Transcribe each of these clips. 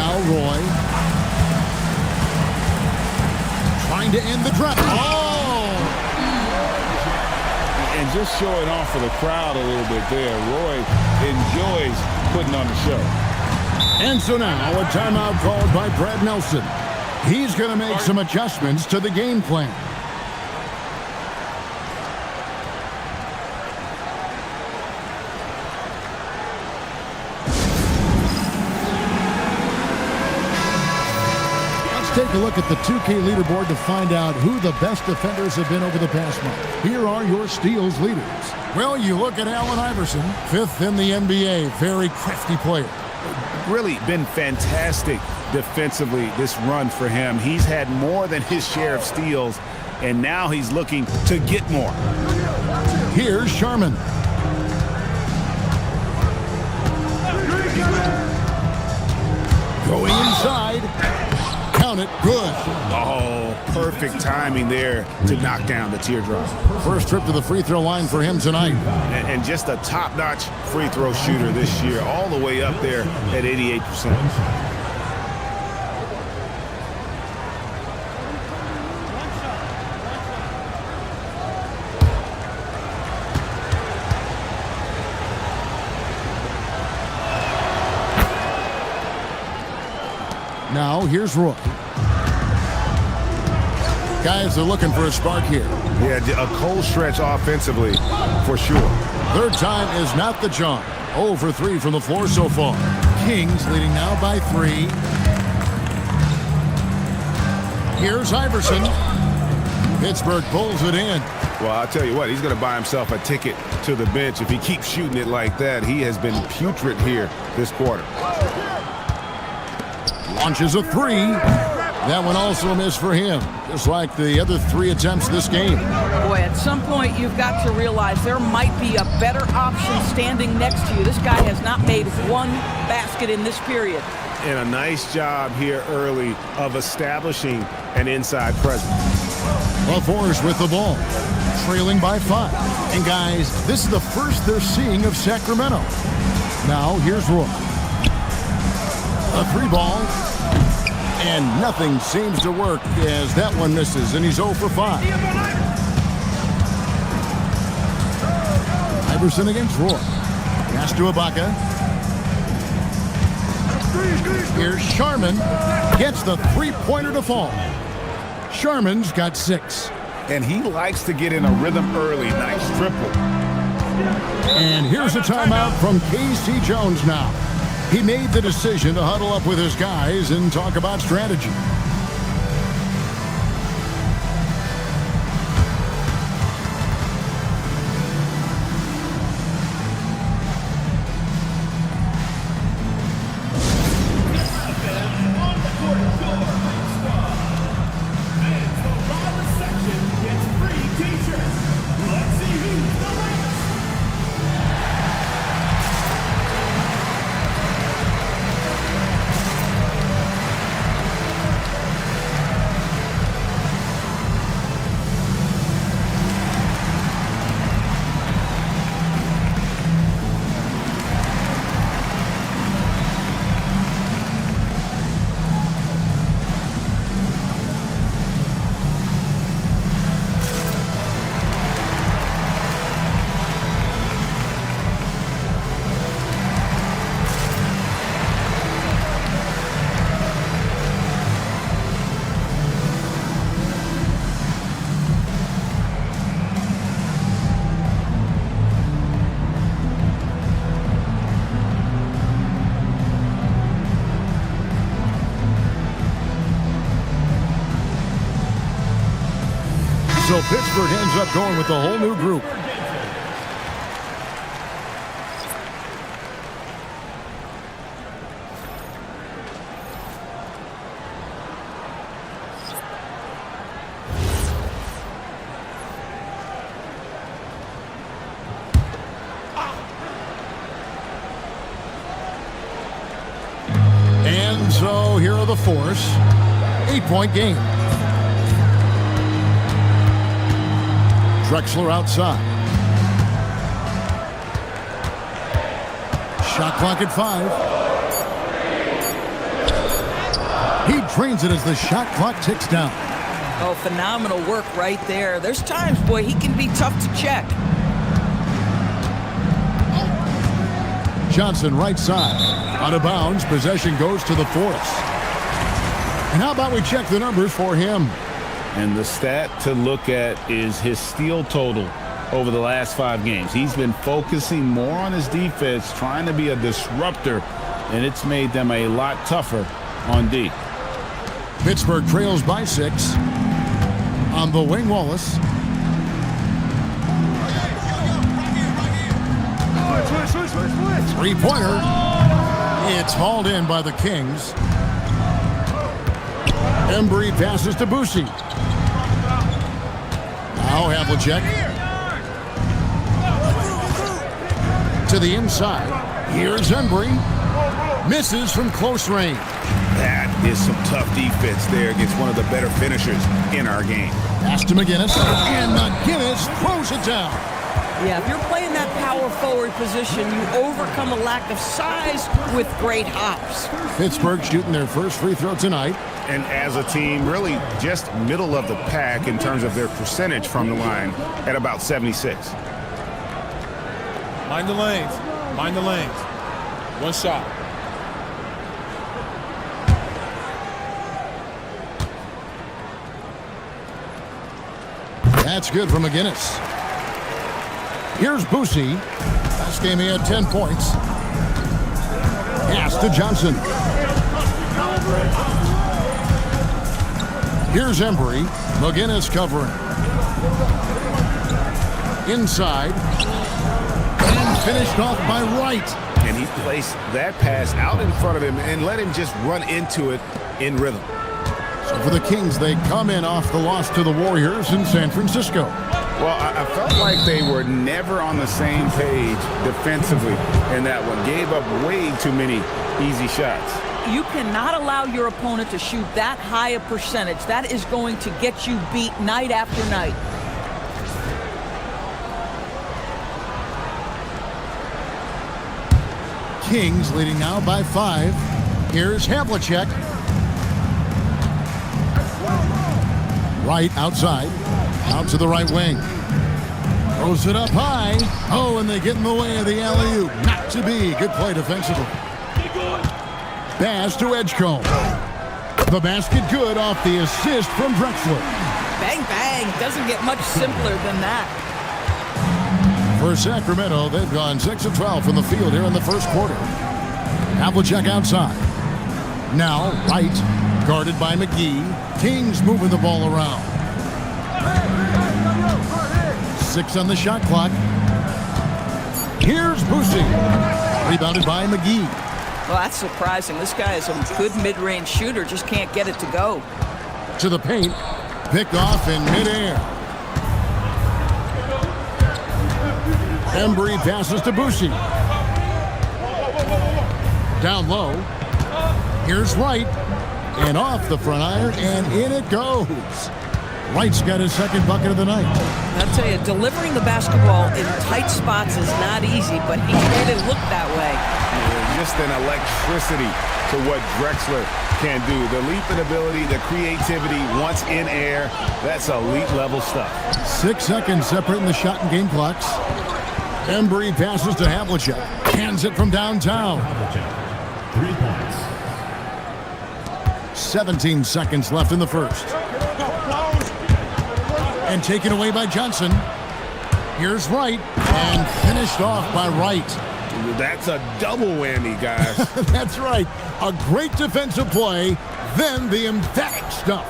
Now Roy. Trying to end the drive. Oh! And just showing off for the crowd a little bit there. Roy enjoys putting on the show. And so now a timeout called by Brad Nelson. He's going to make some adjustments to the game plan. Take a look at the 2K leaderboard to find out who the best defenders have been over the past month. Here are your steals leaders. Well, you look at Allen Iverson, 5th in the NBA, very crafty player. Really been fantastic defensively this run for him. He's had more than his share of steals, and now he's looking to get more. Here's Sharman. Going inside. Count it. Good. Oh, perfect timing there to knock down the teardrop. First trip to the free throw line for him tonight. And just a top-notch free throw shooter this year, all the way up there at 88%. Now, here's Roy. Guys are looking for a spark here. Yeah, a cold stretch offensively, for sure. Third time is not the charm. 0 for 3 from the floor so far. Kings leading now by 3. Here's Iverson. Pittsburgh pulls it in. Well, I'll tell you what, he's going to buy himself a ticket to the bench. If he keeps shooting it like that, he has been putrid here this quarter. Launches a 3. That one also a miss for him, just like the other 3 attempts this game. Boy, at some point you've got to realize there might be a better option standing next to you. This guy has not made one basket in this period. And a nice job here early of establishing an inside presence. The Force with the ball, trailing by 5. And guys, this is the first they're seeing of Sacramento. Now here's Roy. A 3-ball. And nothing seems to work as that one misses, and he's 0 for 5. Iverson against Roy. Pass to Ibaka. Here's Sharman. Gets the 3-pointer to fall. Sharman's got 6. And he likes to get in a rhythm early. Nice triple. And here's a timeout from K.C. Jones now. He made the decision to huddle up with his guys and talk about strategy. So Pittsburgh ends up going with the whole new group. And so here are the Force. 8-point game. Drexler outside. Shot clock at 5. He drains it as the shot clock ticks down. Oh, phenomenal work right there. There's times, boy, he can be tough to check. Johnson right side. Out of bounds. Possession goes to the Force. And how about we check the numbers for him? And the stat to look at is his steal total over the last 5 games. He's been focusing more on his defense, trying to be a disruptor, and it's made them a lot tougher on D. Pittsburgh trails by 6. On the wing, Wallace. Three-pointer. It's hauled in by the Kings. Embry passes to Boucy. Now Havlicek. To the inside. Here's Embry. Misses from close range. That is some tough defense there against one of the better finishers in our game. Pass to McGinnis. And McGinnis throws it down. Yeah, if you're playing that power forward position, you overcome a lack of size with great hops. Pittsburgh shooting their first free throw tonight. And as a team, really just middle of the pack in terms of their percentage from the line at about 76. Mind the lanes. Mind the lanes. One shot. That's good from McGinnis. Here's Boucy. Last game he had 10 points. Pass to Johnson. Here's Embry. McGinnis covering. Inside. And finished off by Wright. And he placed that pass out in front of him and let him just run into it in rhythm. So for the Kings, they come in off the loss to the Warriors in San Francisco. Well, I felt like they were never on the same page defensively in that one. Gave up way too many easy shots. You cannot allow your opponent to shoot that high a percentage. That is going to get you beat night after night. Kings leading now by 5. Here's Havlicek. Right outside. Out to the right wing. Throws it up high. Oh, and they get in the way of the alley-oop. Not to be. Good play defensively. Pass to Edgecombe. The basket good off the assist from Drexler. Bang, bang. Doesn't get much simpler than that. For Sacramento, they've gone 6 of 12 from the field here in the first quarter. Havlicek outside. Now, Wright, guarded by McGee. Kings moving the ball around. 6 on the shot clock. Here's Boucy. Rebounded by McGee. Well, that's surprising. This guy is a good mid-range shooter, just can't get it to go. To the paint. Picked off in midair. Embry passes to Boucy. Down low. Here's Wright. And off the front iron, and in it goes. Wright's got his second bucket of the night. I'll tell you, delivering the basketball in tight spots is not easy, but he made it look that way. Just an electricity to what Drexler can do. The leaping ability, the creativity once in air, that's elite level stuff. 6 seconds separating the shot and game clocks. Embry passes to Havlicek. Hands it from downtown. 3 points. 17 seconds left in the first. And taken away by Johnson. Here's Wright. And finished off by Wright. That's a double whammy, guys. That's right. A great defensive play, then the emphatic stuff.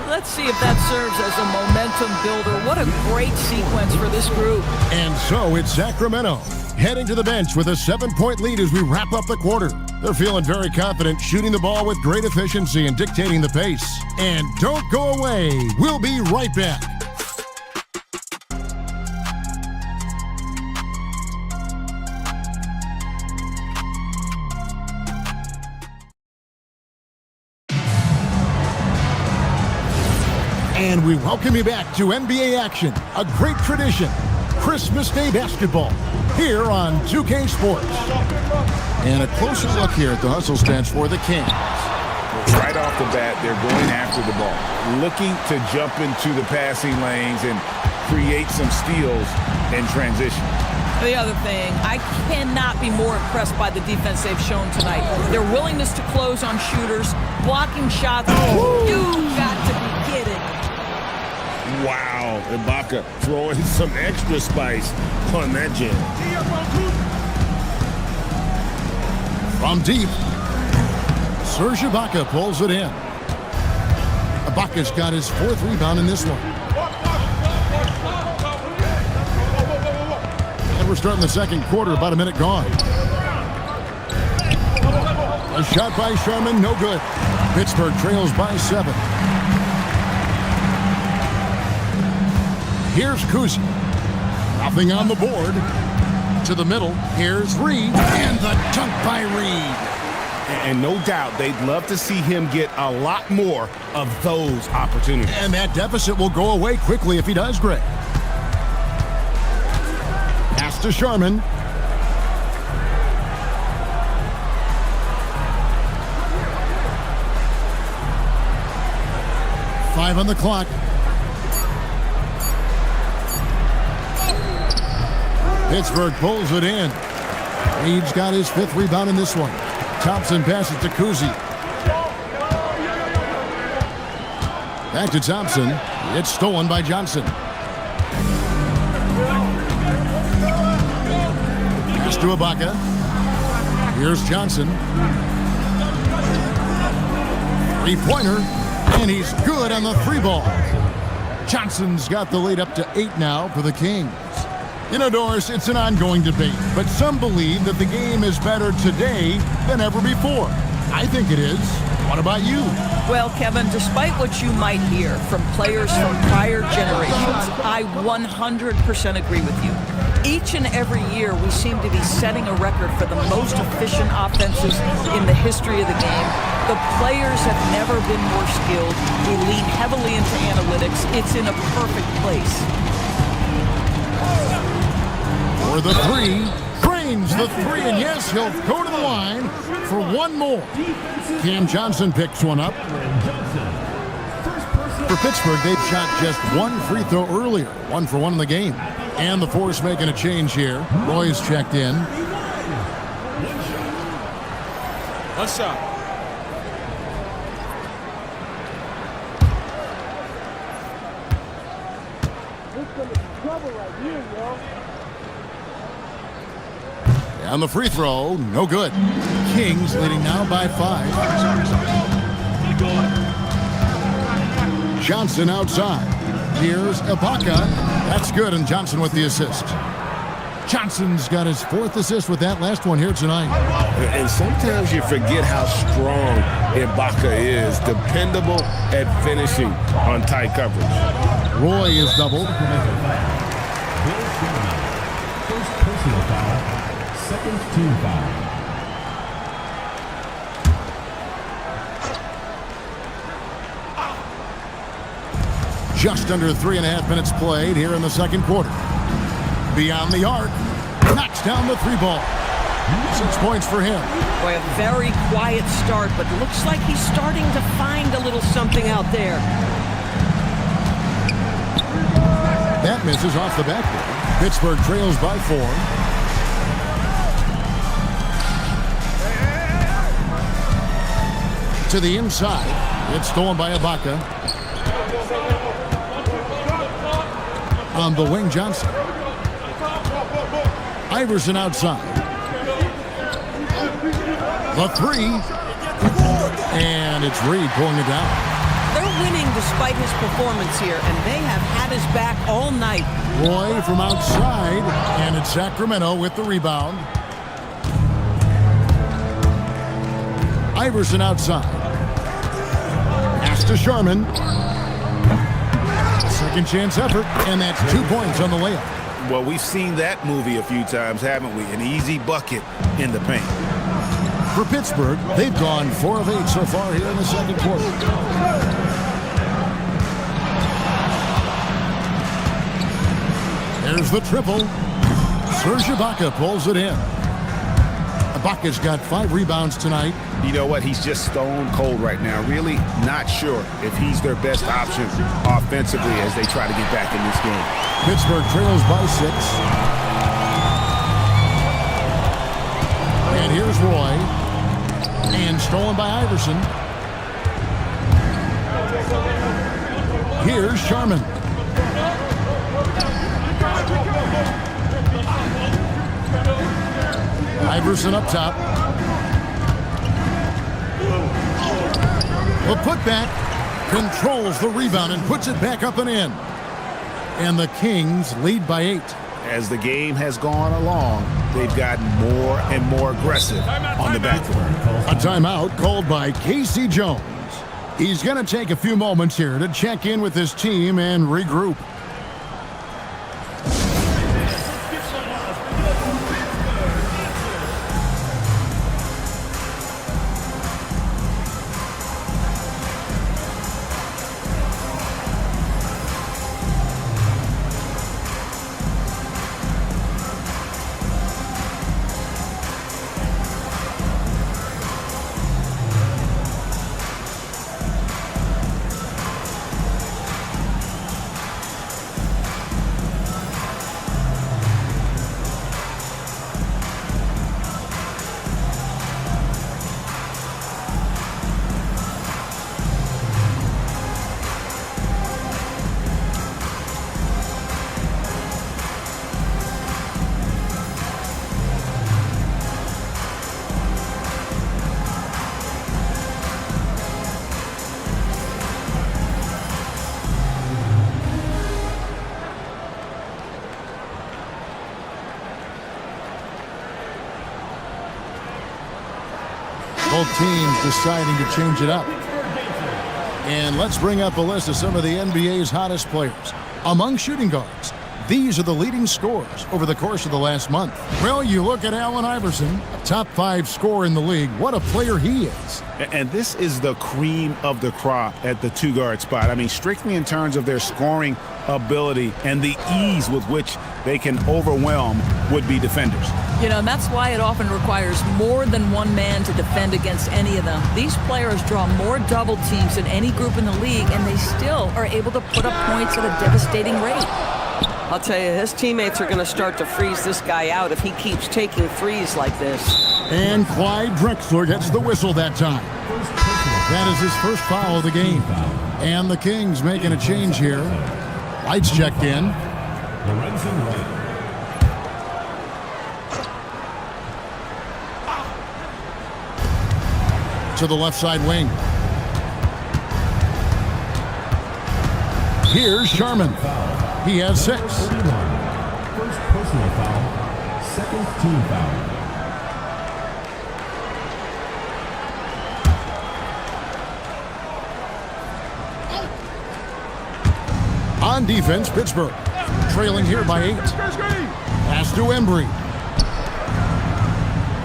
Let's see if that serves as a momentum builder. What a great sequence for this group. And so it's Sacramento heading to the bench with a 7-point lead as we wrap up the quarter. They're feeling very confident, shooting the ball with great efficiency and dictating the pace. And don't go away. We'll be right back. And we welcome you back to NBA action, a great tradition, Christmas Day basketball, here on 2K Sports. And a closer look here at the hustle stance for the Kings. Right off the bat, they're going after the ball, looking to jump into the passing lanes and create some steals in transition. The other thing, I cannot be more impressed by the defense they've shown tonight. Their willingness to close on shooters, blocking shots. You've got to be kidding. Wow, Ibaka throwing some extra spice on that jam. From deep, Ibaka pulls it in. Ibaka's got his 4th rebound in this one. And we're starting the second quarter, about a minute gone. A shot by Sharman, no good. Pittsburgh trails by 7. Here's Kuzi. Nothing on the board. To the middle, here's Reed, and the dunk by Reed. And no doubt they'd love to see him get a lot more of those opportunities. And that deficit will go away quickly if he does, Greg. Pass to Sharman. Five on the clock. Pittsburgh pulls it in. Reed's got his 5th rebound in this one. Thompson passes to Kuzi. Back to Thompson. It's stolen by Johnson. Pass to Ibaka. Here's Johnson. 3-pointer. And he's good on the 3-ball. Johnson's got the lead up to 8 now for the Kings. You know, Doris, it's an ongoing debate, but some believe that the game is better today than ever before. I think it is. What about you? Well, Kevin, despite what you might hear from players from prior generations, I 100% agree with you. Each and every year, we seem to be setting a record for the most efficient offenses in the history of the game. The players have never been more skilled. We lean heavily into analytics. It's in a perfect place. For the 3, drains the 3, and yes, he'll go to the line for one more. Cam Johnson picks one up. For Pittsburgh, they've shot just 1 free throw earlier, 1 for 1 in the game. And the Force making a change here. Roy's checked in. 1 shot. On the free throw, no good. Kings leading now by 5. Johnson outside. Here's Ibaka. That's good, and Johnson with the assist. Johnson's got his 4th assist with that last one here tonight. And sometimes you forget how strong Ibaka is, dependable at finishing on tight coverage. Roy is doubled. First personal foul. Second team foul. Just under 3.5 minutes played here in the second quarter. Beyond the arc, knocks down the 3-ball. 6 points for him. Boy, a very quiet start, but looks like he's starting to find a little something out there. That misses off the backboard. Pittsburgh trails by 4. To the inside. It's stolen by Ibaka. On the wing, Johnson. Iverson outside. The 3. And it's Reed pulling it down. They're winning despite his performance here, and they have had his back all night. Roy from outside, and it's Sacramento with the rebound. Iverson outside. Pass to Sharman. Second chance effort, and that's 2 points on the layup. Well, we've seen that movie a few times, haven't we? An easy bucket in the paint. For Pittsburgh, they've gone 4 of 8 so far here in the second quarter. There's the triple. Ibaka pulls it in. Ibaka's got 5 rebounds tonight. You know what? He's just stone cold right now. Really not sure if he's their best option offensively as they try to get back in this game. Pittsburgh trails by 6. And here's Roy. And stolen by Iverson. Here's Sharman. Iverson up top. The putback controls the rebound and puts it back up and in. And the Kings lead by 8. As the game has gone along, they've gotten more and more aggressive on the backcourt. A timeout called by Casey Jones. He's going to take a few moments here to check in with his team and regroup. Both teams deciding to change it up. And let's bring up a list of some of the NBA's hottest players. Among shooting guards, these are the leading scorers over the course of the last month. Well, you look at Allen Iverson, a top 5 scorer in the league. What a player he is. And this is the cream of the crop at the 2-guard spot. I mean, strictly in terms of their scoring ability and the ease with which they can overwhelm would-be defenders. You know, and that's why it often requires more than one man to defend against any of them. These players draw more double teams than any group in the league, and they still are able to put up points at a devastating rate. I'll tell you, his teammates are going to start to freeze this guy out if he keeps taking threes like this. And Clyde Drexler gets the whistle that time. That is his first foul of the game. And the Kings making a change here. Lights checked in. To the left side wing. Here's Sharman. He has 6. First personal foul, second team foul. On defense, Pittsburgh trailing here by 8. Pass to Embry.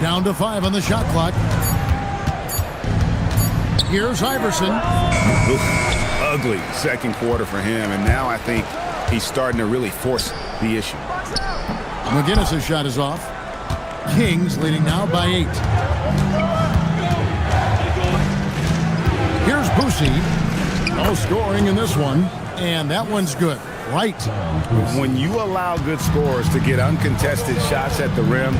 Down to 5 on the shot clock. Here's Iverson. Ugly second quarter for him, and now I think he's starting to really force the issue. McGinnis' shot is off. Kings leading now by 8. Here's Boosie. No scoring in this one, and that one's good. Right. When you allow good scorers to get uncontested shots at the rim,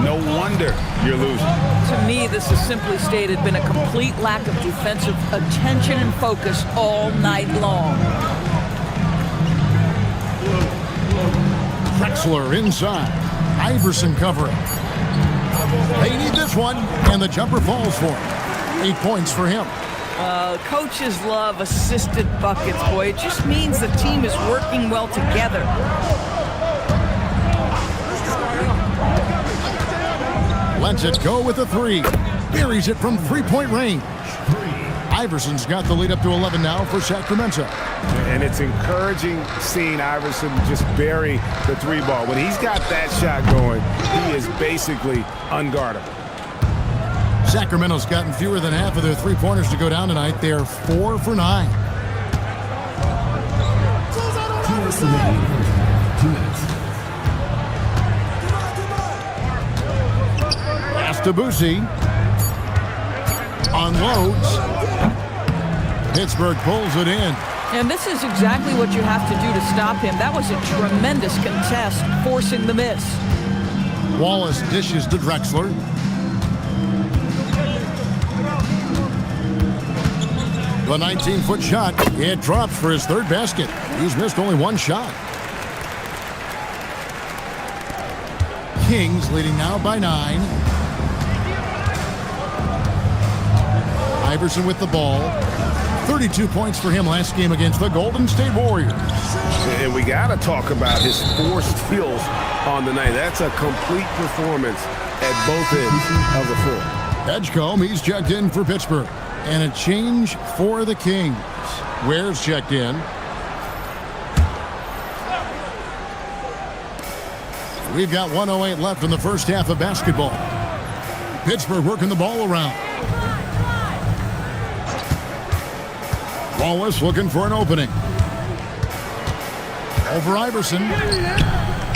no wonder you're losing. To me, this has simply stated been a complete lack of defensive attention and focus all night long. Drexler inside. Iverson covering. They need this one, and the jumper falls for him. 8 points for him. Coaches love assisted buckets, boy. It just means the team is working well together. Lets it go with a 3. Buries it from 3-point range. Iverson's got the lead up to 11 now for Sacramento. And it's encouraging seeing Iverson just bury the 3 ball. When he's got that shot going, he is basically unguardable. Sacramento's gotten fewer than half of their 3-pointers to go down tonight. They're 4 for 9. 2 minutes remaining. 2 minutes. Pass to Boosie. Unloads. Pittsburgh pulls it in. And this is exactly what you have to do to stop him. That was a tremendous contest, forcing the miss. Wallace dishes to Drexler. The 19-foot shot, it drops for his third basket. He's missed only one shot. Kings leading now by 9. Iverson with the ball. 32 points for him last game against the Golden State Warriors. And we got to talk about his 4 steals on the night. That's a complete performance at both ends of the floor. Edgecombe, he's checked in for Pittsburgh. And a change for the Kings. Ware's checked in. We've got 1:08 left in the first half of basketball. Pittsburgh working the ball around. Wallace looking for an opening. Over Iverson.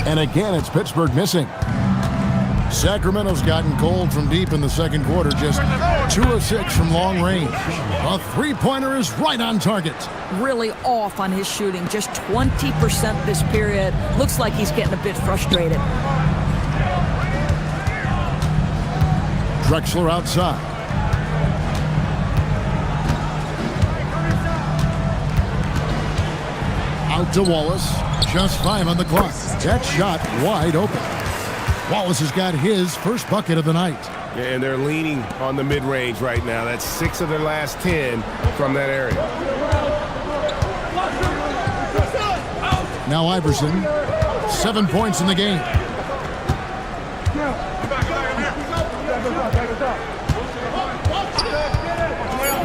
And again, it's Pittsburgh missing. Sacramento's gotten cold from deep in the second quarter, just 2 of 6 from long range. A three-pointer is right on target. Really off on his shooting, just 20% this period. Looks like he's getting a bit frustrated. Drexler outside. Out to Wallace. Just 5 on the clock. That shot wide open. Wallace has got his first bucket of the night. And they're leaning on the mid-range right now. That's 6 of their last 10 from that area. Now Iverson, 7 points in the game.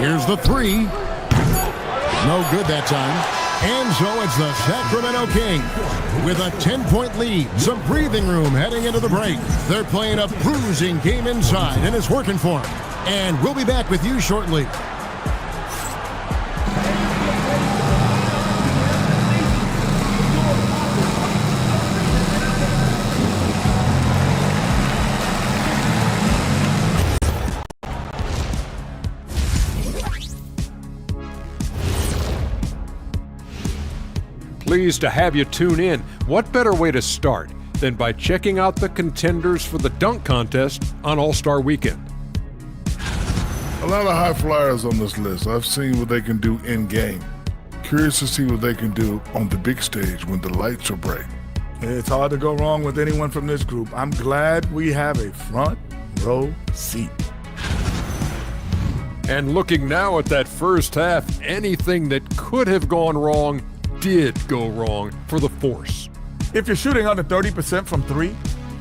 Here's the 3. No good that time. And so it's the Sacramento Kings with a 10-point lead. Some breathing room heading into the break. They're playing a bruising game inside, and it's working for them. And we'll be back with you shortly. Pleased to have you tune in. What better way to start than by checking out the contenders for the dunk contest on All-Star Weekend? A lot of high flyers on this list. I've seen what they can do in-game. Curious to see what they can do on the big stage when the lights are bright. It's hard to go wrong with anyone from this group. I'm glad we have a front row seat. And looking now at that first half, anything that could have gone wrong did go wrong for the Force. If you're shooting under 30% from 3,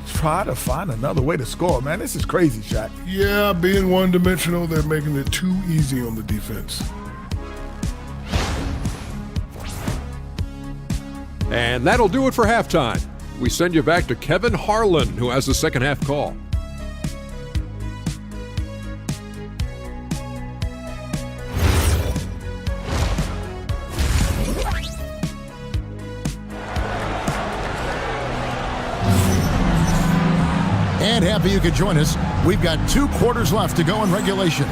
try to find another way to score, man. This is crazy, Shaq. Yeah, being one-dimensional, they're making it too easy on the defense. And that'll do it for halftime. We send you back to Kevin Harlan, who has the second half call. And happy you could join us. We've got 2 quarters left to go in regulation.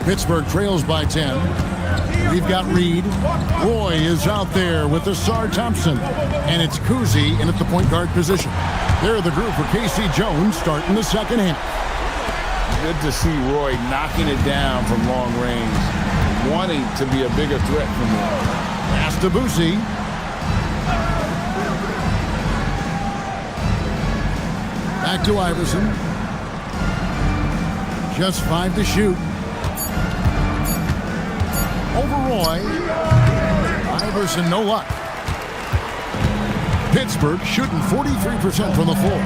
Pittsburgh trails by 10. We've got Reed. Roy is out there with Asar Thompson. And it's Kuzi in at the point guard position. They're the group for Casey Jones starting the second half. Good to see Roy knocking it down from long range, wanting to be a bigger threat from there. Pass to Boosie. Back to Iverson. Just 5 to shoot. Over Roy. Iverson, no luck. Pittsburgh shooting 43% from the floor.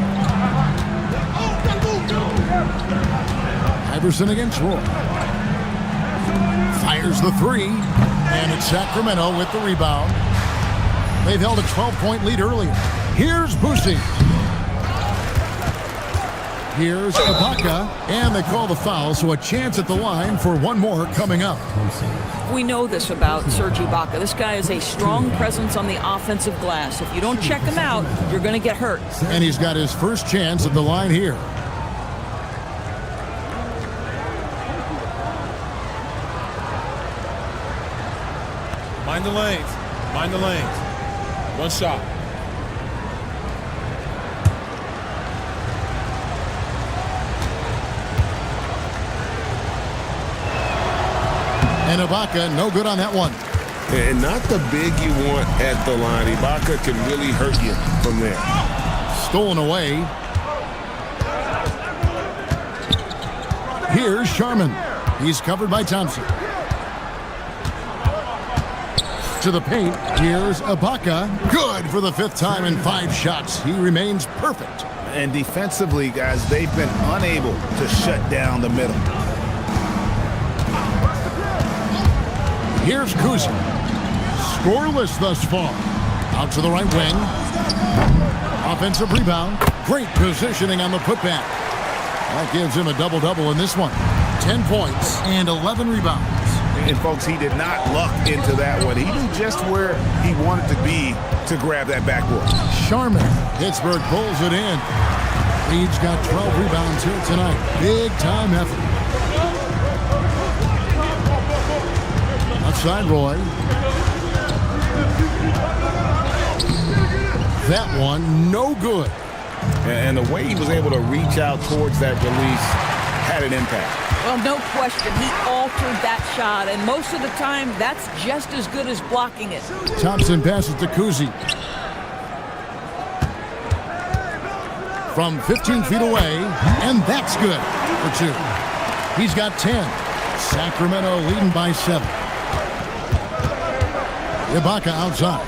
Iverson against Roy. Fires the 3. And it's Sacramento with the rebound. They've held a 12-point lead earlier. Here's Boosie. Here's Ibaka, and they call the foul, so a chance at the line for one more coming up. We know this about Serge Ibaka. This guy is a strong presence on the offensive glass. If you don't check him out, you're going to get hurt. And he's got his first chance at the line here. Mind the lanes. Mind the lanes. One shot. And Ibaka, no good on that one. And not the big you want at the line. Ibaka can really hurt you from there. Stolen away. Here's Sharman. He's covered by Thompson. To the paint. Here's Ibaka. Good for the 5th time in 5 shots. He remains perfect. And defensively, guys, they've been unable to shut down the middle. Here's Kuzi. Scoreless thus far. Out to the right wing. Offensive rebound. Great positioning on the putback. That gives him a double-double in this one. 10 points and 11 rebounds. And, folks, he did not luck into that one. He knew just where he wanted to be to grab that backboard. Sharman. Pittsburgh pulls it in. Leeds got 12 rebounds here tonight. Big-time effort. Outside Roy. That one, no good. And the way he was able to reach out towards that release had an impact. Well, no question. He altered that shot, and most of the time, that's just as good as blocking it. Thompson passes to Kuzi. From 15 feet away, and that's good for 2. He's got 10. Sacramento leading by 7. Ibaka outside.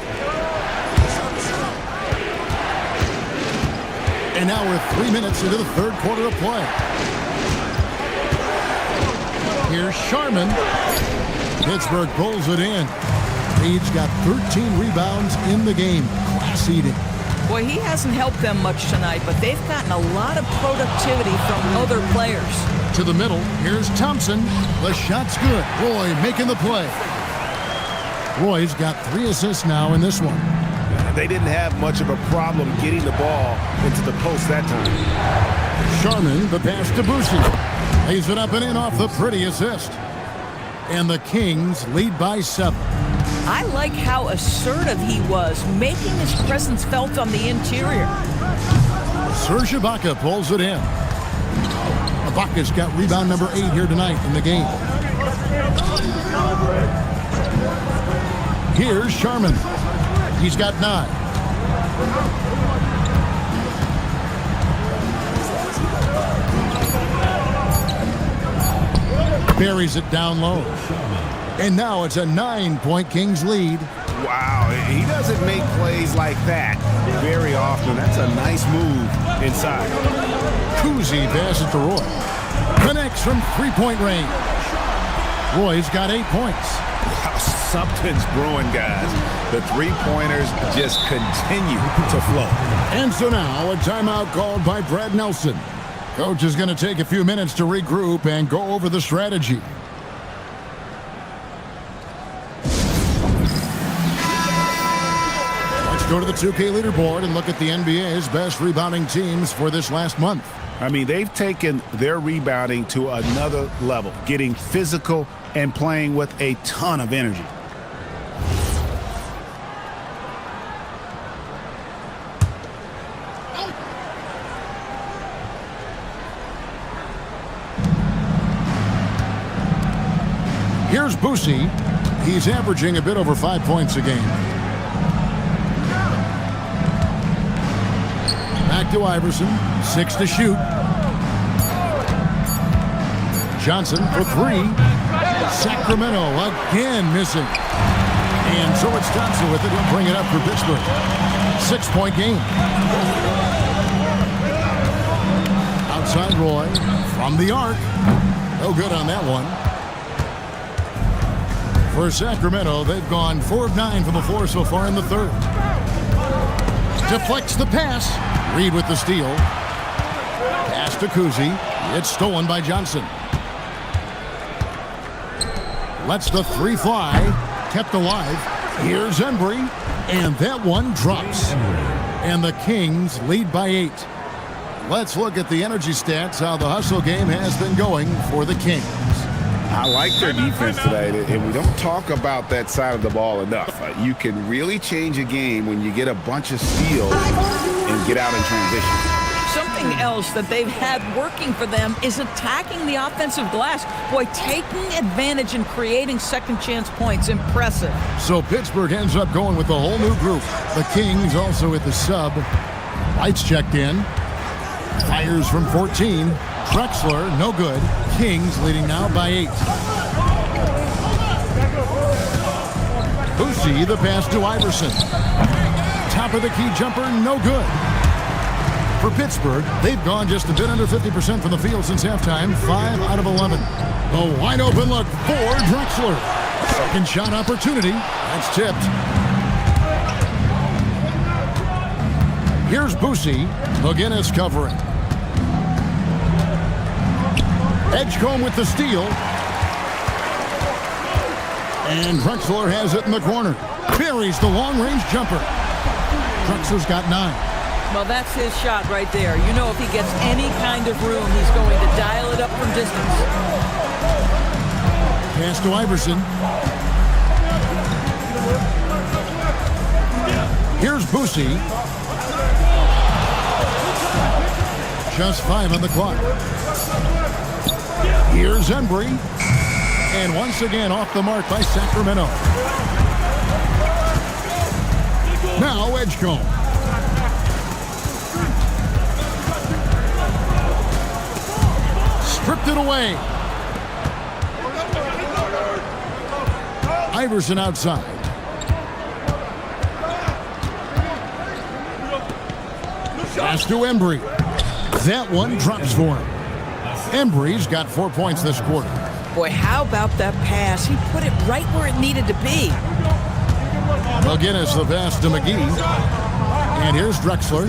And now we're 3 minutes into the 3rd quarter of play. Here's Sharman. Pittsburgh pulls it in. Leeds got 13 rebounds in the game. Class eating. Boy, he hasn't helped them much tonight, but they've gotten a lot of productivity from other players. To the middle. Here's Thompson. The shot's good. Roy making the play. Roy's got 3 assists now in this one. They didn't have much of a problem getting the ball into the post that time. Sharman, the pass to Boucher. Lays it up and in off the pretty assist. And the Kings lead by 7. I like how assertive he was, making his presence felt on the interior. Serge Ibaka pulls it in. Ibaka's got rebound number 8 here tonight in the game. Here's Sharman. He's got 9. Buries it down low. And now it's a 9-point Kings lead. Wow, he doesn't make plays like that very often. That's a nice move inside. Kuzi passes to Roy. Connects from 3-point range. Roy's got 8 points. Wow, something's brewing, guys. The 3-pointers just continue to flow. And so now a timeout called by Brad Nelson. Coach is going to take a few minutes to regroup and go over the strategy. Let's go to the 2K leaderboard and look at the NBA's best rebounding teams for this last month. I mean, they've taken their rebounding to another level, getting physical and playing with a ton of energy. Here's Boucher. He's averaging a bit over 5 points a game. Back to Iverson. 6 to shoot. Johnson for 3. Sacramento again missing. And so it's Thompson with it. He'll bring it up for Pittsburgh. 6-point game. Outside Roy from the arc. No good on that one. For Sacramento, they've gone 4 of 9 from the floor so far in the 3rd. Deflects the pass. Reed with the steal. Pass Pass to Kuzi. It's stolen by Johnson. Lets the three fly. Kept alive. Here's Embry. And that one drops. And the Kings lead by 8. Let's look at the energy stats, how the hustle game has been going for the Kings. I like their defense today, and we don't talk about that side of the ball enough. You can really change a game when you get a bunch of steals and get out in transition. Something else that they've had working for them is attacking the offensive glass. Boy, taking advantage and creating second chance points. Impressive. So Pittsburgh ends up going with a whole new group. The Kings also with the sub. Lights checked in. Fires from 14. Drexler, no good. Kings leading now by 8. Boucy, the pass to Iverson. Top of the key jumper, no good. For Pittsburgh, they've gone just a bit under 50% from the field since halftime, 5 out of 11. A wide open look for Drexler. Second shot opportunity. That's tipped. Here's Boucy. McGinnis covering. Edgecombe with the steal. And Drexler has it in the corner. Buries the long-range jumper. Drexler's got 9. Well, that's his shot right there. You know, if he gets any kind of room, he's going to dial it up from distance. Pass to Iverson. Here's Boucy. Just 5 on the clock. Here's Embry. And once again off the mark by Sacramento. Now Edgecombe. Stripped it away. Iverson outside. Pass to Embry. That one drops for him. Embry's got 4 points this quarter. Boy, how about that pass? He put it right where it needed to be. McGinnis the pass to McGee. And here's Drexler.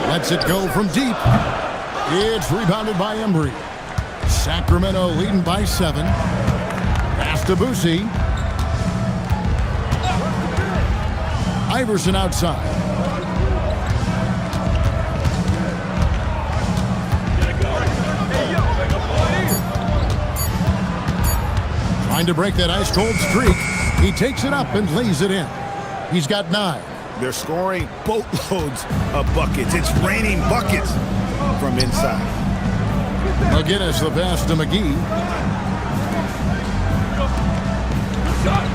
Lets it go from deep. It's rebounded by Embry. Sacramento leading by 7. Pass to Boucy. Iverson outside. Trying to break that ice-cold streak. He takes it up and lays it in. He's got 9. They're scoring boatloads of buckets. It's raining buckets from inside. McGinnis the pass to McGee.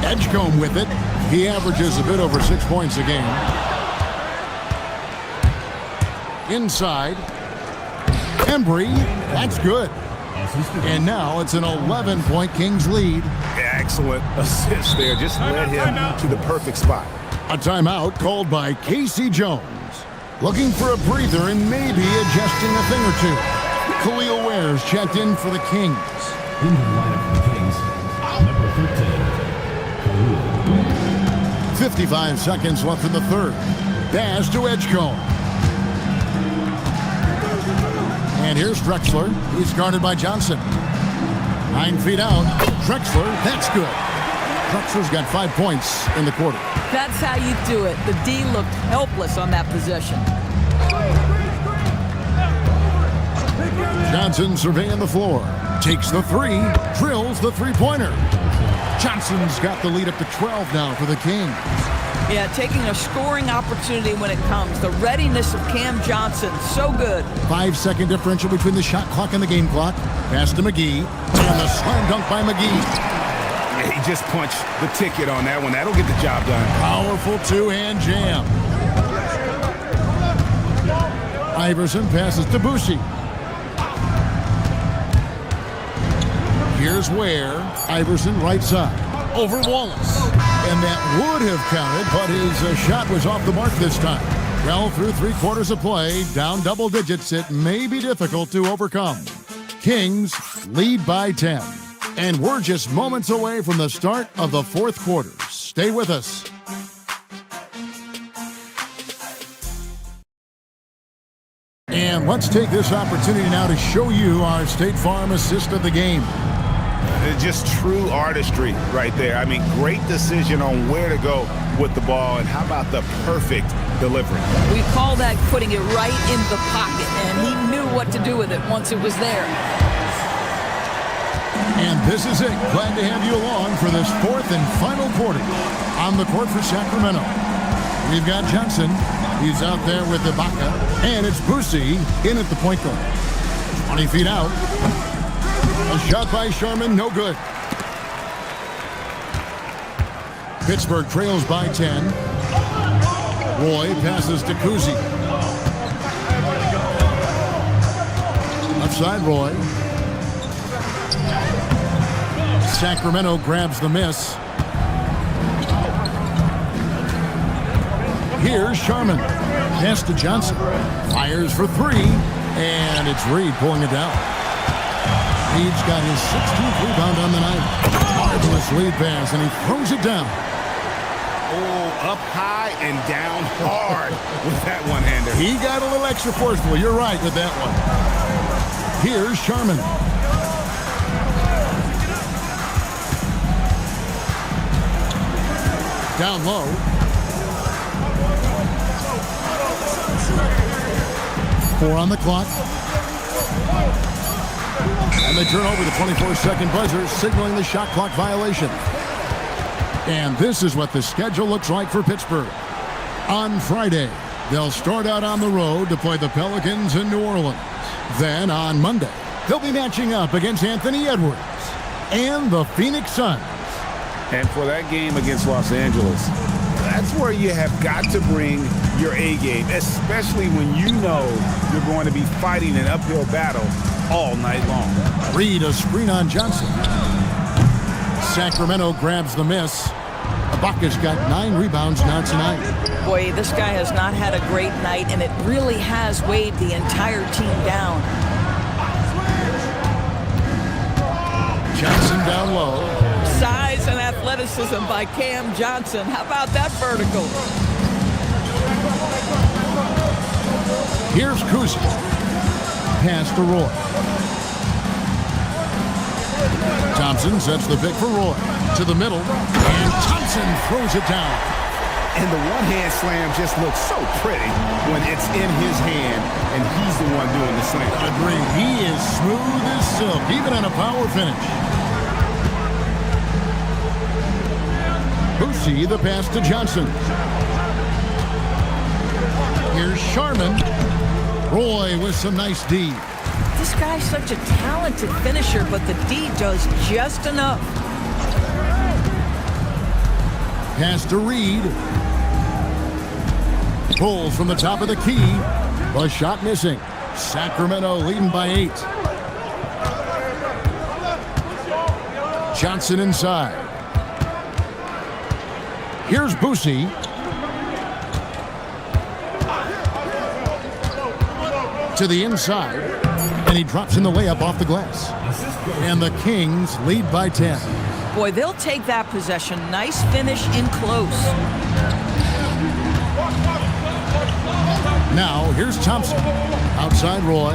Edgecombe with it. He averages a bit over 6 points a game. Inside. Embry. That's good. And now it's an 11-point Kings lead. Excellent assist there. Just led him to the perfect spot. A timeout called by Casey Jones. Looking for a breather and maybe adjusting a thing or two. Khalil Ware's checked in for the Kings. In the lineup for the Kings, number 13. 55 seconds left in the third. Pass to Edgecombe. And here's Drexler. He's guarded by Johnson. 9 feet out. Drexler, that's good. Drexler's got 5 points in the quarter. That's how you do it. The D looked helpless on that possession. Johnson surveying the floor. Takes the 3. Drills the three-pointer. Johnson's got the lead up to 12 now for the Kings. Yeah, taking a scoring opportunity when it comes. The readiness of Cam Johnson, so good. 5-second differential between the shot clock and the game clock. Pass to McGee. And the slam dunk by McGee. Yeah, he just punched the ticket on that one. That'll get the job done. Powerful two-hand jam. Iverson passes to Boucy. Here's Ware. Iverson right side. Over Wallace. And that would have counted, but his shot was off the mark this time. Well, through 3 quarters of play, down double digits, it may be difficult to overcome. Kings lead by 10. And we're just moments away from the start of the fourth quarter. Stay with us. And let's take this opportunity now to show you our State Farm assist of the game. It's just true artistry right there. I mean, great decision on where to go with the ball, and how about the perfect delivery? We call that putting it right in the pocket, and he knew what to do with it once it was there. And this is it. Glad to have you along for this fourth and final quarter. On the court for Sacramento, we've got Johnson. He's out there with Ibaka. And it's Boosie in at the point guard. 20 feet out. A shot by Sharman, no good. Pittsburgh trails by 10. Roy passes to Kuzi. Left side, Roy. Sacramento grabs the miss. Here's Sharman. Pass to Johnson. Fires for three. And it's Reed pulling it down. Reed's got his 16th rebound on the night. Marvelous lead pass, and he throws it down. Oh, up high and down hard with that one-hander. He got a little extra forceful. You're right with that one. Here's Sharman. Down low. Four on the clock. And they turn over the 24-second buzzer, signaling the shot clock violation. And this is what the schedule looks like for Pittsburgh. On Friday, they'll start out on the road to play the Pelicans in New Orleans. Then on Monday, they'll be matching up against Anthony Edwards and the Phoenix Suns. And for that game against Los Angeles, that's where you have got to bring your A game, especially when you know you're going to be fighting an uphill battle all night long. Reed, a screen on Johnson. Sacramento grabs the miss. Ibaka's got 9 rebounds now tonight. Boy, this guy has not had a great night, and it really has weighed the entire team down. Johnson down low. Size and athleticism by Cam Johnson. How about that vertical? Here's Kuzi. Pass to Roy. Thompson sets the pick for Roy. To the middle. And Thompson throws it down. And the one-hand slam just looks so pretty when it's in his hand and he's the one doing the slam. Agreed. He is smooth as silk, even on a power finish. Boosie, the pass to Johnson. Here's Sharman. Roy with some nice D. This guy's such a talented finisher, but the D does just enough. Pass to Reed. Pulls from the top of the key. The shot missing. Sacramento leading by 8. Johnson inside. Here's Boosie. To the inside. And he drops in the layup off the glass. And the Kings lead by 10. Boy, they'll take that possession. Nice finish in close. Now, here's Thompson. Outside Roy.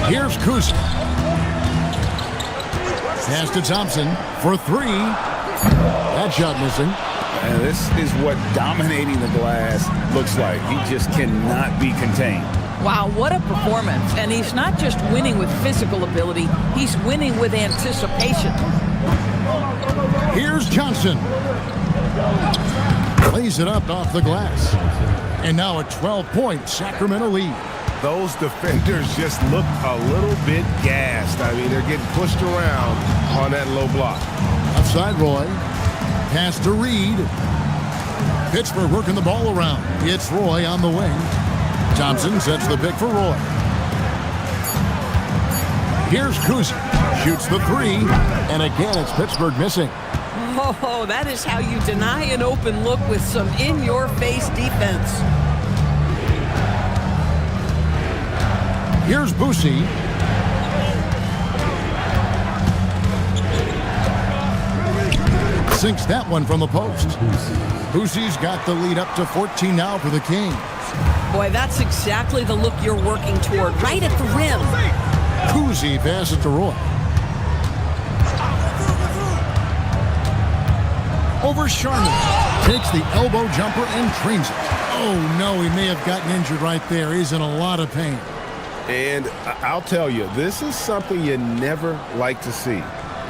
Here's Kuzi. Pass to Thompson for 3. That shot missing. And this is what dominating the glass looks like. He just cannot be contained. Wow, what a performance. And he's not just winning with physical ability, he's winning with anticipation. Here's Johnson. Lays it up off the glass. And now a 12-point Sacramento lead. Those defenders just look a little bit gassed. I mean, they're getting pushed around on that low block. Outside Roy. Pass to Reed. Pittsburgh working the ball around. It's Roy on the wing. Thompson sets the pick for Roy. Here's Kuzi. Shoots the 3. And again, it's Pittsburgh missing. Oh, that is how you deny an open look with some in-your-face defense. Here's Boosie. Sinks that one from the post. Boosie's got the lead up to 14 now for the Kings. Boy, that's exactly the look you're working toward, right at the rim. Kuzi passes to Roy. Over Sharman. Takes the elbow jumper and trains it. Oh, no, he may have gotten injured right there. He's in a lot of pain. And I'll tell you, this is something you never like to see.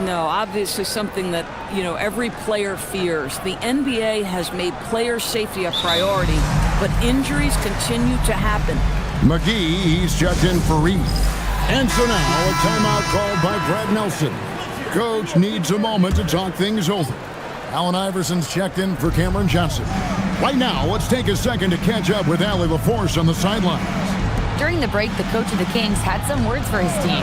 No, obviously something that, every player fears. The NBA has made player safety a priority, but injuries continue to happen. McGee, he's checked in for Reed. And so now a timeout called by Brad Nelson. Coach needs a moment to talk things over. Allen Iverson's checked in for Cameron Johnson. Right now, let's take a second to catch up with LiBVsMia on the sidelines. During the break, the coach of the Kings had some words for his team.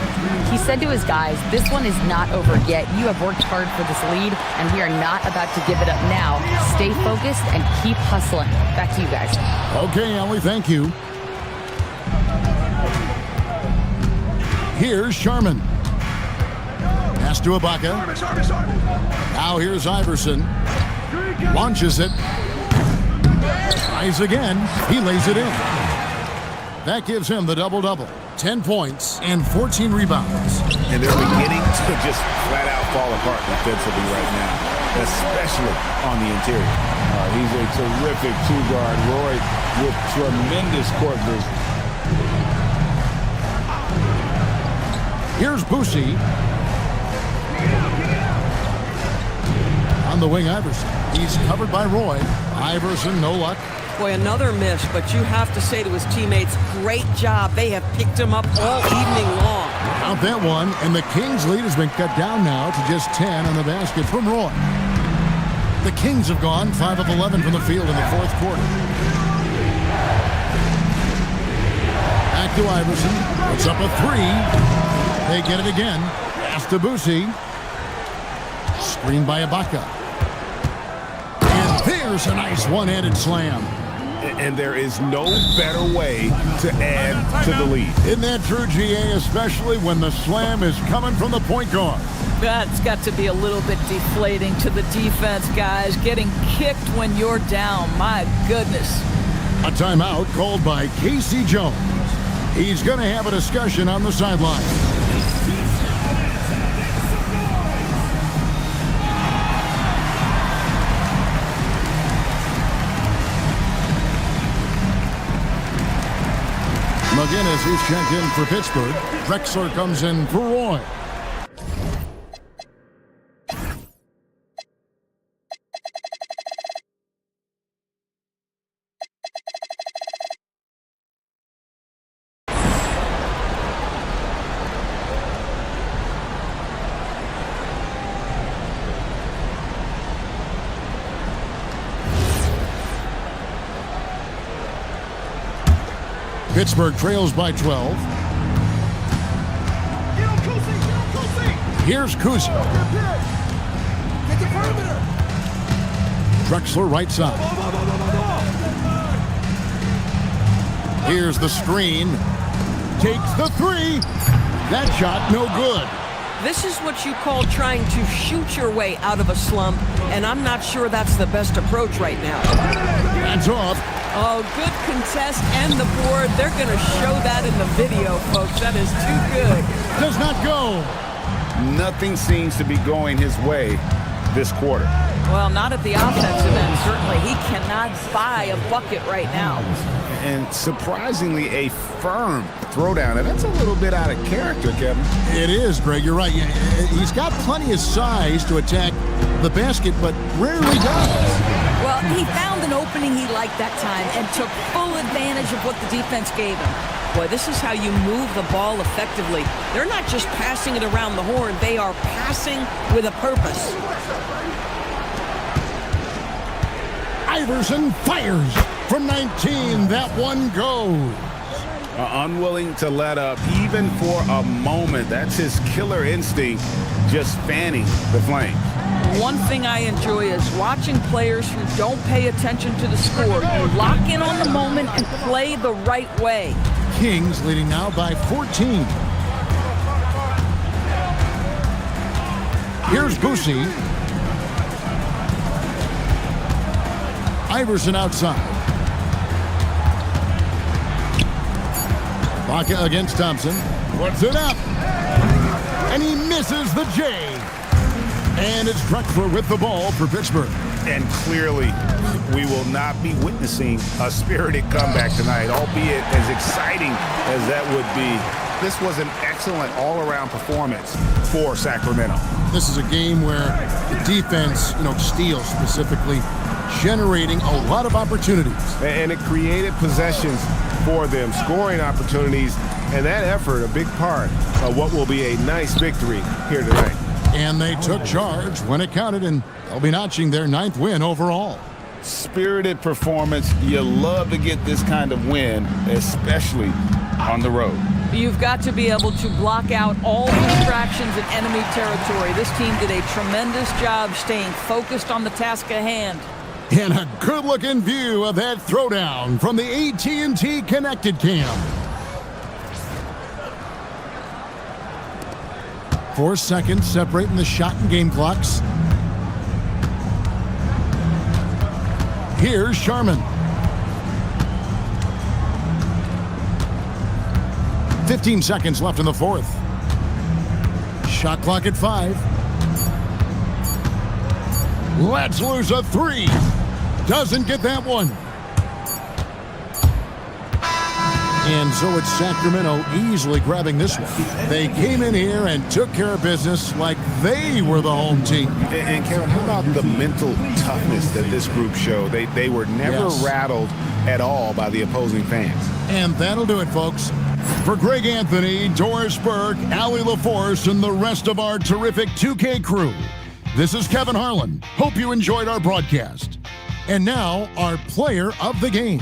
He said to his guys, "This one is not over yet. You have worked hard for this lead, and we are not about to give it up now. Stay focused and keep hustling." Back to you guys. Okay, Ellie, thank you. Here's Sharman. Pass to Ibaka. Now here's Iverson. Launches it. Tries again. He lays it in. That gives him the double-double. 10 points and 14 rebounds. And they're beginning to just flat out fall apart defensively right now, especially on the interior. He's a terrific two-guard. Roy with tremendous court vision. Here's Boosie. On the wing, Iverson. He's covered by Roy. Iverson, no luck. Boy, another miss, but you have to say to his teammates, great job. They have picked him up all evening long. Count that one, and the Kings' lead has been cut down now to just 10 on the basket from Roy. The Kings have gone 5 of 11 from the field in the fourth quarter. Back to Iverson. Puts up a three. They get it again. Pass to Boosie. Screened by Ibaka. And there's a nice one-handed slam. And there is no better way to add to the lead. Isn't that true, GA, especially when the slam is coming from the point guard? That's got to be a little bit deflating to the defense, guys. Getting kicked when you're down. My goodness. A timeout called by Casey Jones. He's going to have a discussion on the sideline. McGinnis is checked in for Pittsburgh. Drexler comes in for Roy. Pittsburgh trails by 12. Here's Kuzi. Drexler right side. Here's the screen. Takes the three. That shot no good. This is what you call trying to shoot your way out of a slump, and I'm not sure that's the best approach right now. Hands off. Oh, good contest and the board. They're going to show that in the video, folks. That is too good. Does not go. Nothing seems to be going his way this quarter. Well, not at the offensive end, certainly. He cannot buy a bucket right now. And surprisingly, a firm throwdown. And that's a little bit out of character, Kevin. It is, Greg. You're right. He's got plenty of size to attack the basket, but rarely does. Well, he found an opening he liked that time and took full advantage of what the defense gave him. Boy, this is how you move the ball effectively. They're not just passing it around the horn. They are passing with a purpose. Iverson fires from 19. That one goes. Unwilling to let up even for a moment. That's his killer instinct, just fanning the flame. One thing I enjoy is watching players who don't pay attention to the score. You lock in on the moment and play the right way. Kings leading now by 14. Here's Boosie. Iverson outside. Baca against Thompson. Puts it up. And he misses the J. And it's Drexler with the ball for Pittsburgh. And clearly, we will not be witnessing a spirited comeback tonight, albeit as exciting as that would be. This was an excellent all-around performance for Sacramento. This is a game where the defense, steals specifically, generating a lot of opportunities. And it created possessions for them, scoring opportunities, and that effort, a big part of what will be a nice victory here tonight. And they took charge when it counted, and they'll be notching their 9th win overall. Spirited performance. You love to get this kind of win, especially on the road. You've got to be able to block out all the distractions in enemy territory. This team did a tremendous job staying focused on the task at hand. And a good-looking view of that throwdown from the AT&T Connected Cam. 4 seconds separating the shot and game clocks. Here's Sharman. 15 seconds left in the 4th. Shot clock at 5. Let's lose a 3. Doesn't get that one. And so it's Sacramento easily grabbing this one. They came in here and took care of business like they were the home team. And Kevin, how about the mental toughness that this group showed? They were never rattled at all by the opposing fans. And that'll do it, folks. For Greg Anthony, Doris Burke, Allie LaForce, and the rest of our terrific 2K crew, this is Kevin Harlan. Hope you enjoyed our broadcast. And now, our player of the game.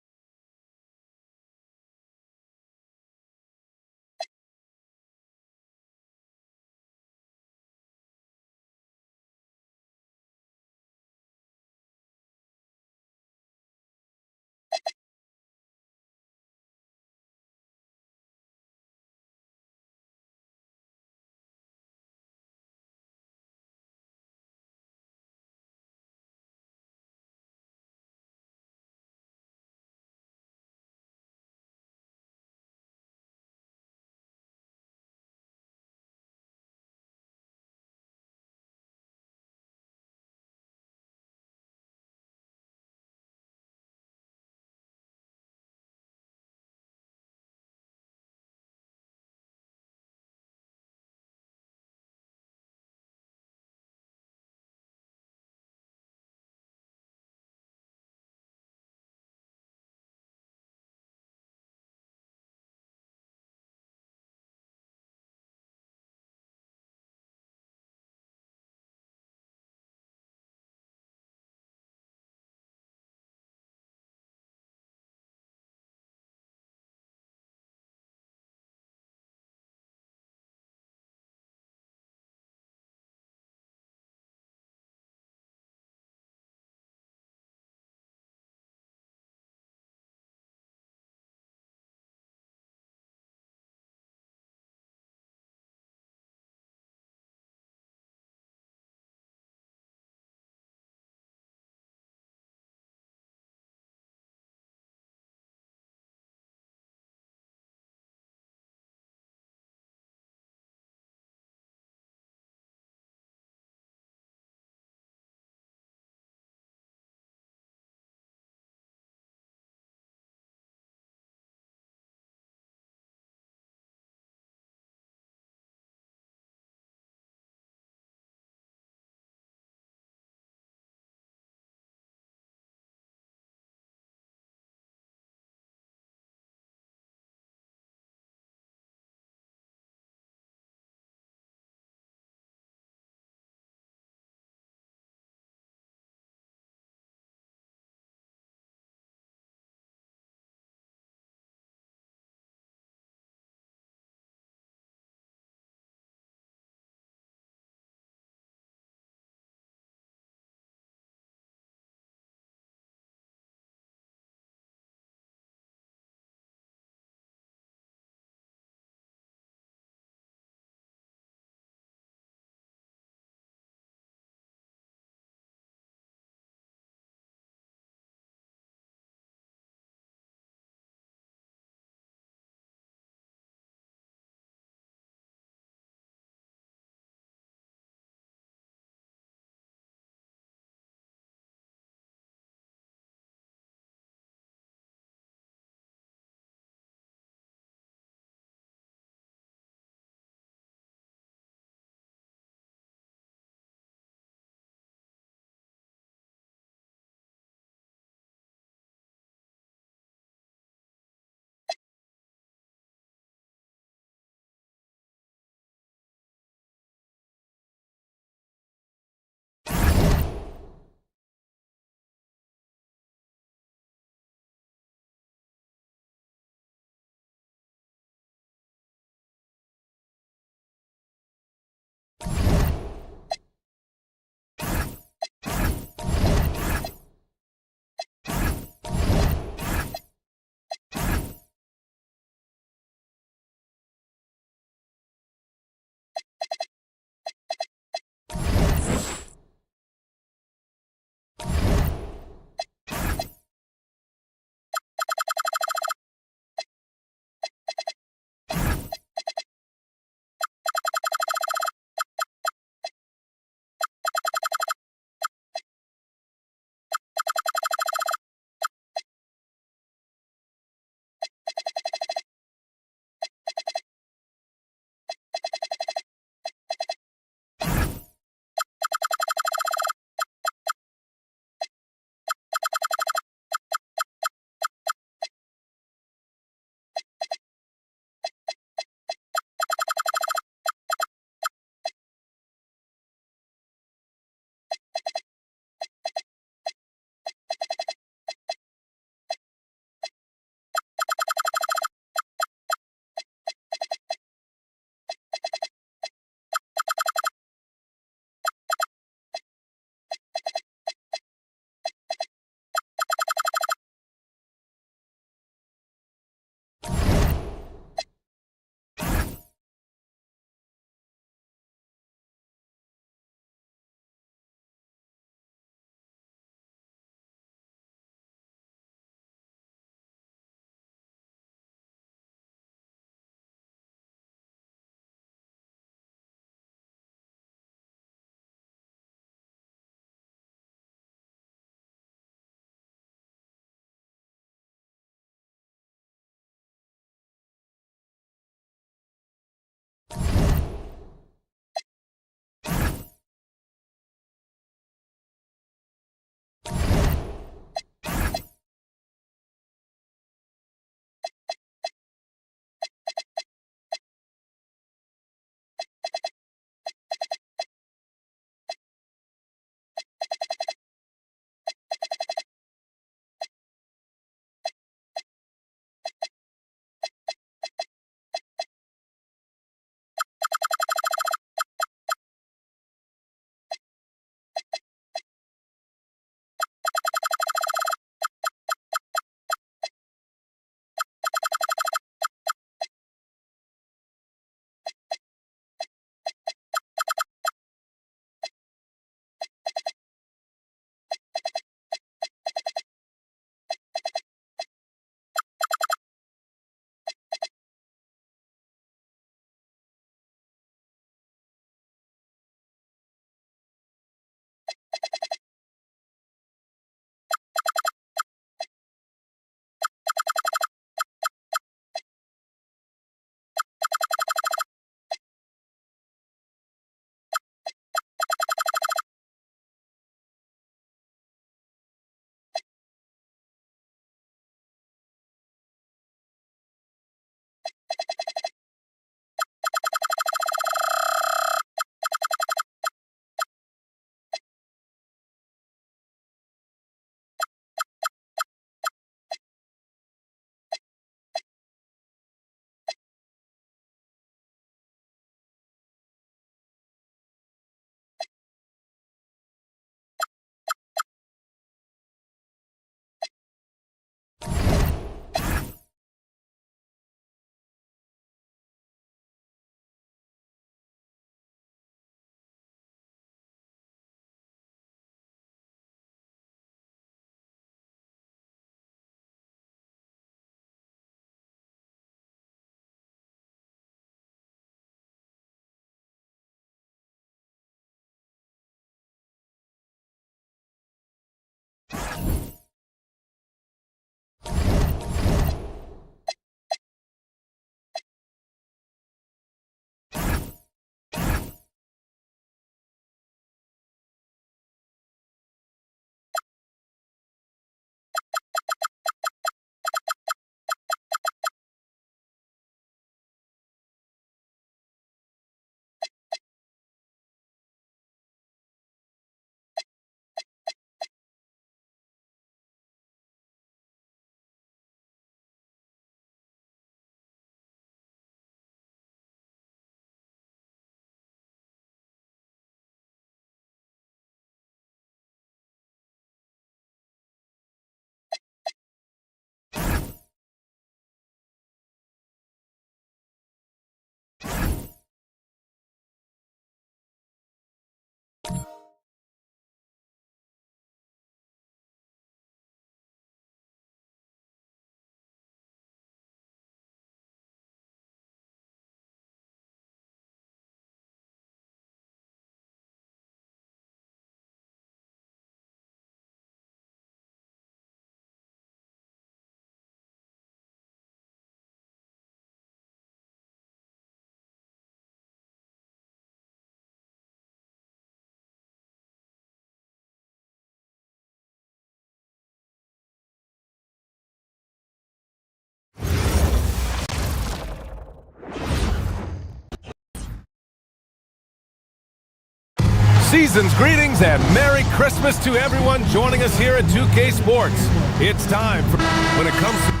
Season's greetings and Merry Christmas to everyone joining us here at 2K Sports. It's time for when it comes to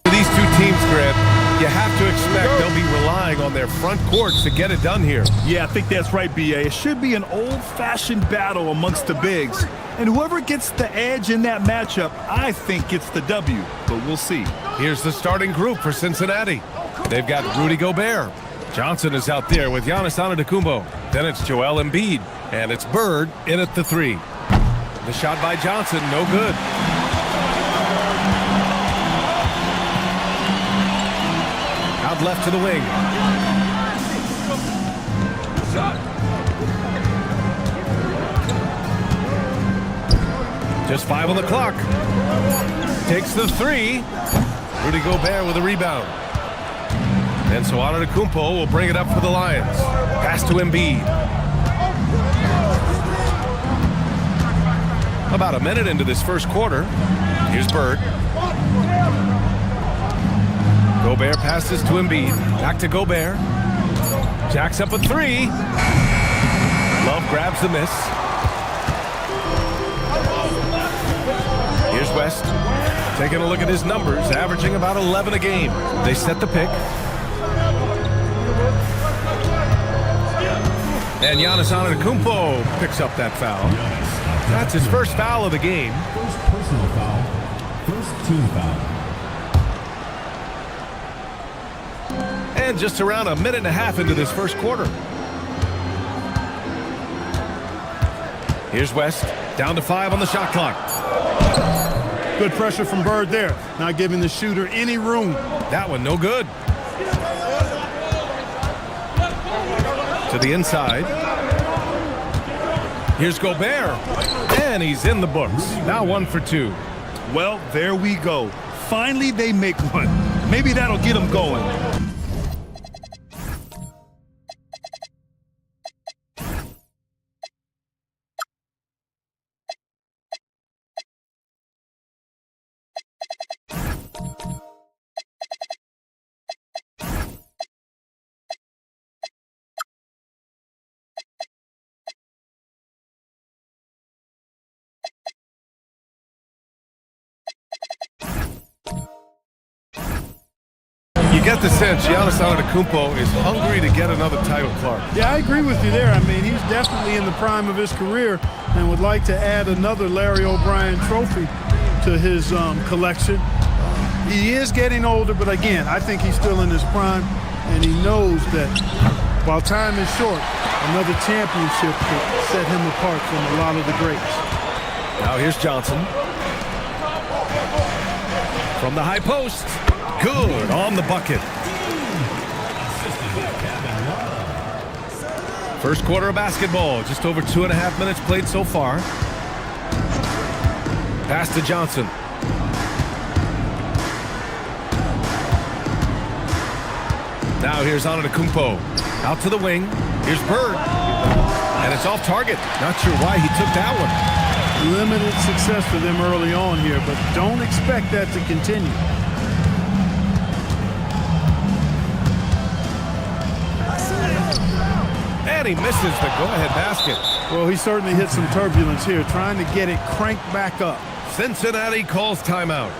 these two teams, Grant, you have to expect they'll be relying on their front courts to get it done here. Yeah, I think that's right, B.A. It should be an old-fashioned battle amongst the bigs. And whoever gets the edge in that matchup, I think gets the W. But we'll see. Here's the starting group for Cincinnati. They've got Rudy Gobert. Johnson is out there with Giannis Antetokounmpo. Then it's Joel Embiid. And it's Bird in at the 3. The shot by Johnson, no good. Out left to the wing. Just 5 on the clock. Takes the 3. Rudy Gobert with a rebound. And so Antetokounmpo will bring it up for the Lions. Pass to Embiid. About a minute into this first quarter. Here's Bird. Gobert passes to Embiid. Back to Gobert. Jacks up a 3. Love grabs the miss. Here's West. Taking a look at his numbers, averaging about 11 a game. They set the pick. And Giannis Antetokounmpo picks up that foul. That's his first foul of the game. First personal foul. First team foul. And just around a minute and a half into this first quarter. Here's West. Down to 5 on the shot clock. Good pressure from Bird there. Not giving the shooter any room. That one no good. To the inside. Here's Gobert. And he's in the books. Now 1 for 2. Well, there we go. Finally, they make one. Maybe that'll get them going. You get the sense Giannis Antetokounmpo is hungry to get another title, Clark. Yeah, I agree with you there. I mean, he's definitely in the prime of his career and would like to add another Larry O'Brien trophy to his collection. He is getting older, but again, I think he's still in his prime, and he knows that while time is short, another championship could set him apart from a lot of the greats. Now here's Johnson. From the high post. Good on the bucket. First quarter of basketball. Just over 2.5 minutes played so far. Pass to Johnson. Now here's Antetokounmpo. Out to the wing. Here's Bird. And it's off target. Not sure why he took that one. Limited success for them early on here, but don't expect that to continue. And he misses the go-ahead basket. Well, he certainly hit some turbulence here, trying to get it cranked back up. Cincinnati calls timeout.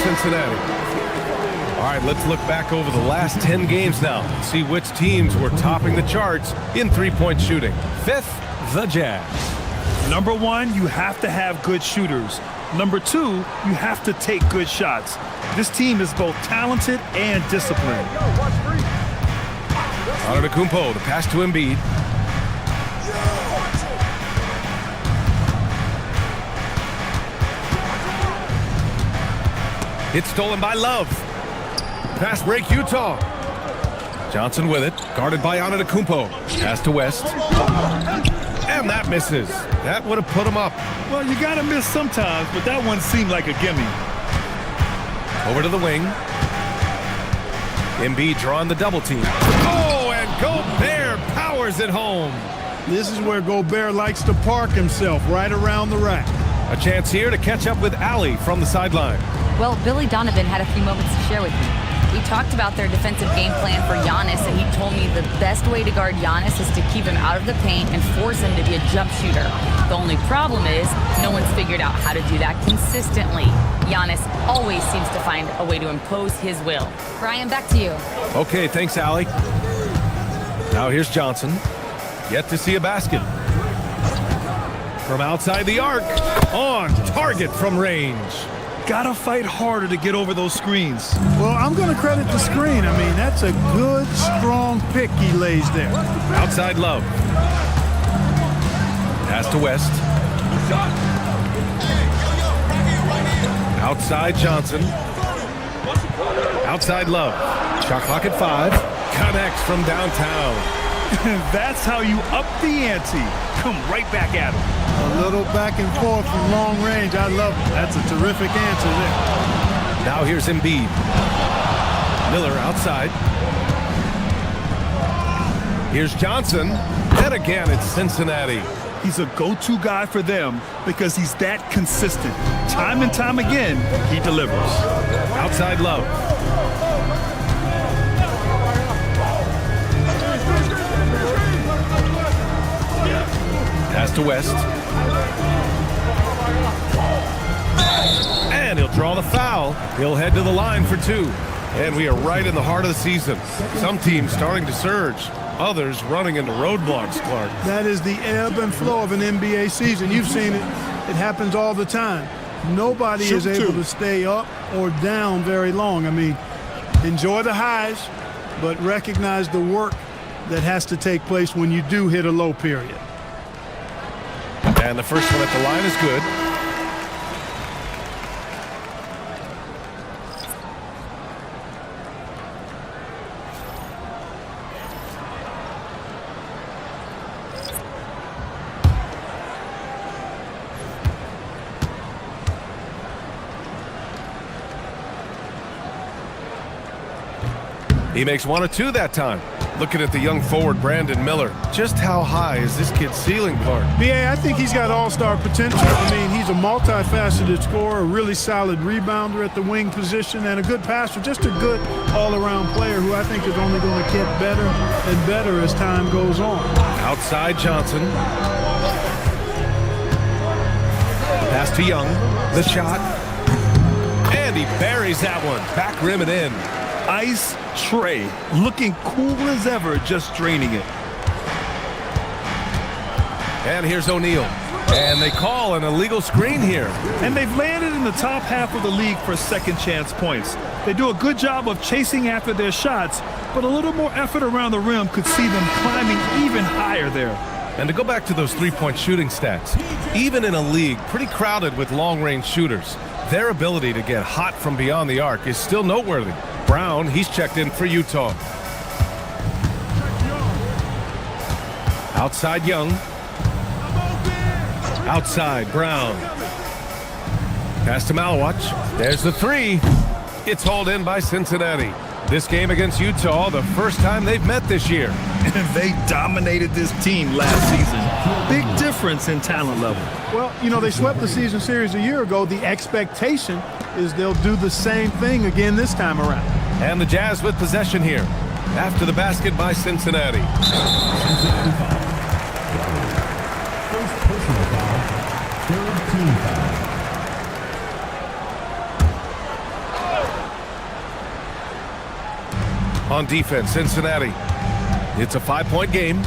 Cincinnati. All right, let's look back over the last 10 games now. See which teams were topping the charts in three-point shooting. Fifth, the Jazz. Number one, you have to have good shooters. Number two, you have to take good shots. This team is both talented and disciplined. Antetokounmpo, the pass to Embiid. It's stolen by Love. Pass break, Utah. Johnson with it, guarded by Antetokounmpo. Pass to West. And that misses. That would have put him up. Well, you got to miss sometimes, but that one seemed like a gimme. Over to the wing. Embiid drawing the double team. Oh, and Gobert powers it home. This is where Gobert likes to park himself, right around the rack. A chance here to catch up with Allie from the sideline. Well, Billy Donovan had a few moments to share with me. We talked about their defensive game plan for Giannis, and he told me the best way to guard Giannis is to keep him out of the paint and force him to be a jump shooter. The only problem is no one's figured out how to do that consistently. Giannis always seems to find a way to impose his will. Brian, back to you. Okay, thanks, Allie. Now here's Johnson. Yet to see a basket. From outside the arc. On target from range. Gotta fight harder to get over those screens. Well, I'm going to credit the screen. I mean, that's a good, strong pick he lays there. Outside Love. Pass to West. Outside Johnson. Outside Love. Shot clock at 5. Connects from downtown. That's how you up the ante. Come right back at him. A little back and forth from long range. I love it. That's a terrific answer there. Now here's Embiid. Miller outside. Here's Johnson. And again, it's Cincinnati. He's a go-to guy for them because he's that consistent. Time and time again, he delivers. Outside Love. Pass to West. And he'll draw the foul. He'll head to the line for 2. And we are right in the heart of the season. Some teams starting to surge. Others running into roadblocks, Clark. That is the ebb and flow of an NBA season. You've seen it. It happens all the time. Nobody is able to stay up or down very long. I mean, enjoy the highs, but recognize the work that has to take place when you do hit a low period. And the first one at the line is good. He makes 1 or 2 that time. Looking at the young forward, Brandon Miller. Just how high is this kid's ceiling, Clark? BA, I think he's got all-star potential. I mean, he's a multifaceted scorer, a really solid rebounder at the wing position, and a good passer. Just a good all-around player who I think is only going to get better and better as time goes on. Outside Johnson. Pass to Young. The shot. And he buries that one. Back rim and in. Ice tray, looking cool as ever, just draining it. And here's O'Neal. And they call an illegal screen here. And they've landed in the top half of the league for second chance points. They do a good job of chasing after their shots, but a little more effort around the rim could see them climbing even higher there. And to go back to those three-point shooting stats, even in a league pretty crowded with long-range shooters, their ability to get hot from beyond the arc is still noteworthy. Brown, he's checked in for Utah. Outside Young. Outside Brown. Pass to Malawach. There's the 3. It's hauled in by Cincinnati. This game against Utah, the first time they've met this year. And they dominated this team last season. Big difference in talent level. Well, you know, they swept the season series a year ago. The expectation is they'll do the same thing again this time around. And the Jazz with possession here. After the basket by Cincinnati. First personal foul, third team foul. On defense, Cincinnati. It's a 5-point game.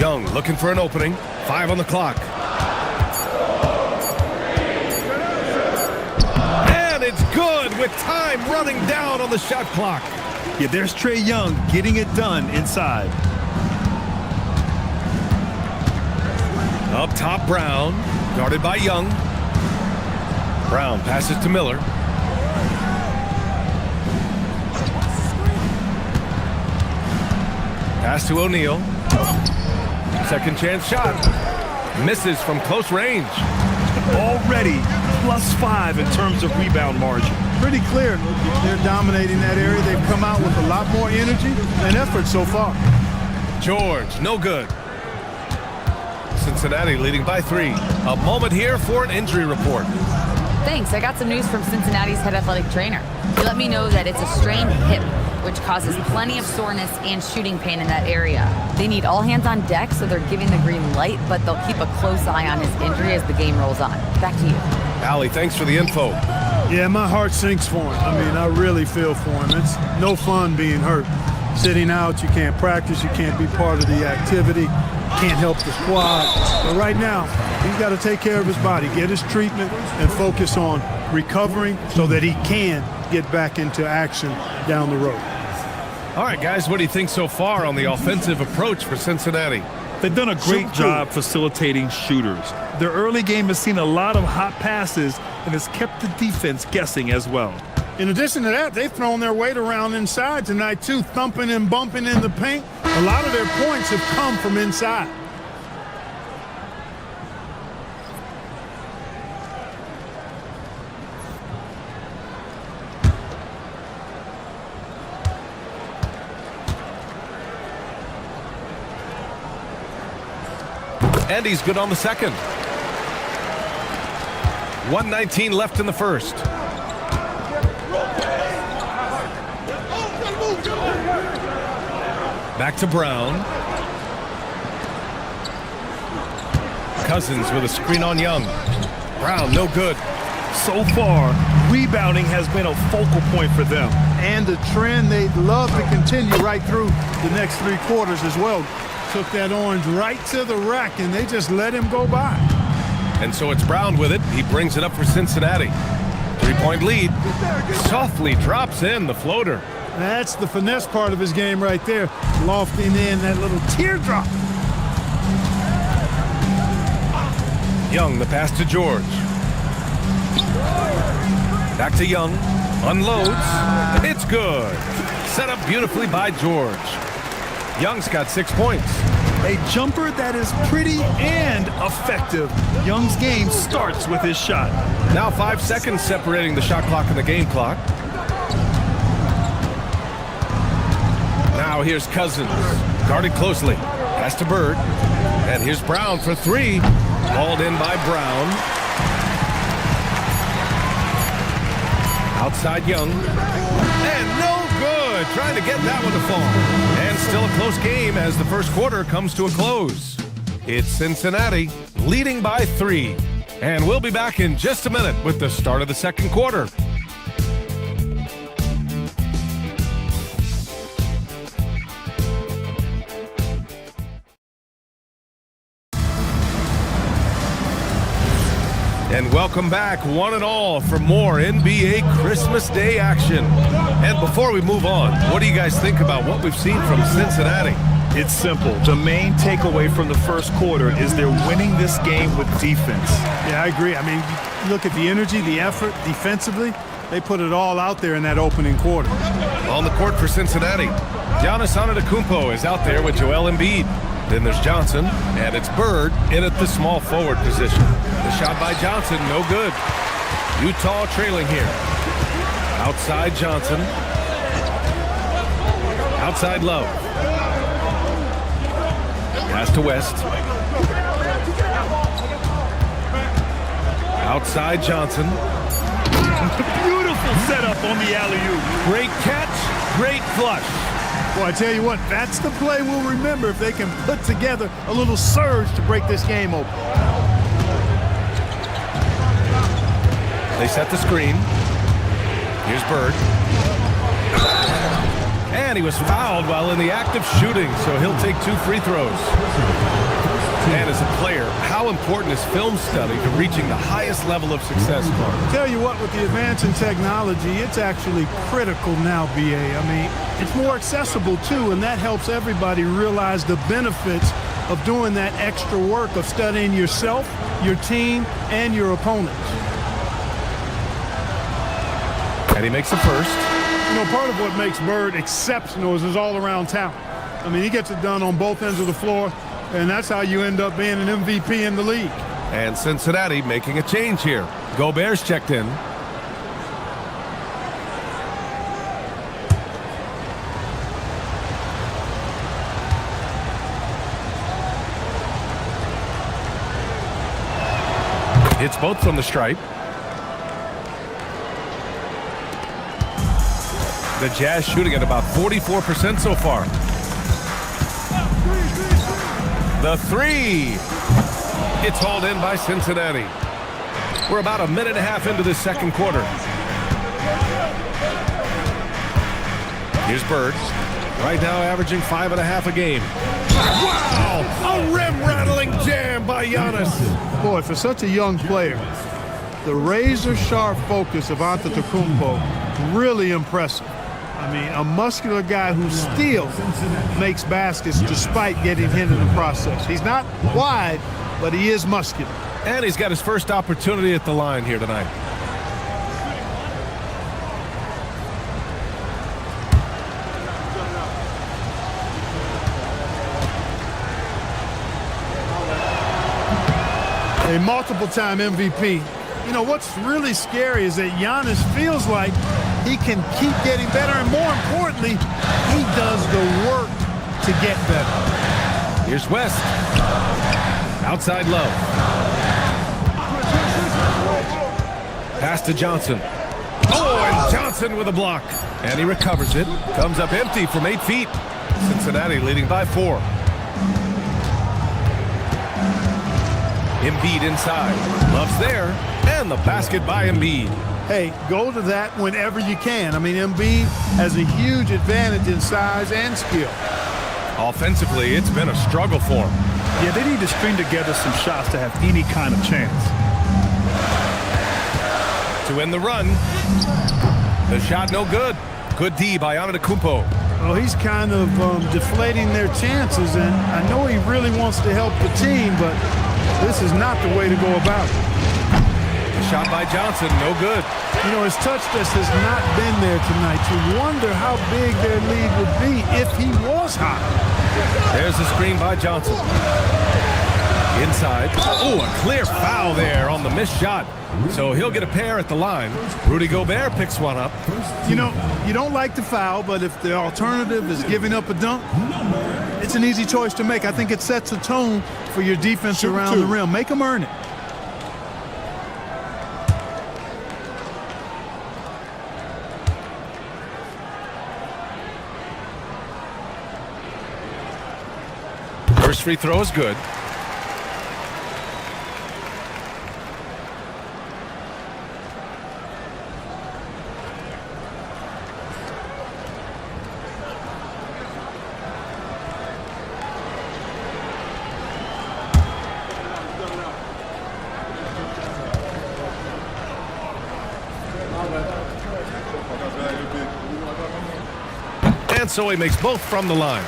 Young looking for an opening. 5 on the clock. And it's good with time running down on the shot clock. Yeah, there's Trae Young getting it done inside. Up top, Brown. Guarded by Young. Brown passes to Miller. Pass to O'Neal. Second chance shot. Misses from close range. Already +5 in terms of rebound margin. Pretty clear. They're dominating that area. They've come out with a lot more energy and effort so far. George, no good. Cincinnati leading by 3. A moment here for an injury report. Thanks. I got some news from Cincinnati's head athletic trainer. He let me know that it's a strained hip, which causes plenty of soreness and shooting pain in that area. They need all hands on deck, so they're giving the green light, but they'll keep a close eye on his injury as the game rolls on. Back to you. Allie, thanks for the info. Yeah, my heart sinks for him. I mean, I really feel for him. It's no fun being hurt. Sitting out, you can't practice, you can't be part of the activity, can't help the squad. But right now, he's got to take care of his body, get his treatment, and focus on recovering so that he can get back into action down the road. All right, guys, what do you think so far on the offensive approach for Cincinnati? They've done a great job facilitating shooters. Their early game has seen a lot of hot passes and has kept the defense guessing as well. In addition to that, they've thrown their weight around inside tonight, too, thumping and bumping in the paint. A lot of their points have come from inside. And he's good on the second. 1:19 left in the first. Back to Brown. Cousins with a screen on Young. Brown, no good. So far, rebounding has been a focal point for them. And the trend they'd love to continue right through the next 3 quarters as well. Took that orange right to the rack, and they just let him go by. And so it's Brown with it. He brings it up for Cincinnati. 3-point lead. Softly drops in the floater. That's the finesse part of his game right there. Lofting in that little teardrop. Young, the pass to George. Back to Young. Unloads. It's good. Set up beautifully by George. Young's got 6 points. A jumper that is pretty and effective. Young's game starts with his shot. Now 5 seconds separating the shot clock and the game clock. Now here's Cousins. Guarded closely. Pass to Bird. And here's Brown for 3. Called in by Brown. Outside Young. And no good. Trying to get that one to fall. And still a close game as the first quarter comes to a close. It's Cincinnati leading by 3. And we'll be back in just a minute with the start of the second quarter. And welcome back, one and all, for more NBA Christmas Day action. And before we move on, what do you guys think about what we've seen from Cincinnati? It's simple. The main takeaway from the first quarter is they're winning this game with defense. Yeah, I agree. I mean, you look at the energy, the effort defensively. They put it all out there in that opening quarter. On the court for Cincinnati, Giannis Antetokounmpo is out there with Joel Embiid. Then there's Johnson, and it's Bird in at the small forward position. The shot by Johnson, no good. Utah trailing here. Outside Johnson. Outside Love. Pass to West. Outside Johnson. Beautiful setup on the alley-oop. Great catch, great flush. Well, I tell you what, that's the play we'll remember if they can put together a little surge to break this game open. They set the screen. Here's Bird. And he was fouled while in the act of shooting, so he'll take 2 free throws. And as a player, how important is film study to reaching the highest level of success, Clark? Tell you what, with the advance in technology, it's actually critical now, BA. I mean, it's more accessible too, and that helps everybody realize the benefits of doing that extra work of studying yourself, your team, and your opponents. And he makes the first. You know, part of what makes Bird exceptional is his all-around talent. I mean, he gets it done on both ends of the floor, and that's how you end up being an MVP in the league. And Cincinnati making a change here. Gobert's checked in. Hits both from the stripe. The Jazz shooting at about 44% so far. The 3. It's hauled in by Cincinnati. We're about a minute and a half into this second quarter. Here's Bird. Right now averaging 5.5 a game. Wow! A rim-rattling jam by Giannis. Boy, for such a young player, the razor-sharp focus of Antetokounmpo, really impressive. I mean, a muscular guy who still makes baskets despite getting hit in the process. He's not wide, but he is muscular. And he's got his first opportunity at the line here tonight. A multiple-time MVP. You know, what's really scary is that Giannis feels like he can keep getting better, and more importantly, he does the work to get better. Here's West. Outside Love. Pass to Johnson. Oh, and Johnson with a block. And he recovers it. Comes up empty from 8 feet. Cincinnati leading by 4. Embiid inside. Love's there. And the basket by Embiid. Hey, go to that whenever you can. I mean, Embiid has a huge advantage in size and skill. Offensively, it's been a struggle for him. Yeah, they need to string together some shots to have any kind of chance. To end the run. The shot no good. Good D by Antetokounmpo. Well, he's kind of deflating their chances, and I know he really wants to help the team, but this is not the way to go about it. Shot by Johnson, no good. You know, his touch test has not been there tonight. You wonder how big their lead would be if he was hot. There's the screen by Johnson. Inside. Oh, a clear foul there on the missed shot. So he'll get a pair at the line. Rudy Gobert picks one up. You know, you don't like the foul, but if the alternative is giving up a dunk, it's an easy choice to make. I think it sets a tone for your defense around the rim. Make them earn it. First free throw is good. And so he makes both from the line.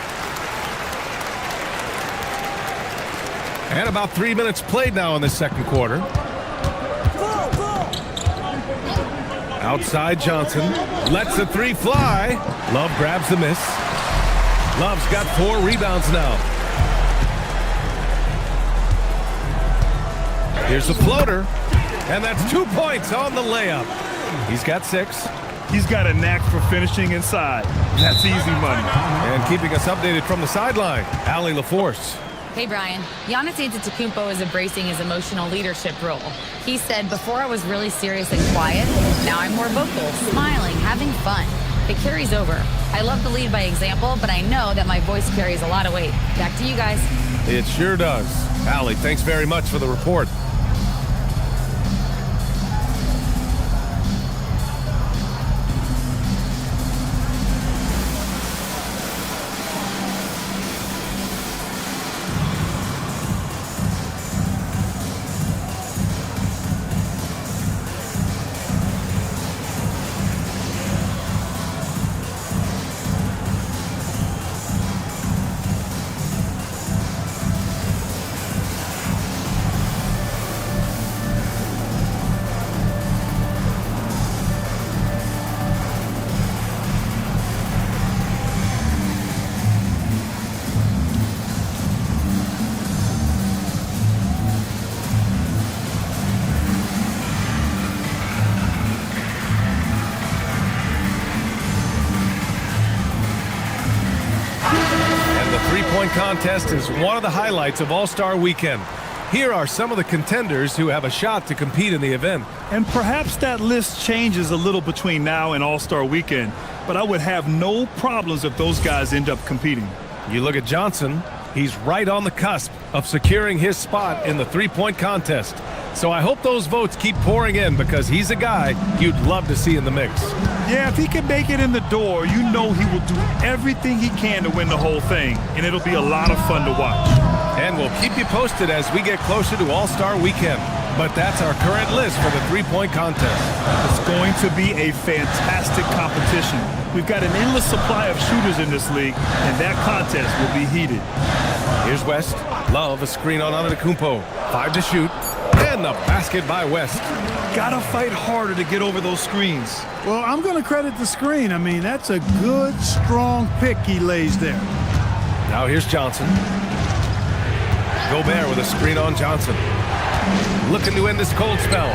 And about 3 minutes played now in the second quarter. Outside Johnson. Lets the 3 fly. Love grabs the miss. Love's got 4 rebounds now. Here's the floater. And that's 2 points on the layup. He's got 6. He's got a knack for finishing inside. That's easy money. And keeping us updated from the sideline, Allie LaForce. Hey, Brian. Giannis Antetokounmpo is embracing his emotional leadership role. He said, before I was really serious and quiet, now I'm more vocal, smiling, having fun. It carries over. I love to lead by example, but I know that my voice carries a lot of weight. Back to you guys. It sure does. Allie, thanks very much for the report. three-point contest is one of the highlights of All-Star Weekend. Here are some of the contenders who have a shot to compete in the event. And perhaps that list changes a little between now and All-Star Weekend, but I would have no problems if those guys end up competing. You look at Johnson, he's right on the cusp of securing his spot in the three-point contest. So I hope those votes keep pouring in because he's a guy you'd love to see in the mix. Yeah, if he can make it in the door, you know he will do everything he can to win the whole thing, and it'll be a lot of fun to watch. And we'll keep you posted as we get closer to All-Star Weekend. But that's our current list for the three-point contest. It's going to be a fantastic competition. We've got an endless supply of shooters in this league, and that contest will be heated. Here's West. Love a screen on Antetokounmpo. 5 to shoot. And the basket by West. Gotta fight harder to get over those screens. Well, I'm going to credit the screen. I mean, that's a good, strong pick he lays there. Now here's Johnson. Gobert with a screen on Johnson. Looking to end this cold spell.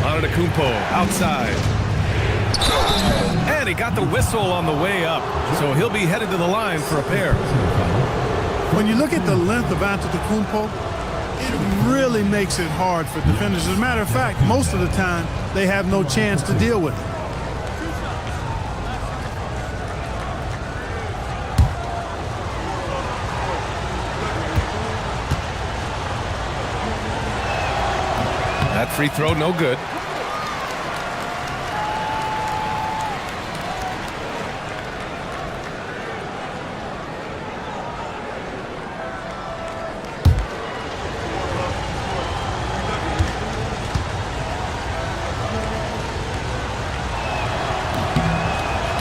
Antetokounmpo outside. And he got the whistle on the way up. So he'll be headed to the line for a pair. When you look at the length of Antetokounmpo, it really makes it hard for defenders. As a matter of fact, most of the time, they have no chance to deal with it. That free throw, no good.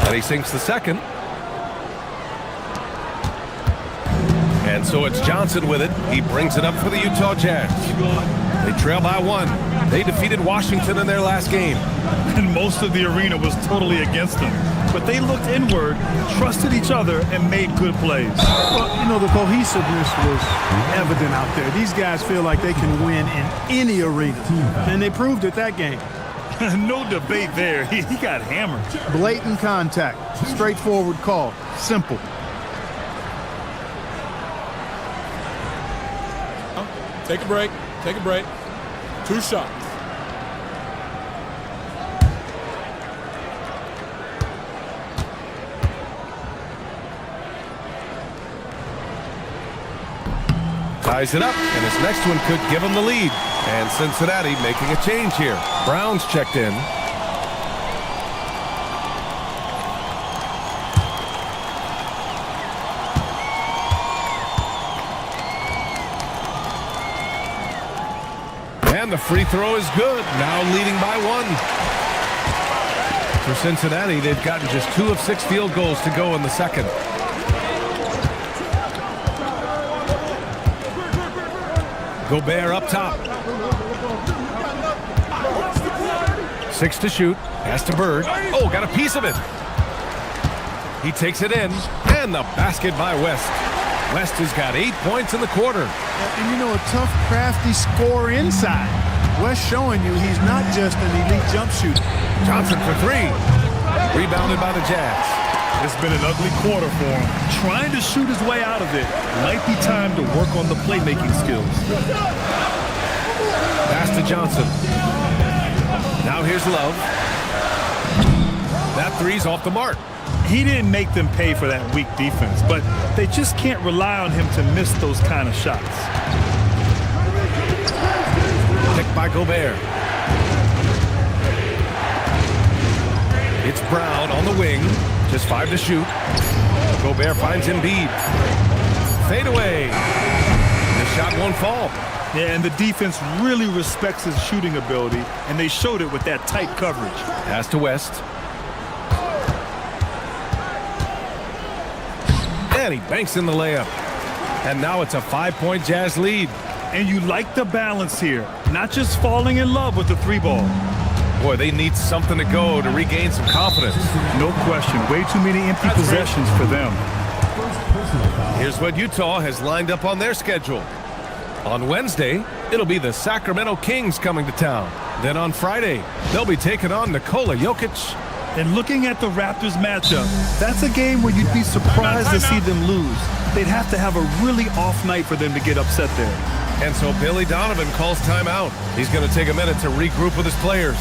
And he sinks the second. And so it's Johnson with it. He brings it up for the Utah Jazz. They trail by 1. They defeated Washington in their last game. And most of the arena was totally against them. But they looked inward, trusted each other, and made good plays. Well, you know, the cohesiveness was evident out there. These guys feel like they can win in any arena. And they proved it that game. No debate there. He got hammered. Blatant contact. Straightforward call. Simple. Take a break. Take a break. 2 shots. Ties it up, and his next one could give him the lead. And Cincinnati making a change here. Brown's checked in. And the free throw is good. Now leading by 1. For Cincinnati, they've gotten just 2 of 6 field goals to go in the second. Gobert up top. 6 to shoot. Pass to Bird. Oh, got a piece of it. He takes it in. And the basket by West. West has got 8 points in the quarter. And you know, a tough, crafty scorer inside. West showing you he's not just an elite jump shooter. Johnson for 3. Rebounded by the Jazz. It's been an ugly quarter for him. Trying to shoot his way out of it. Might be time to work on the playmaking skills. Pass to Johnson. Now here's Love. That 3's off the mark. He didn't make them pay for that weak defense, but they just can't rely on him to miss those kind of shots. Picked by Gobert. It's Brown on the wing. Just 5 to shoot. Gobert finds Embiid. Fade away. The shot won't fall. Yeah, and the defense really respects his shooting ability, and they showed it with that tight coverage. Pass to West. And he banks in the layup. And now it's a 5-point Jazz lead. And you like the balance here. Not just falling in love with the 3-ball. Boy, they need something to go to regain some confidence. No question. Way too many empty possessions for them. Here's what Utah has lined up on their schedule. On Wednesday, it'll be the Sacramento Kings coming to town. Then on Friday, they'll be taking on Nikola Jokic. And looking at the Raptors matchup, that's a game where you'd be surprised to see them lose. They'd have to have a really off night for them to get upset there. And so Billy Donovan calls timeout. He's going to take a minute to regroup with his players.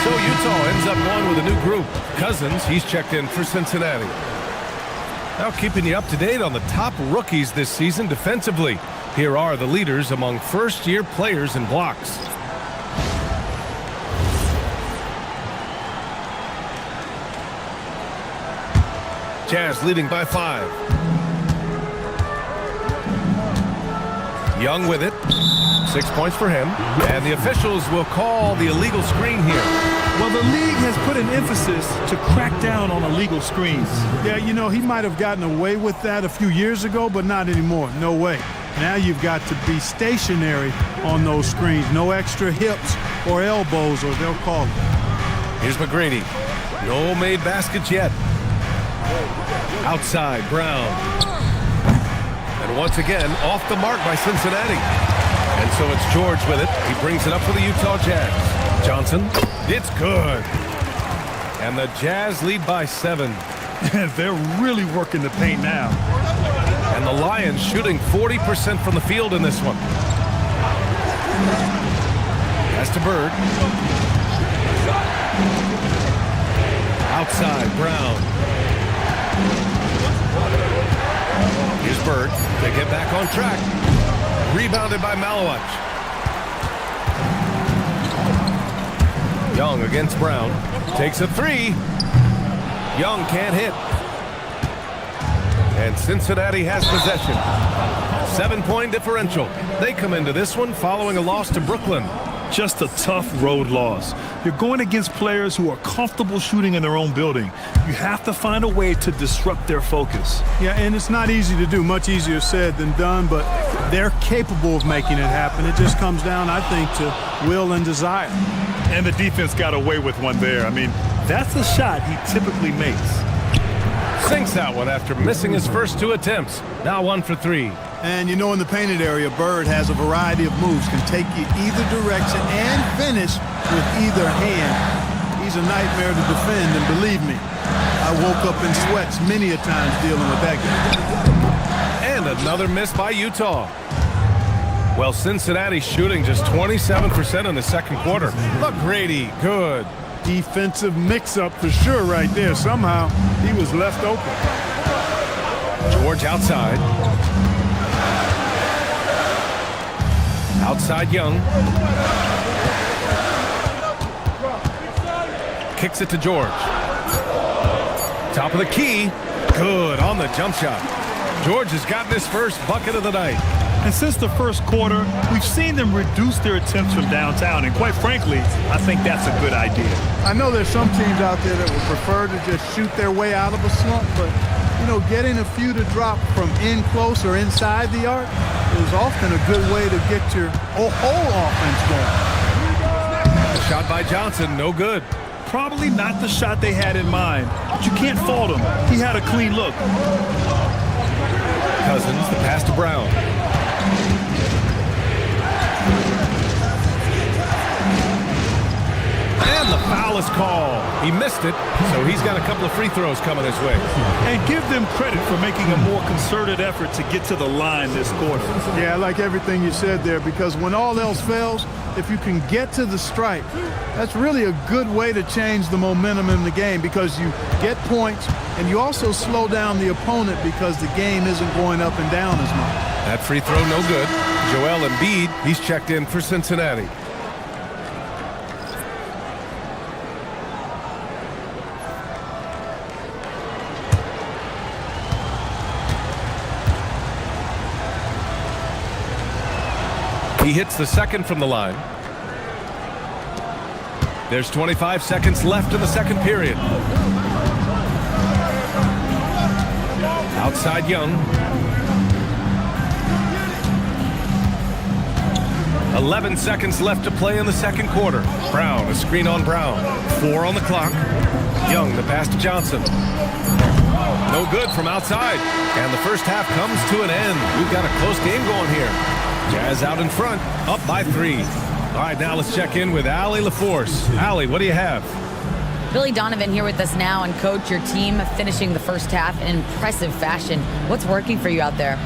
So Utah ends up going with a new group. Cousins, he's checked in for Cincinnati. Now keeping you up to date on the top rookies this season defensively. Here are the leaders among first-year players in blocks. Jazz leading by 5. Young with it. 6 points for him. And the officials will call the illegal screen here. Well, the league has put an emphasis to crack down on illegal screens. Yeah, you know, he might have gotten away with that a few years ago, but not anymore. No way. Now you've got to be stationary on those screens. No extra hips or elbows, or they'll call it. Here's McGrady. No made baskets yet. Outside, Brown. And once again, off the mark by Cincinnati. And so it's George with it. He brings it up for the Utah Jazz. Johnson, it's good. And the Jazz lead by 7. They're really working the paint now. And the Lions shooting 40% from the field in this one. Pass to Bird. Outside, Brown. Here's Bird. They get back on track. Rebounded by Malowich. Young against Brown. Takes a 3. Young can't hit. And Cincinnati has possession. 7-point differential. They come into this one following a loss to Brooklyn. Just a tough road loss. You're going against players who are comfortable shooting in their own building. You have to find a way to disrupt their focus. Yeah, and it's not easy to do. Much easier said than done, but they're capable of making it happen. It just comes down, I think, to will and desire. And the defense got away with one there. I mean, that's a shot he typically makes. Sinks that one after missing his first 2 attempts. Now 1 for 3. And you know, in the painted area, Bird has a variety of moves, can take you either direction and finish with either hand. He's a nightmare to defend, and believe me, I woke up in sweats many a times dealing with that guy. And another miss by Utah. Well, Cincinnati shooting just 27% in the second quarter. McGrady, good. Defensive mix-up for sure right there. Somehow, he was left open. George outside. Outside Young. Kicks it to George. Top of the key. Good on the jump shot. George has gotten his first bucket of the night. And since the first quarter, we've seen them reduce their attempts from downtown. And quite frankly, I think that's a good idea. I know there's some teams out there that would prefer to just shoot their way out of a slump, but, you know, getting a few to drop from in close or inside the arc is often a good way to get your whole offense going. Shot by Johnson, no good. Probably not the shot they had in mind, but you can't fault him. He had a clean look. Cousins, the pass to Brown. And the foul is called. He missed it, so he's got a couple of free throws coming his way. And give them credit for making a more concerted effort to get to the line this quarter. Yeah, I like everything you said there, because when all else fails, if you can get to the stripe, that's really a good way to change the momentum in the game, because you get points and you also slow down the opponent because the game isn't going up and down as much. That free throw no good. Joel Embiid, he's checked in for Cincinnati. He hits the second from the line. There's 25 seconds left in the second period. Outside Young. 11 seconds left to play in the second quarter. Brown, a screen on Brown. 4 on the clock. Young, the pass to Johnson. No good from outside. And the first half comes to an end. We've got a close game going here. Jazz out in front, up by 3. All right, now let's check in with Allie LaForce. Allie, what do you have? Billy Donovan here with us now, and Coach, your team finishing the first half in impressive fashion. What's working for you out there?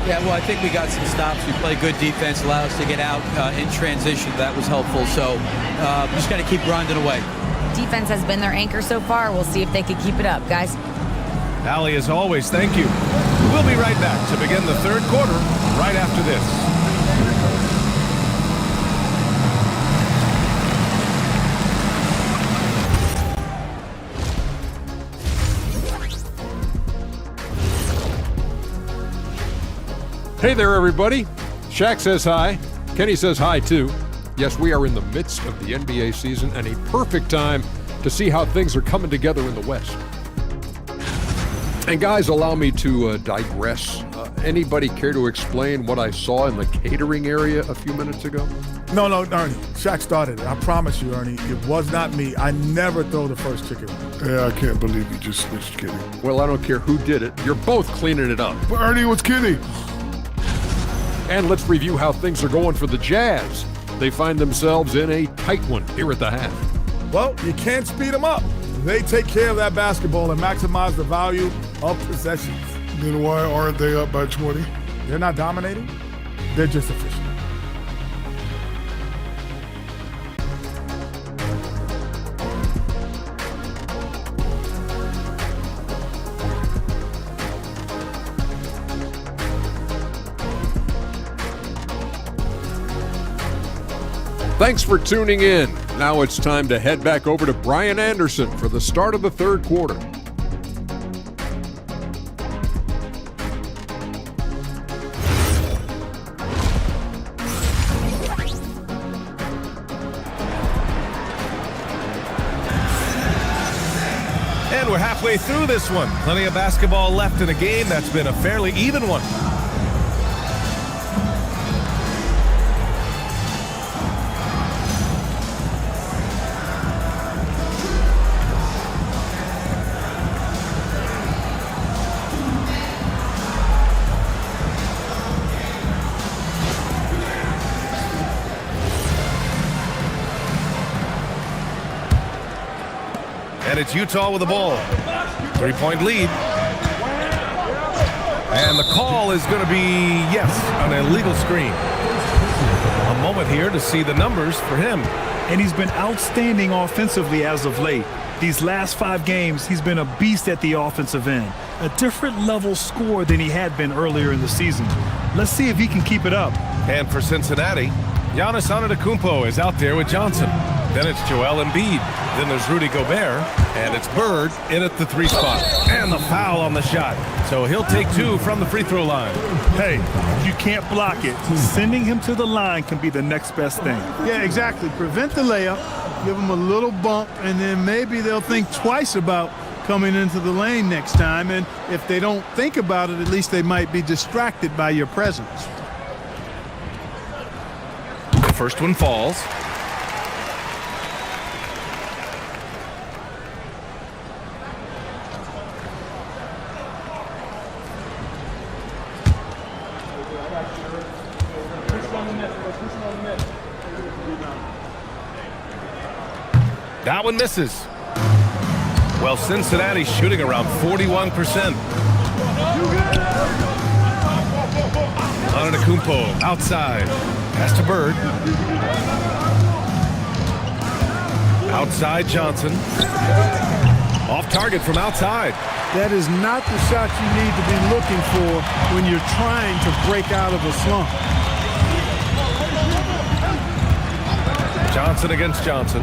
Yeah, well, I think we got some stops. We played good defense, allowed us to get out in transition. That was helpful. So just got to keep grinding away. Defense has been their anchor so far. We'll see if they can keep it up, guys. Allie, as always, thank you. We'll be right back to begin the third quarter right after this. Hey there, everybody. Shaq says hi. Kenny says hi, too. Yes, we are in the midst of the NBA season, and a perfect time to see how things are coming together in the West. And guys, allow me to digress. Anybody care to explain what I saw in the catering area a few minutes ago? No, Ernie. Shaq started it. I promise you, Ernie. It was not me. I never throw the first chicken. Yeah, I can't believe you just switched Kenny. Well, I don't care who did it. You're both cleaning it up. But Ernie was Kenny. And let's review how things are going for the Jazz. They find themselves in a tight one here at the half. Well, you can't speed them up. They take care of that basketball and maximize the value of possessions. Then why aren't they up by 20? They're not dominating. They're just efficient. Thanks for tuning in. Now it's time to head back over to Brian Anderson for the start of the third quarter. And we're halfway through this one. Plenty of basketball left in a game that's been a fairly even one. And it's Utah with the ball. 3-point lead. And the call is going to be, yes, an illegal screen. A moment here to see the numbers for him. And he's been outstanding offensively as of late. These last 5 games, he's been a beast at the offensive end. A different level scorer than he had been earlier in the season. Let's see if he can keep it up. And for Cincinnati, Giannis Antetokounmpo is out there with Johnson. Then it's Joel Embiid. Then there's Rudy Gobert. And it's Bird in at the 3 spot. And the foul on the shot. So he'll take 2 from the free throw line. Hey, if you can't block it, sending him to the line can be the next best thing. Yeah, exactly. Prevent the layup, give them a little bump, and then maybe they'll think twice about coming into the lane next time. And if they don't think about it, at least they might be distracted by your presence. The first one falls. That one misses. Well, Cincinnati's shooting around 41%. Antetokounmpo outside. Pass to Bird. Outside Johnson. Off target from outside. That is not the shot you need to be looking for when you're trying to break out of a slump. Johnson against Johnson.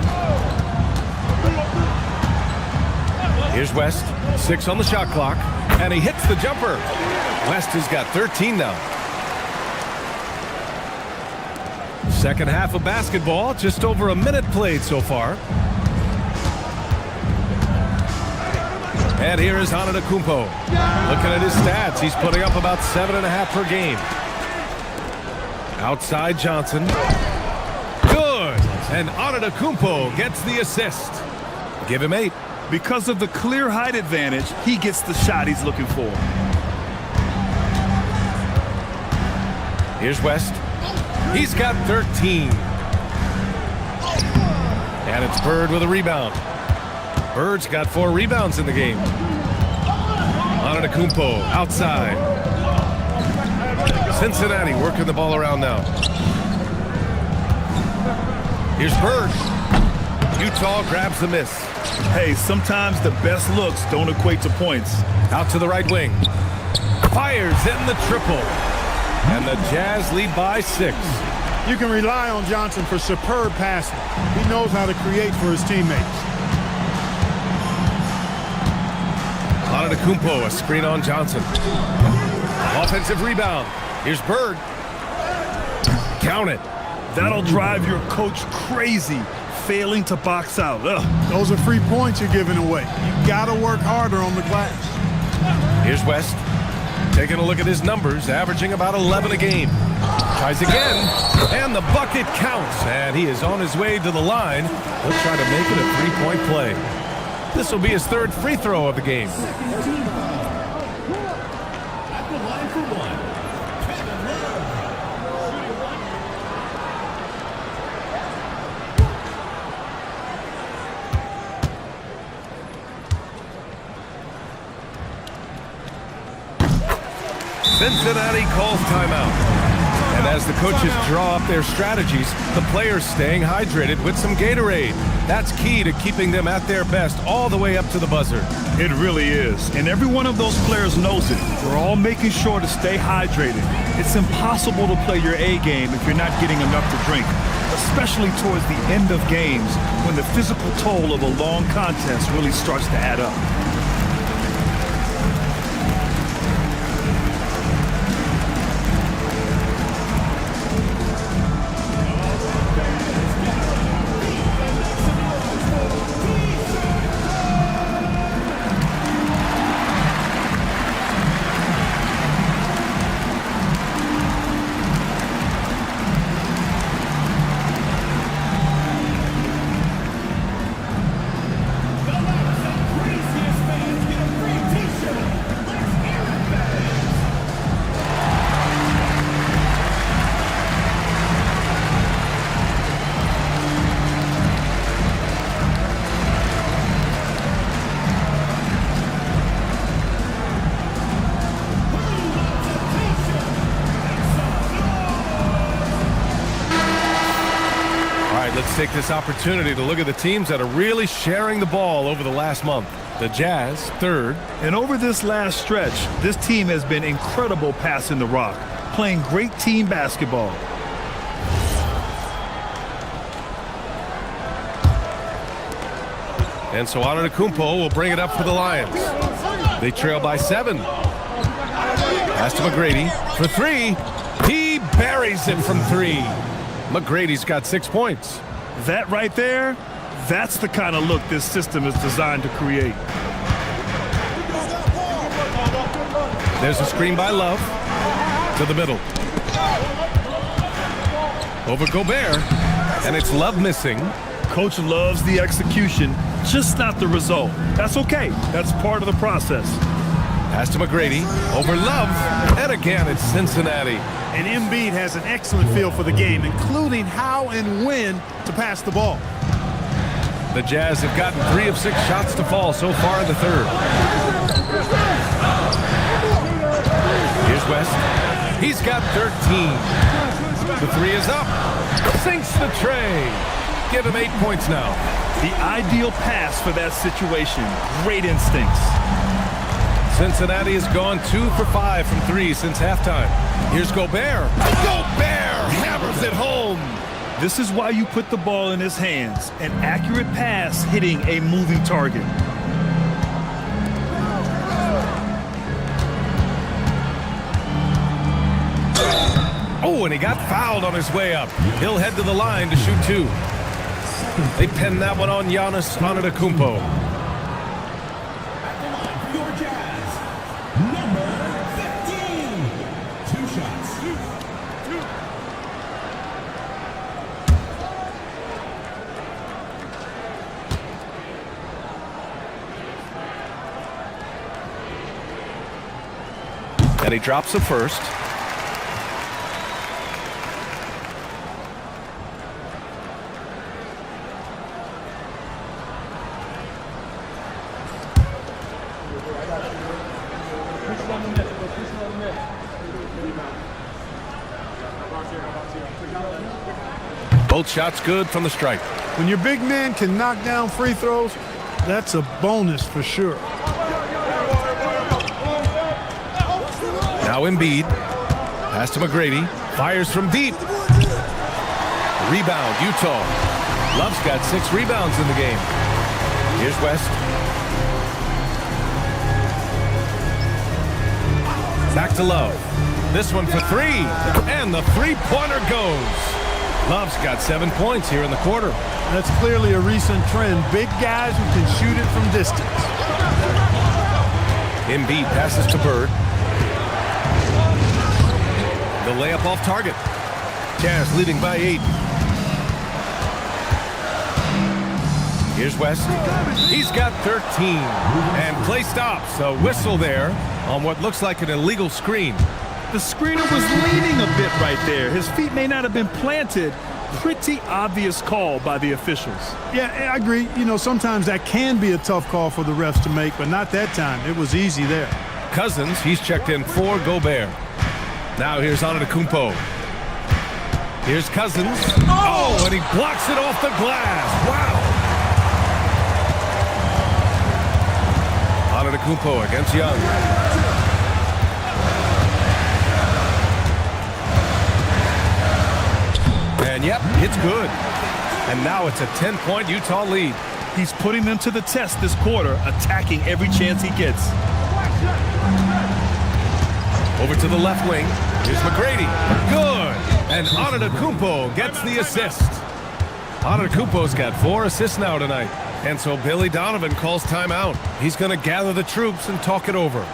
Here's West. 6 on the shot clock. And he hits the jumper. West has got 13 now. Second half of basketball. Just over a minute played so far. And here is Antetokounmpo. Looking at his stats, he's putting up about 7.5 per game. Outside Johnson. Good. And Antetokounmpo gets the assist. Give him 8. Because of the clear height advantage, he gets the shot he's looking for. Here's West. He's got 13. And it's Bird with a rebound. Bird's got 4 rebounds in the game. Antetokounmpo outside. Cincinnati working the ball around now. Here's Bird. Utah grabs the miss. Hey, sometimes the best looks don't equate to points. Out to the right wing. Fires in the triple. And the Jazz lead by 6. You can rely on Johnson for superb passing. He knows how to create for his teammates. Antetokounmpo, a screen on Johnson. Offensive rebound. Here's Bird. Count it. That'll drive your coach crazy, failing to box out. Ugh. Those are free points you're giving away. You gotta work harder on the glass. Here's West. Taking a look at his numbers, averaging about 11 a game. Tries again, and the bucket counts. And he is on his way to the line. He'll try to make it a 3-point play. This will be his 3rd free throw of the game. Cincinnati calls timeout. And as the coaches draw up their strategies, the players staying hydrated with some Gatorade. That's key to keeping them at their best all the way up to the buzzer. It really is. And every one of those players knows it. We're all making sure to stay hydrated. It's impossible to play your A game if you're not getting enough to drink, especially towards the end of games when the physical toll of a long contest really starts to add up. Let's take this opportunity to look at the teams that are really sharing the ball over the last month. The Jazz, 3rd. And over this last stretch, this team has been incredible passing the rock, playing great team basketball. And so Antetokounmpo will bring it up for the Lions. They trail by 7. Pass to McGrady for 3. He buries it from 3. McGrady's got 6 points. That right there, that's the kind of look this system is designed to create. There's a screen by Love to the middle. Over Gobert, and it's Love missing. Coach loves the execution, just not the result. That's okay. That's part of the process. Pass to McGrady, over Love, and again it's Cincinnati. And Embiid has an excellent feel for the game, including how and when to pass the ball. The Jazz have gotten 3 of 6 shots to fall so far in the third. Here's West. He's got 13. The 3 is up. Sinks the tray. Give him 8 points now. The ideal pass for that situation. Great instincts. Cincinnati has gone 2 for 5 from 3 since halftime. Here's Gobert. Gobert hammers it home. This is why you put the ball in his hands. An accurate pass hitting a moving target. Oh, and he got fouled on his way up. He'll head to the line to shoot 2. They pin that one on Giannis Antetokounmpo. Your Jazz, number 15. 2 shots. And he drops the first. Both shots good from the stripe. When your big man can knock down free throws, that's a bonus for sure. Now Embiid. Pass to McGrady. Fires from deep. Rebound, Utah. Love's got 6 rebounds in the game. Here's West. Back to Love. This one for 3. And the three-pointer goes. Love's got 7 points here in the quarter. That's clearly a recent trend. Big guys who can shoot it from distance. Embiid passes to Bird. The layup off target. Jazz leading by 8. Here's West. He's got 13. And play stops. A whistle there on what looks like an illegal screen. The screener was leaning a bit right there. His feet may not have been planted. Pretty obvious call by the officials. Yeah, I agree. You know, sometimes that can be a tough call for the refs to make, but not that time. It was easy there. Cousins, he's checked in for Gobert. Now here's Antetokounmpo. Here's Cousins. Oh, and he blocks it off the glass. Wow. Antetokounmpo against Young. And yep, it's good. And now it's a 10-point Utah lead. He's putting them to the test this quarter, attacking every chance he gets. Over to the left wing. Here's McGrady. Good. And Antetokounmpo gets the assist. Antetokounmpo's got 4 assists now tonight. And so Billy Donovan calls timeout. He's going to gather the troops and talk it over.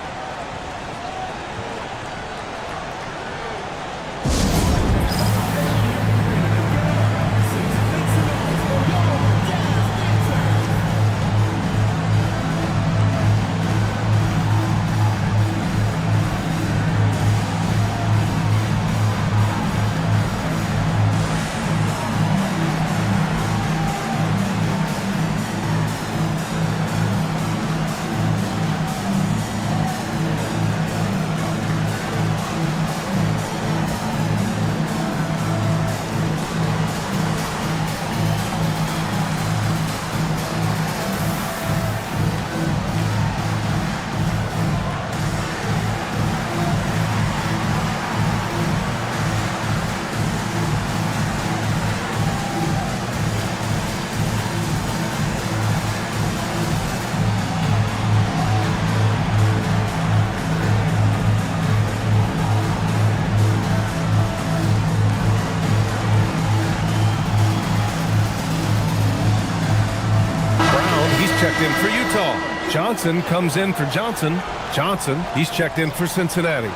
Checked in for Utah. Johnson comes in for Johnson. Johnson, he's checked in for Cincinnati.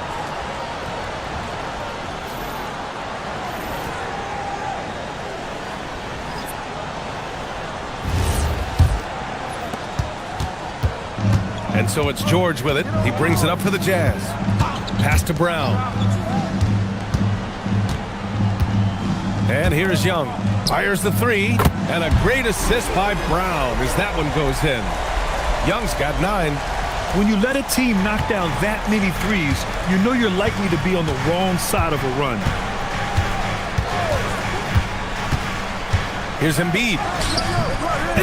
And so it's George with it. He brings it up for the Jazz. Pass to Brown. And here's Young. Fires the three, and a great assist by Brown as that one goes in. Young's got 9. When you let a team knock down that many threes, you know you're likely to be on the wrong side of a run. Here's Embiid.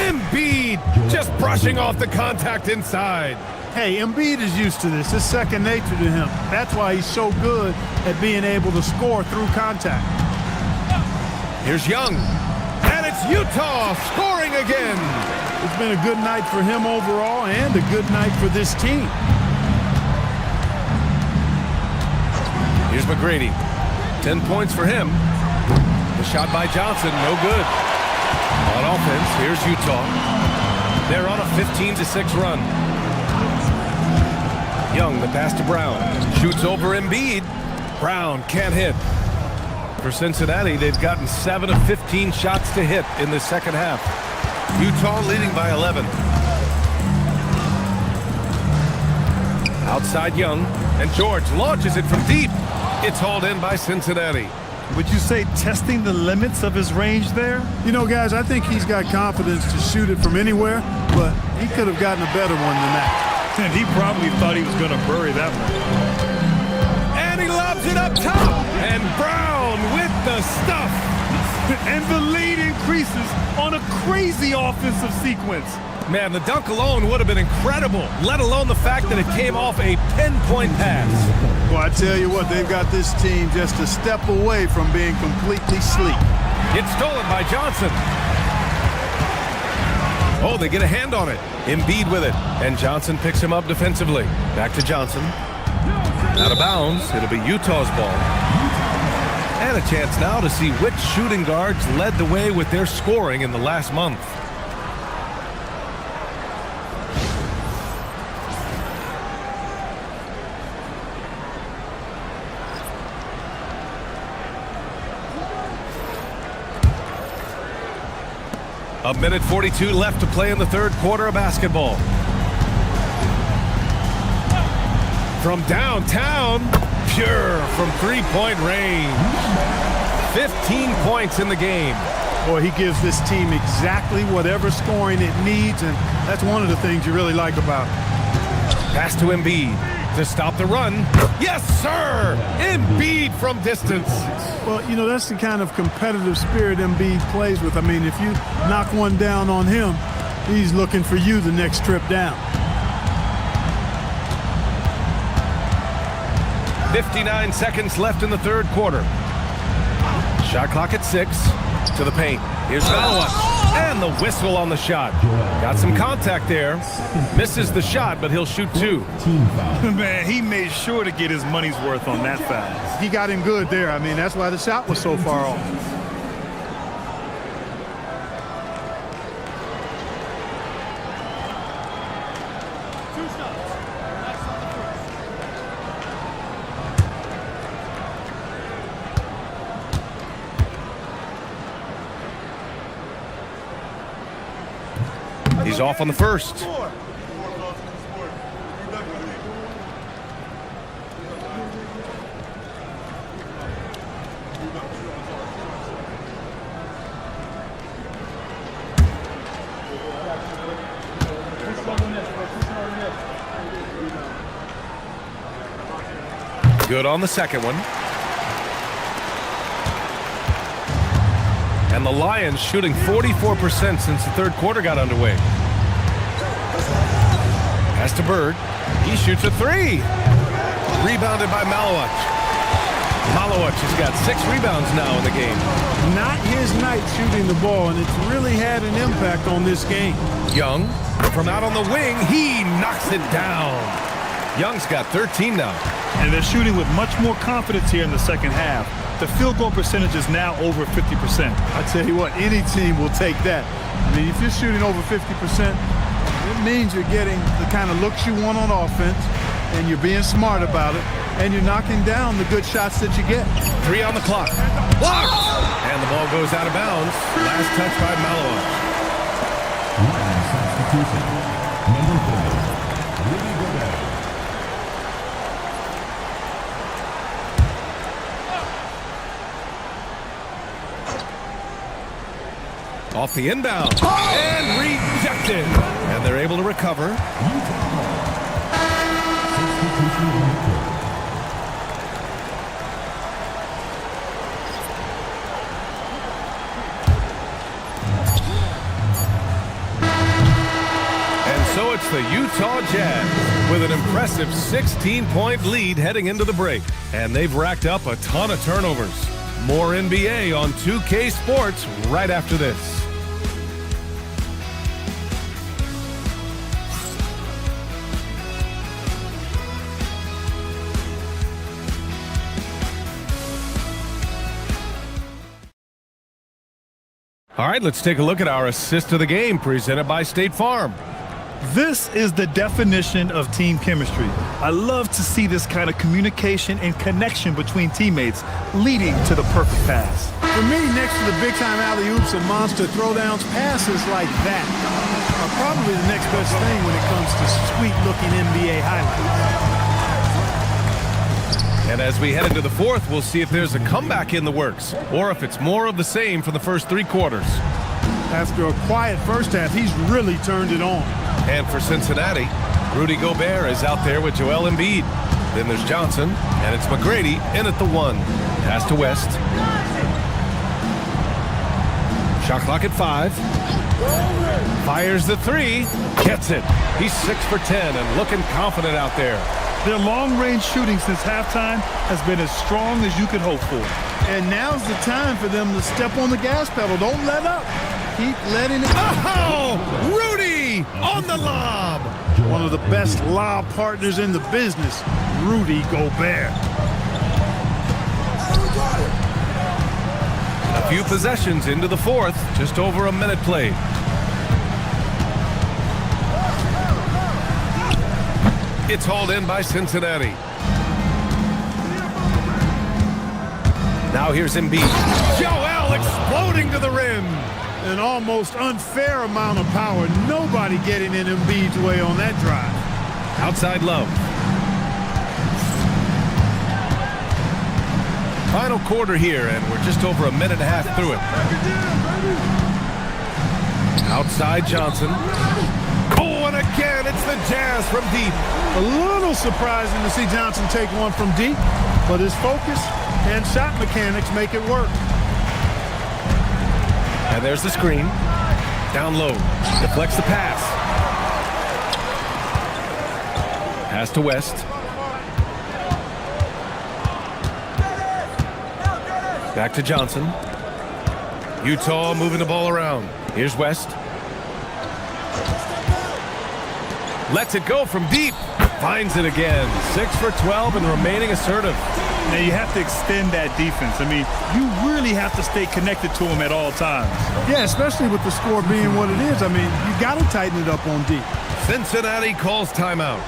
Embiid just brushing off the contact inside. Hey, Embiid is used to this. It's second nature to him. That's why he's so good at being able to score through contact. Here's Young. And it's Utah scoring again. It's been a good night for him overall and a good night for this team. Here's McGrady. 10 points for him. The shot by Johnson, no good. On offense, here's Utah. They're on a 15-6 run. Young, the pass to Brown. Shoots over Embiid. Brown can't hit. For Cincinnati, they've gotten 7 of 15 shots to hit in the second half. Utah leading by 11. Outside Young, and George launches it from deep. It's hauled in by Cincinnati. Would you say testing the limits of his range there? You know, guys, I think he's got confidence to shoot it from anywhere, but he could have gotten a better one than that. And he probably thought he was going to bury that one. And he lobs it up top. And Brown with the stuff. And the lead increases on a crazy offensive sequence. Man, the dunk alone would have been incredible, let alone the fact that it came off a pinpoint pass. Well, I tell you what, they've got this team just a step away from being completely sleek. It's stolen by Johnson. Oh, they get a hand on it. Embiid with it. And Johnson picks him up defensively. Back to Johnson. Out of bounds. It'll be Utah's ball. And a chance now to see which shooting guards led the way with their scoring in the last month. A minute 42 left to play in the third quarter of basketball. From downtown, pure from three-point range. 15 points in the game. Boy, he gives this team exactly whatever scoring it needs, and that's one of the things you really like about him. Pass to Embiid to stop the run. Yes, sir! Embiid from distance. Well, you know, that's the kind of competitive spirit Embiid plays with. I mean, if you knock one down on him, he's looking for you the next trip down. 59 seconds left in the third quarter. Shot clock at 6. To the paint. Here's Malawat. And the whistle on the shot. Got some contact there. Misses the shot, but he'll shoot 2. Man, he made sure to get his money's worth on that foul. He got him good there. I mean, that's why the shot was so far off. He's off on the first. Good on the second one. And the Lions shooting 44% since the third quarter got underway. Pass to Bird. He shoots a 3. Rebounded by Malawat. Malawat has got 6 rebounds now in the game. Not his night shooting the ball, and it's really had an impact on this game. Young, from out on the wing, he knocks it down. Young's got 13 now. And they're shooting with much more confidence here in the second half. The field goal percentage is now over 50%. I tell you what, any team will take that. I mean, if you're shooting over 50%, it means you're getting the kind of looks you want on offense, and you're being smart about it, and you're knocking down the good shots that you get. 3 on the clock. Blocked! And the ball goes out of bounds. Last touch by Malawat. Substitution. Number 4, Rudy Gobert. Off the inbound. And rejected. And they're able to recover. So it's the Utah Jazz with an impressive 16-point lead heading into the break. And they've racked up a ton of turnovers. More NBA on 2K Sports right after this. All right, let's take a look at our assist of the game presented by State Farm. This is the definition of team chemistry. I love to see this kind of communication and connection between teammates leading to the perfect pass. For me, next to the big-time alley-oops and monster throwdowns, passes like that are probably the next best thing when it comes to sweet-looking NBA highlights. And as we head into the fourth, we'll see if there's a comeback in the works or if it's more of the same for the first 3 quarters. After a quiet first half, he's really turned it on. And for Cincinnati, Rudy Gobert is out there with Joel Embiid. Then there's Johnson, and it's McGrady in at the 1. Pass to West. Shot clock at 5. Fires the 3. Gets it. He's 6 for 10 and looking confident out there. Their long-range shooting since halftime has been as strong as you could hope for. And now's the time for them to step on the gas pedal. Don't let up. Keep letting it. Oh! Rudy on the lob. One of the best lob partners in the business, Rudy Gobert. A few possessions into the fourth, just over a minute played. It's hauled in by Cincinnati. Now here's Embiid. Joel exploding to the rim. An almost unfair amount of power. Nobody getting in Embiid's way on that drive. Outside Love. Final quarter here, and we're just over a minute and a half through it. Outside Johnson. Oh, and again, it's the Jazz from deep. A little surprising to see Johnson take one from deep, but his focus and shot mechanics make it work. And there's the screen. Down low. Deflects the pass. Pass to West. Back to Johnson. Utah moving the ball around. Here's West. Lets it go from deep. Finds it again. 6 for 12 and remaining assertive. Now you have to extend that defense. I mean, you really have to stay connected to him at all times. Yeah, especially with the score being what it is. I mean, you got to tighten it up on deep. Cincinnati calls timeout.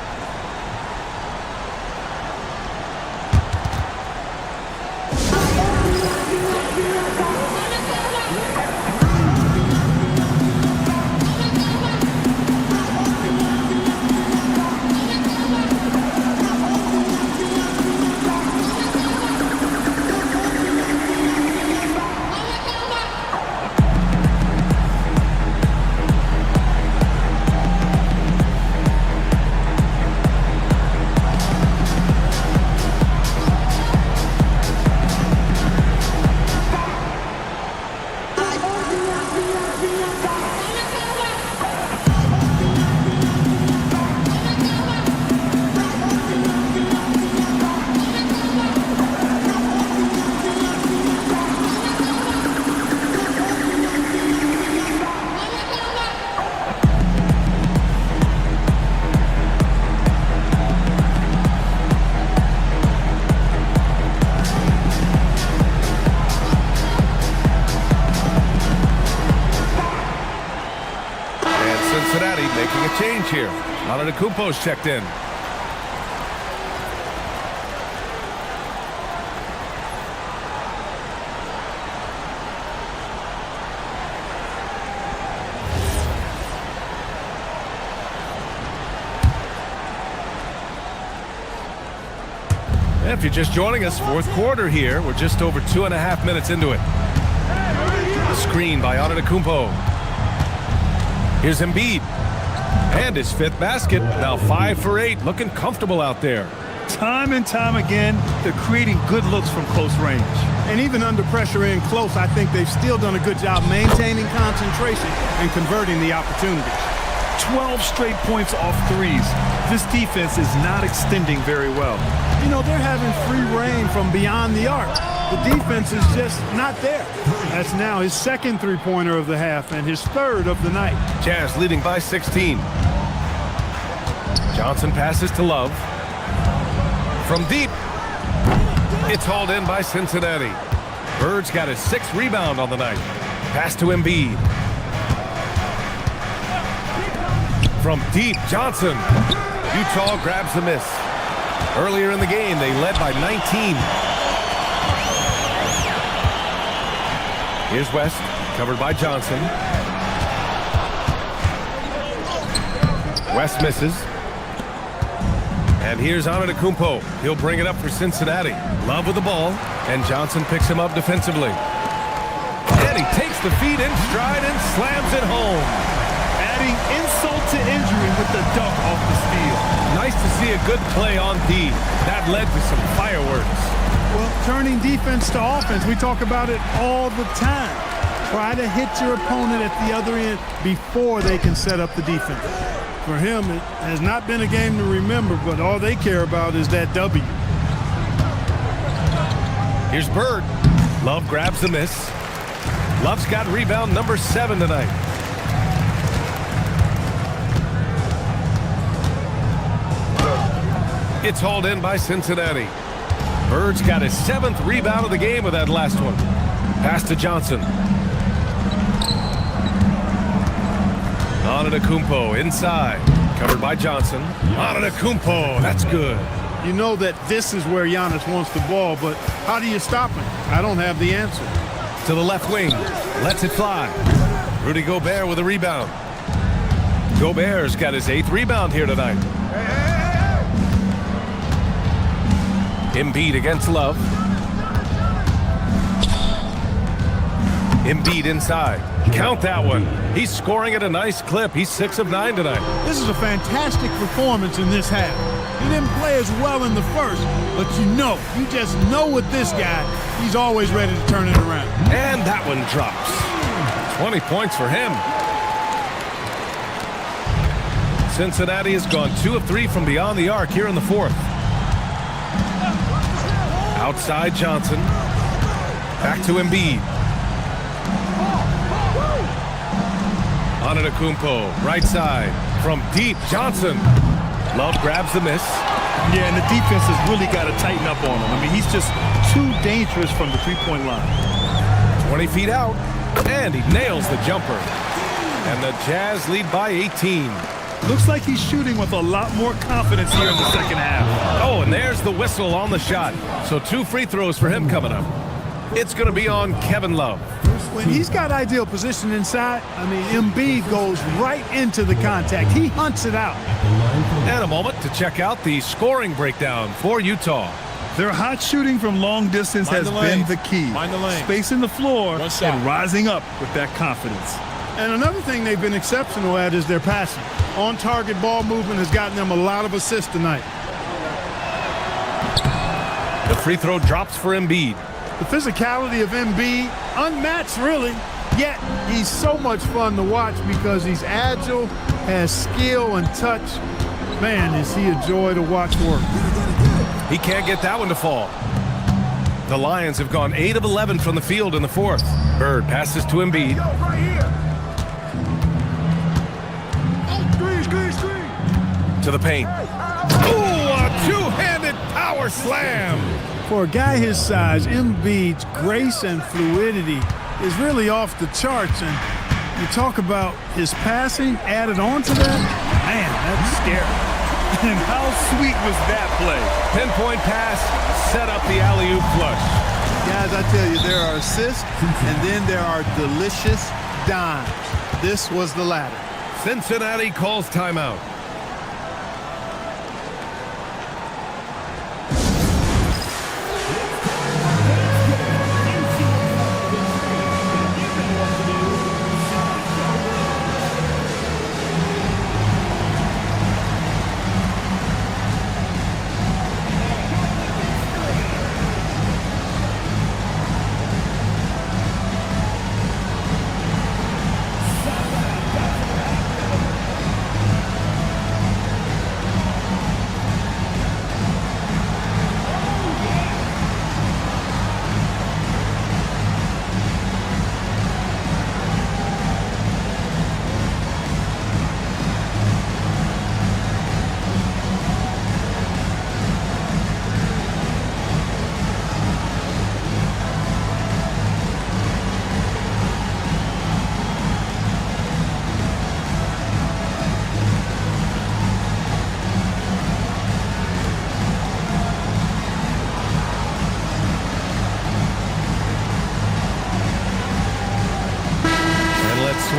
Cincinnati making a change here. Antetokounmpo's checked in. If you're just joining us, fourth quarter here. We're just over 2.5 minutes into it. Screen by Antetokounmpo. Here's Embiid. And his 5th basket. Now 5 for 8. Looking comfortable out there. Time and time again, they're creating good looks from close range. And even under pressure in close, I think they've still done a good job maintaining concentration and converting the opportunities. 12 straight points off threes. This defense is not extending very well. You know, they're having free reign from beyond the arc. The defense is just not there. That's now his 2nd three-pointer of the half and his 3rd of the night. Jazz leading by 16. Johnson passes to Love. From deep. It's hauled in by Cincinnati. Bird's got his 6th rebound on the night. Pass to Embiid. From deep, Johnson. Utah grabs the miss. Earlier in the game, they led by 19. Here's West, covered by Johnson. West misses. And here's Antetokounmpo. He'll bring it up for Cincinnati. Love with the ball, and Johnson picks him up defensively. And he takes the feet in stride and slams it home. Adding insult to injury with the dunk off the steal. Nice to see a good play on D. That led to some fireworks. Well, turning defense to offense, we talk about it all the time. Try to hit your opponent at the other end before they can set up the defense. For him, it has not been a game to remember, but all they care about is that W. Here's Bird. Love grabs the miss. Love's got rebound number 7 tonight. It's hauled in by Cincinnati. Bird's got his 7th rebound of the game with that last one. Pass to Johnson. Antetokounmpo inside. Covered by Johnson. Antetokounmpo, that's good. You know that this is where Giannis wants the ball, but how do you stop him? I don't have the answer. To the left wing. Lets it fly. Rudy Gobert with a rebound. Gobert's got his 8th rebound here tonight. Embiid against Love. Embiid inside. Count that one. He's scoring at a nice clip. He's 6 of 9 tonight. This is a fantastic performance in this half. He didn't play as well in the first, but you just know with this guy, he's always ready to turn it around. And that one drops. 20 points for him. Cincinnati has gone 2 of 3 from beyond the arc here in the 4th. Outside Johnson. Back to Embiid. Antetokounmpo, right side. From deep, Johnson. Love grabs the miss. Yeah, and the defense has really got to tighten up on him. I mean, he's just too dangerous from the three-point line. 20 feet out, and he nails the jumper. And the Jazz lead by 18. Looks like he's shooting with a lot more confidence here in the second half. Oh, and there's the whistle on the shot. So 2 free throws for him coming up. It's going to be on Kevin Love. When he's got ideal position inside, I mean, Embiid goes right into the contact. He hunts it out. And a moment to check out the scoring breakdown for Utah. Their hot shooting from long distance has been the key. Spacing the floor and rising up with that confidence. And another thing they've been exceptional at is their passing. On-target ball movement has gotten them a lot of assists tonight. The free throw drops for Embiid. The physicality of Embiid, unmatched really, yet he's so much fun to watch because he's agile, has skill and touch. Man, is he a joy to watch work. He can't get that one to fall. The Lions have gone 8 of 11 from the field in the 4th. Bird passes to Embiid. To the paint. Ooh, a 2-handed power slam. For a guy his size, Embiid's grace and fluidity is really off the charts. And you talk about his passing added on to that, man, that's scary. And how sweet was that play? Pinpoint pass, set up the alley-oop flush. Guys, I tell you, there are assists, and then there are delicious dimes. This was the latter. Cincinnati calls timeout.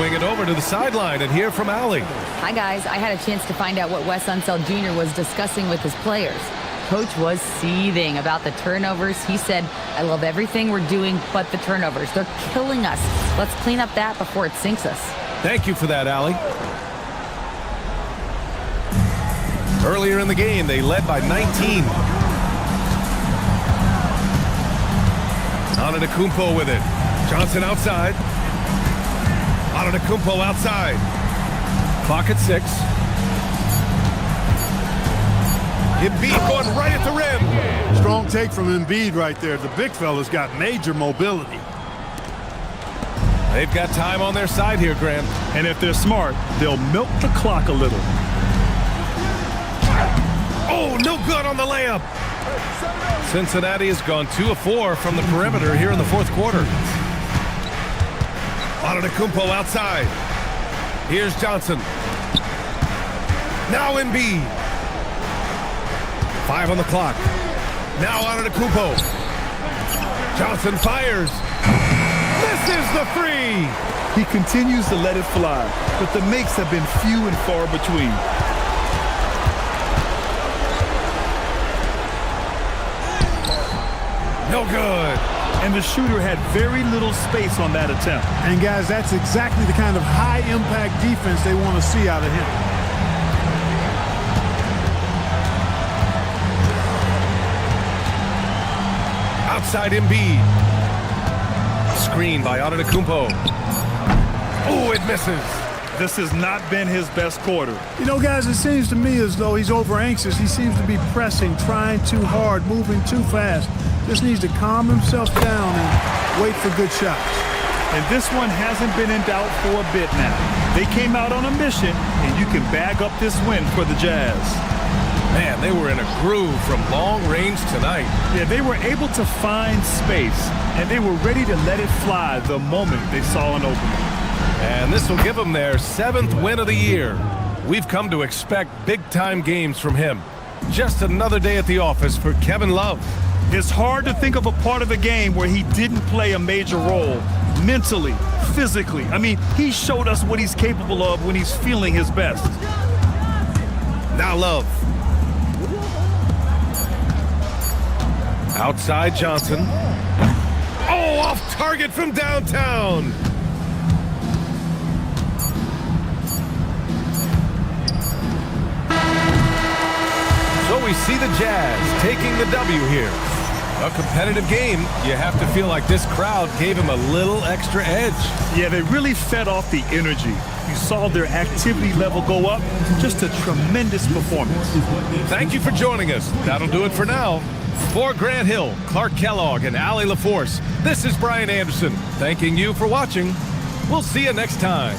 swing it over to the sideline and hear from Allie. Hi, guys. I had a chance to find out what Wes Unseld Jr. was discussing with his players. Coach was seething about the turnovers. He said, I love everything we're doing but the turnovers. They're killing us. Let's clean up that before it sinks us. Thank you for that, Allie. Earlier in the game, they led by 19. Antetokounmpo with it. Johnson outside. Antetokounmpo outside. Clock at 6. Embiid going right at the rim. Strong take from Embiid right there. The big fella's got major mobility. They've got time on their side here, Grant. And if they're smart, they'll milk the clock a little. Oh, no good on the layup. Cincinnati has gone 2 of 4 from the perimeter here in the fourth quarter. Antetokounmpo outside. Here's Johnson. Now Embiid. 5 on the clock. Now Antetokounmpo. Johnson fires. Misses the 3. He continues to let it fly, but the makes have been few and far between. No good. And the shooter had very little space on that attempt. And guys, that's exactly the kind of high-impact defense they want to see out of him. Outside Embiid. Screen by Antetokounmpo. Oh, it misses. This has not been his best quarter. You know, guys, it seems to me as though he's over-anxious. He seems to be pressing, trying too hard, moving too fast. Just needs to calm himself down and wait for good shots. And this one hasn't been in doubt for a bit now. They came out on a mission, and you can bag up this win for the Jazz. Man, they were in a groove from long range tonight. Yeah, they were able to find space, and they were ready to let it fly the moment they saw an opening. And this will give them their 7th win of the year. We've come to expect big-time games from him. Just another day at the office for Kevin Love. It's hard to think of a part of the game where he didn't play a major role. Mentally, physically. I mean, he showed us what he's capable of when he's feeling his best. Now Love. Outside Johnson. Oh, off target from downtown. So we see the Jazz taking the W here. A competitive game. You have to feel like this crowd gave him a little extra edge. Yeah, they really fed off the energy. You saw their activity level go up. Just a tremendous performance. Thank you for joining us. That'll do it for now. For Grant Hill, Clark Kellogg, and Allie LaForce, this is Brian Anderson. Thanking you for watching. We'll see you next time.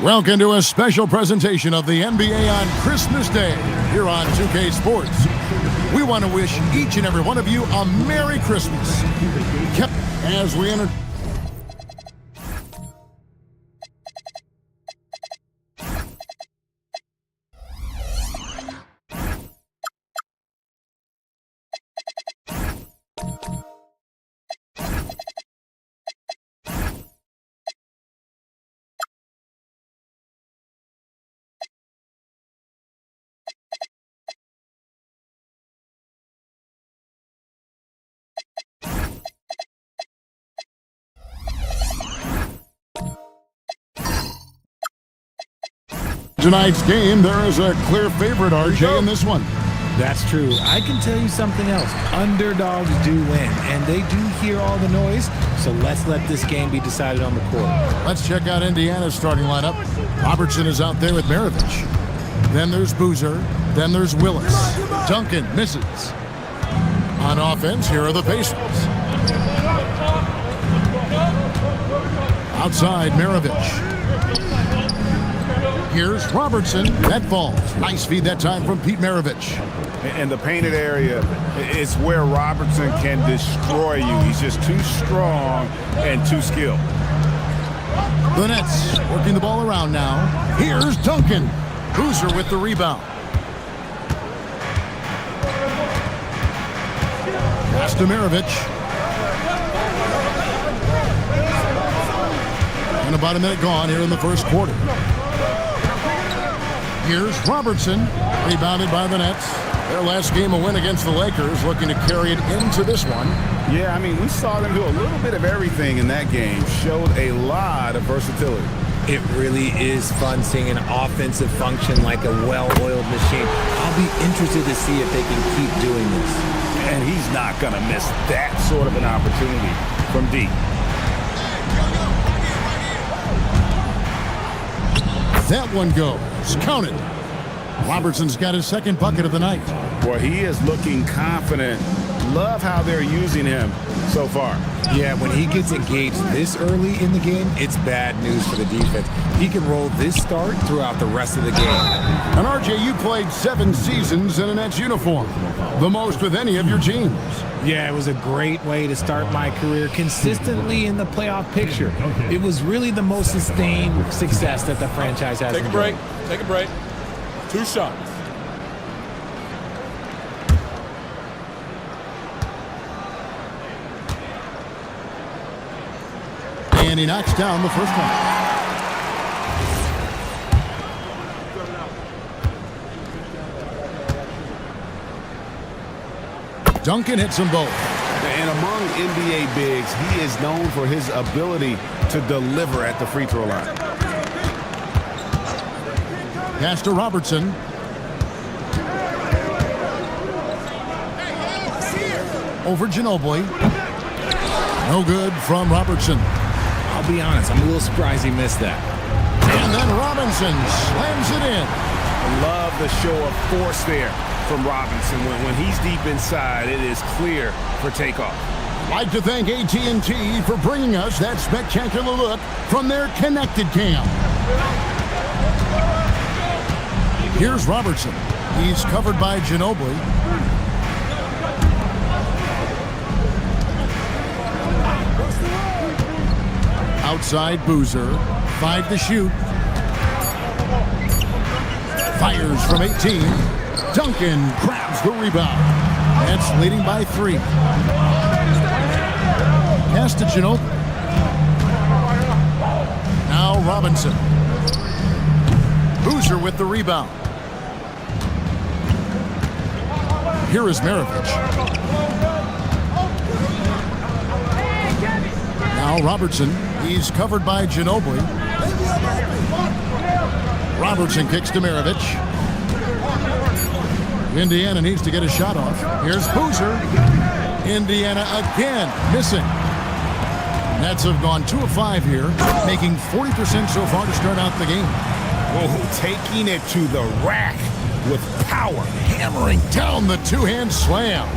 Welcome to a special presentation of the NBA on Christmas Day here on 2K Sports. We want to wish each and every one of you a Merry Christmas. As we enter... Tonight's game, there is a clear favorite, RJ, in this one. That's true. I can tell you something else. Underdogs do win, and they do hear all the noise, so let's let this game be decided on the court. Let's check out Indiana's starting lineup. Robertson is out there with Maravich. Then there's Boozer. Then there's Willis. Duncan misses. On offense, here are the Pacers. Outside, Maravich. Here's Robertson. That falls. Nice feed that time from Pete Maravich. In the painted area, it's where Robertson can destroy you. He's just too strong and too skilled. The Nets working the ball around now. Here's Duncan. Boozer with the rebound. Pass to Maravich. And about a minute gone here in the first quarter. Here's Robertson, rebounded by the Nets. Their last game, a win against the Lakers, looking to carry it into this one. Yeah, I mean, we saw them do a little bit of everything in that game. Showed a lot of versatility. It really is fun seeing an offensive function like a well-oiled machine. I'll be interested to see if they can keep doing this. And he's not going to miss that sort of an opportunity from deep. That one goes. Counted. Robertson's got his second bucket of the night. Boy, he is looking confident. Love how they're using him so far. Yeah, when he gets engaged this early in the game, it's bad news for the defense. He can roll this start throughout the rest of the game. And RJ, you played 7 seasons in a Nets uniform, the most with any of your teams. Yeah, it was a great way to start my career consistently in the playoff picture. It was really the most sustained success that the franchise has. Take a break. Take a break. 2 shots. And he knocks down the first one. Duncan hits them both. And among NBA bigs, he is known for his ability to deliver at the free throw line. Pass to Robertson. Over Ginobili. No good from Robertson. I'll be honest, I'm a little surprised he missed that. And then Robinson slams it in. Love the show of force there from Robinson. When he's deep inside, it is clear for takeoff. I'd like to thank AT&T for bringing us that spectacular look from their connected cam. Here's Robertson. He's covered by Ginobili. Outside Boozer. 5 to shoot. Fires from 18. Duncan grabs the rebound. Nets leading by 3. Pass to Ginobili. Now Robinson. Boozer with the rebound. Here is Maravich. Now Robertson. He's covered by Ginobili. Robertson kicks to Maravich. Indiana needs to get a shot off. Here's Boozer. Indiana again missing. Nets have gone 2 of 5 here, making 40% so far to start out the game. Oh, taking it to the rack with power. Hammering down the 2-hand slam.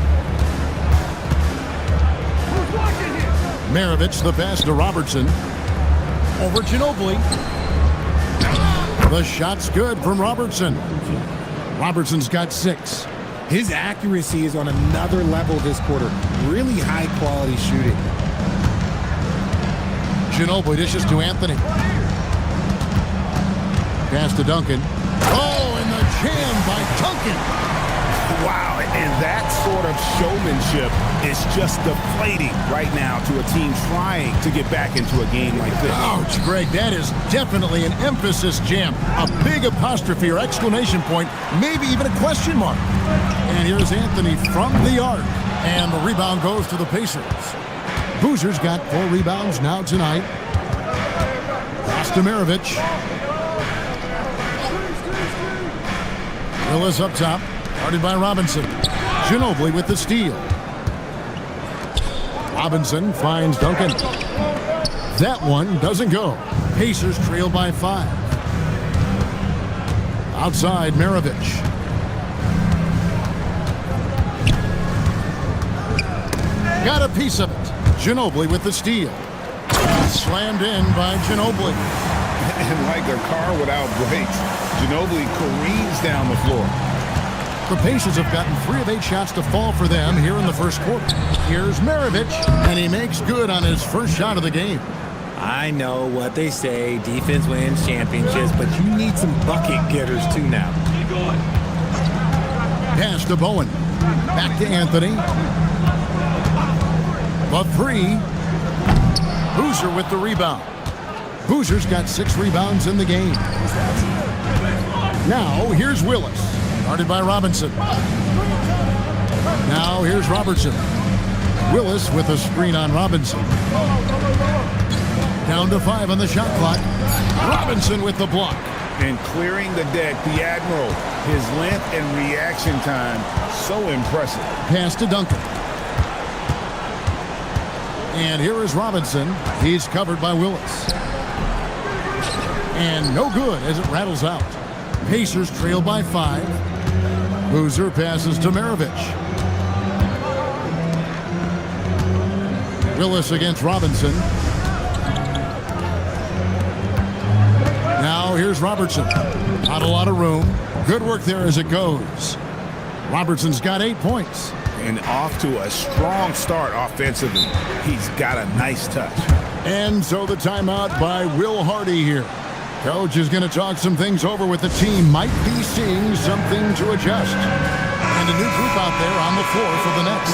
Maravich, the pass to Robertson. Over Ginobili. The shot's good from Robertson. Robertson's got 6. His accuracy is on another level this quarter. Really high-quality shooting. Ginobili dishes to Anthony. Pass to Duncan. Oh, and the jam by Duncan. Wow, and that sort of showmanship is just deflating right now to a team trying to get back into a game like this. Ouch, Greg, that is definitely an emphasis jam. A big apostrophe or exclamation point, maybe even a question mark. And here's Anthony from the arc. And the rebound goes to the Pacers. Boozer's got 4 rebounds now tonight. Maravich. Willis up top. Guarded by Robinson. Ginobili with the steal. Robinson finds Duncan. That one doesn't go. Pacers trail by 5. Outside, Maravich. Got a piece of it. Ginobili with the steal. Slammed in by Ginobili. And like a car without brakes, Ginobili careens down the floor. The Pacers have gotten 3 of 8 shots to fall for them here in the first quarter. Here's Maravich, and he makes good on his first shot of the game. I know what they say, defense wins championships, but you need some bucket getters too now. Pass to Bowen. Back to Anthony. The 3. Boozer with the rebound. Boozer's got 6 rebounds in the game. Now, here's Willis. Guarded by Robinson. Now, here's Robertson. Willis with a screen on Robinson. Down to 5 on the shot clock. Robinson with the block. And clearing the deck, the Admiral. His length and reaction time, so impressive. Pass to Duncan. And here is Robinson. He's covered by Willis. And no good as it rattles out. Pacers trail by 5. Boozer passes to Maravich. Willis against Robinson. Now here's Robertson. Not a lot of room. Good work there as it goes. Robertson's got 8 points. And off to a strong start offensively. He's got a nice touch. And so the timeout by Will Hardy here. Coach is going to talk some things over with the team. Might be seeing something to adjust. And a new group out there on the floor for the Nets.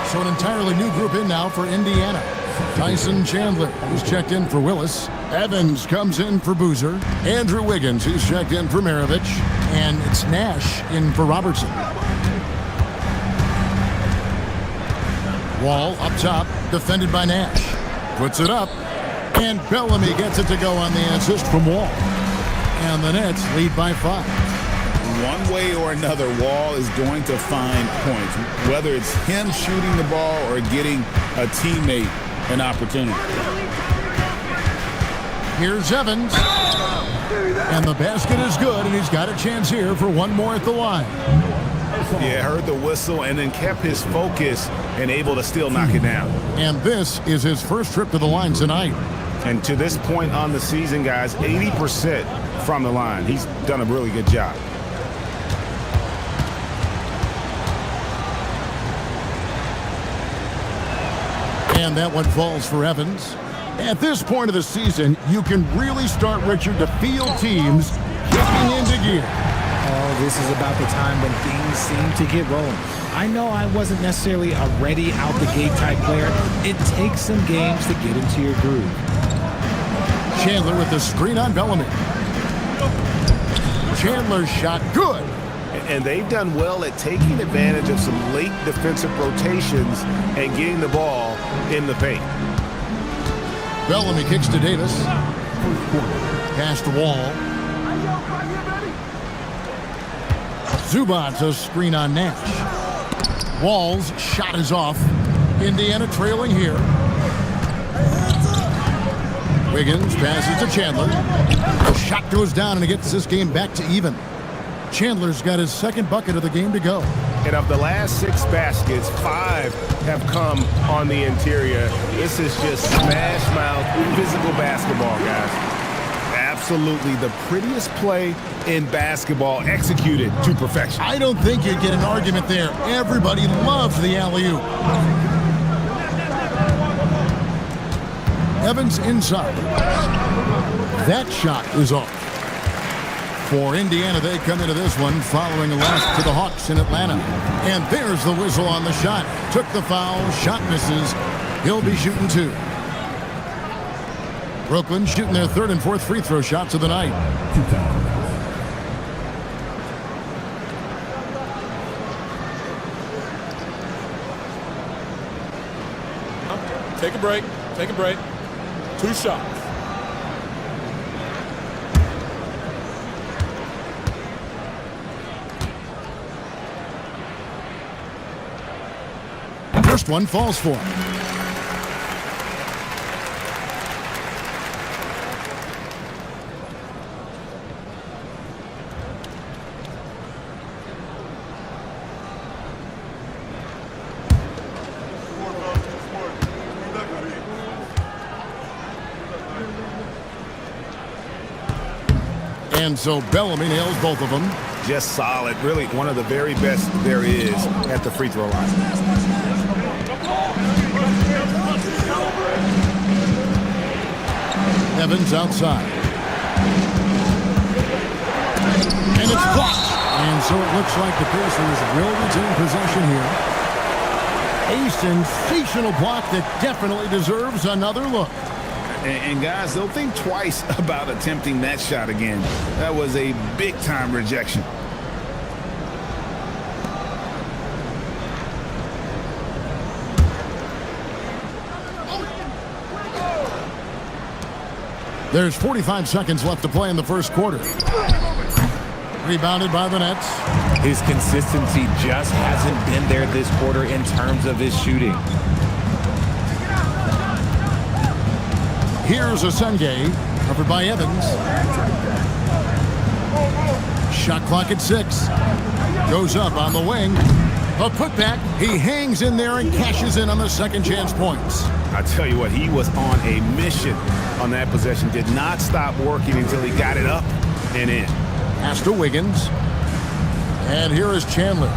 So an entirely new group in now for Indiana. Tyson Chandler, who's checked in for Willis. Evans comes in for Boozer. Andrew Wiggins, who's checked in for Maravich. And it's Nash in for Robertson. Wall up top, defended by Nash. Puts it up, and Bellamy gets it to go on the assist from Wall. And the Nets lead by 5. One way or another, Wall is going to find points, whether it's him shooting the ball or getting a teammate an opportunity. Here's Evans. And the basket is good, and he's got a chance here for one more at the line. Yeah, heard the whistle and then kept his focus and able to still knock it down. And this is his first trip to the line tonight. And to this point on the season, guys, 80% from the line. He's done a really good job. And that one falls for Evans. At this point of the season, you can really start, Richard, to feel teams kicking into gear. Oh, this is about the time when things seem to get rolling. I know I wasn't necessarily a ready out the gate type player. It takes some games to get into your groove. Chandler with the screen on Bellamy. Chandler's shot good. And they've done well at taking advantage of some late defensive rotations and getting the ball in the paint. Bellamy kicks to Davis. Pass to Wall. Zubac's a screen on Nash. Wall's shot is off. Indiana trailing here. Wiggins passes to Chandler. The shot goes down and it gets this game back to even. Chandler's got his second bucket of the game to go. And of the last 6 baskets, 5 have come on the interior. This is just smash mouth, physical basketball, guys. absolutely the prettiest play in basketball, executed to perfection. I don't think you'd get an argument there. Everybody loves the alley-oop. Evans inside. That shot is off. For Indiana, they come into this one following a loss to the Hawks in Atlanta. And there's the whistle on the shot. Took the foul, shot misses. He'll be shooting 2. Brooklyn shooting their 3rd and 4th free throw shots of the night. Take a break. Take a break. 2 shots. First one falls for him. And so Bellamy nails both of them. Just solid. Really one of the very best there is at the free throw line. Evans outside. And it's blocked. And so it looks like the Pacers will retain possession here. A sensational block that definitely deserves another look. And guys, they'll think twice about attempting that shot again. That was a big-time rejection. There's 45 seconds left to play in the first quarter. Rebounded by the Nets. His consistency just hasn't been there this quarter in terms of his shooting. Here's Asenge, covered by Evans. Shot clock at 6. Goes up on the wing. A putback. He hangs in there and cashes in on the second chance points. I tell you what, he was on a mission on that possession. Did not stop working until he got it up and in. Pass to Wiggins. And here is Chandler.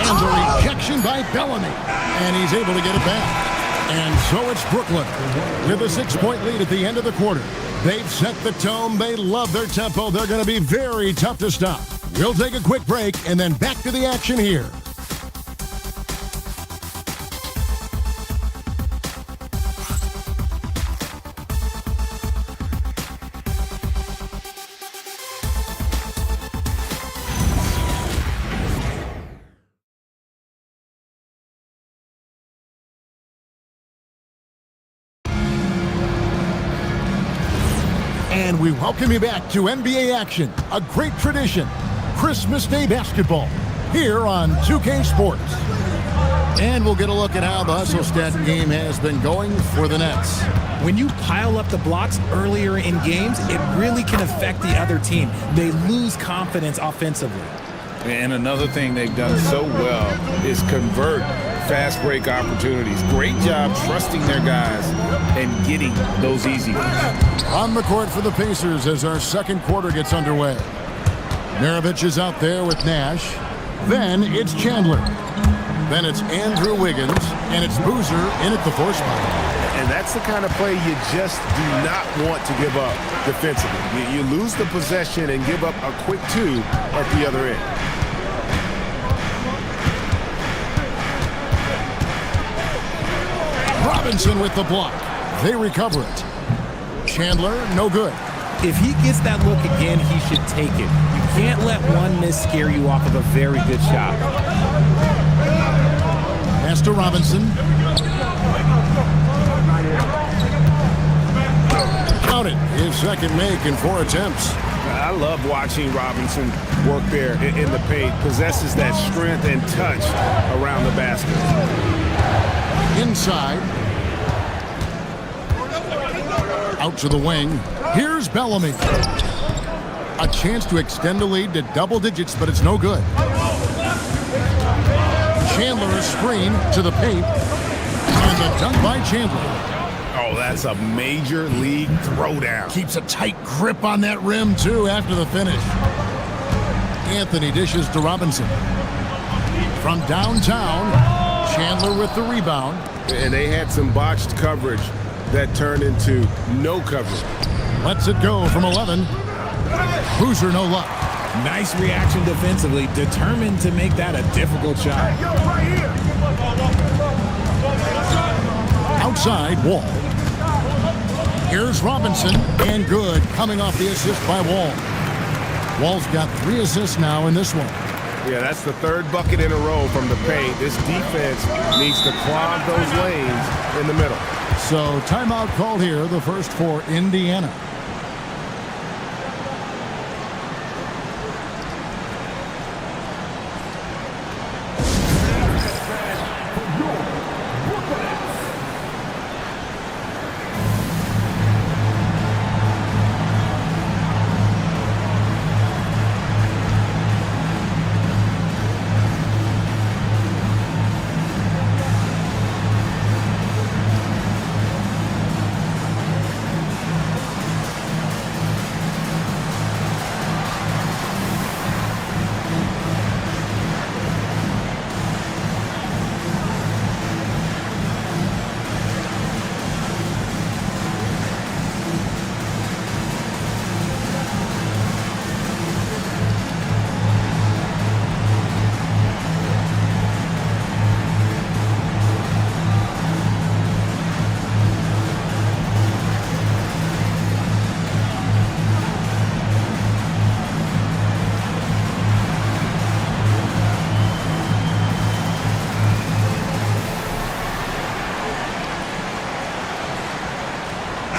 And the rejection by Bellamy. And he's able to get it back. And so it's Brooklyn with a 6-point lead at the end of the quarter. They've set the tone. They love their tempo. They're going to be very tough to stop. We'll take a quick break and then back to the action here. And we welcome you back to NBA action, a great tradition, Christmas Day basketball, here on 2K Sports. And we'll get a look at how the hustle stat game has been going for the Nets. When you pile up the blocks earlier in games, it really can affect the other team. They lose confidence offensively. And another thing they've done so well is convert fast break opportunities. Great job trusting their guys and getting those easy ones. On the court for the Pacers as our second quarter gets underway. Maravich is out there with Nash. Then it's Chandler. Then it's Andrew Wiggins. And it's Boozer in at the 4 spot. And that's the kind of play you just do not want to give up defensively. You lose the possession and give up a quick 2 at the other end. Robinson with the block. They recover it. Chandler, no good. If he gets that look again, he should take it. You can't let one miss scare you off of a very good shot. Pass to Robinson. Count it. His second make in 4 attempts. I love watching Robinson work there in the paint. Possesses that strength and touch around the basket. Inside. Out to the wing. Here's Bellamy. A chance to extend the lead to double digits, but it's no good. Chandler a screen to the paint. And a dunk by Chandler. Oh, Oh, that's a major league throwdown. Keeps a tight grip on that rim, too, after the finish. Anthony dishes to Robinson. From downtown, Chandler with the rebound. And they had some botched coverage that turned into no coverage. Lets it go from 11. Boozer, no luck. Nice reaction defensively, determined to make that a difficult shot. Outside, Wall. Here's Robinson, and good, coming off the assist by Wall. Wall's got 3 assists now in this one. Yeah, that's the 3rd bucket in a row from the paint. This defense needs to clog those lanes in the middle. So timeout called here, the first for Indiana.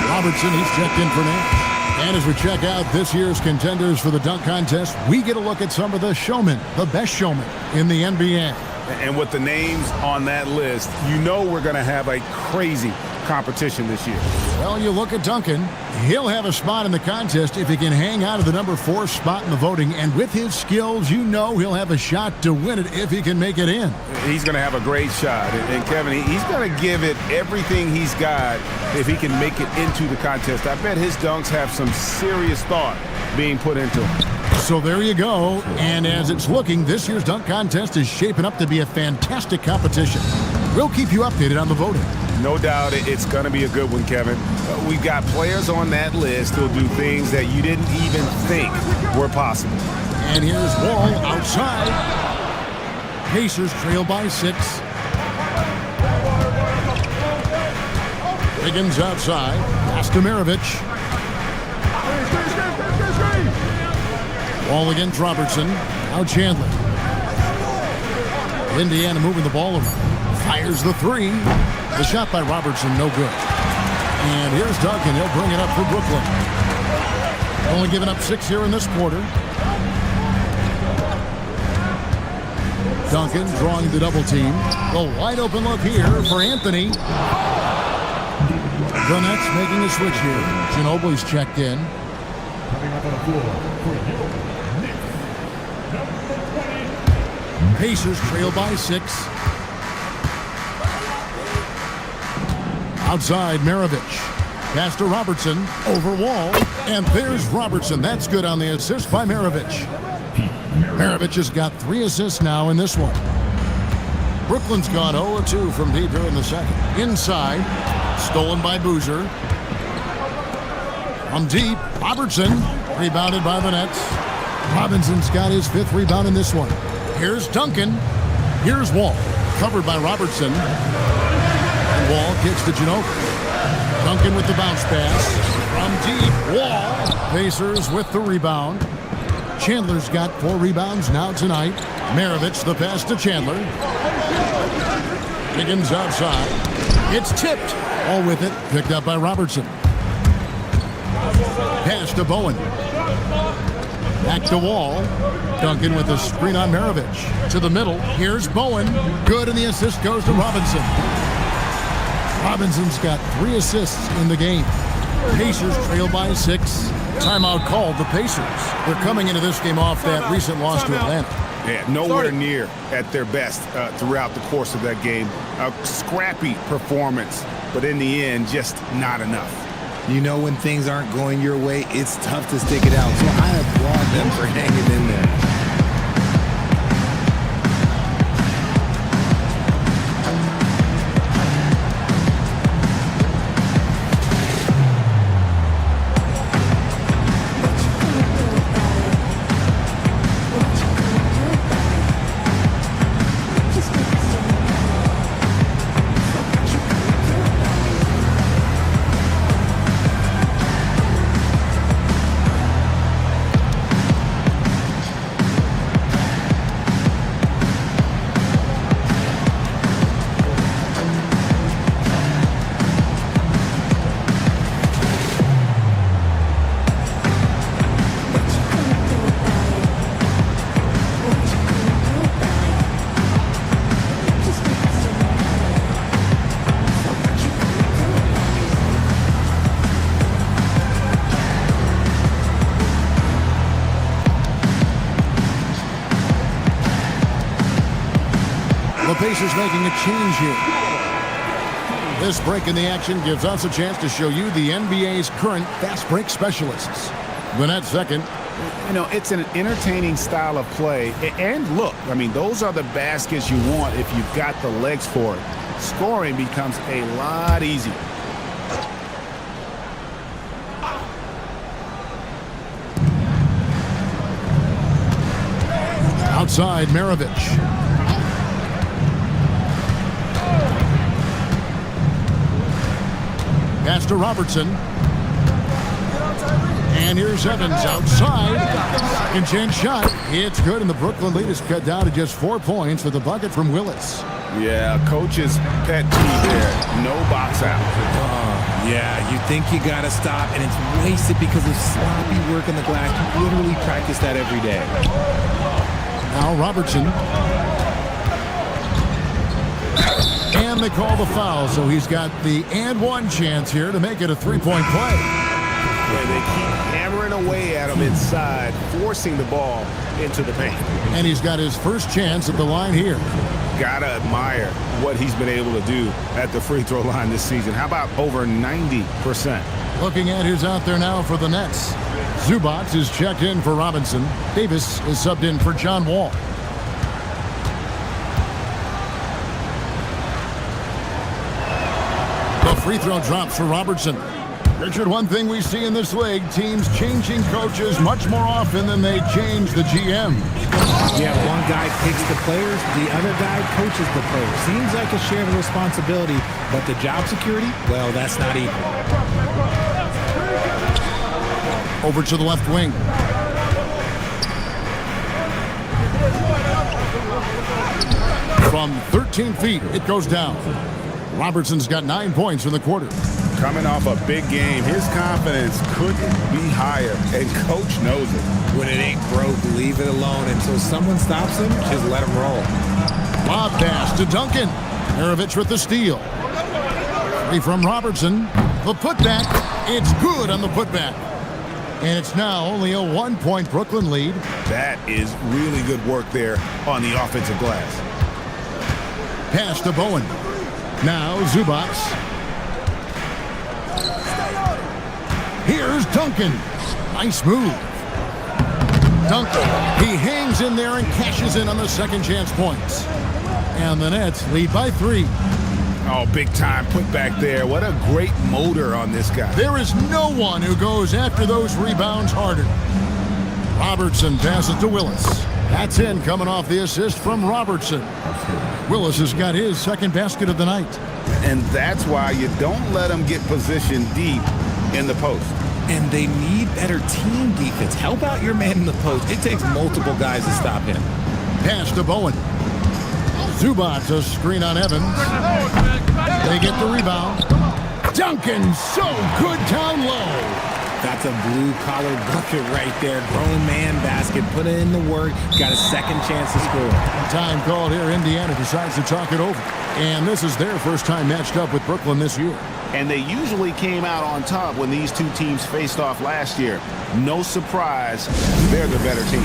Robertson, he's checked in for Nash. And as we check out this year's contenders for the dunk contest, we get a look at some of the showmen, the best showmen in the NBA. And with the names on that list, you know we're going to have a crazy competition this year. Well, you look at Duncan. He'll have a spot in the contest if he can hang out of the number 4 spot in the voting. And with his skills, you know he'll have a shot to win it if he can make it in. He's going to have a great shot. And Kevin, he's going to give it everything he's got if he can make it into the contest. I bet his dunks have some serious thought being put into them. So there you go. And as it's looking, this year's dunk contest is shaping up to be a fantastic competition. We'll keep you updated on the voting. No doubt it's going to be a good one, Kevin. We've got players on that list who'll do things that you didn't even think were possible. And here's Wall outside. Pacers trail by 6. Higgins outside. Pass to Maravich. Wall against Robertson. Now Chandler. Indiana moving the ball around. Fires the 3. The shot by Robertson, no good. And here's Duncan. He'll bring it up for Brooklyn. Only giving up 6 here in this quarter. Duncan drawing the double team. The wide open look here for Anthony. The Nets making a switch here. Ginobili's checked in. Coming up on the floor for your Knicks. Pacers trail by 6. Outside, Maravich. Pass to Robertson. Over Wall. And there's Robertson. That's good on the assist by Maravich. Maravich has got 3 assists now in this one. Brooklyn's gone 0-2 from deep here in the second. Inside. Stolen by Boozer. From deep, Robertson. Rebounded by the Nets. Robinson's got his 5th rebound in this one. Here's Duncan. Here's Wall. Covered by Robertson. Wall kicks to Ginobili. Duncan with the bounce pass. From deep, Wall. Pacers with the rebound. Chandler's got 4 rebounds now tonight. Maravich the pass to Chandler. Higgins outside. It's tipped. All with it. Picked up by Robertson. Pass to Bowen. Back to Wall. Duncan with the screen on Maravich. To the middle. Here's Bowen. Good, and the assist goes to Robinson. Robinson's got 3 assists in the game. Pacers trail by 6. Timeout called the Pacers. They're coming into this game off that recent loss to Atlanta. Yeah, nowhere near at their best throughout the course of that game. A scrappy performance, but in the end, just not enough. You know, when things aren't going your way, it's tough to stick it out. So I applaud them for hanging in there. The Pacers making a change here. This break in the action gives us a chance to show you the NBA's current fast break specialists. Lynette second. You know, it's an entertaining style of play. And look, I mean, those are the baskets you want if you've got the legs for it. Scoring becomes a lot easier. Outside, Maravich. Pass to Robertson. And here's Evans outside. Second chance shot. It's good, and the Brooklyn lead is cut down to just 4 points with a bucket from Willis. Yeah, coach's pet peeve there. No box out. Yeah, you think you got to stop, and it's wasted because of sloppy work in the glass. You literally practice that every day. Now Robertson. And they call the foul, so he's got the and one chance here to make it a three-point play. Where they keep hammering away at him inside, forcing the ball into the paint. And he's got his first chance at the line here. Gotta admire what he's been able to do at the free throw line this season. How about over 90%? Looking at who's out there now for the Nets. Zubac is checked in for Robinson. Davis is subbed in for John Wall. The free throw drops for Robertson. Richard, one thing we see in this league, teams changing coaches much more often than they change the GM. Yeah, one guy picks the players, the other guy coaches the players. Seems like a shared responsibility, but the job security, well, that's not equal. Over to the left wing. From 13 feet, it goes down. Robertson's got 9 points in the quarter. Coming off a big game, his confidence couldn't be higher, and coach knows it. When it ain't broke, leave it alone until someone stops him. Just let him roll. Lob pass to Duncan. Maravich with the steal. Three from Robertson. The putback. It's good on the putback. And it's now only a 1 point Brooklyn lead. That is really good work there on the offensive glass. Pass to Bowen. Now Zubac. Here's Duncan. Nice move. Duncan. He hangs in there and cashes in on the second chance points. And the Nets lead by 3. Oh, big time put back there. What a great motor on this guy. There is no one who goes after those rebounds harder. Robertson passes to Willis. That's in, coming off the assist from Robertson. Willis has got his second basket of the night. And that's why you don't let him get positioned deep in the post. And they need better team defense. Help out your man in the post. It takes multiple guys to stop him. Pass to Bowen. Zubac, a screen on Evans. They get the rebound. Duncan, so good down low. That's a blue-collar bucket right there. Grown man basket. Put in the work. Got a second chance to score. Time called here. Indiana decides to talk it over. And this is their first time matched up with Brooklyn this year. And they usually came out on top when these two teams faced off last year. No surprise, they're the better team.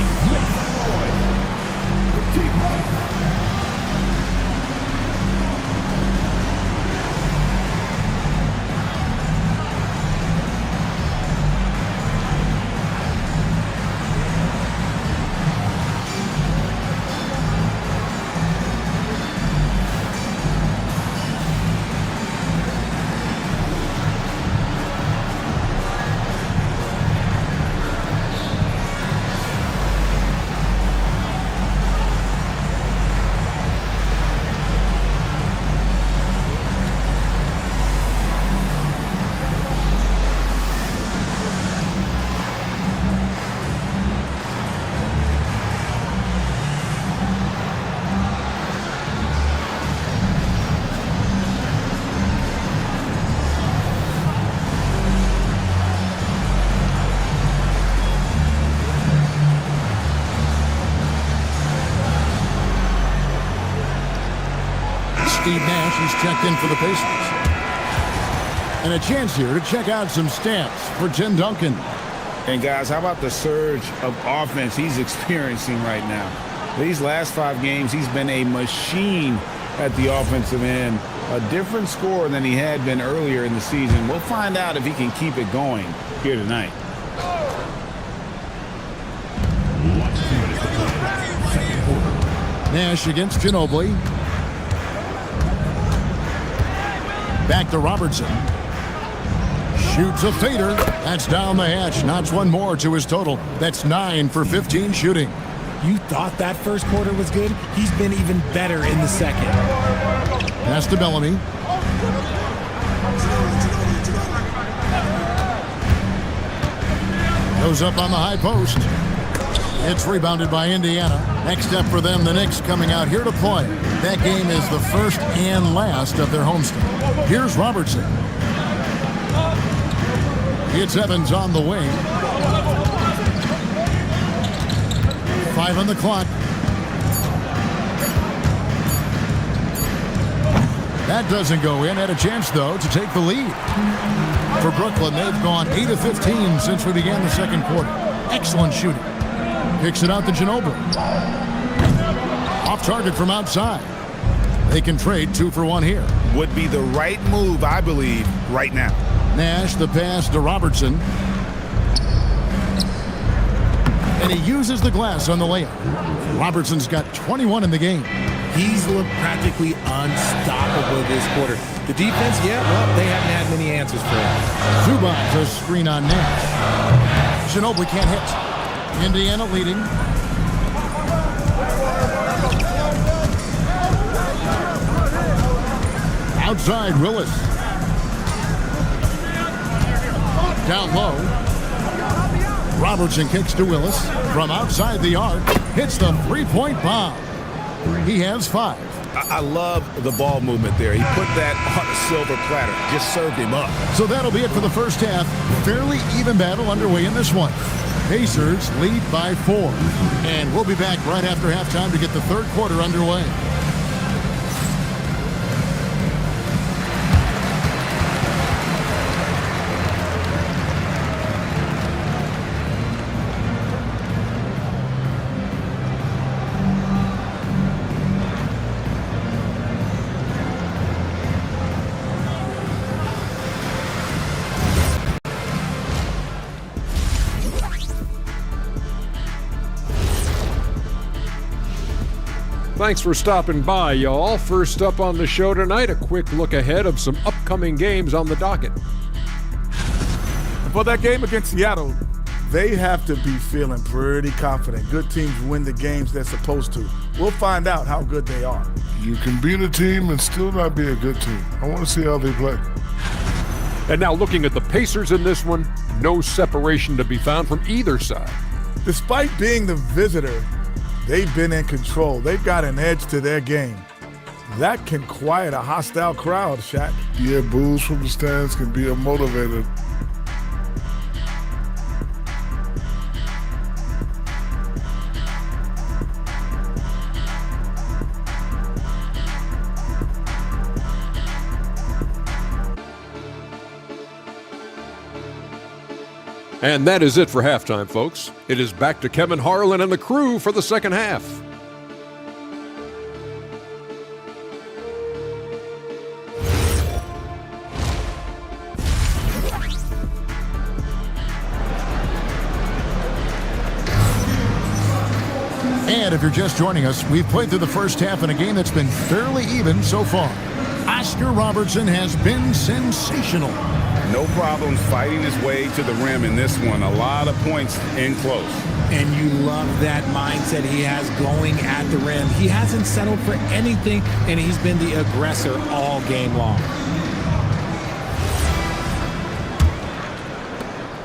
Steve Nash. He's checked in for the Pacers. And a chance here to check out some stats for Tim Duncan. And guys, how about the surge of offense he's experiencing right now? These last 5 games, he's been a machine at the offensive end. A different score than he had been earlier in the season. We'll find out if he can keep it going here tonight. Nash against Ginobili. Back to Robertson. Shoots a fader. That's down the hatch. Knocks one more to his total. That's 9 for 15 shooting. You thought that first quarter was good? He's been even better in the second. Pass to Bellamy. Goes up on the high post. It's rebounded by Indiana. Next up for them, the Knicks coming out here to play. That game is the first and last of their homestand. Here's Robertson. It's Evans on the wing. 5 on the clock. That doesn't go in. Had a chance, though, to take the lead. For Brooklyn, they've gone 8 of 15 since we began the second quarter. Excellent shooting. Kicks it out to Ginobili. Off target from outside. They can trade 2 for 1 here. Would be the right move, I believe, right now. Nash, the pass to Robertson. And he uses the glass on the layup. Robertson's got 21 in the game. He's looked practically unstoppable this quarter. The defense, yeah, well, they haven't had many answers for him. Zubac, a screen on Nash. Ginobili can't hit. Indiana leading. Outside, Willis. Down low. Robertson kicks to Willis. From outside the arc, hits the three-point bomb. He has 5. I love the ball movement there. He put that on a silver platter. Just served him up. So that'll be it for the first half. Fairly even battle underway in this one. Pacers lead by 4. And we'll be back right after halftime to get the third quarter underway. Thanks for stopping by, y'all. First up on the show tonight, a quick look ahead of some upcoming games on the docket. For that game against Seattle, they have to be feeling pretty confident. Good teams win the games they're supposed to. We'll find out how good they are. You can beat a team and still not be a good team. I want to see how they play. And now looking at the Pacers in this one, no separation to be found from either side. Despite being the visitor, they've been in control. They've got an edge to their game. That can quiet a hostile crowd, Shaq. Yeah, boos from the stands can be a motivator. And that is it for halftime, folks. It is back to Kevin Harlan and the crew for the second half. And if you're just joining us, we've played through the first half in a game that's been fairly even so far. Oscar Robertson has been sensational. No problems fighting his way to the rim in this one. A lot of points in close. And you love that mindset he has going at the rim. He hasn't settled for anything, and he's been the aggressor all game long.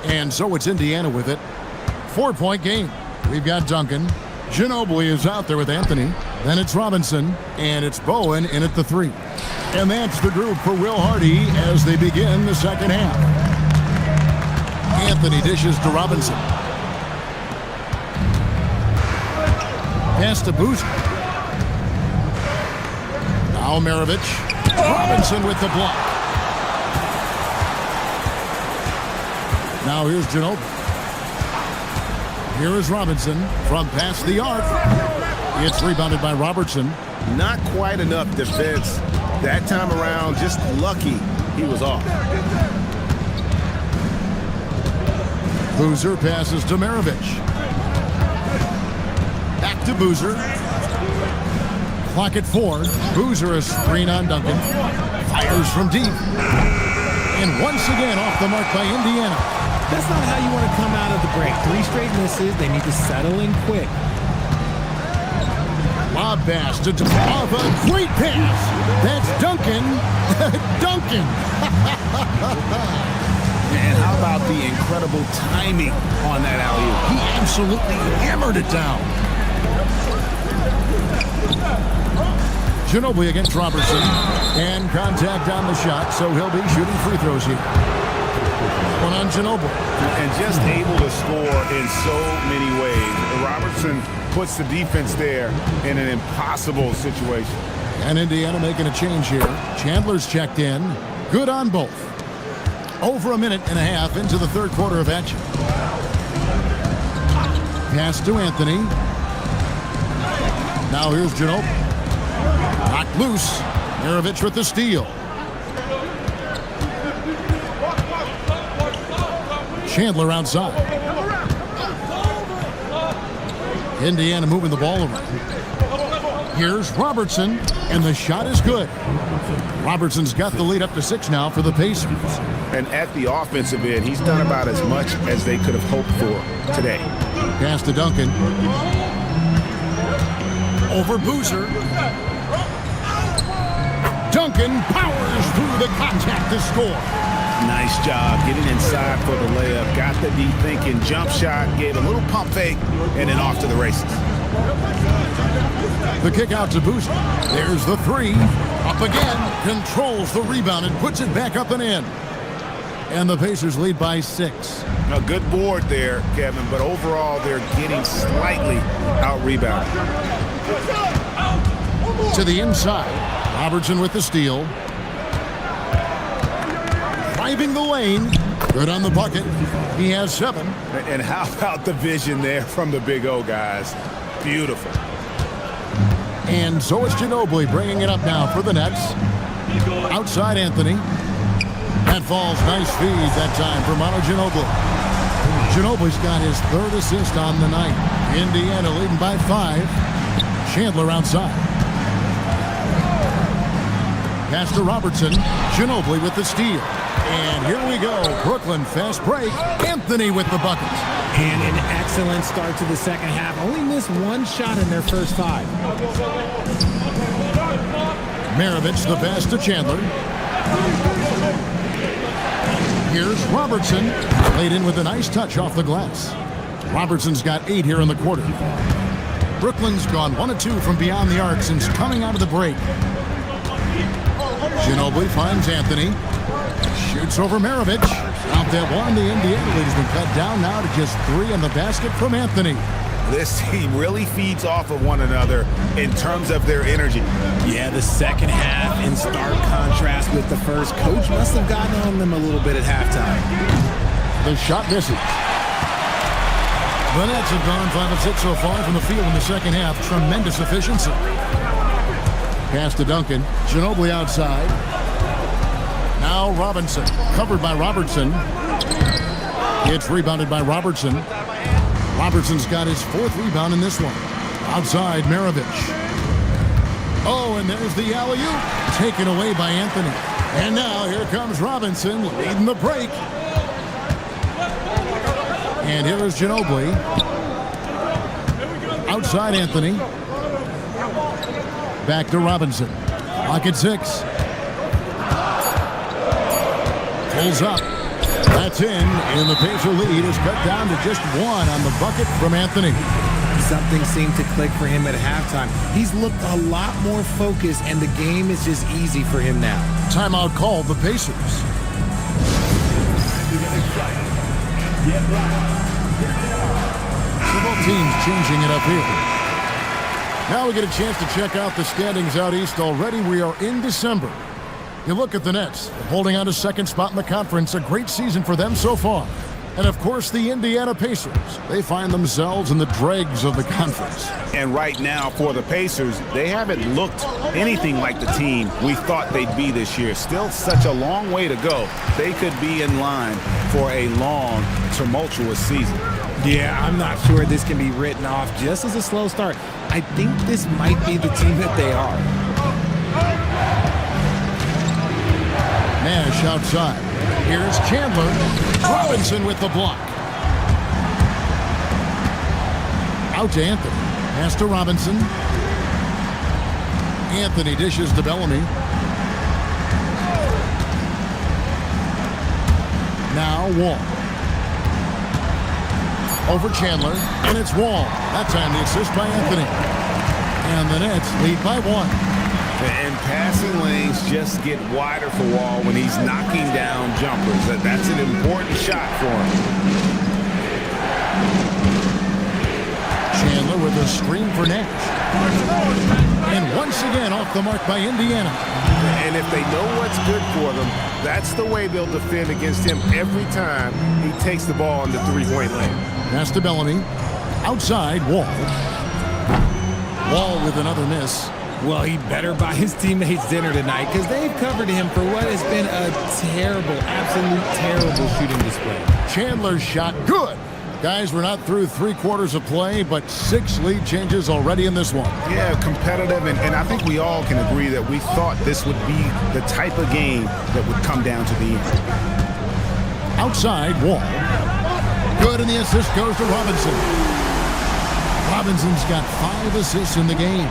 And so it's Indiana with it. 4-point game. We've got Duncan. Ginobili is out there with Anthony. Then it's Robinson, and it's Bowen in at the 3. And that's the group for Will Hardy as they begin the second half. Anthony dishes to Robinson. Pass to Boozer. Now Maravich. Robinson with the block. Now here's Ginobili. Here is Robinson from past the arc. It's rebounded by Robertson. Not quite enough defense that time around. Just lucky he was off. Boozer passes to Maravich. Back to Boozer. Clock at 4. Boozer a screen on Duncan. Fires from deep. And once again off the mark by Indiana. That's not how you want to come out of the break. 3 straight misses. They need to settle in quick. Lob pass to a great pass. That's Duncan. Duncan. And how about the incredible timing on that alley-oop? He absolutely hammered it down. Ginobili against Robertson. And contact on the shot, so he'll be shooting free throws here. One on Ginobili. And just able to score in so many ways. Robertson puts the defense there in an impossible situation. And Indiana making a change here. Chandler's checked in. Good on both. Over a minute and a half into the third quarter of action. Pass to Anthony. Now here's Ginobili. Knocked loose. Maravich with the steal. Chandler outside. Indiana moving the ball around. Here's Robertson, and the shot is good. Robertson's got the lead up to 6 now for the Pacers. And at the offensive end, he's done about as much as they could have hoped for today. Pass to Duncan. Over Boozer. Duncan powers through the contact to score. Nice job getting inside for the layup. Got the deep thinking jump shot, gave a little pump fake, and then off to the races. The kick out to Boozer. There's the 3. Up again. Controls the rebound and puts it back up and in. And the Pacers lead by 6. A good board there, Kevin, but overall they're getting slightly out-rebounded. To the inside. Robertson with the steal. Driving the lane. Good on the bucket. He has 7. And how about the vision there from the Big O guys? Beautiful. And so it's Ginobili bringing it up now for the Nets. Outside Anthony. That falls. Nice feed that time for Manu Ginobili. Ginobili's got his 3rd assist on the night. Indiana leading by 5. Chandler outside. Pass to Robertson. Ginobili with the steal. And here we go. Brooklyn fast break. Anthony with the bucket. And an excellent start to the second half. Only missed 1 shot in their first 5. Maravich the pass to Chandler. Here's Robertson. Laid in with a nice touch off the glass. Robertson's got 8 here in the quarter. Brooklyn's gone 1 of 2 from beyond the arc since coming out of the break. Ginobili finds Anthony. Shoots over Maravich. Out that one, the Indiana lead has been cut down now to just 3 in the basket from Anthony. This team really feeds off of one another in terms of their energy. Yeah, the second half in stark contrast with the first. Coach must have gotten on them a little bit at halftime. The shot misses. The Nets have gone 5 of 6 so far from the field in the second half. Tremendous efficiency. Pass to Duncan. Ginobili outside. Now Robinson. Covered by Robertson. It's rebounded by Robertson. Robertson's got his 4th rebound in this one. Outside Maravich. Oh, and there's the alley-oop. Taken away by Anthony. And now here comes Robinson leading the break. And here is Ginobili. Outside Anthony. Back to Robinson. Clock at 6. Pulls up. That's in. And the Pacer lead is cut down to just 1 on the bucket from Anthony. Something seemed to click for him at halftime. He's looked a lot more focused, and the game is just easy for him now. Timeout called the Pacers. Both teams changing it up here. Now we get a chance to check out the standings out east. Already we are in December. You look at the Nets, holding on to second spot in the conference. A great season for them so far. And, of course, the Indiana Pacers. They find themselves in the dregs of the conference. And right now, for the Pacers, they haven't looked anything like the team we thought they'd be this year. Still such a long way to go. They could be in line for a long, tumultuous season. Yeah, I'm not sure this can be written off just as a slow start. I think this might be the team that they are. Nash outside. Here's Chandler. Robinson with the block. Out to Anthony. Pass to Robinson. Anthony dishes to Bellamy. Now Wall. Over Chandler. And it's Wall. That time the assist by Anthony. And the Nets lead by 1. And passing lanes just get wider for Wall when he's knocking down jumpers. That's an important shot for him. Chandler with a screen for Nash. And once again off the mark by Indiana. And if they know what's good for them, that's the way they'll defend against him every time he takes the ball in the three-point lane. Pass to Bellamy. Outside, Wall. Wall with another miss. Well, he better buy his teammates dinner tonight because they've covered him for what has been a terrible, absolute terrible shooting display. Chandler's shot, good. Guys, we're not through 3 quarters of play, but 6 lead changes already in this one. Yeah, competitive, and I think we all can agree that we thought this would be the type of game that would come down to the end. Outside, Wall. Good, and the assist goes to Robinson. Robinson's got 5 assists in the game.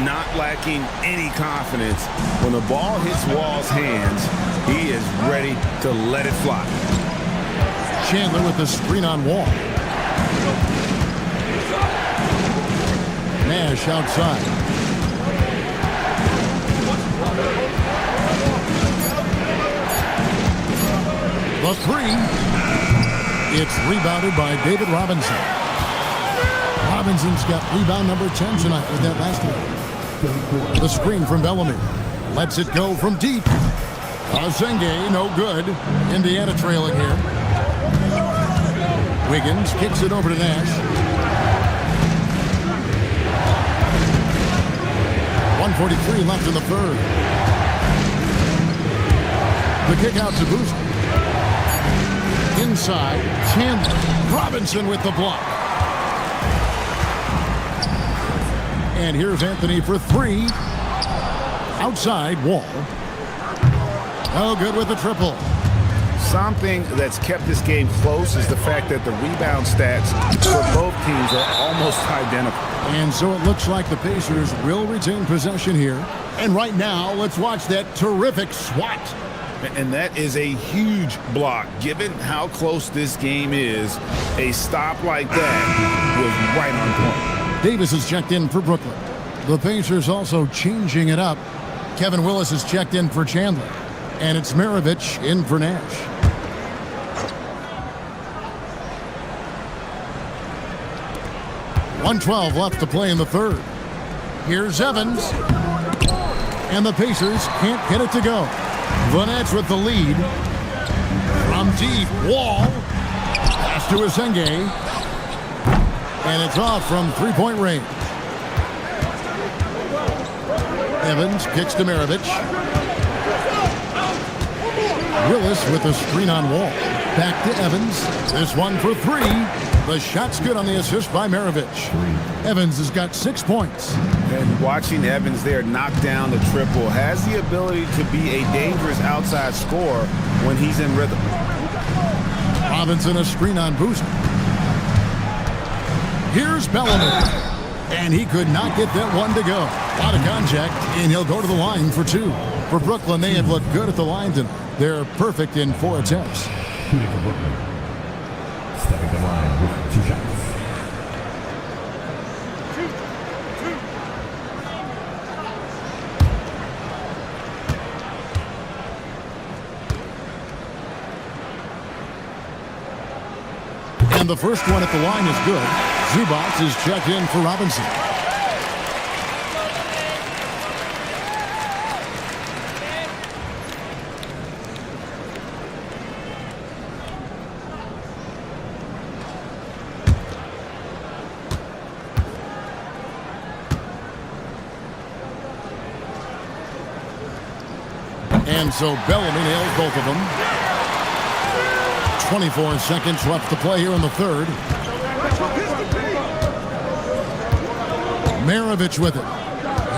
Not lacking any confidence. When the ball hits Wall's hands, he is ready to let it fly. Chandler with the screen on Wall. Nash outside. The 3. It's rebounded by David Robinson. Robinson's got rebound number 10 tonight with that last one. The screen from Bellamy. Lets it go from deep. Azenge, no good. Indiana trailing here. Wiggins kicks it over to Nash. 1:43 left in the third. The kick out to Boozer. Inside, Chandler. Robinson with the block. And here's Anthony for 3. Outside, Wall. Oh, good with the triple. Something that's kept this game close is the fact that the rebound stats for both teams are almost identical. And so it looks like the Pacers will retain possession here. And right now, let's watch that terrific swat. And that is a huge block. Given how close this game is, a stop like that was right on point. Davis is checked in for Brooklyn. The Pacers also changing it up. Kevin Willis is checked in for Chandler. And it's Maravich in for Nash. .112 left to play in the third. Here's Evans. And the Pacers can't get it to go. The Nets with the lead. From deep, Wall. Pass to Azenge. And it's off from three-point range. Evans kicks to Maravich. Willis with a screen on Wall. Back to Evans. This one for 3. The shot's good on the assist by Maravich. Evans has got 6 points. And watching Evans there knock down the triple has the ability to be a dangerous outside scorer when he's in rhythm. Robinson a screen on Boozer. Here's Bellamy. And he could not get that one to go. A lot of contact, and he'll go to the line for 2. For Brooklyn, they have looked good at the line tonight. They're perfect in 4 attempts. Shooting for Brooklyn. Stepping the line with 2 shots. And the first one at the line is good. Zubac is checked in for Robinson. And so Bellamy nails both of them. 24 seconds left to play here in the third. Maravich with it.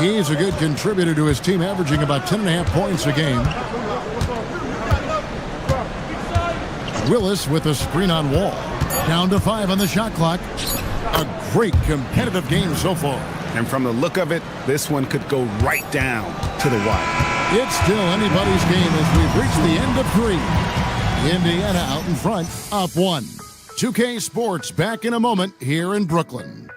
He's a good contributor to his team, averaging about 10.5 points a game. Willis with a screen on Wall. Down to 5 on the shot clock. A great competitive game so far. And from the look of it, this one could go right down to the wire. It's still anybody's game as we've reached the end of 3. Indiana out in front, up 1. 2K Sports back in a moment here in Brooklyn.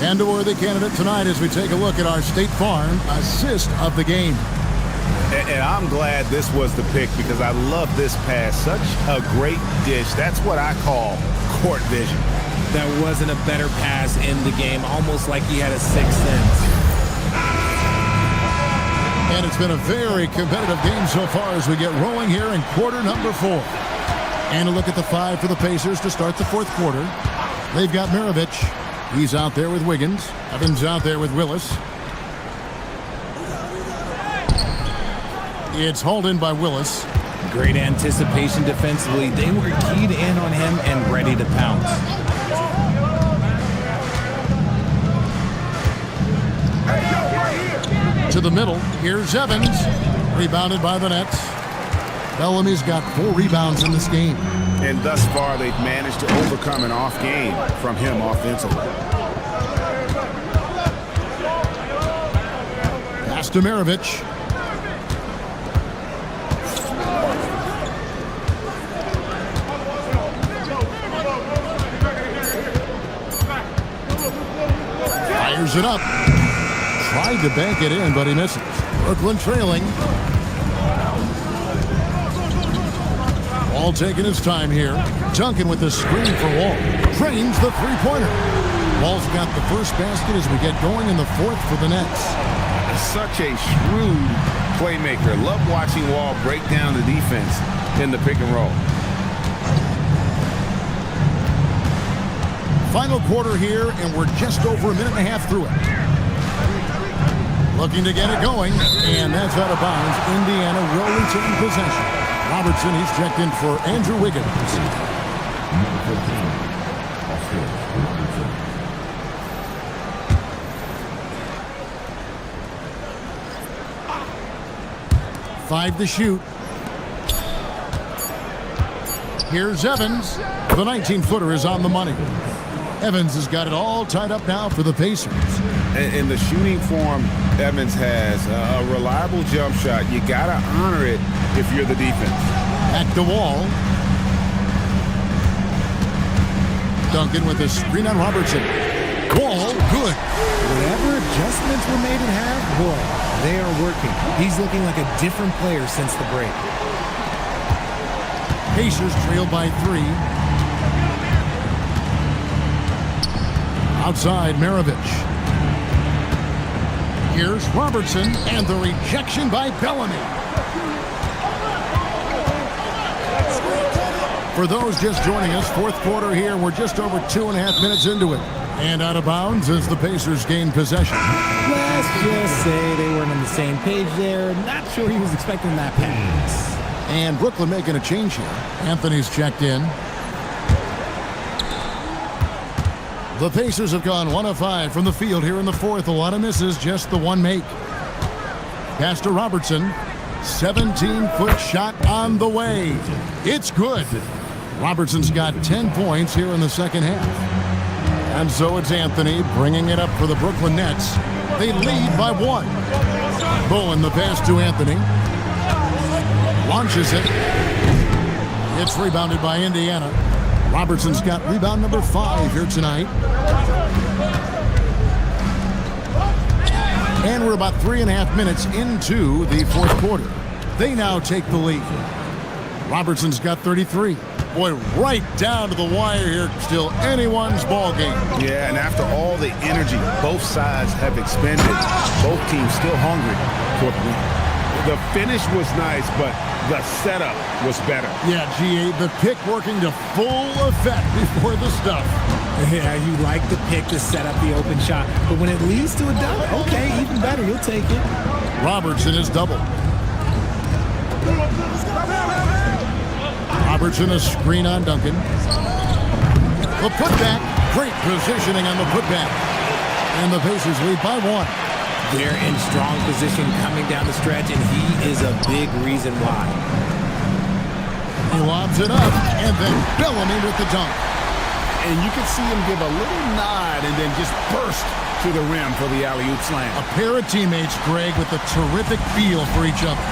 And a worthy candidate tonight as we take a look at our State Farm assist of the game. And I'm glad this was the pick because I love this pass. Such a great dish. That's what I call court vision. There wasn't a better pass in the game, almost like he had a sixth sense. And it's been a very competitive game so far as we get rolling here in quarter number 4. And a look at the 5 for the Pacers to start the fourth quarter. They've got Maravich. He's out there with Wiggins. Evans out there with Willis. It's hauled in by Willis. Great anticipation defensively. They were keyed in on him and ready to pounce. To the middle. Here's Evans. Rebounded by the Nets. Bellamy's got 4 rebounds in this game. And thus far, they've managed to overcome an off game from him offensively. Pass to Maravich. Fires it up. Tried to bank it in, but he misses. Brooklyn trailing. Wall taking his time here. Duncan with the screen for Wall. Drains the three-pointer. Wall's got the first basket as we get going in the fourth for the Nets. Such a shrewd playmaker. Love watching Wall break down the defense in the pick and roll. Final quarter here, and we're just over a minute and a half through it. Looking to get it going, and that's out of bounds. Indiana will retain possession. Robertson, he's checked in for Andrew Wiggins. Number 15, Robertson. 5 to shoot. Here's Evans. The 19-footer is on the money. Evans has got it all tied up now for the Pacers. In the shooting form Evans has, a reliable jump shot. You got to honor it if you're the defense. At the Wall. Duncan with a screen on Robertson. Wall, good. Whatever adjustments were made at half, boy, they are working. He's looking like a different player since the break. Pacers trail by 3. Outside, Maravich. Here's Robertson, and the rejection by Bellamy. For those just joining us, fourth quarter here, we're just over 2.5 minutes into it. And out of bounds as the Pacers gain possession. Let's just say they weren't on the same page there. Not sure he was expecting that pass. And Brooklyn making a change here. Anthony's checked in. The Pacers have gone 1 of 5 from the field here in the fourth. A lot of misses, just the one make. Pass to Robertson. 17-foot shot on the way. It's good. Robertson's got 10 points here in the second half. And so it's Anthony bringing it up for the Brooklyn Nets. They lead by 1. Bowen, the pass to Anthony. Launches it. It's rebounded by Indiana. Robertson's got rebound number 5 here tonight. And we're about 3.5 minutes into the fourth quarter. They now take the lead. Robertson's got 33. Boy, right down to the wire here. Still anyone's ball game. Yeah, and after all the energy both sides have expended, both teams still hungry for the win. The finish was nice, but the setup was better. Yeah, GA, the pick working to full effect before the stuff. Yeah, you like the pick to set up the open shot, but when it leads to a dunk, okay, even better, you'll take it. Robertson is double. Robertson a screen on Duncan. The putback, great positioning on the putback. And the Pacers lead by 1. They're in strong position coming down the stretch, and he is a big reason why. He lobs it up, and then Bellamy with the dunk. And you can see him give a little nod and then just burst to the rim for the alley-oop slam. A pair of teammates, Greg, with a terrific feel for each other.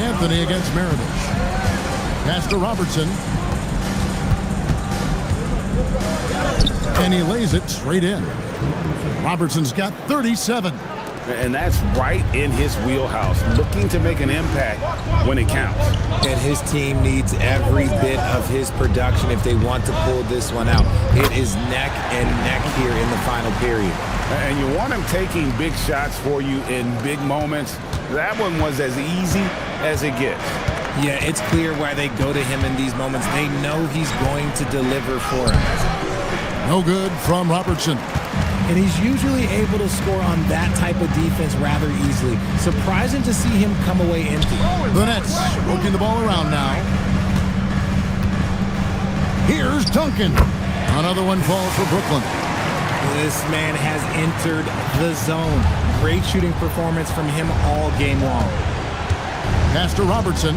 Anthony against Maravich. Pass to Robertson. And he lays it straight in. Robertson's got 37. And that's right in his wheelhouse, looking to make an impact when it counts. And his team needs every bit of his production if they want to pull this one out. It is neck and neck here in the final period. And you want him taking big shots for you in big moments. That one was as easy as it gets. Yeah, it's clear why they go to him in these moments. They know he's going to deliver for them. No good from Robertson. And he's usually able to score on that type of defense rather easily. Surprising to see him come away empty. The Nets working the ball around now. Here's Duncan. Another one falls for Brooklyn. This man has entered the zone. Great shooting performance from him all game long. Pass to Robertson.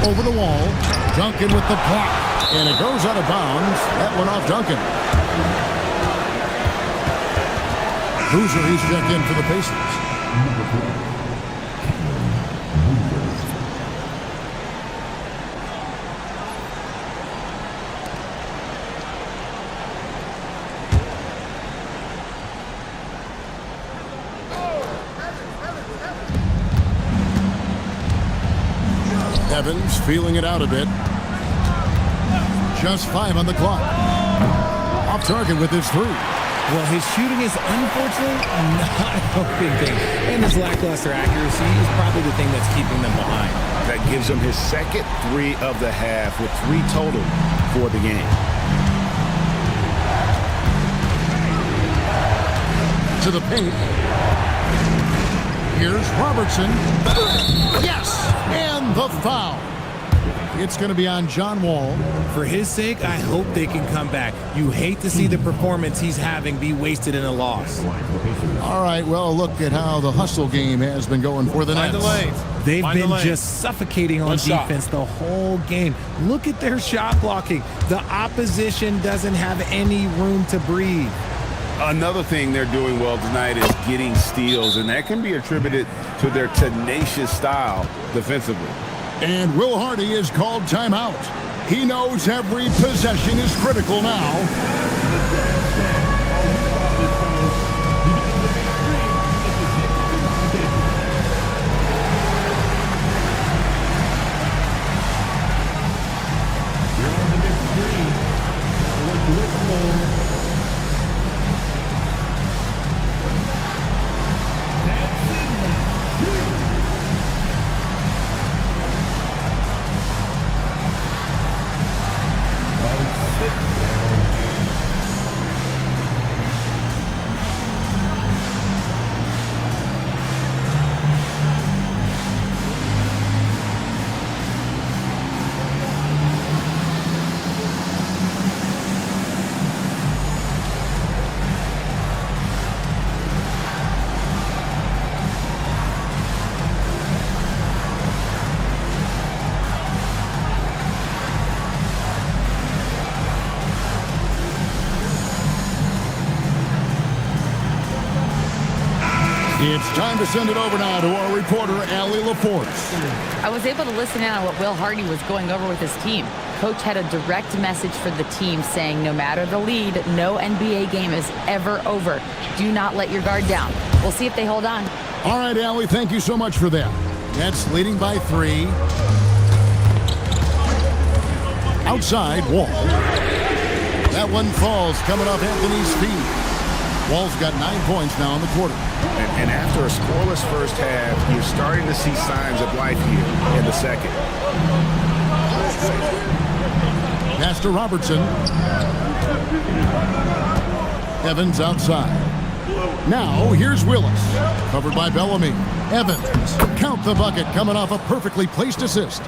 Over the wall. Duncan with the block. And it goes out of bounds. That one off Duncan. Boozer, he's checked in for the Pacers. Evans feeling it out a bit. Just 5 on the clock. Off target with his 3. Well, his shooting is unfortunately not helping things. And his lackluster accuracy is probably the thing that's keeping them behind. That gives him his second 3 of the half with 3 total for the game. To the paint. Here's Robertson. Yes! And the foul. It's going to be on John Wall. For his sake, I hope they can come back. You hate to see the performance he's having be wasted in a loss. All right, well, look at how the hustle game has been going for the Nets. They've been just suffocating on defense the whole game. Look at their shot blocking. The opposition doesn't have any room to breathe. Another thing they're doing well tonight is getting steals, and that can be attributed to their tenacious style defensively. And Will Hardy is called timeout. He knows every possession is critical now. It's time to send it over now to our reporter, Allie LaForce. I was able to listen in on what Will Hardy was going over with his team. Coach had a direct message for the team saying no matter the lead, no NBA game is ever over. Do not let your guard down. We'll see if they hold on. All right, Allie, thank you so much for that. Nets leading by 3. Outside, Wall. That one falls coming off Anthony's feet. Wall's got 9 points now in the quarter. And after a scoreless first half, you're starting to see signs of life here in the second. Pass to Robertson. Evans outside. Now, here's Willis. Covered by Bellamy. Evans. Count the bucket coming off a perfectly placed assist.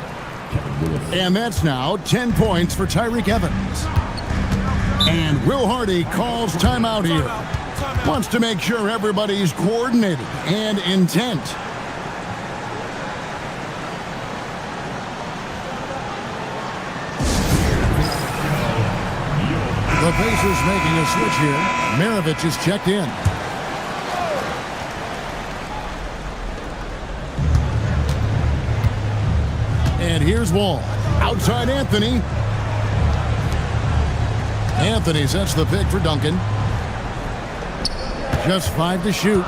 And that's now 10 points for Tyreke Evans. And Will Hardy calls timeout here. Wants to make sure everybody's coordinated and intent. The Pacers making a switch here. Maravich is checked in. And here's Wall. Outside Anthony. Anthony sets the pick for Duncan. Just 5 to shoot.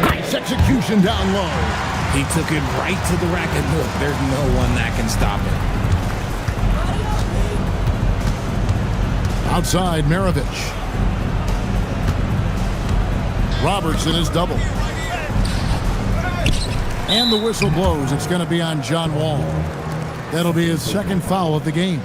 Nice execution down low. He took it right to the rack, and look, there's no one that can stop it. Outside, Maravich. Robertson is double. And the whistle blows. It's going to be on John Wall. That'll be his second foul of the game.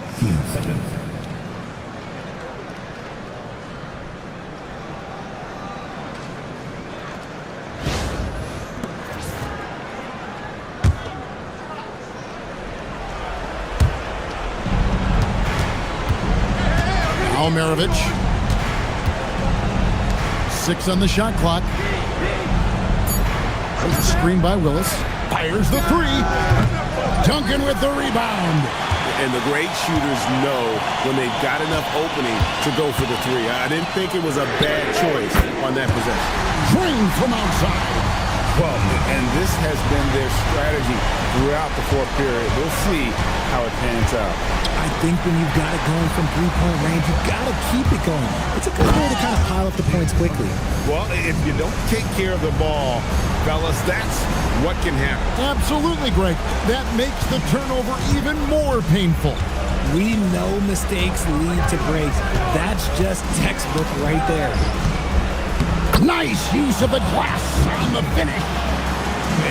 Now Maravich. 6 on the shot clock. There's a screen by Willis. Fires the 3. Duncan with the rebound. And the great shooters know when they've got enough opening to go for the 3. I didn't think it was a bad choice on that possession. Drained from outside. Well, and this has been their strategy throughout the fourth period. We'll see how it pans out. I think when you've got it going from three-point range, you've got to keep it going. It's a good way to kind of pile up the points quickly. Well, if you don't take care of the ball, fellas, that's what can happen. Absolutely, Greg. That makes the turnover even more painful. We know mistakes lead to breaks. That's just textbook right there. Nice use of the glass on the finish.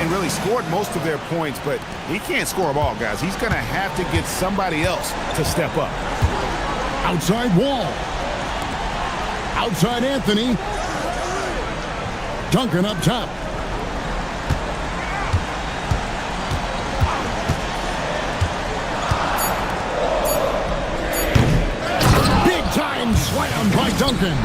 And really scored most of their points, but he can't score them all, guys. He's going to have to get somebody else to step up. Outside Wall. Outside Anthony. Duncan up top. Big time slam by Duncan.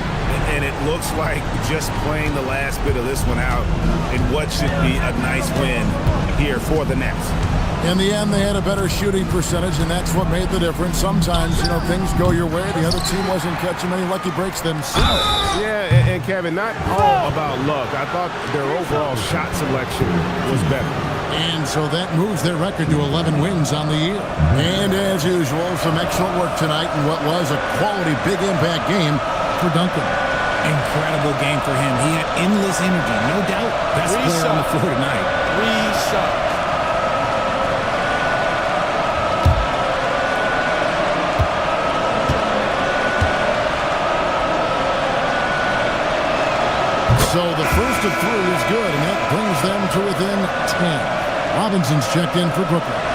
And it looks like just playing the last bit of this one out in what should be a nice win here for the Nets. In the end, they had a better shooting percentage, and that's what made the difference. Sometimes, things go your way. The other team wasn't catching many lucky breaks themselves. Yeah, and Kevin, not all about luck. I thought their overall shot selection was better. And so that moves their record to 11 wins on the year. And as usual, some excellent work tonight in what was a quality big impact game for Duncan. Incredible game for him. He had endless energy. No doubt best player on the floor tonight. Reset. So the first of 3 is good, and that brings them to within 10. Robinson's checked in for Brooklyn.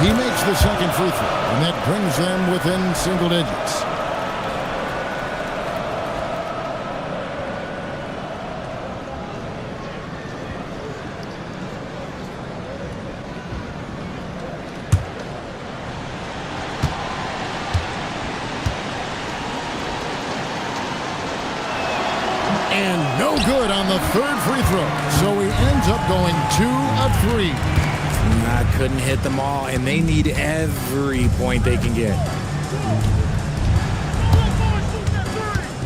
He makes the second free throw, and that brings them within single digits. And no good on the third free throw. So he ends up going 2 of 3. Couldn't hit them all, and they need every point they can get.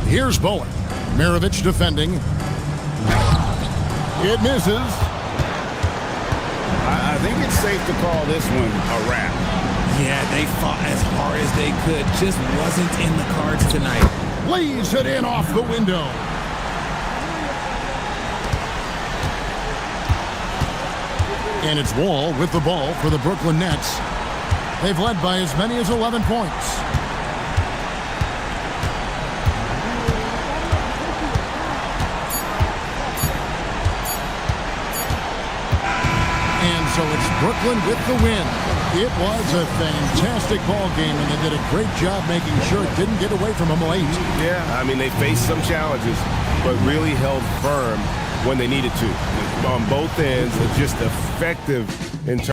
Here's Bowen. Mirovic defending. It misses. I think it's safe to call this one a wrap. Yeah, they fought as hard as they could. Just wasn't in the cards tonight. Lays it in off the window. And it's Wall with the ball for the Brooklyn Nets. They've led by as many as 11 points. And so it's Brooklyn with the win. It was a fantastic ball game, and they did a great job making sure it didn't get away from them late. Yeah, I mean, they faced some challenges, but really held firm when they needed to. On both ends, just effective in terms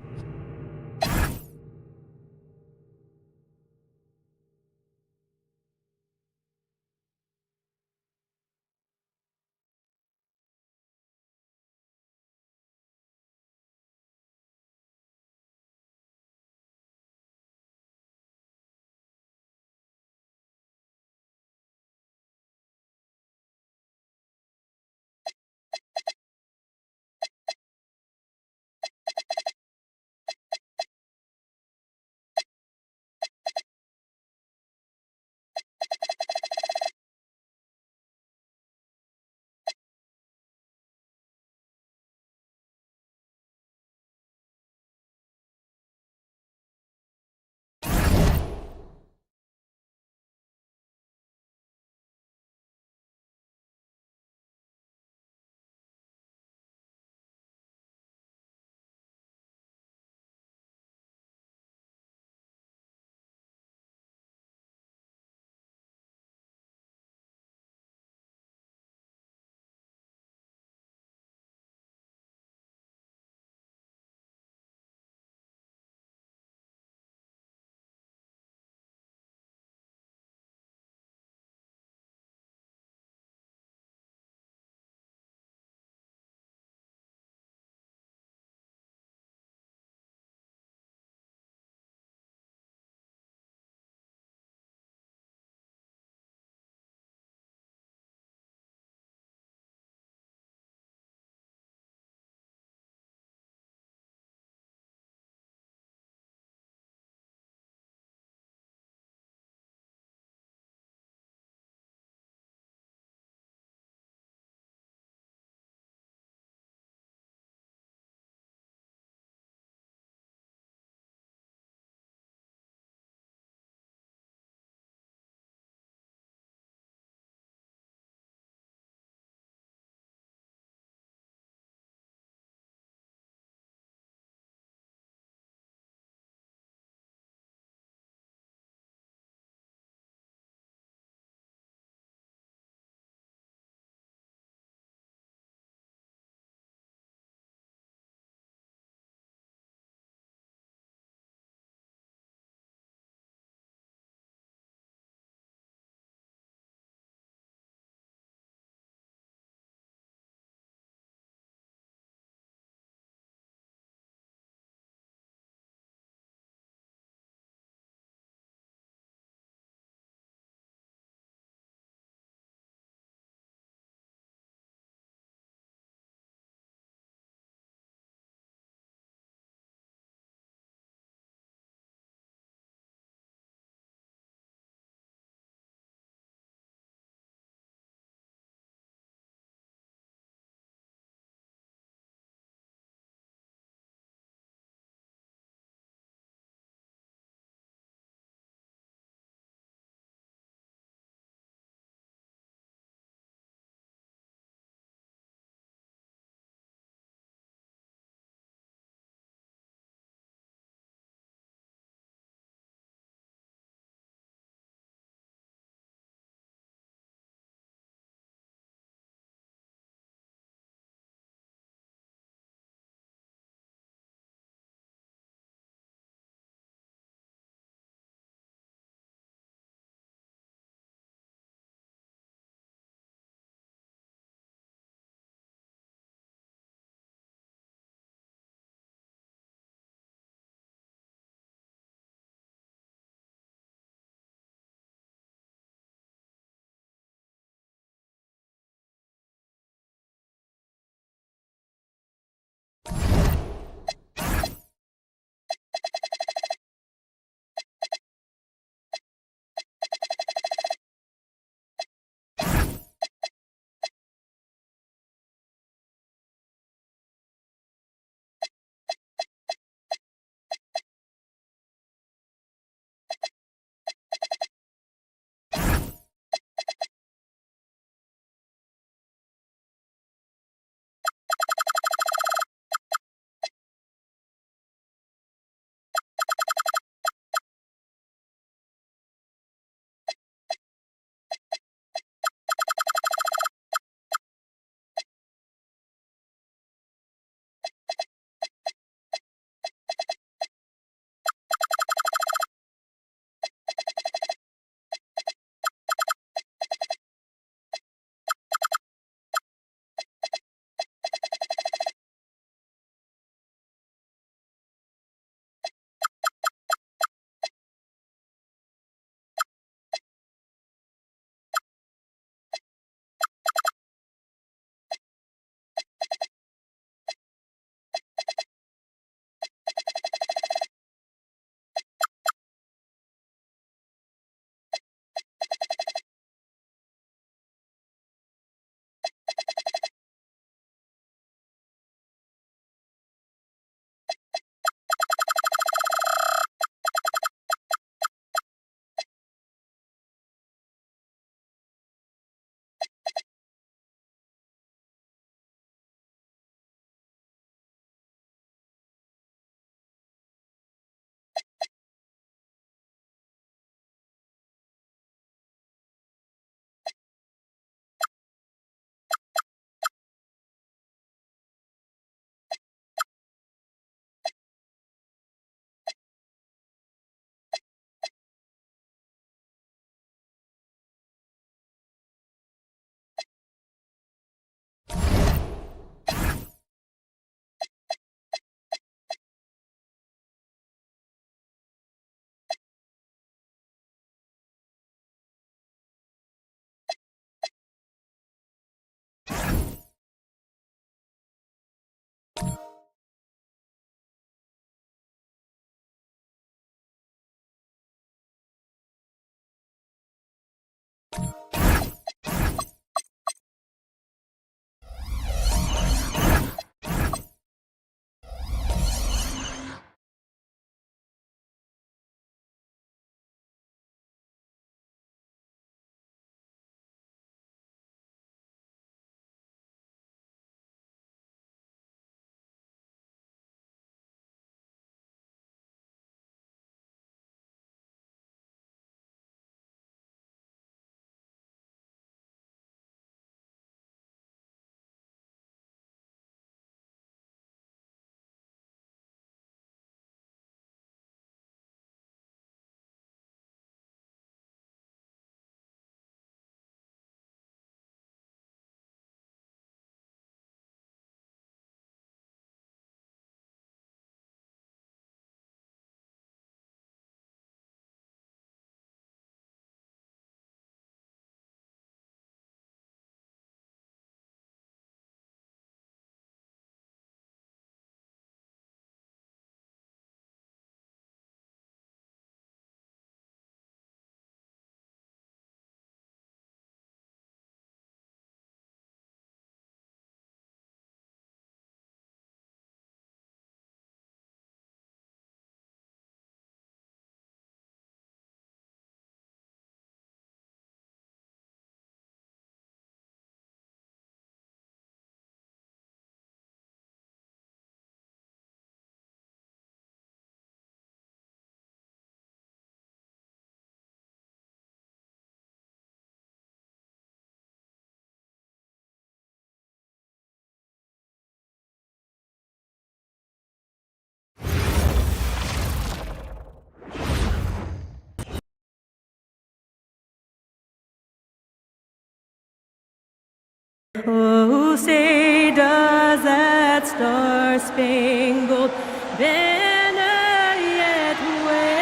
Oh, say does that star-spangled banner yet wave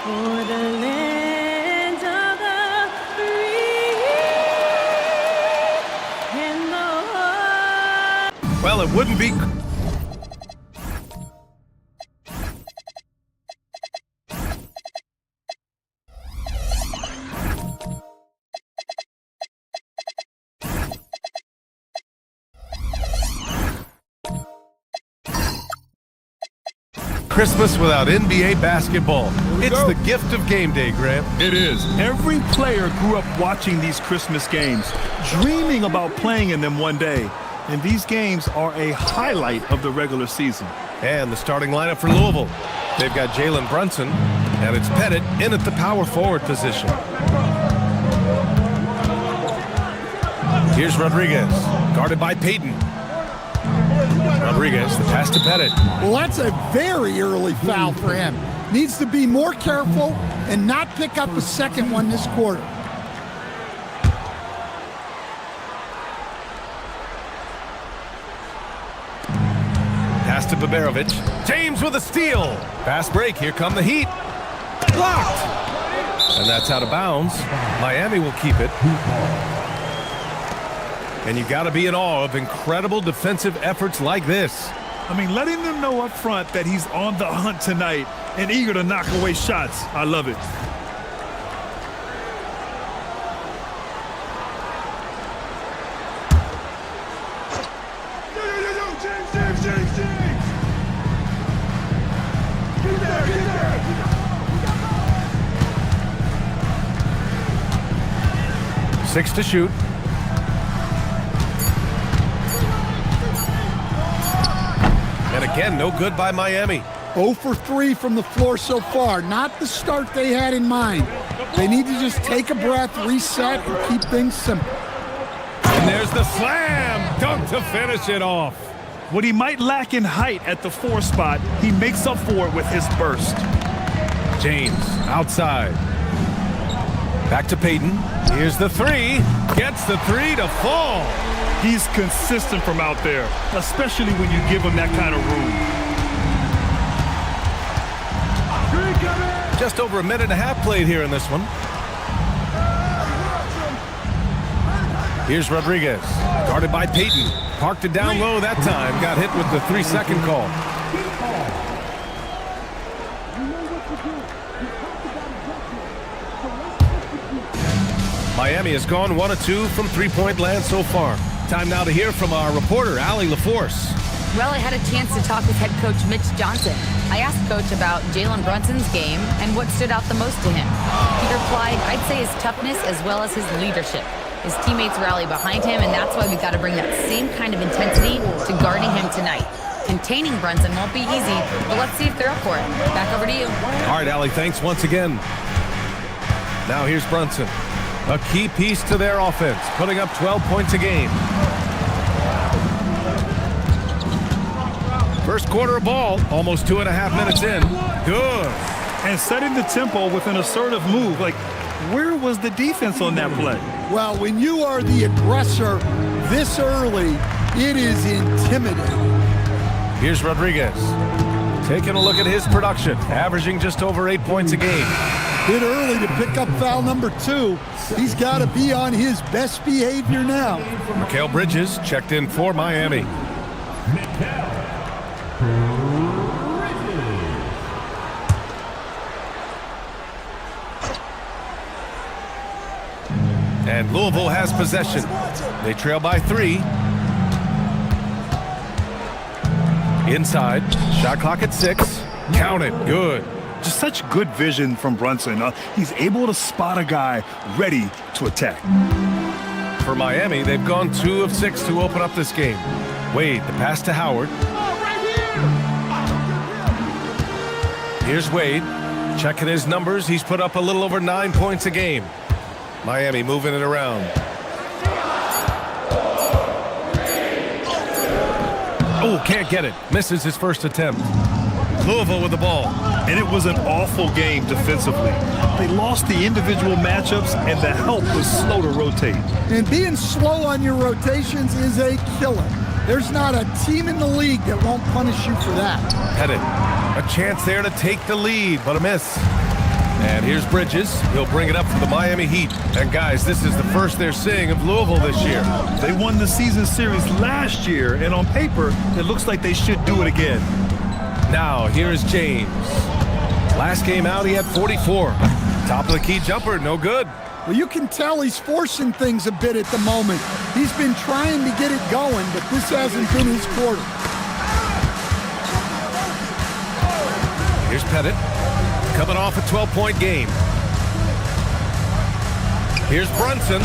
o'er the land of the free and the... Well, it wouldn't be... Christmas without NBA basketball. It's the gift of game day, Grant. It is. Every player grew up watching these Christmas games, dreaming about playing in them one day. And these games are a highlight of the regular season. And the starting lineup for Louisville. They've got Jalen Brunson, and it's Pettit in at the power forward position. Here's Rodriguez, guarded by Payton. Rodriguez, the pass to Pettit. Well, that's a very early foul for him. Needs to be more careful and not pick up a second one this quarter. Pass to Baberovic. James with a steal. Fast break. Here come the Heat. Blocked. And that's out of bounds. Miami will keep it. And you got to be in awe of incredible defensive efforts like this. I mean, letting them know up front that he's on the hunt tonight and eager to knock away shots. I love it. Six to shoot. And again, no good by Miami. 0 for 3 from the floor so far. Not the start they had in mind. They need to just take a breath, reset, and keep things simple. And there's the slam dunk to finish it off. What he might lack in height at the 4 spot, he makes up for it with his burst. James outside. Back to Payton. Here's the 3. Gets the 3 to fall. He's consistent from out there, especially when you give him that kind of room. Just over a minute and a half played here in this one. Here's Rodriguez, guarded by Payton. Parked it down low that time. Got hit with the 3-second call. Miami has gone 1 of 2 from three-point land so far. Time now to hear from our reporter, Allie LaForce. Well, I had a chance to talk with head coach Mitch Johnson. I asked Coach about Jalen Brunson's game and what stood out the most to him. He replied, I'd say his toughness as well as his leadership. His teammates rally behind him, and that's why we got to bring that same kind of intensity to guarding him tonight. Containing Brunson won't be easy, but let's see if they're up for it. Back over to you. All right, Allie, thanks once again. Now here's Brunson. A key piece to their offense, putting up 12 points a game. First quarter of ball, almost 2.5 minutes in. Good. And setting the tempo with an assertive move. Like, where was the defense on that play? Well, when you are the aggressor this early, it is intimidating. Here's Rodriguez. Taking a look at his production, averaging just over 8 points a game. Bit early to pick up foul number 2. He's got to be on his best behavior now. Mikal Bridges checked in for Miami. And Louisville has possession. They trail by 3. Inside, shot clock at 6. Count it, good. Just such good vision from Brunson. He's able to spot a guy ready to attack. For Miami, they've gone 2 of 6 to open up this game. Wade, the pass to Howard. Here's Wade. Checking his numbers, he's put up a little over 9 points a game. Miami moving it around. Oh, can't get it. Misses his first attempt. Louisville with the ball. and it was an awful game defensively. They lost the individual matchups, and the help was slow to rotate. And being slow on your rotations is a killer. There's not a team in the league that won't punish you for that. Pettit, a chance there to take the lead, but a miss. And here's Bridges. He'll bring it up for the Miami Heat. And guys, this is the first they're seeing of Louisville this year. They won the season series last year, and on paper, it looks like they should do it again. Now, here's James. Last game out, he had 44. Top of the key jumper, no good. Well, you can tell he's forcing things a bit at the moment. He's been trying to get it going, but this hasn't been his quarter. Here's Pettit, coming off a 12-point game. Here's Brunson.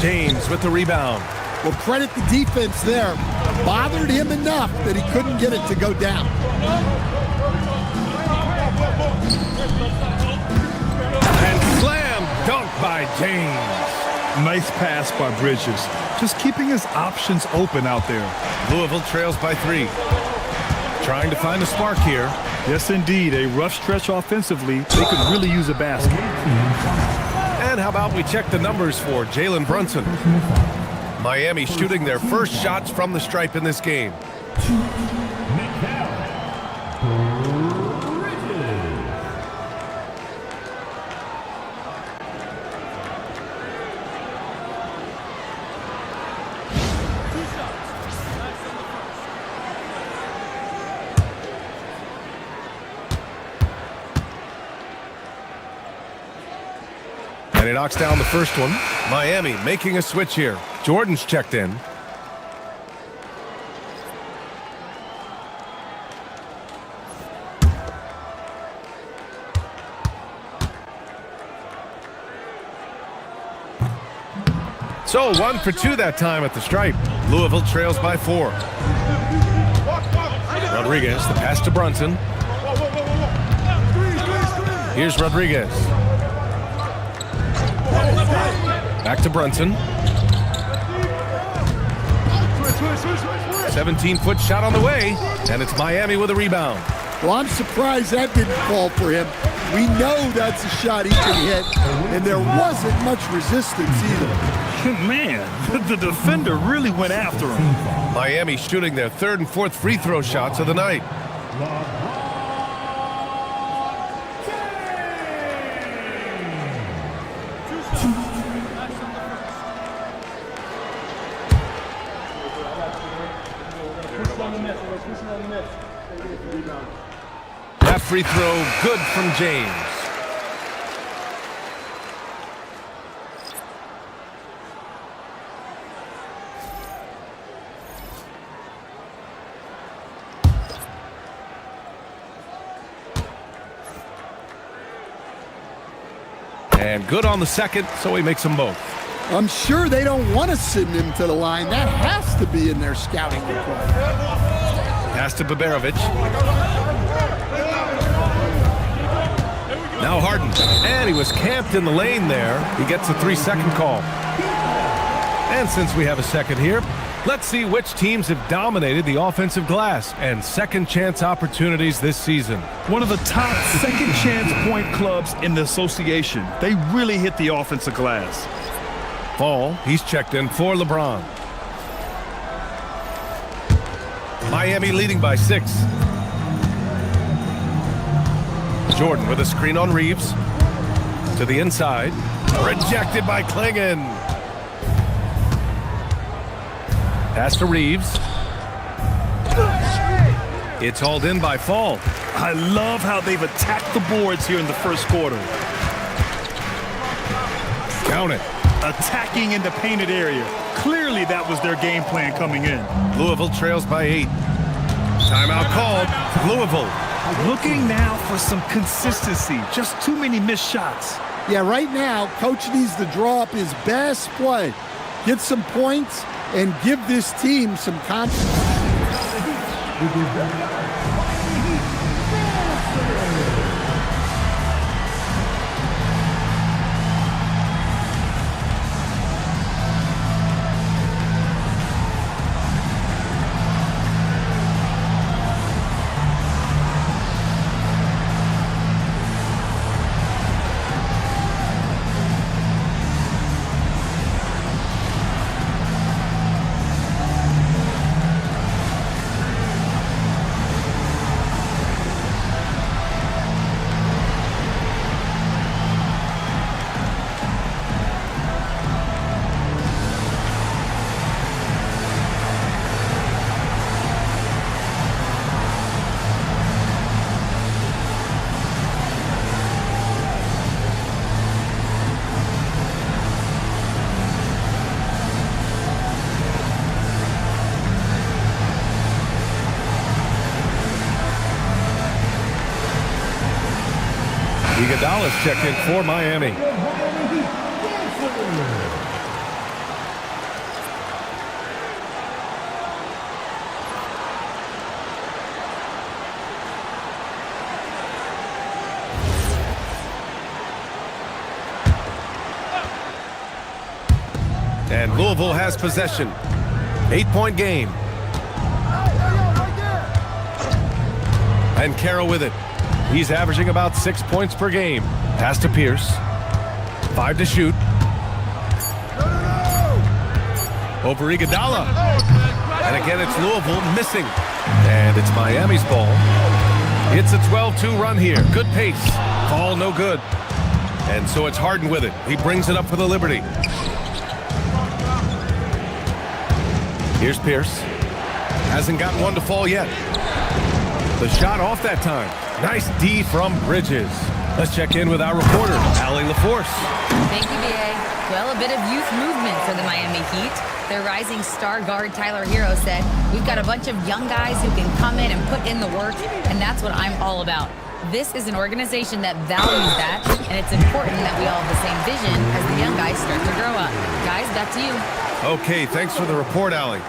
James with the rebound. Well, credit the defense there. Bothered him enough that he couldn't get it to go down. And slam dunk by James. Nice pass by Bridges. Just keeping his options open out there. Louisville trails by 3. Trying to find a spark here. Yes, indeed. A rough stretch offensively. They could really use a basket. And how about we check the numbers for Jalen Brunson? Miami shooting their first shots from the stripe in this game. And he knocks down the first one. Miami making a switch here. Jordan's checked in. So 1 for 2 that time at the stripe. Louisville trails by 4. Rodriguez, the pass to Brunson. Here's Rodriguez. Back to Brunson. 17-foot shot on the way, and it's Miami with a rebound. Well, I'm surprised that didn't fall for him. We know that's a shot he can hit, and there wasn't much resistance either. Man, the defender really went after him. Miami shooting their 3rd and 4th free throw shots of the night. That free throw good from James. And good on the second, so he makes them both. I'm sure they don't want to send him to the line. That has to be in their scouting report. Pass to Baberovic. Now Harden. And he was camped in the lane there. He gets a 3-second call. And since we have a second here, let's see which teams have dominated the offensive glass and second chance opportunities this season. One of the top second chance point clubs in the association. They really hit the offensive glass. Fall, he's checked in for LeBron. Miami leading by 6. Jordan with a screen on Reeves. To the inside. Rejected by Klingon. Pass to Reeves. It's hauled in by Fall. I love how they've attacked the boards here in the first quarter. Count it. Attacking in the painted area. Clearly that was their game plan coming in. Louisville trails by 8. Timeout called. Louisville. Looking now for some consistency. Just too many missed shots. Yeah, right now, Coach needs to draw up his best play. Get some points and give this team some confidence. Iguodala's checked in for Miami. And Louisville has possession. 8-point game. And Carroll with it. He's averaging about 6 points per game. Pass to Pierce. 5 to shoot. Over Iguodala. And again, it's Louisville missing. And it's Miami's ball. It's a 12-2 run here. Good pace. Ball no good. And so it's Harden with it. He brings it up for the Liberty. Here's Pierce. Hasn't gotten one to fall yet. The shot off that time. Nice D from Bridges. Let's check in with our reporter, Allie LaForce. Thank you, B.A. Well, a bit of youth movement for the Miami Heat. Their rising star guard, Tyler Hero, said, "We've got a bunch of young guys who can come in and put in the work, and that's what I'm all about." This is an organization that values that, and it's important that we all have the same vision as the young guys start to grow up. Guys, back to you. Okay, thanks for the report, Allie.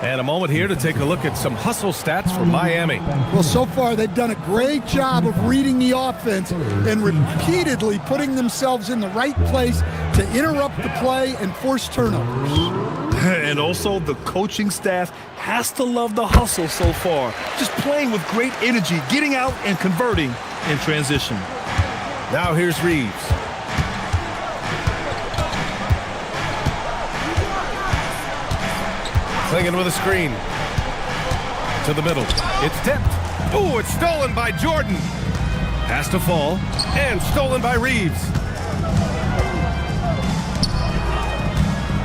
And a moment here to take a look at some hustle stats for Miami. Well, so far they've done a great job of reading the offense and repeatedly putting themselves in the right place to interrupt the play and force turnovers. And also, the coaching staff has to love the hustle so far. Just playing with great energy, getting out and converting in transition. Now here's Reeves. Clinging with a screen. To the middle. It's tipped. Ooh, it's stolen by Jordan. Pass to Fall. And stolen by Reeves.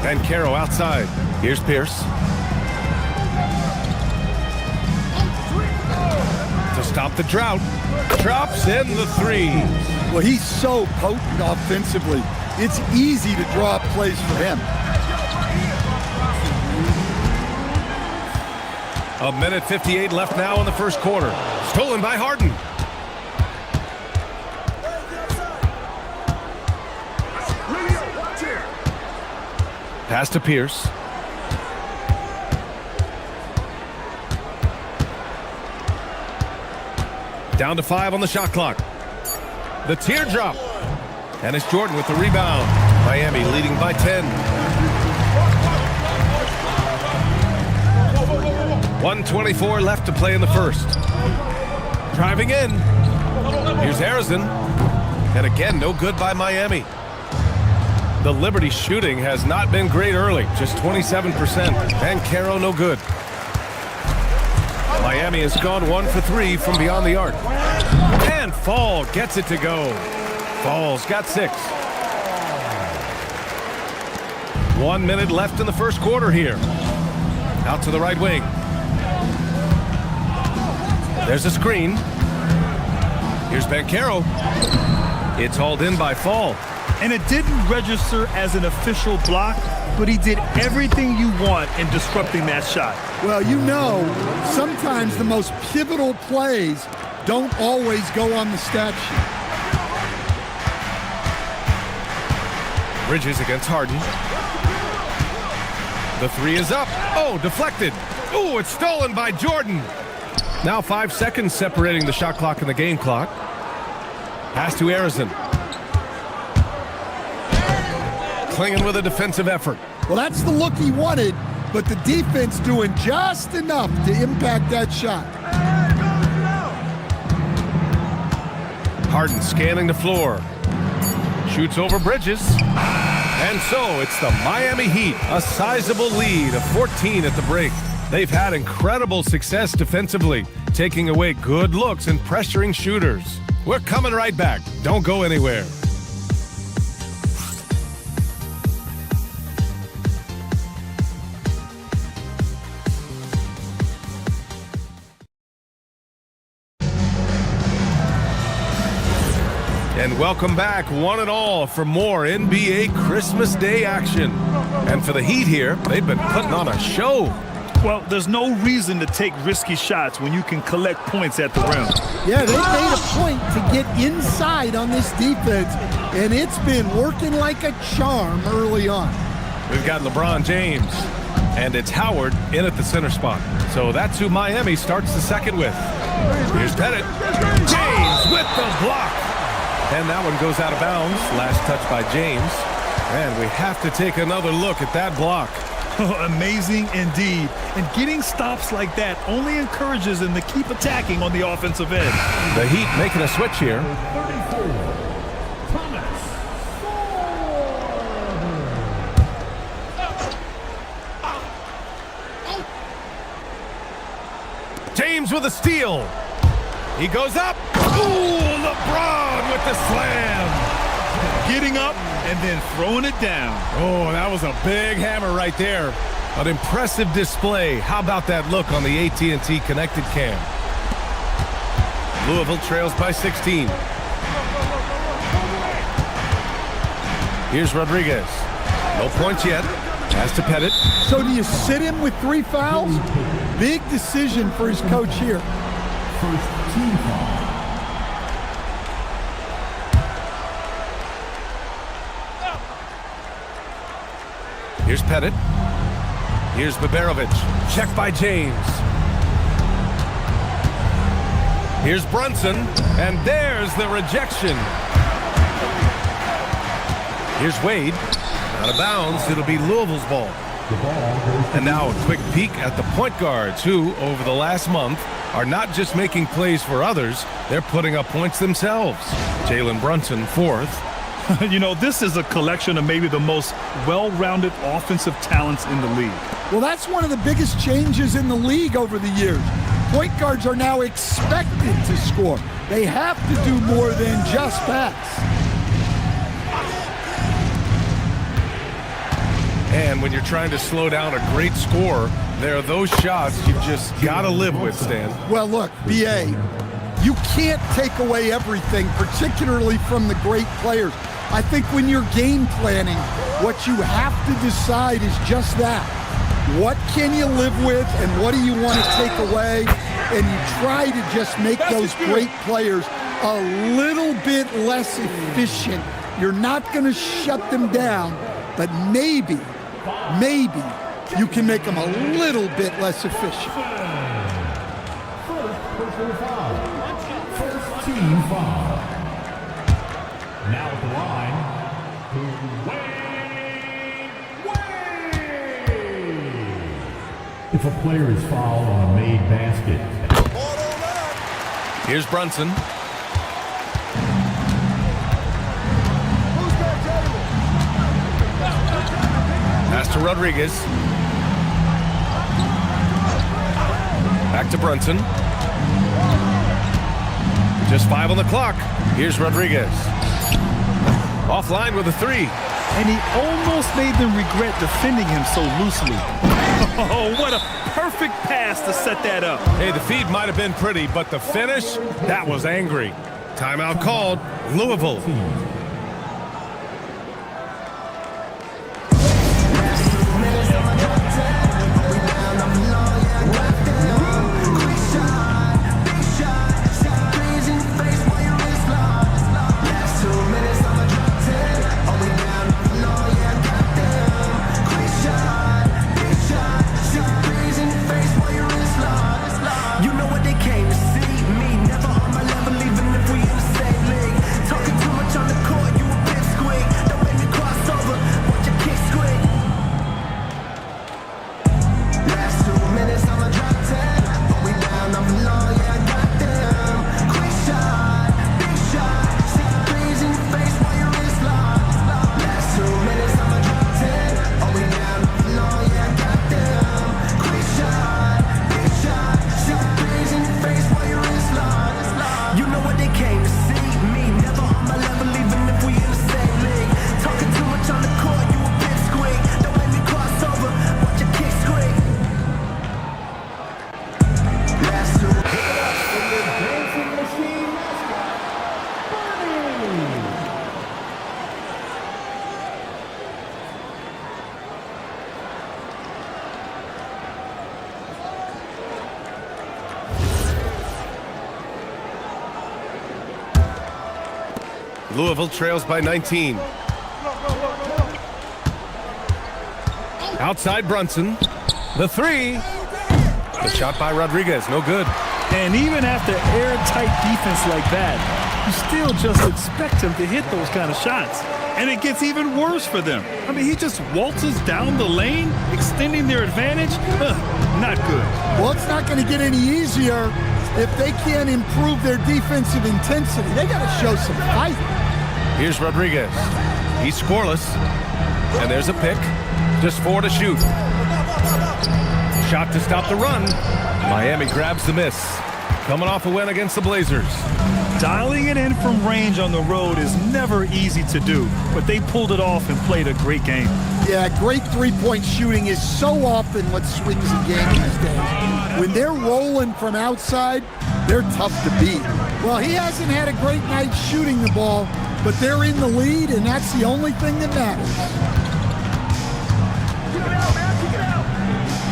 And Carroll outside. Here's Pierce. To stop the drought. Drops in the three. Well, he's so potent offensively. It's easy to draw up plays for him. A minute 58 left now in the first quarter. Stolen by Harden. Pass to Pierce. Down to 5 on the shot clock. The teardrop. And it's Jordan with the rebound. Miami leading by 10. 1:24 left to play in the first. Driving in. Here's Harrison. And again, no good by Miami. The Liberty shooting has not been great early, just 27%. And Carroll no good. Miami has gone 1 for 3 from beyond the arc. And Fall gets it to go. Fall's got 6. 1 minute left in the first quarter here. Out to the right wing. There's a screen. Here's Banchero. It's hauled in by Fall. And it didn't register as an official block, but he did everything you want in disrupting that shot. Well, you know, sometimes the most pivotal plays don't always go on the stat sheet. Bridges against Harden. The three is up. Oh, deflected. Oh, it's stolen by Jordan. Now 5 seconds separating the shot clock and the game clock. Pass to Harrison. Clinging with a defensive effort. Well, that's the look he wanted, but the defense doing just enough to impact that shot. Harden scanning the floor. Shoots over Bridges. And so it's the Miami Heat, a sizable lead of 14 at the break. They've had incredible success defensively, taking away good looks and pressuring shooters. We're coming right back. Don't go anywhere. And welcome back, one and all, for more NBA Christmas Day action. And for the Heat here, they've been putting on a show. Well, there's no reason to take risky shots when you can collect points at the rim. Yeah, they made a point to get inside on this defense, and it's been working like a charm early on. We've got LeBron James, and it's Howard in at the center spot. So that's who Miami starts the second with. Here's Pettit. James with the block. And that one goes out of bounds. Last touch by James. And we have to take another look at that block. Amazing indeed. And getting stops like that only encourages them to keep attacking on the offensive end. The Heat making a switch here. James with a steal. He goes up. Ooh, LeBron with the slam. Getting up and then throwing it down. Oh, that was a big hammer right there. An impressive display. How about that look on the AT&T connected cam? Louisville trails by 16. Here's Rodriguez. No points yet. Pass to Pettit. So do you sit him with 3 fouls? Big decision for his coach here. First team foul. Here's Pettit. Here's Baberovic. Checked by James. Here's Brunson. And there's the rejection. Here's Wade. Out of bounds. It'll be Louisville's ball. And now a quick peek at the point guards who, over the last month, are not just making plays for others, they're putting up points themselves. Jalen Brunson, 4th. You know, this is a collection of maybe the most well-rounded offensive talents in the league. Well, that's one of the biggest changes in the league over the years. Point guards are now expected to score. They have to do more than just pass. And when you're trying to slow down a great scorer, there are those shots you've just got to live with, Stan. Well, look, BA, you can't take away everything, particularly from the great players. I think when you're game planning, what you have to decide is just that. What can you live with and what do you want to take away? And you try to just make those great players a little bit less efficient. You're not going to shut them down, but maybe you can make them a little bit less efficient. First personal foul. First team foul. Now at the line, Wade. If a player is fouled on a made basket. Here's Brunson. Pass to Rodriguez. Back to Brunson. Just 5 on the clock. Here's Rodriguez. Offline with a 3. And he almost made them regret defending him so loosely. Oh, what a perfect pass to set that up. Hey, the feed might have been pretty, but the finish, that was angry. Timeout called. Louisville. On the court. Louisville trails by 19. Outside Brunson. The three. The shot by Rodriguez, no good. And even after airtight defense like that, you still just expect him to hit those kind of shots. And it gets even worse for them. I mean, he just waltzes down the lane, extending their advantage. Not good. Well, it's not going to get any easier if they can't improve their defensive intensity. They got to show some fight. Here's Rodriguez. He's scoreless. And there's a pick. Just 4 to shoot. Shot to stop the run. Miami grabs the miss. Coming off a win against the Blazers. Dialing it in from range on the road is never easy to do, but they pulled it off and played a great game. Yeah, great three-point shooting is so often what swings a game these days. When they're rolling from outside, they're tough to beat. Well, he hasn't had a great night shooting the ball, but they're in the lead, and that's the only thing that matters.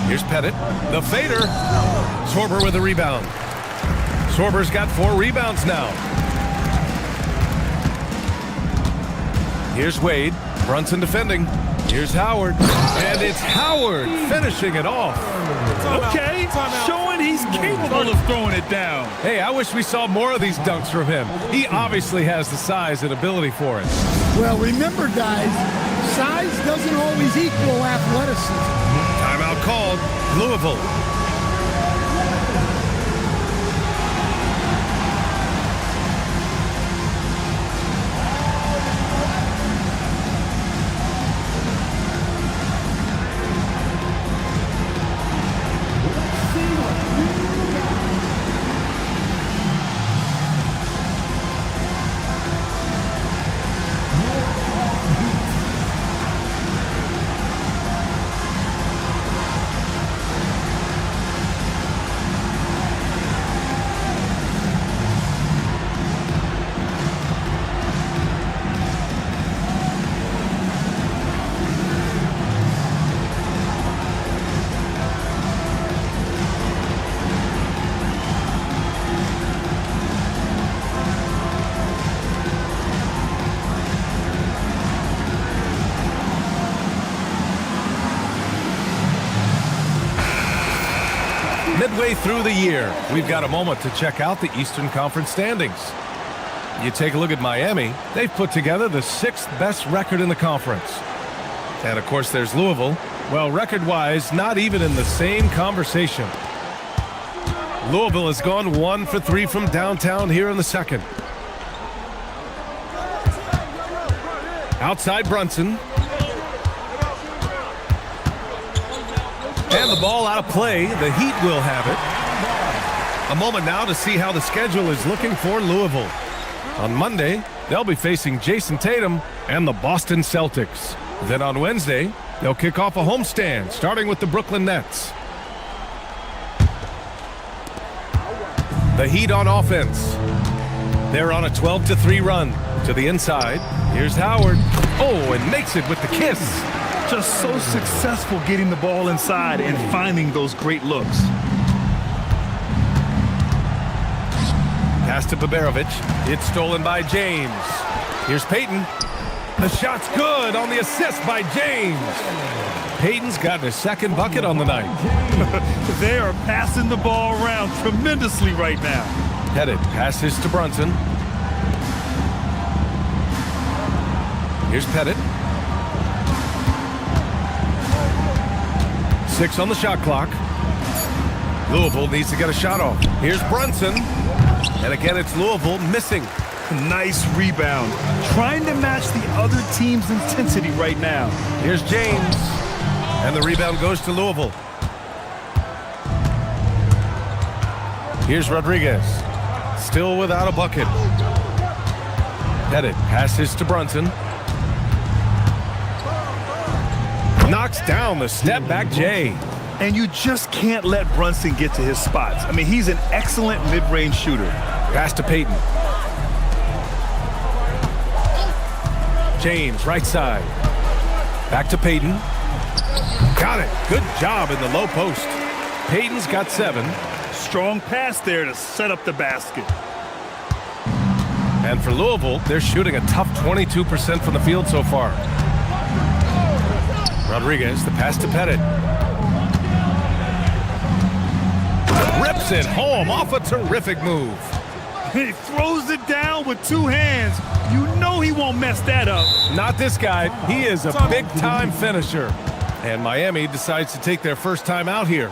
Here's Pettit. The fader. Sorber with a rebound. Sorber's got 4 rebounds now. Here's Wade. Brunson defending. Here's Howard. And it's Howard finishing it off. Okay, showing he's capable of throwing it down. Hey, I wish we saw more of these dunks from him. He obviously has the size and ability for it. Well, remember, guys, size doesn't always equal athleticism. Timeout called. Louisville. Midway through the year, we've got a moment to check out the Eastern Conference standings. You take a look at Miami, they've put together the 6th best record in the conference. And of course there's Louisville. Well, record-wise, not even in the same conversation. Louisville has gone 1 for 3 from downtown here in the second. Outside Brunson. And the ball out of play. The Heat will have it. A moment now to see how the schedule is looking for Louisville. On Monday, they'll be facing Jason Tatum and the Boston Celtics. Then on Wednesday, they'll kick off a homestand, starting with the Brooklyn Nets. The Heat on offense. They're on a 12-3 run to the inside. Here's Howard. Oh, and makes it with the kiss. Just so successful getting the ball inside and finding those great looks. Pass to Baberovic. It's stolen by James. Here's Payton. The shot's good on the assist by James. Payton's got his 2nd bucket on the night. They are passing the ball around tremendously right now. Pettit passes to Brunson. Here's Pettit. 6 on the shot clock. Louisville needs to get a shot off. Here's Brunson. And again, it's Louisville missing. Nice rebound. Trying to match the other team's intensity right now. Here's James. And the rebound goes to Louisville. Here's Rodriguez. Still without a bucket. Pettit passes to Brunson. Knocks down the step-back J. And you just can't let Brunson get to his spots. I mean, he's an excellent mid-range shooter. Pass to Payton. James, right side. Back to Payton. Got it. Good job in the low post. Payton's got 7. Strong pass there to set up the basket. And for Louisville, they're shooting a tough 22% from the field so far. Rodriguez, the pass to Pettit. Rips it home off a terrific move. He throws it down with two hands. You know he won't mess that up. Not this guy. He is a big-time finisher. And Miami decides to take their first time out here.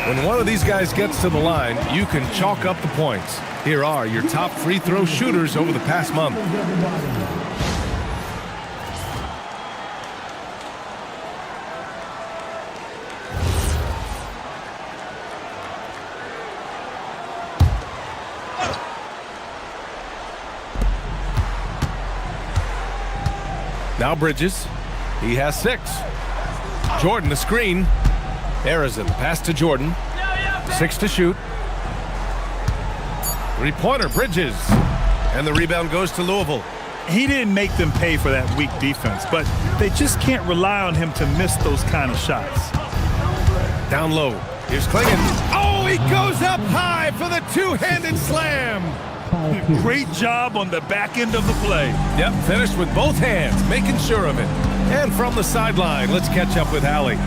When one of these guys gets to the line, you can chalk up the points. Here are your top free throw shooters over the past month. Now Bridges. He has 6. Jordan the screen. Harrison, pass to Jordan. 6 to shoot. Three-pointer, Bridges. And the rebound goes to Louisville. He didn't make them pay for that weak defense, but they just can't rely on him to miss those kind of shots. Down low. Here's Klingon. Oh, he goes up high for the two-handed slam. Great job on the back end of the play. Yep, finished with both hands, making sure of it. And from the sideline, let's catch up with Allie.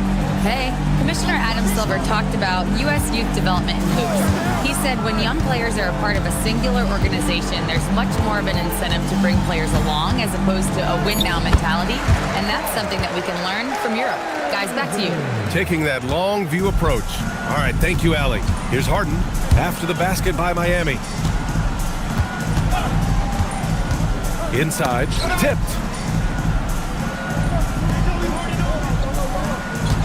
Hey, Commissioner Adam Silver talked about U.S. youth development in hoops. He said when young players are a part of a singular organization, there's much more of an incentive to bring players along as opposed to a win-now mentality, and that's something that we can learn from Europe. Guys, back to you. Taking that long view approach. All right, thank you, Allie. Here's Harden after the basket by Miami. Inside, tipped.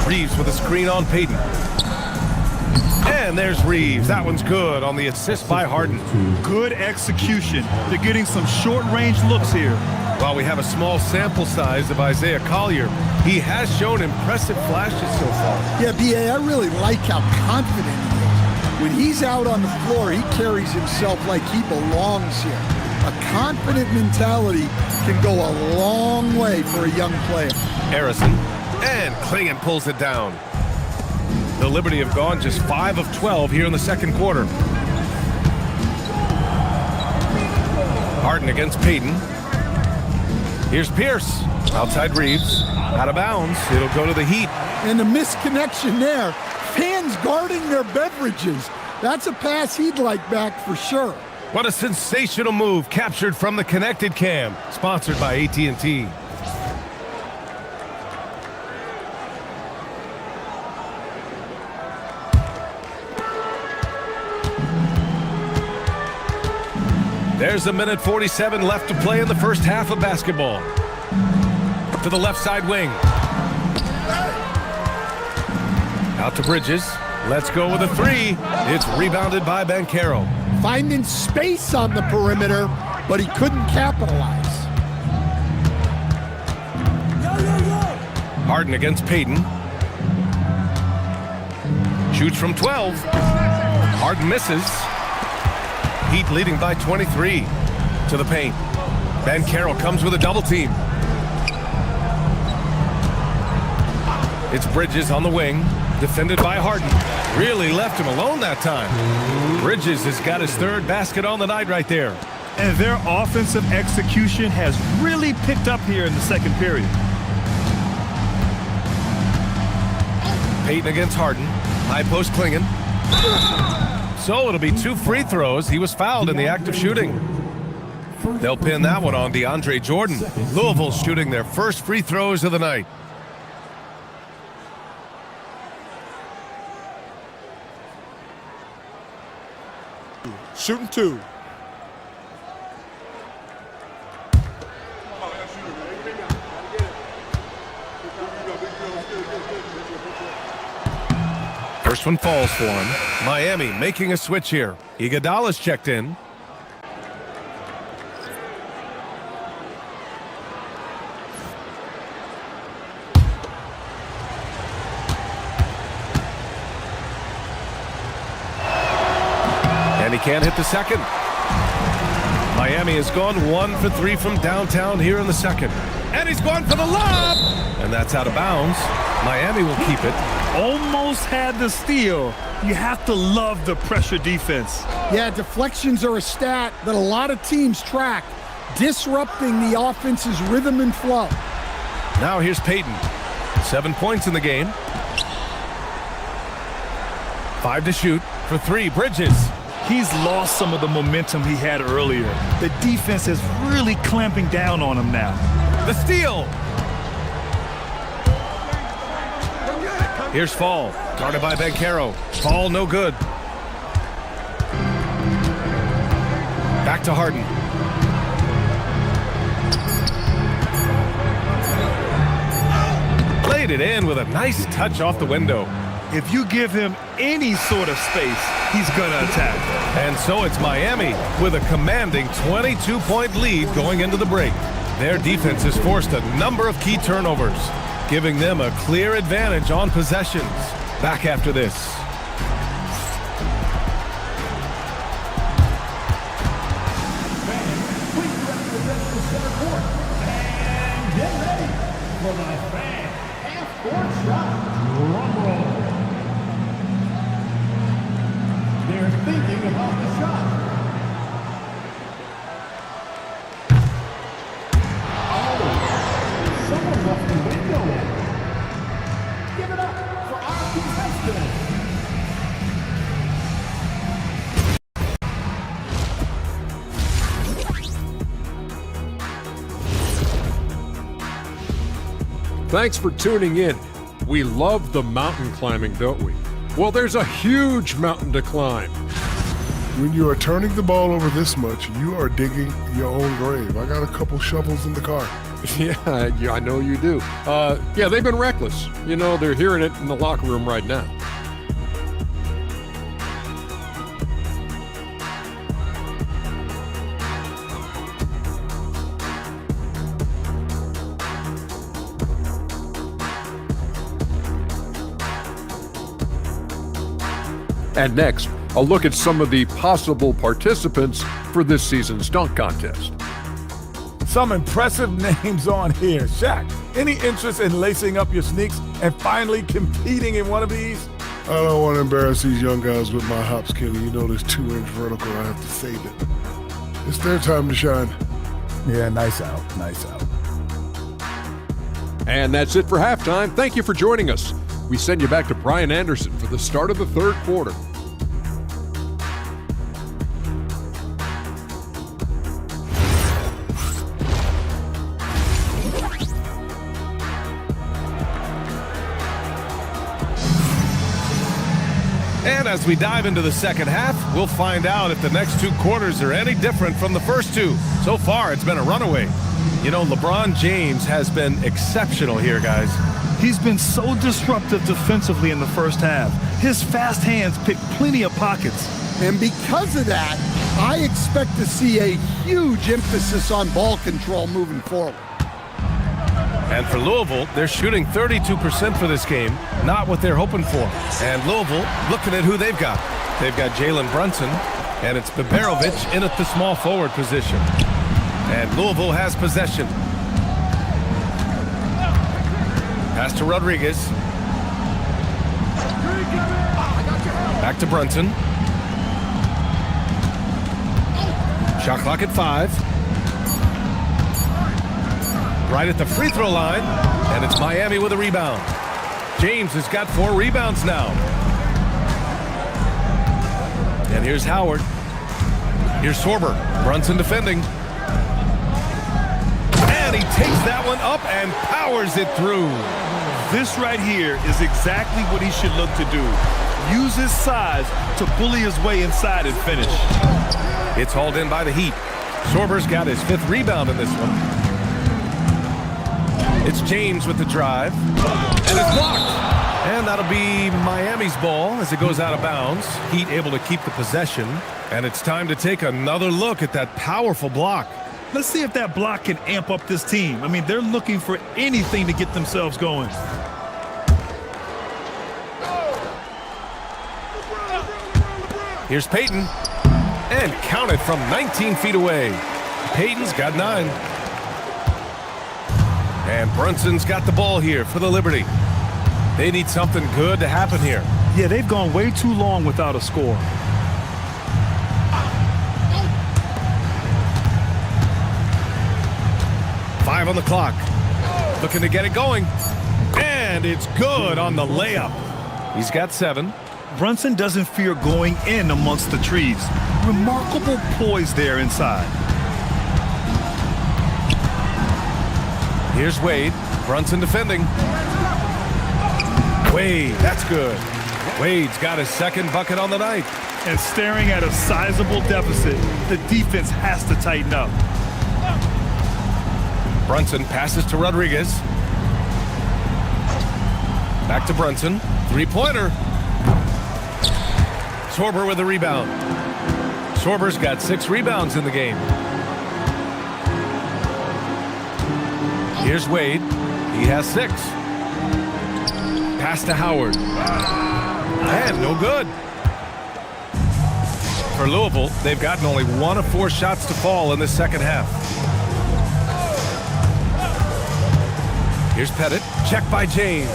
Reeves with a screen on Payton. And there's Reeves. That one's good on the assist by Harden. Good execution. They're getting some short-range looks here. While we have a small sample size of Isaiah Collier, he has shown impressive flashes so far. Yeah, B.A., I really like how confident he is. When he's out on the floor, he carries himself like he belongs here. A confident mentality can go a long way for a young player. Harrison. And Klingon pulls it down. The Liberty have gone just 5 of 12 here in the second quarter. Harden against Payton. Here's Pierce. Outside Reeves. Out of bounds. It'll go to the Heat. And the misconnection there. Fans guarding their beverages. That's a pass he'd like back for sure. What a sensational move captured from the Connected Cam. Sponsored by AT&T. There's a minute 47 left to play in the first half of basketball. To the left side wing. Out to Bridges. Let's go with a 3. It's rebounded by Banchero. Finding space on the perimeter, but he couldn't capitalize. Harden against Payton. Shoots from 12. Harden misses. Heat leading by 23 to the paint. Banchero comes with a double team. It's Bridges on the wing, defended by Harden. Really left him alone that time. Bridges has got his 3rd basket on the night right there. And their offensive execution has really picked up here in the second period. Payton against Harden. High post Klingon. So it'll be 2 free throws. He was fouled in the act of shooting. They'll pin that one on DeAndre Jordan. Louisville shooting their first free throws of the night. Shooting 2. First one falls for him. Miami making a switch here. Iguodala's checked in. And he can't hit the second. Miami has gone 1 for 3 from downtown here in the second. And he's gone for the lob! And that's out of bounds. Miami will keep it. Almost had the steal. You have to love the pressure defense. Yeah, deflections are a stat that a lot of teams track, disrupting the offense's rhythm and flow. Now here's Payton. 7 points in the game. 5 to shoot for 3. Bridges. He's lost some of the momentum he had earlier. The defense is really clamping down on him now. The steal. Here's Fall, guarded by Banchero. Fall no good. Back to Harden. Played it in with a nice touch off the window. If you give him any sort of space, he's going to attack. And so it's Miami with a commanding 22-point lead going into the break. Their defense has forced a number of key turnovers, giving them a clear advantage on possessions. Back after this. And get ready for the fan half-court shot. Drum roll. They're thinking about the shot. Someone left the window open. Give it up for our contestant. Thanks for tuning in. We love the mountain climbing, don't we? Well, there's a huge mountain to climb. When you are turning the ball over this much, you are digging your own grave. I got a couple shovels in the car. Yeah, I know you do. Yeah, they've been reckless. You know, they're hearing it in the locker room right now. And next, a look at some of the possible participants for this season's dunk contest. Some impressive names on here. Shaq, any interest in lacing up your sneaks and finally competing in one of these? I don't want to embarrass these young guys with my hop skill. You know this 2-inch vertical, I have to save it. It's their time to shine. Yeah, nice out, nice out. And that's it for halftime. Thank you for joining us. We send you back to Brian Anderson for the start of the third quarter. And as we dive into the second half, we'll find out if the next 2 quarters are any different from the first 2. So far, it's been a runaway. You know, LeBron James has been exceptional here, guys. He's been so disruptive defensively in the first half. His fast hands pick plenty of pockets. And because of that, I expect to see a huge emphasis on ball control moving forward. And for Louisville, they're shooting 32% for this game, not what they're hoping for. And Louisville, looking at who they've got. They've got Jalen Brunson, and it's Biberovic in at the small forward position. And Louisville has possession. Pass to Rodriguez. Back to Brunson. Shot clock at 5. Right at the free throw line, and it's Miami with a rebound. James has got 4 rebounds now. And here's Howard. Here's Sorber. Brunson defending. And he takes that one up and powers it through. This right here is exactly what he should look to do. Use his size to bully his way inside and finish. It's hauled in by the Heat. Sorber's got his 5th rebound in this one. It's James with the drive. And it's blocked. And that'll be Miami's ball as it goes out of bounds. Heat able to keep the possession. And it's time to take another look at that powerful block. Let's see if that block can amp up this team. I mean, they're looking for anything to get themselves going. Here's Payton. And counted from 19 feet away. Payton's got 9. And Brunson's got the ball here for the Liberty. They need something good to happen here. Yeah, they've gone way too long without a score. Five on the clock. Looking to get it going. And it's good on the layup. He's got 7. Brunson doesn't fear going in amongst the trees. Remarkable poise there inside. Here's Wade. Brunson defending. Wade, that's good. Wade's got his 2nd bucket on the night. And staring at a sizable deficit, the defense has to tighten up. Brunson passes to Rodriguez. Back to Brunson. 3-pointer. Sorber with the rebound. Sorber's got 6 rebounds in the game. Here's Wade. He has 6. Pass to Howard. And no good. For Louisville, they've gotten only 1 of 4 shots to fall in the second half. Here's Pettit. Check by James.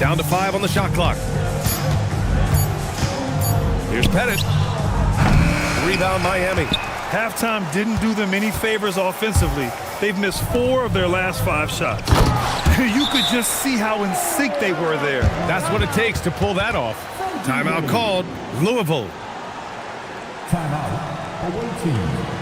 Down to 5 on the shot clock. Here's Pettit. Rebound Miami. Halftime didn't do them any favors offensively. They've missed 4 of their last 5 shots. You could just see how in sync they were there. That's what it takes to pull that off. Timeout called. Louisville. Timeout. Away team.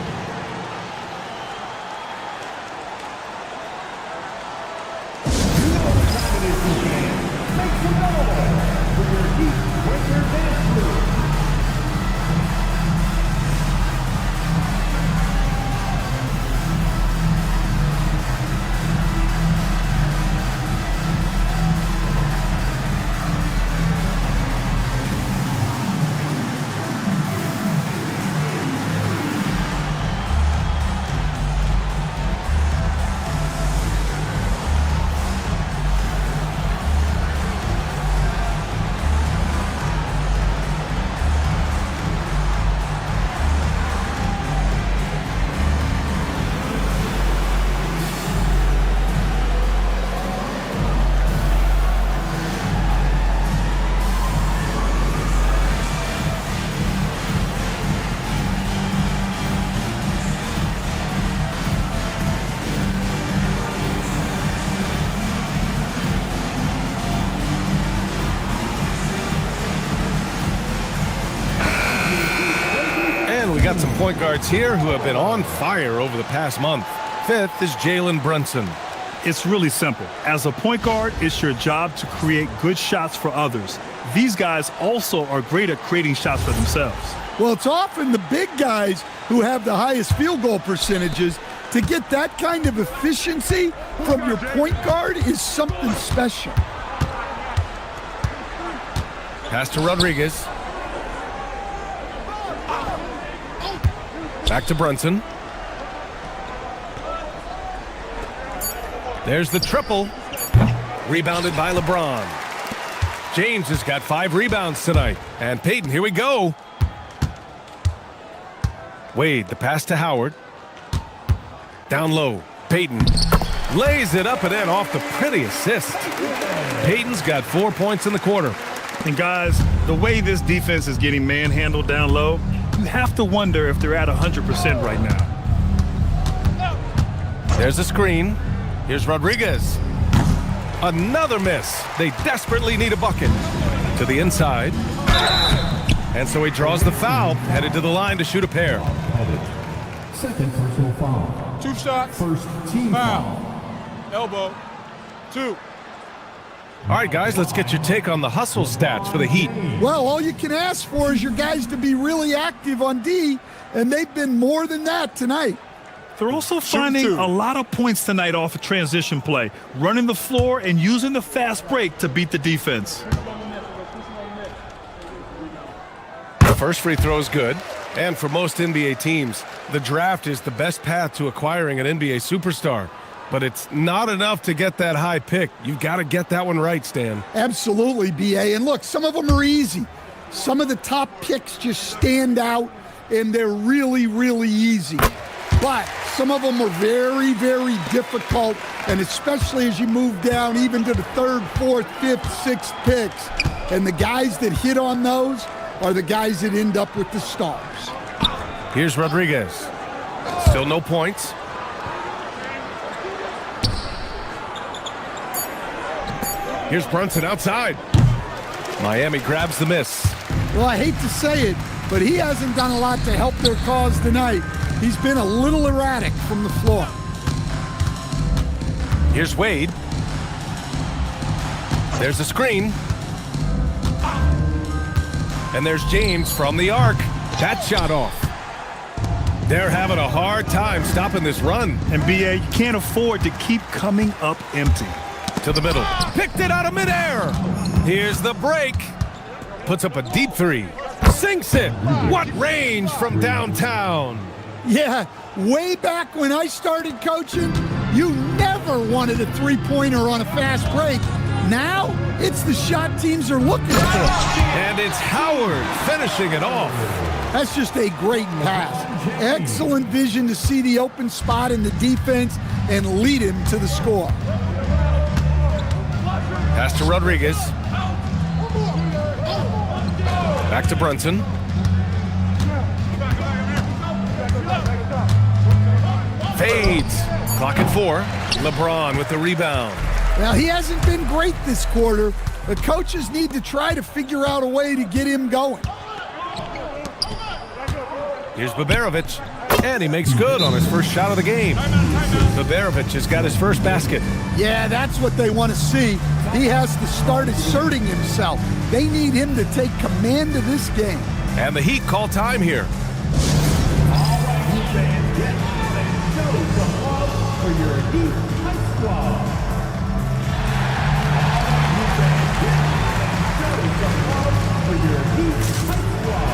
Got some point guards here who have been on fire over the past month. 5th is Jalen Brunson. It's really simple. As a point guard, it's your job to create good shots for others. These guys also are great at creating shots for themselves. Well, it's often the big guys who have the highest field goal percentages. To get that kind of efficiency from your point guard is something special. Pass to Rodriguez. Back to Brunson. There's the triple. Rebounded by LeBron. James has got 5 rebounds tonight. And Payton, here we go. Wade, the pass to Howard. Down low. Payton lays it up and in off the pretty assist. Payton's got 4 points in the quarter. And guys, the way this defense is getting manhandled down low, you have to wonder if they're at 100% right now. There's a screen. Here's Rodriguez. Another miss. They desperately need a bucket. To the inside. And so he draws the foul, headed to the line to shoot a pair. Second personal foul. 2 shots. First team foul. Elbow. 2. All right, guys, let's get your take on the hustle stats for the Heat. Well, all you can ask for is your guys to be really active on D, and they've been more than that tonight. They're also finding a lot of points tonight off of transition play, running the floor and using the fast break to beat the defense. The first free throw is good. And for most NBA teams, the draft is the best path to acquiring an NBA superstar. But it's not enough to get that high pick. You've got to get that one right, Stan. Absolutely, BA. And look, some of them are easy. Some of the top picks just stand out, and they're really, really easy. But some of them are very, very difficult, and especially as you move down even to the 3rd, 4th, 5th, 6th picks. And the guys that hit on those are the guys that end up with the stars. Here's Rodriguez. Still no points. Here's Brunson outside. Miami grabs the miss. Well, I hate to say it, but he hasn't done a lot to help their cause tonight. He's been a little erratic from the floor. Here's Wade. There's a screen. And there's James from the arc. That shot off. They're having a hard time stopping this run. And BA, you can't afford to keep coming up empty. To the middle. Picked it out of midair. Here's the break. Puts up a deep three. Sinks it. What range from downtown. Yeah, way back when I started coaching, you never wanted a three-pointer on a fast break. Now, it's the shot teams are looking for. And it's Howard finishing it off. That's just a great pass. Excellent vision to see the open spot in the defense and lead him to the score. Pass to Rodriguez. Back to Brunson. Fades. Clock at 4. LeBron with the rebound. Now, he hasn't been great this quarter. The coaches need to try to figure out a way to get him going. Here's Baberovic. And he makes good on his first shot of the game. Baberovic has got his first basket. Yeah, that's what they want to see. He has to start asserting himself. They need him to take command of this game. And the Heat call time here. All right, Heat fans, get up and show some love for your Heat Hype Squad. All right, Heat fans, get up and show some love for your Heat Hype Squad.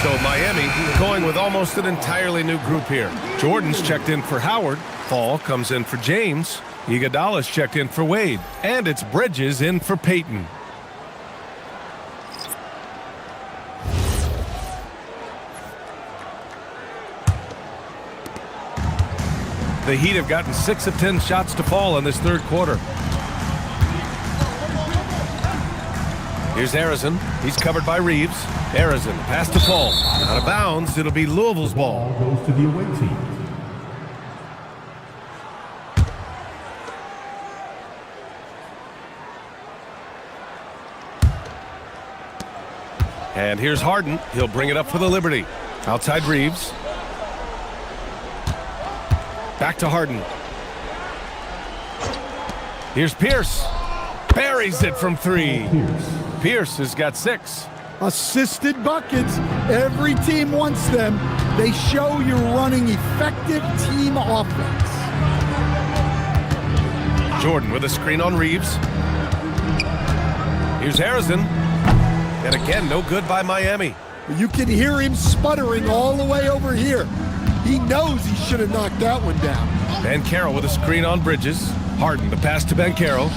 So Miami going with almost an entirely new group here. Jordan's checked in for Howard. Paul comes in for James. Iguodala's checked in for Wade. And it's Bridges in for Peyton. The Heat have gotten 6 of 10 shots to fall in this third quarter. Here's Arizon. He's covered by Reeves. Arizon, pass to Paul. Out of bounds, it'll be Louisville's ball. Ball goes to the away team. And here's Harden. He'll bring it up for the Liberty. Outside Reeves. Back to Harden. Here's Pierce. Buries it from 3. Pierce has got 6. Assisted buckets. Every team wants them. They show you're running effective team offense. Jordan with a screen on Reeves. Here's Harrison. And again, no good by Miami. You can hear him sputtering all the way over here. He knows he should have knocked that one down. Banchero with a screen on Bridges. Harden, the pass to Banchero.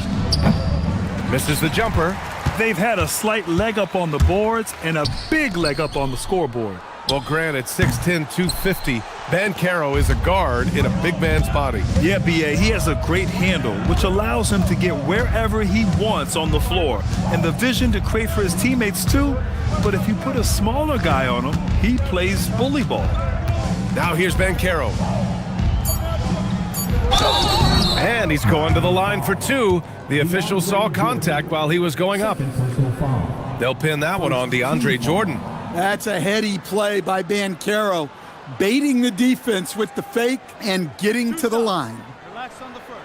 Misses the jumper. They've had a slight leg up on the boards and a big leg up on the scoreboard. Well, granted, 6'10", 250. Banchero is a guard in a big man's body. Yeah, B.A., he has a great handle, which allows him to get wherever he wants on the floor, and the vision to create for his teammates, too. But if you put a smaller guy on him, he plays bully ball. Now here's Banchero. And he's going to the line for 2. The official saw contact while he was going up. They'll pin that one on DeAndre Jordan. That's a heady play by Banchero, baiting the defense with the fake and getting to the line. Relax on the first.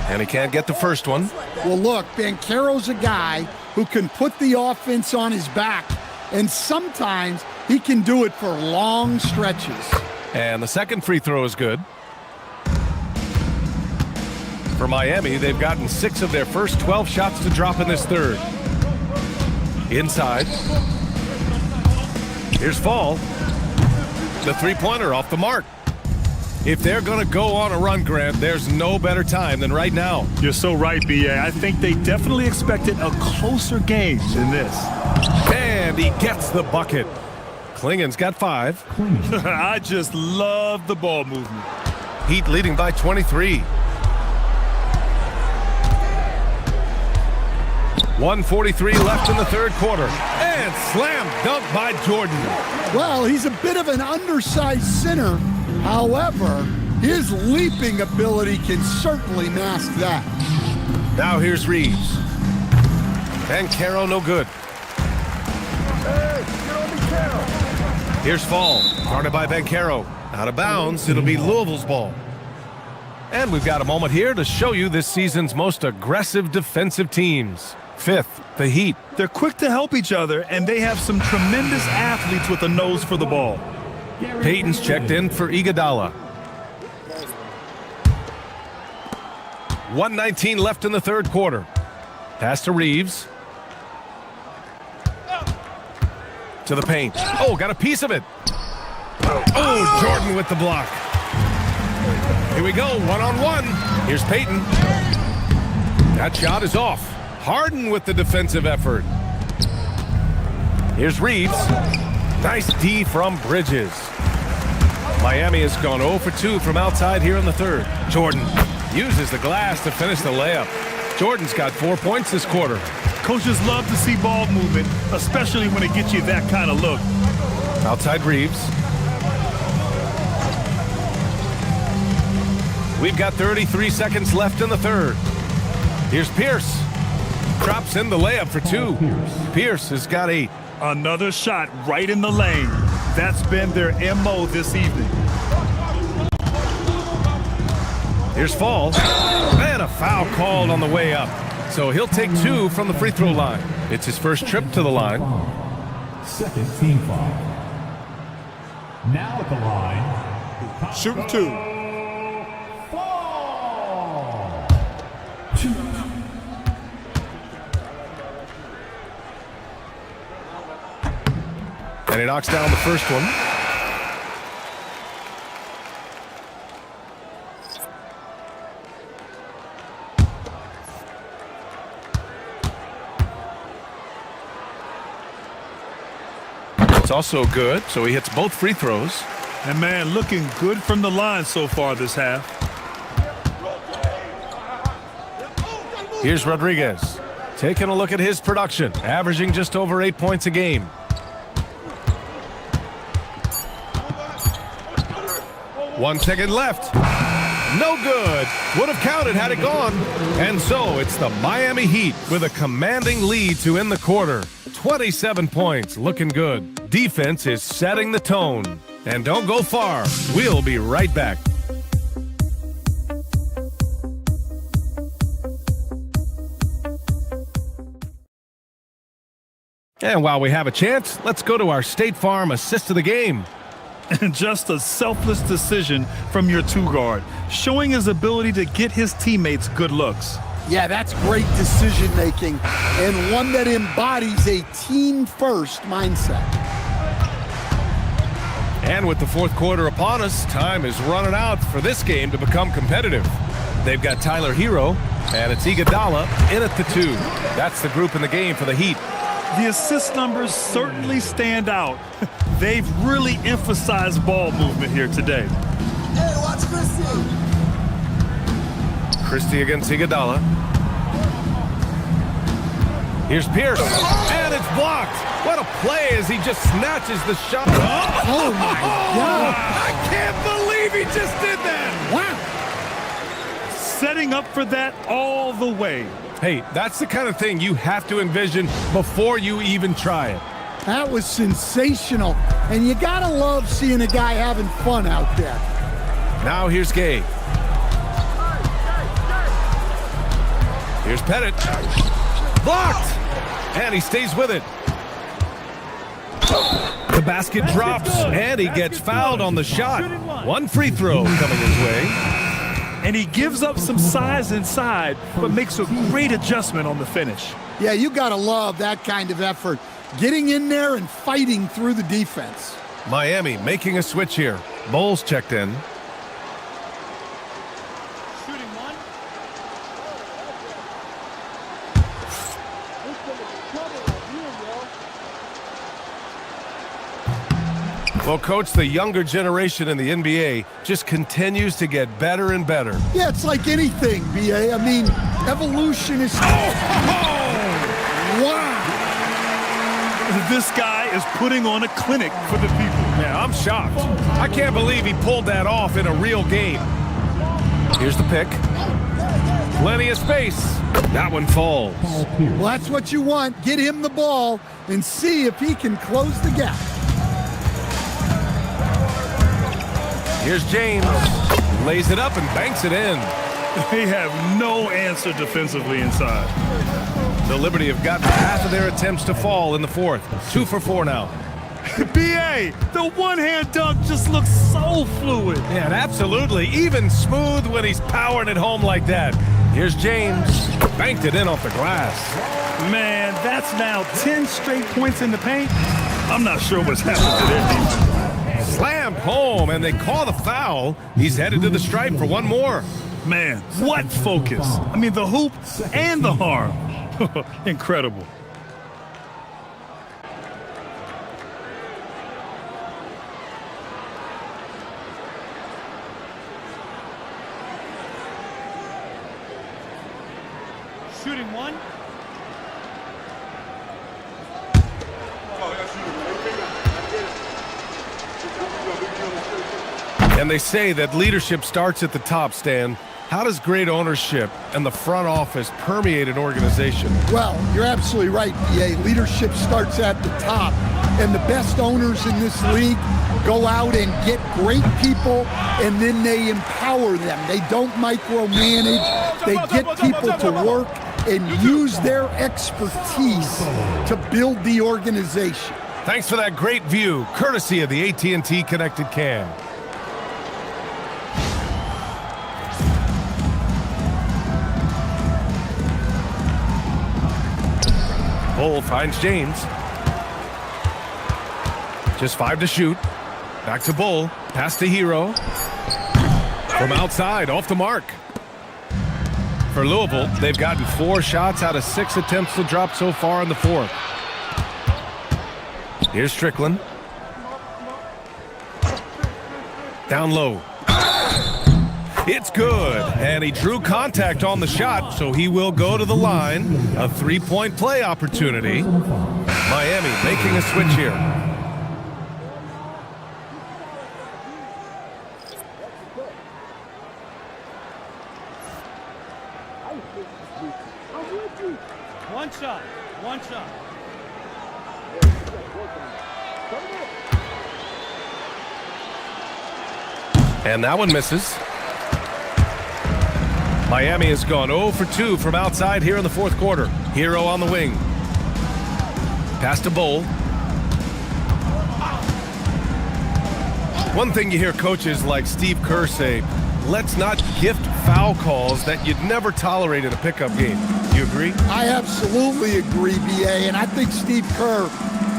And he can't get the first one. Well, look, Banchero's a guy who can put the offense on his back, and sometimes he can do it for long stretches. And the second free throw is good. For Miami, they've gotten 6 of their first 12 shots to drop in this third. Inside. Here's Fall. The three-pointer off the mark. If they're going to go on a run, Grant, there's no better time than right now. You're so right, B.A. I think they definitely expected a closer game than this. And he gets the bucket. Klingen's got 5. I just love the ball movement. Heat leading by 23. 1:43 left in the third quarter. And slam dunk by Jordan. Well, he's a bit of an undersized center. However, his leaping ability can certainly mask that. Now here's Reeves. Banchero no good. Hey, get on me, Carroll. Here's Fall. Guarded by Banchero. Out of bounds. It'll be Louisville's ball. And we've got a moment here to show you this season's most aggressive defensive teams. 5th, the Heat. They're quick to help each other, and they have some tremendous athletes with a nose for the ball. Payton's checked in for Iguodala. 1:19 left in the third quarter. Pass to Reeves. To the paint. Oh, got a piece of it. Oh, Jordan with the block. Here we go, one-on-one. Here's Payton. That shot is off. Harden with the defensive effort. Here's Reeves. Nice D from Bridges. Miami has gone 0 for 2 from outside here in the third. Jordan uses the glass to finish the layup. Jordan's got 4 points this quarter. Coaches love to see ball movement, especially when it gets you that kind of look. Outside Reeves. We've got 33 seconds left in the third. Here's Pierce. Drops in the layup for 2. Pierce has got 8. Another shot right in the lane. That's been their MO this evening. Here's Fall. And a foul called on the way up. So he'll take 2 from the free throw line. It's his first trip to the line. Second team foul. Now at the line. Shooting 2. Fall. 2. And he knocks down the first one. It's also good, so he hits both free throws. And man, looking good from the line so far this half. Here's Rodriguez. Taking a look at his production, averaging just over 8 points a game. One second left. No good. Would have counted had it gone. And so it's the Miami Heat with a commanding lead to end the quarter. 27 points, looking good. Defense is setting the tone. And don't go far. We'll be right back. And while we have a chance, let's go to our State Farm assist of the game. And just a selfless decision from your two-guard, showing his ability to get his teammates good looks. Yeah, that's great decision-making and one that embodies a team-first mindset. And with the fourth quarter upon us, time is running out for this game to become competitive. They've got Tyler Hero, and it's Iguodala in at the 2. That's the group in the game for the Heat. The assist numbers certainly stand out. They've really emphasized ball movement here today. Hey, watch Christie. Christie against Iguodala. Here's Pierce, and it's blocked. What a play as he just snatches the shot. Oh my God. I can't believe he just did that. Wow. Setting up for that all the way. Hey, that's the kind of thing you have to envision before you even try it. That was sensational. And you gotta love seeing a guy having fun out there. Now here's Gay. Here's Pettit. Blocked! And he stays with it. The basket drops, and he gets fouled on the shot. One free throw coming his way. And he gives up some size inside, but makes a great adjustment on the finish. Yeah, you gotta love that kind of effort. Getting in there and fighting through the defense. Miami making a switch here. Bowles checked in. Well, Coach, the younger generation in the NBA just continues to get better and better. Yeah, it's like anything, BA. I mean, evolution is... Wow! This guy is putting on a clinic for the people. Yeah, I'm shocked. I can't believe he pulled that off in a real game. Here's the pick. Plenty of space. That one falls. Well, that's what you want. Get him the ball and see if he can close the gap. Here's James. Lays it up and banks it in. They have no answer defensively inside. The Liberty have gotten half of their attempts to fall in the fourth. 2 for 4 now. BA, the one-hand dunk just looks so fluid. Yeah, absolutely. Even smooth when he's powering it home like that. Here's James. Banked it in off the glass. Man, that's now 10 straight points in the paint. I'm not sure what's happened to their defense. Slammed home, and they call the foul. He's headed to the stripe for one more. Man, what focus. I mean, the hoop and the harm. Incredible. Shooting one. And they say that leadership starts at the top, Stan. How does great ownership and the front office permeate an organization? Well, you're absolutely right, BA. Leadership starts at the top. And the best owners in this league go out and get great people, and then they empower them. They don't micromanage. They get people to work and use their expertise to build the organization. Thanks for that great view, courtesy of the AT&T Connected Cam. Bull finds James. Just 5 to shoot. Back to Bull. Pass to Hero. From outside, off the mark. For Louisville, they've gotten 4 shots out of 6 attempts to drop so far in the fourth. Here's Strickland. Down low. It's good, and he drew contact on the shot, so he will go to the line. A 3-point play opportunity. Miami making a switch here. One shot. And that one misses. Miami has gone 0 for 2 from outside here in the fourth quarter. Hero on the wing. Pass to Bowl. One thing you hear coaches like Steve Kerr say, let's not gift foul calls that you'd never tolerate in a pickup game. You agree? I absolutely agree, BA, and I think Steve Kerr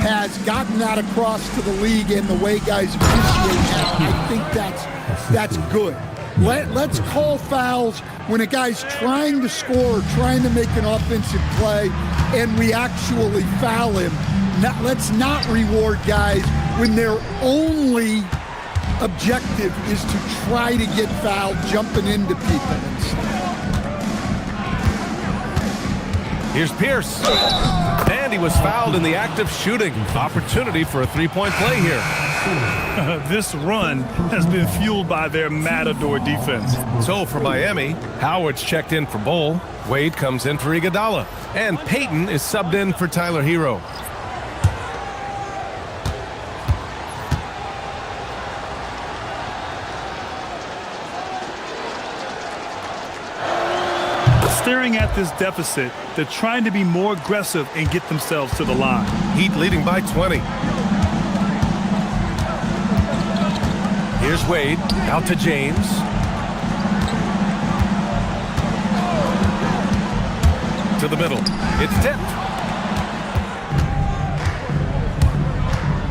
has gotten that across to the league and the way guys officiate now. I think that's good. Let's call fouls when a guy's trying to score, trying to make an offensive play, and we actually foul him. Let's not reward guys when their only objective is to try to get fouled, jumping into people. Here's Pierce. And he was fouled in the act of shooting. Opportunity for a three-point play here. This run has been fueled by their Matador defense. So for Miami, Howard's checked in for Bowl. Wade comes in for Iguodala. And Payton is subbed in for Tyler Hero. Staring at this deficit, they're trying to be more aggressive and get themselves to the line. Heat leading by 20. Here's Wade, out to James. To the middle. It's tipped.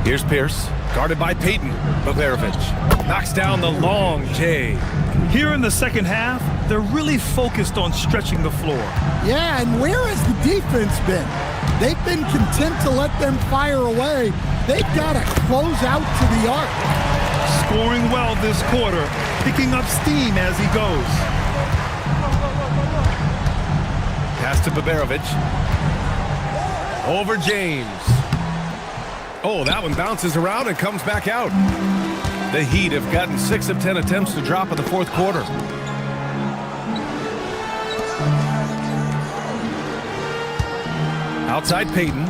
Here's Pierce, guarded by Payton. Bogdanovich knocks down the long J. Here in the second half, they're really focused on stretching the floor. Yeah, and where has the defense been? They've been content to let them fire away. They've got to close out to the arc. Scoring well this quarter, picking up steam as he goes. Pass to Bogdanovich. Over James. Oh, that one bounces around and comes back out. The Heat have gotten 6 of 10 attempts to drop in the fourth quarter. Outside Payton.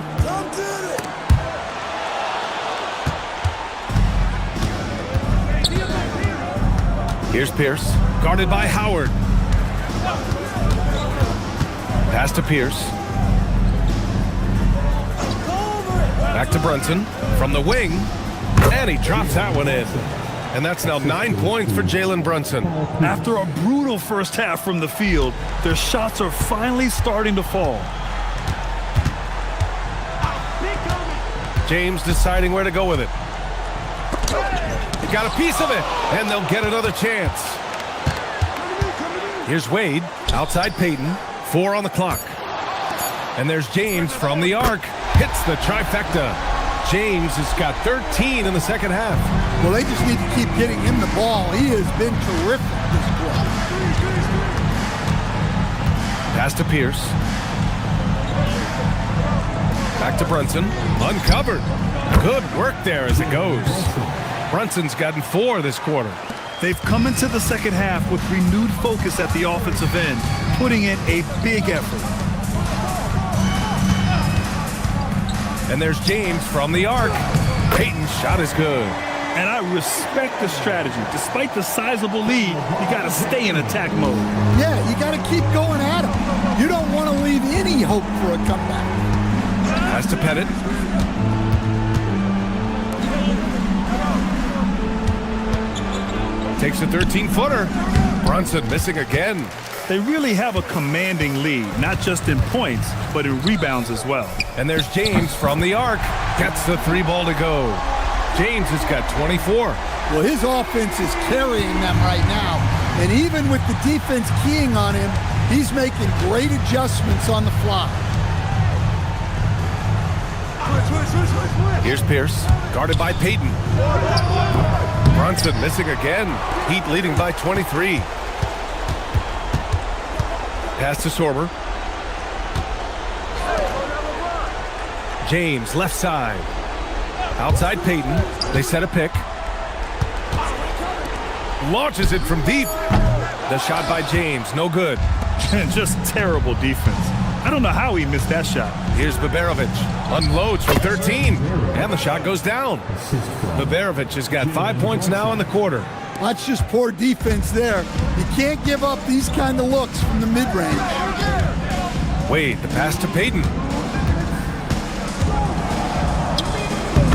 Here's Pierce, guarded by Howard. Pass to Pierce. Back to Brunson from the wing, and he drops that one in. And that's now 9 points for Jalen Brunson. After a brutal first half from the field, their shots are finally starting to fall. James deciding where to go with it. He got a piece of it, and they'll get another chance. Here's Wade, outside Payton, 4 on the clock. And there's James from the arc. Hits the trifecta. James has got 13 in the second half. Well, they just need to keep getting him the ball. He has been terrific this quarter. Pass to Pierce. Back to Brunson. Uncovered. Good work there as it goes. Brunson's gotten 4 this quarter. They've come into the second half with renewed focus at the offensive end, putting in a big effort. And there's James from the arc. Payton's shot is good. And I respect the strategy. Despite the sizable lead, you got to stay in attack mode. Yeah, you got to keep going at him. You don't want to leave any hope for a comeback. Pass to Pettit. Takes a 13-footer. Brunson missing again. They really have a commanding lead, not just in points, but in rebounds as well. And there's James from the arc. Gets the 3 ball to go. James has got 24. Well, his offense is carrying them right now. And even with the defense keying on him, he's making great adjustments on the fly. Here's Pierce, guarded by Payton. Brunson missing again. Heat leading by 23. Pass to Sorber. James, left side. Outside Payton. They set a pick. Launches it from deep. The shot by James, no good. Just terrible defense. I don't know how he missed that shot. Here's Baberovic. Unloads from 13. And the shot goes down. Baberovic has got 5 points now in the quarter. That's just poor defense there. You can't give up these kind of looks from the mid-range. Wade, the pass to Payton.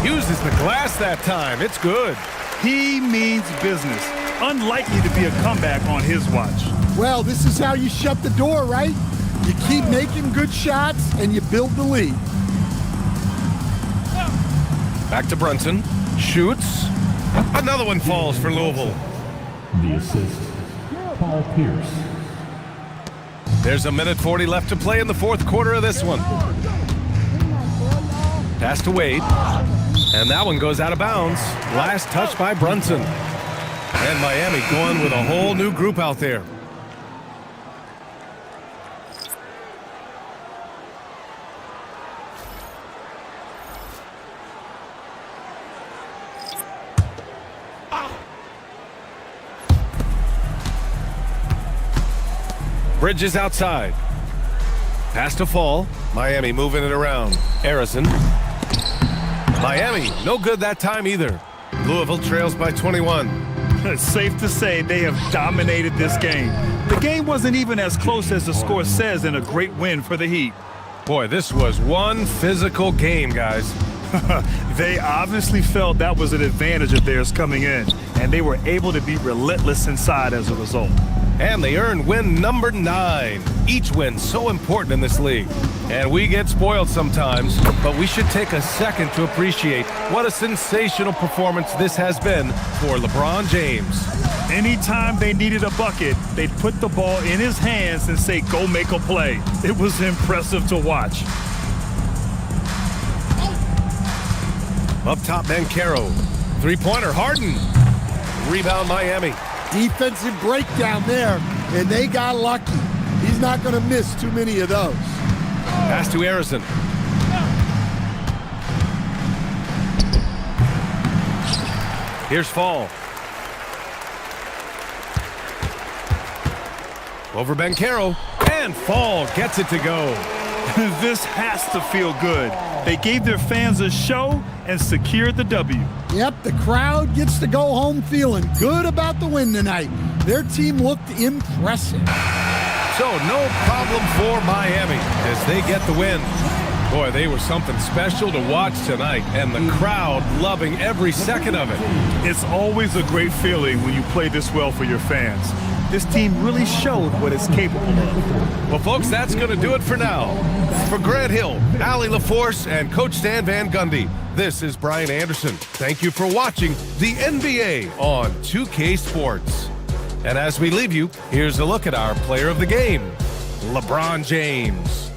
Uses the glass that time. It's good. He means business. Unlikely to be a comeback on his watch. Well, this is how you shut the door, right? You keep making good shots and you build the lead. Back to Brunson. Shoots. Another one falls for Louisville. The assist, Paul Pierce. There's 1:40 left to play in the fourth quarter of this one. Pass to Wade. And that one goes out of bounds. Last touch by Brunson. And Miami going with a whole new group out there. Bridges outside. Pass to Fall. Miami moving it around. Harrison. Miami, no good that time either. Louisville trails by 21. It's safe to say they have dominated this game. The game wasn't even as close as the score says in a great win for the Heat. Boy, this was one physical game, guys. They obviously felt that was an advantage of theirs coming in, and they were able to be relentless inside as a result. And they earned win number 9. Each win so important in this league. And we get spoiled sometimes, but we should take a second to appreciate what a sensational performance this has been for LeBron James. Anytime they needed a bucket, they'd put the ball in his hands and say, go make a play. It was impressive to watch. Up top, Bankero. Three-pointer, Harden. Rebound, Miami. Defensive breakdown there, and they got lucky. He's not going to miss too many of those. Pass to Harrison. Here's Fall. Over Bankero, and Fall gets it to go. This has to feel good. They gave their fans a show and secured the W. Yep, the crowd gets to go home feeling good about the win tonight. Their team looked impressive. So no problem for Miami as they get the win. Boy, they were something special to watch tonight, and the crowd loving every second of it. It's always a great feeling when you play this well for your fans. This team really showed what it's capable of. Well, folks, that's going to do it for now. For Grant Hill, Allie LaForce, and Coach Stan Van Gundy, this is Brian Anderson. Thank you for watching the NBA on 2K Sports. And as we leave you, here's a look at our player of the game, LeBron James.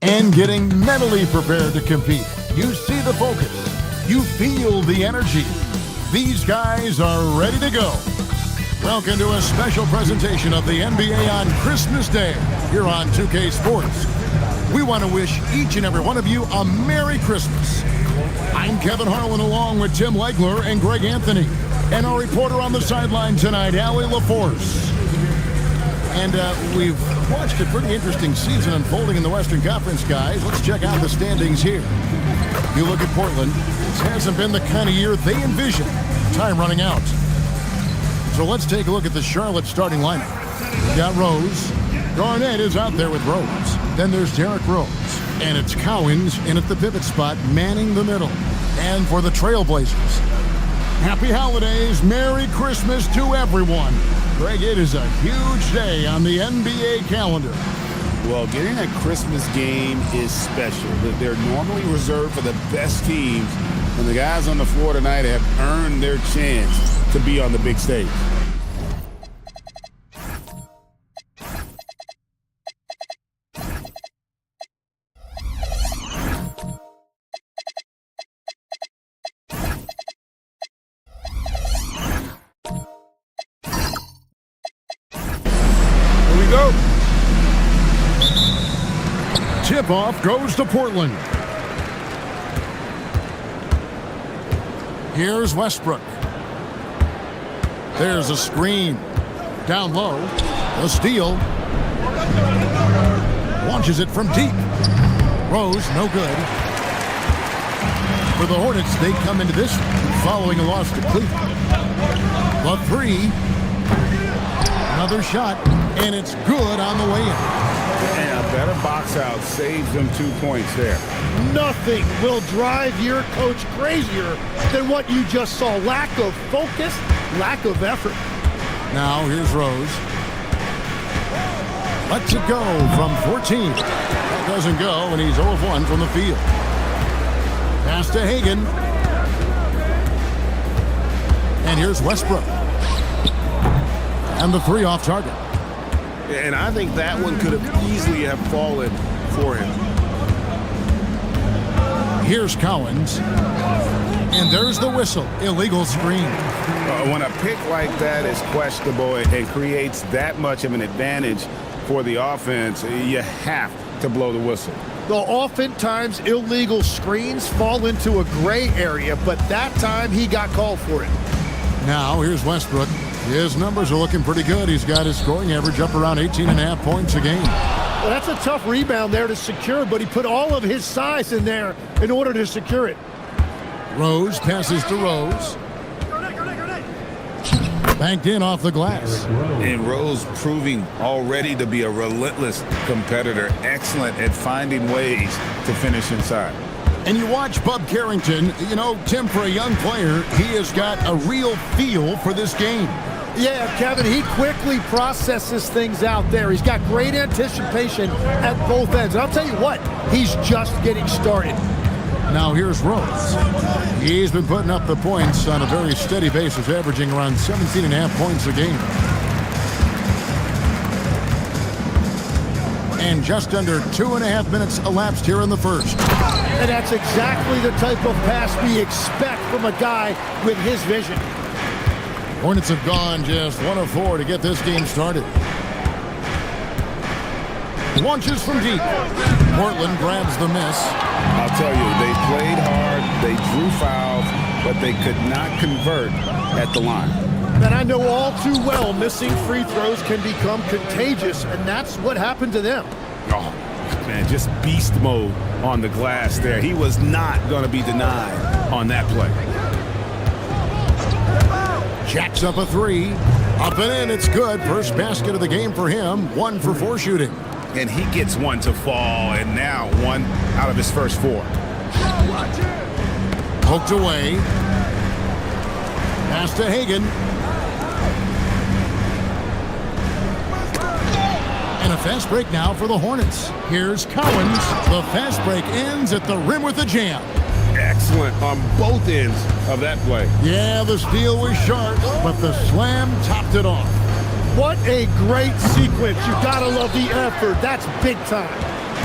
and getting mentally prepared to compete. You see the focus. You feel the energy. These guys are ready to go. Welcome to a special presentation of the NBA on Christmas Day here on 2K Sports. We want to wish each and every one of you a Merry Christmas. I'm Kevin Harlan along with Tim Legler and Greg Anthony, and our reporter on the sideline tonight, Allie LaForce. And we've watched a pretty interesting season unfolding in the Western Conference, guys. Let's check out the standings here. You look at Portland, this hasn't been the kind of year they envisioned. Time running out. So let's take a look at the Charlotte starting lineup. We've got Rose. Garnett is out there with Rose. Then there's Derrick Rose. And it's Cowens in at the pivot spot, manning the middle. And for the Trailblazers, happy holidays, Merry Christmas to everyone. Greg, it is a huge day on the NBA calendar. Well, getting a Christmas game is special. They're normally reserved for the best teams, and the guys on the floor tonight have earned their chance to be on the big stage. Go. Tip-off goes to Portland. Here's Westbrook. There's a screen. Down low. A steal. Launches it from deep. Rose, no good. For the Hornets, they come into this following a loss to Cleveland. The three. Another shot, and it's good on the way in. And a better box out saves them 2 points there. Nothing will drive your coach crazier than what you just saw. Lack of focus, lack of effort. Now here's Rose. Lets it go from 14. That doesn't go, and he's 0 of 1 from the field. Pass to Hagan. And here's Westbrook. And the three off target. And I think that one could have easily have fallen for him. Here's Cowens. And there's the whistle. Illegal screen. When a pick like that is questionable and creates that much of an advantage for the offense, you have to blow the whistle. Well, oftentimes illegal screens fall into a gray area, but that time he got called for it. Now here's Westbrook. His numbers are looking pretty good. He's got his scoring average up around 18.5 points a game. Well, that's a tough rebound there to secure, but he put all of his size in there in order to secure it. Rose passes to Rose. Banked in off the glass. And Rose proving already to be a relentless competitor, excellent at finding ways to finish inside. And you watch Bub Carrington, you know, Tim, for a young player, he has got a real feel for this game. Yeah, Kevin, he quickly processes things out there. He's got great anticipation at both ends. And I'll tell you what, he's just getting started. Now here's Rose. He's been putting up the points on a very steady basis, averaging around 17.5 points a game. And just under 2.5 minutes elapsed here in the first. And that's exactly the type of pass we expect from a guy with his vision. Hornets have gone just 1 of 4 to get this game started. Launches from deep. Portland grabs the miss. I'll tell you, they played hard, they drew fouls, but they could not convert at the line. And I know all too well missing free throws can become contagious, and that's what happened to them. Oh, man, just beast mode on the glass there. He was not going to be denied on that play. Jacks up a three. Up and in, it's good. First basket of the game for him. 1 for 4 shooting. And he gets one to fall, and now 1 out of his first 4. Poked away. Pass to Hagan. And a fast break now for the Hornets. Here's Cowens. The fast break ends at the rim with a jam. Excellent on both ends of that play. Yeah, the steal was sharp, but the slam topped it off. What a great sequence. You gotta love the effort. That's big time.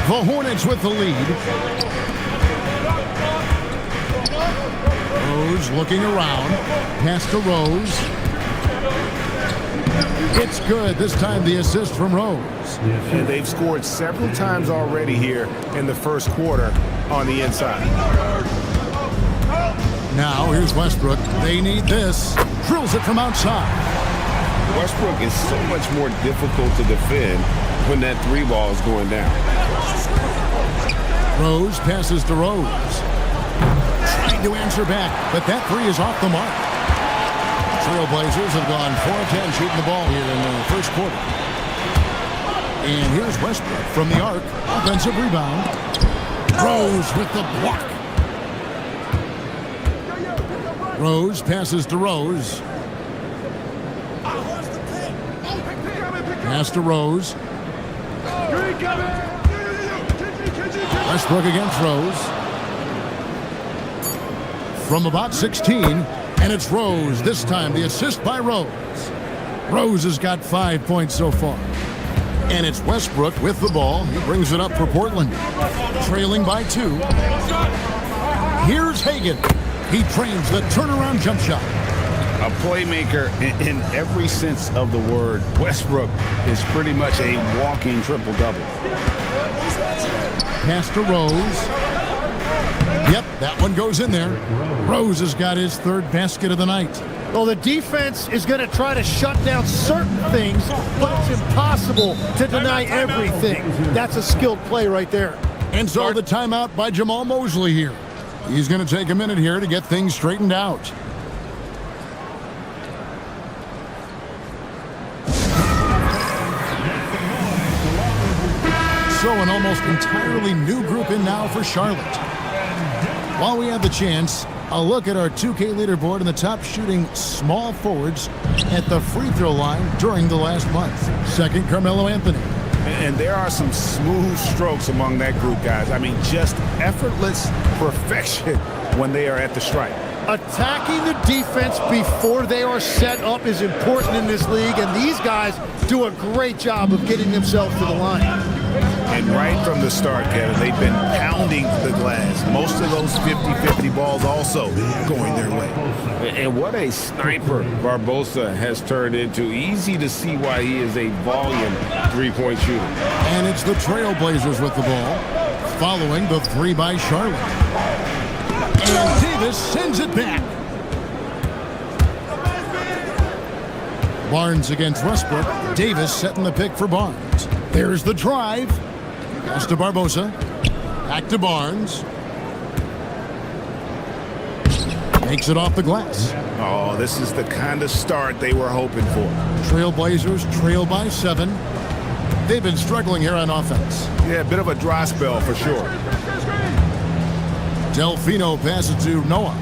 The Hornets with the lead. Rose looking around. Pass to Rose. It's good. This time the assist from Rose. And they've scored several times already here in the first quarter on the inside. Now here's Westbrook. They need this. Drills it from outside. Westbrook is so much more difficult to defend when that three ball is going down. Rose passes to Rose. Trying to answer back, but that three is off the mark. Trailblazers have gone 4 of 10 shooting the ball here in the first quarter. And here's Westbrook from the arc. Offensive rebound. Rose with the block. Rose passes to Rose. Pass to Rose. Westbrook against Rose. From about 16, and it's Rose. This time the assist by Rose. Rose has got 5 points so far. And it's Westbrook with the ball. He brings it up for Portland. Trailing by 2. Here's Hagan. He trains the turnaround jump shot. A playmaker in every sense of the word. Westbrook is pretty much a walking triple-double. Pass to Rose. Yep, that one goes in there. Rose has got his 3rd basket of the night. Well, the defense is going to try to shut down certain things, but it's impossible to deny everything. That's a skilled play right there. And so the timeout by Jamal Mosley here. He's going to take a minute here to get things straightened out. So an almost entirely new group in now for Charlotte. While we have the chance, a look at our 2K leaderboard and the top shooting small forwards at the free throw line during the last month. Second, Carmelo Anthony. And there are some smooth strokes among that group, guys. I mean, just effortless perfection when they are at the stripe. Attacking the defense before they are set up is important in this league, and these guys do a great job of getting themselves to the line. And right from the start, Kevin, they've been pounding the glass. Most of those 50-50 balls also going their way. And what a sniper Barbosa has turned into. Easy to see why he is a volume three-point shooter. And it's the Trailblazers with the ball, following the 3 by Charlotte. And Davis sends it back. Barnes against Westbrook. Davis setting the pick for Barnes. There's the drive. Pass to Barbosa. Back to Barnes. Makes it off the glass. Oh, this is the kind of start they were hoping for. Trailblazers trail by 7. They've been struggling here on offense. Yeah, a bit of a dry spell for sure. Delfino passes to Noah.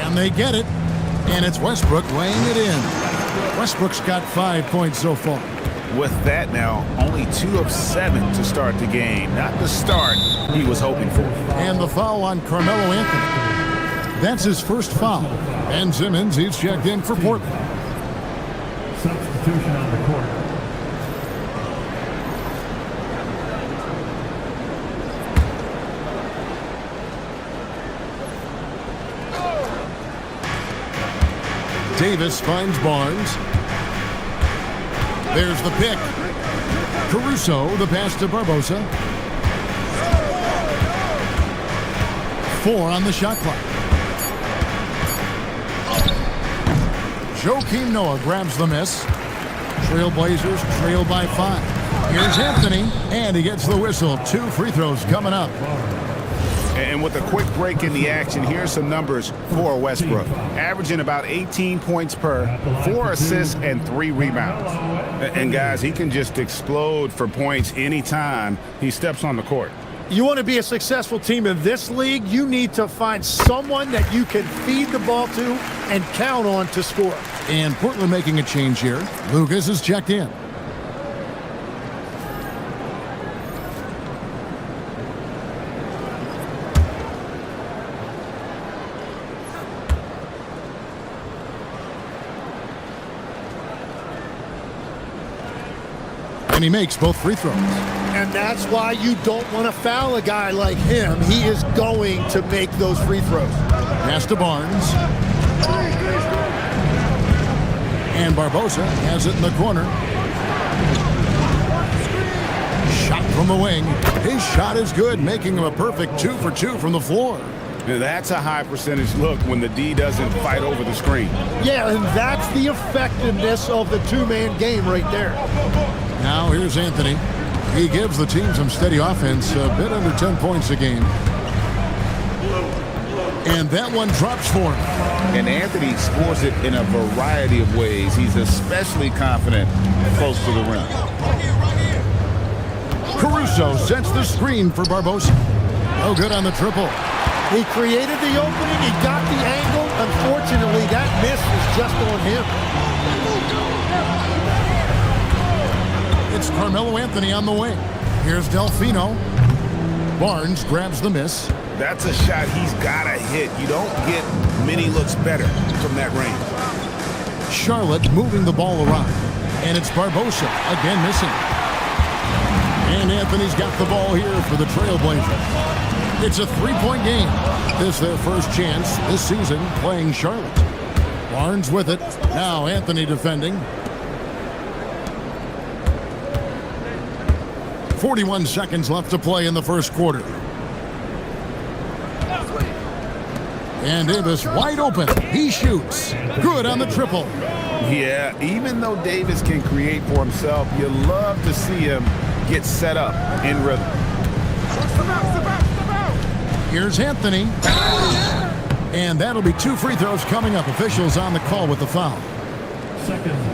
Can they get it? And it's Westbrook laying it in. Westbrook's got 5 points so far. With that now, only 2 of 7 to start the game. Not the start he was hoping for. And the foul on Carmelo Anthony. That's his first foul. Ben Simmons, he's checked in for Portland. Substitution on the court. Davis finds Barnes. There's the pick. Caruso, the pass to Barbosa. 4 on the shot clock. Joakim Noah grabs the miss. Trailblazers trail by 5. Here's Anthony, and he gets the whistle. 2 free throws coming up. And with a quick break in the action, here's some numbers for Westbrook. Averaging about 18 points per, 4 assists, and 3 rebounds. And guys, he can just explode for points anytime he steps on the court. You want to be a successful team in this league, you need to find someone that you can feed the ball to and count on to score. And Portland making a change here. Lucas is checked in. And he makes both free throws. And that's why you don't want to foul a guy like him. He is going to make those free throws. Pass to Barnes. And Barbosa has it in the corner. Shot from the wing. His shot is good, making him a perfect 2 for 2 from the floor. Now, that's a high percentage look when the D doesn't fight over the screen. Yeah, and that's the effectiveness of the two-man game right there. Now here's Anthony. He gives the team some steady offense, a bit under 10 points a game. And that one drops for him. And Anthony scores it in a variety of ways. He's especially confident close to the rim. Caruso sets the screen for Barbosa. No good on the triple. He created the opening. He got the angle. Unfortunately, that miss is just on him. It's Carmelo Anthony on the wing. Here's Delfino. Barnes grabs the miss. That's a shot he's got to hit. You don't get many looks better from that range. Charlotte moving the ball around. And it's Barbosa again missing. And Anthony's got the ball here for the Trailblazers. It's a three-point game. This is their first chance this season playing Charlotte. Barnes with it. Now Anthony defending. 41 seconds left to play in the first quarter. And Davis wide open. He shoots. Good on the triple. Yeah, even though Davis can create for himself, you love to see him get set up in rhythm. Here's Anthony. And that'll be 2 free throws coming up. Officials on the call with the foul.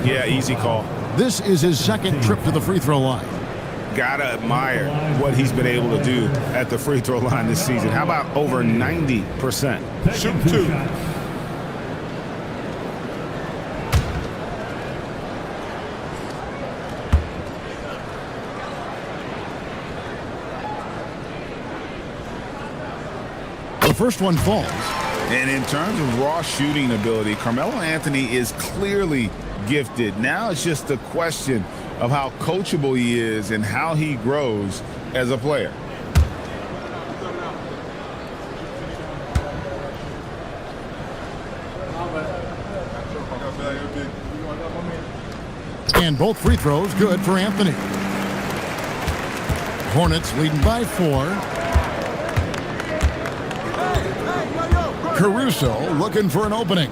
Yeah, easy call. This is his second trip to the free throw line. Gotta admire what he's been able to do at the free throw line this season. How about over 90%? Shoot 2. The first one falls. And in terms of raw shooting ability, Carmelo Anthony is clearly gifted. Now it's just a question of how coachable he is and how he grows as a player. And both free throws good for Anthony. Hornets leading by 4. Caruso looking for an opening.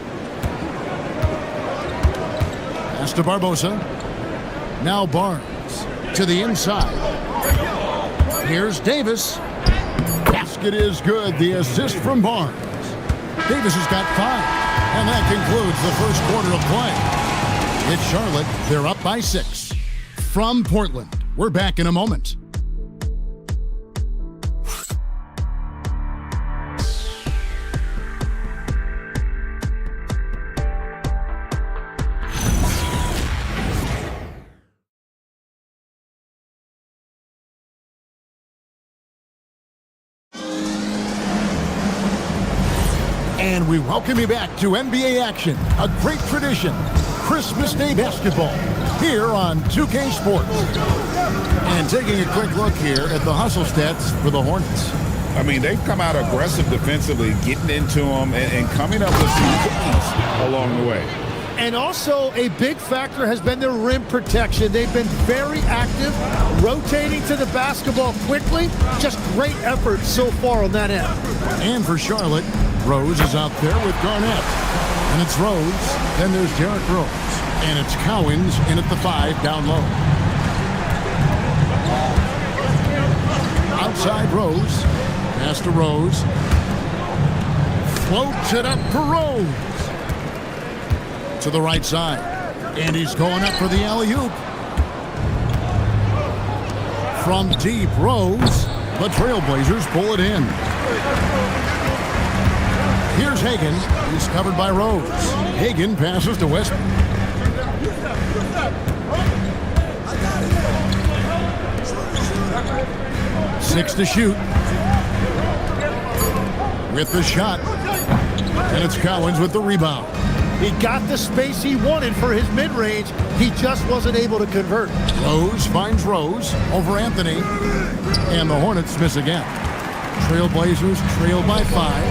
Pass to Barbosa. Now Barnes to the inside. Here's Davis. Basket is good. The assist from Barnes. Davis has got 5. And that concludes the first quarter of play. It's Charlotte. They're up by 6. From Portland, we're back in a moment. And we welcome you back to NBA action, a great tradition, Christmas Day basketball, here on 2K Sports. And taking a quick look here at the hustle stats for the Hornets. I mean, they've come out aggressive defensively, getting into them and coming up with some cookies along the way. And also a big factor has been their rim protection. They've been very active, rotating to the basketball quickly. Just great effort so far on that end. And for Charlotte, Rose is out there with Garnett. And it's Rose, then there's Derrick Rose. And it's Cowens in at the 5 down low. Outside Rose. Pass to Rose. Floats it up for Rose. To the right side. And he's going up for the alley-oop. From deep, Rose. The Trailblazers pull it in. Here's Hagan. He's covered by Rose. Hagan passes to Westbrook. Six to shoot. With the shot. And it's Cowens with the rebound. He got the space he wanted for his mid-range. He just wasn't able to convert. Rose finds Rose over Anthony. And the Hornets miss again. Trailblazers trail by 5.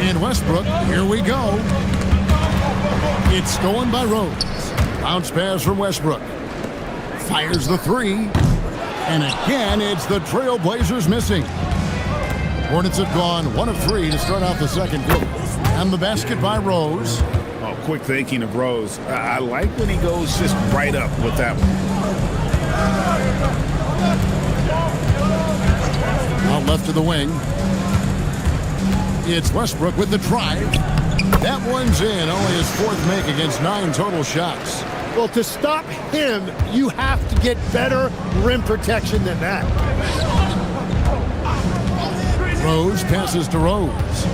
And Westbrook, here we go. It's stolen by Rose. Bounce pass from Westbrook. Fires the 3. And again, it's the Trailblazers missing. Hornets have gone 1 of 3 to start out the second quarter. And the basket by Rose. Oh, quick thinking of Rose. I like when he goes just right up with that one. Out left to the wing. It's Westbrook with the drive. That one's in. Only his 4th make against 9 total shots. Well, to stop him, you have to get better rim protection than that. Rose passes to Rose.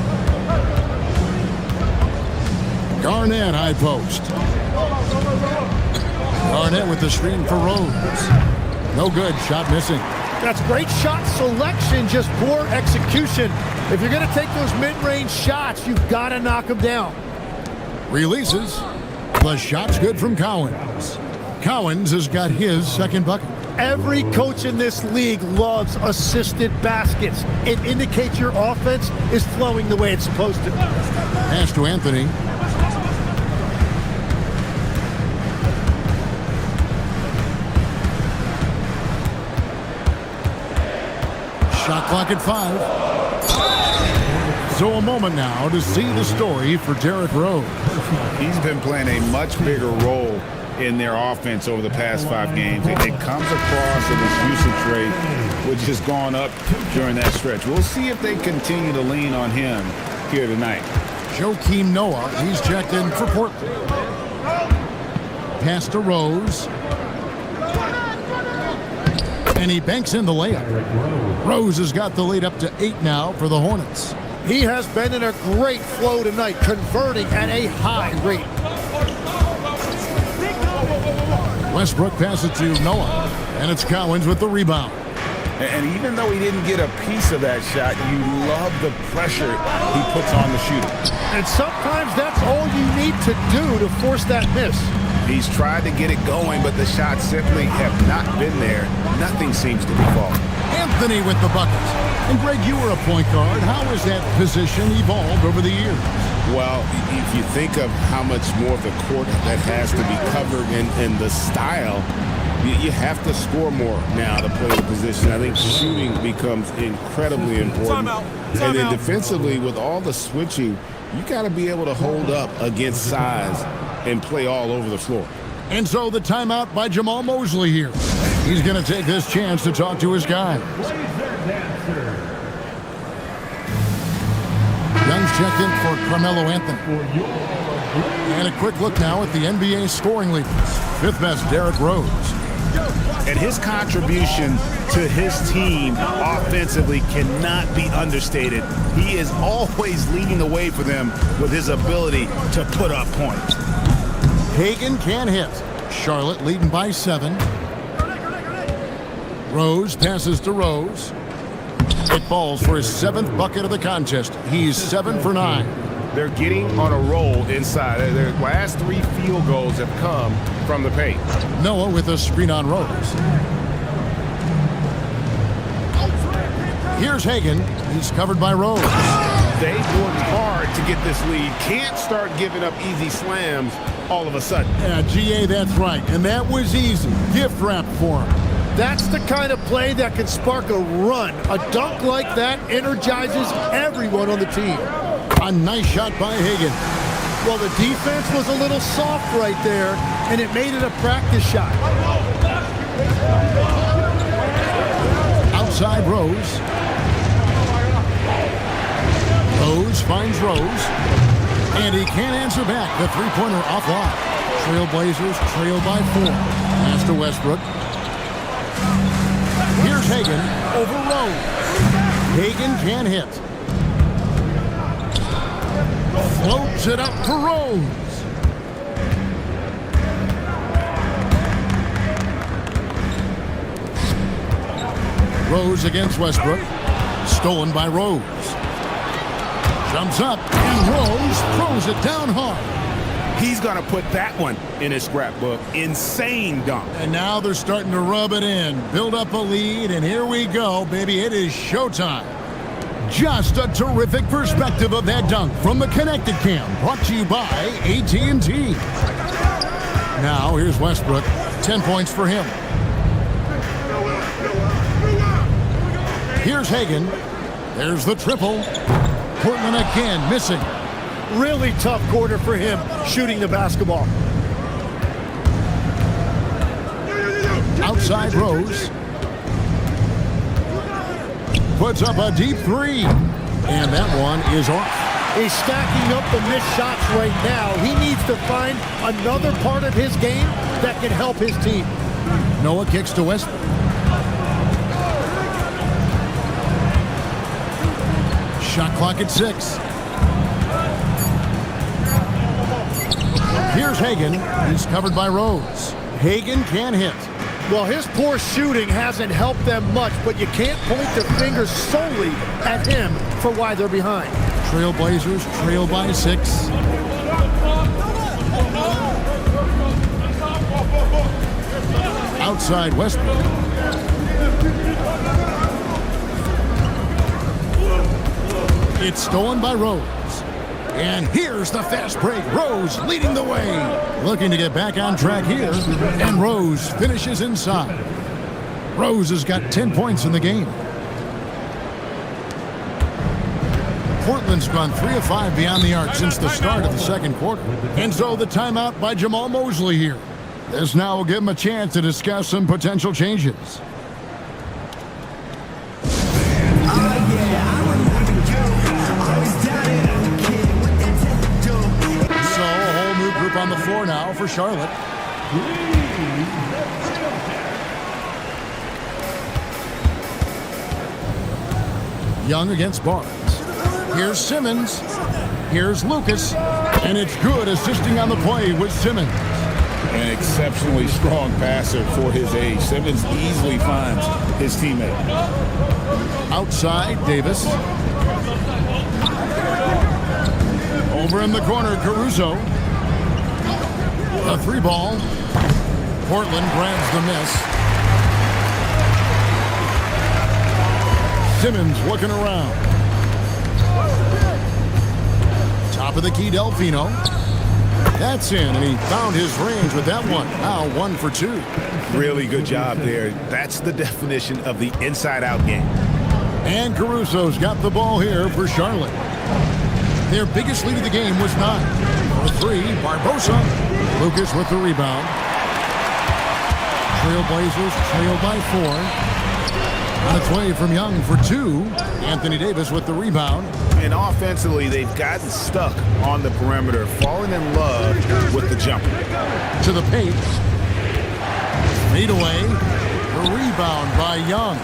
Garnett high post. Garnett with the screen for Rose. No good. Shot missing. That's great shot selection, just poor execution. If you're going to take those mid-range shots, you've got to knock them down. Releases. The shot's good from Cowens. Cowens has got his second bucket. Every coach in this league loves assisted baskets. It indicates your offense is flowing the way it's supposed to. Pass to Anthony. Shot clock at 5. So a moment now to see the story for Derrick Rose. He's been playing a much bigger role in their offense over the past 5 games. It comes across in his usage rate, which has gone up during that stretch. We'll see if they continue to lean on him here tonight. Joakim Noah, he's checked in for Portland. Pass to Rose. And he banks in the layup. Rose has got the lead up to 8 now for the Hornets. He has been in a great flow tonight, converting at a high rate. Westbrook passes to Noah, and it's Cowens with the rebound. And even though he didn't get a piece of that shot, you love the pressure he puts on the shooter. And sometimes that's all you need to do to force that miss. He's tried to get it going, but the shots simply have not been there. Nothing seems to be falling. Anthony with the bucket. And Greg, you were a point guard. How has that position evolved over the years? Well, if you think of how much more of the court that has to be covered and the style, you have to score more now to play the position. I think shooting becomes incredibly important. And then defensively, with all the switching, you got to be able to hold up against size and play all over the floor. And so the timeout by Jamal Mosley here. He's going to take this chance to talk to his guys. Young's checked in for Carmelo Anthony. And a quick look now at the NBA scoring leaders. 5th best, Derrick Rose. And his contribution to his team offensively cannot be understated. He is always leading the way for them with his ability to put up points. Hagan can't hit. Charlotte leading by 7. Rose passes to Rose. It falls for his 7th bucket of the contest. He's 7 for 9. They're getting on a roll inside. Their last 3 field goals have come from the paint. Noah with a screen on Rose. Here's Hagan. He's covered by Rose. They've worked hard to get this lead. Can't start giving up easy slams all of a sudden. Yeah, GA, that's right. And that was easy. Gift wrap for him. That's the kind of play that can spark a run. A dunk like that energizes everyone on the team. A nice shot by Hagan. Well, the defense was a little soft right there, and it made it a practice shot. Outside Rose. Rose finds Rose. And he can't answer back. The three-pointer offline. Trailblazers trail by 4. Pass to Westbrook. Here's Hagan over Rose. Hagan can't hit. Floats it up for Rose. Rose against Westbrook. Stolen by Rose. Jumps up, and Rose throws it down hard. He's going to put that one in his scrapbook. Insane dunk. And now they're starting to rub it in, build up a lead, and here we go, baby. It is showtime. Just a terrific perspective of that dunk from the Connected Cam, brought to you by AT&T. Now, here's Westbrook. 10 points for him. Here's Hagan. There's the triple. Portland again missing. Really tough quarter for him shooting the basketball. Outside Rose. Puts up a deep three. And that one is off. He's stacking up the missed shots right now. He needs to find another part of his game that can help his team. Noah kicks to Westbrook. Shot clock at 6. Here's Hagan. He's covered by Rose. Hagan can hit. Well, his poor shooting hasn't helped them much, but you can't point the fingers solely at him for why they're behind. Trailblazers trail by 6. Outside Westbrook. It's stolen by Rose. And here's the fast break. Rose leading the way. Looking to get back on track here. And Rose finishes inside. Rose has got 10 points in the game. Portland's gone 3 of 5 beyond the arc since the start of the second quarter. And so the timeout by Jamal Mosley here. This now will give him a chance to discuss some potential changes. On the floor now for Charlotte. Young against Barnes. Here's Simmons. Here's Lucas. And it's good, assisting on the play with Simmons. An exceptionally strong passer for his age. Simmons easily finds his teammate. Outside, Davis. Over in the corner, Caruso. A 3 ball. Portland grabs the miss. Simmons looking around. Top of the key, Delfino. That's in, and he found his range with that one. Now 1 for 2. Really good job there. That's the definition of the inside-out game. And Caruso's got the ball here for Charlotte. Their biggest lead of the game was 9. For 3, Barbosa. Lucas with the rebound. Trailblazers trail by 4. On its way from Young for 2. Anthony Davis with the rebound. And offensively, they've gotten stuck on the perimeter, falling in love with the jumper. To the paint. Fade away. The rebound by Young.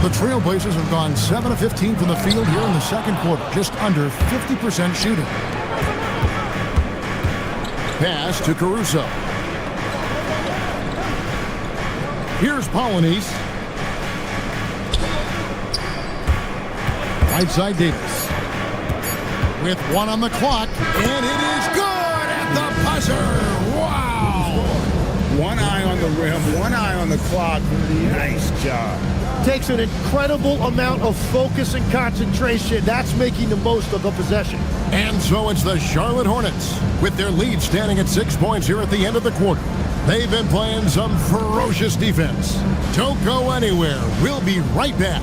The Trailblazers have gone 7 of 15 from the field here in the second quarter. Just under 50% shooting. Pass to Caruso. Here's Polynice. Right side Davis. With 1 on the clock, and it is good at the buzzer. Wow! 1 eye on the rim, 1 eye on the clock. Nice job. Takes an incredible amount of focus and concentration. That's making the most of the possession. And so it's the Charlotte Hornets with their lead standing at 6 points here at the end of the quarter. They've been playing some ferocious defense. Don't go anywhere. We'll be right back.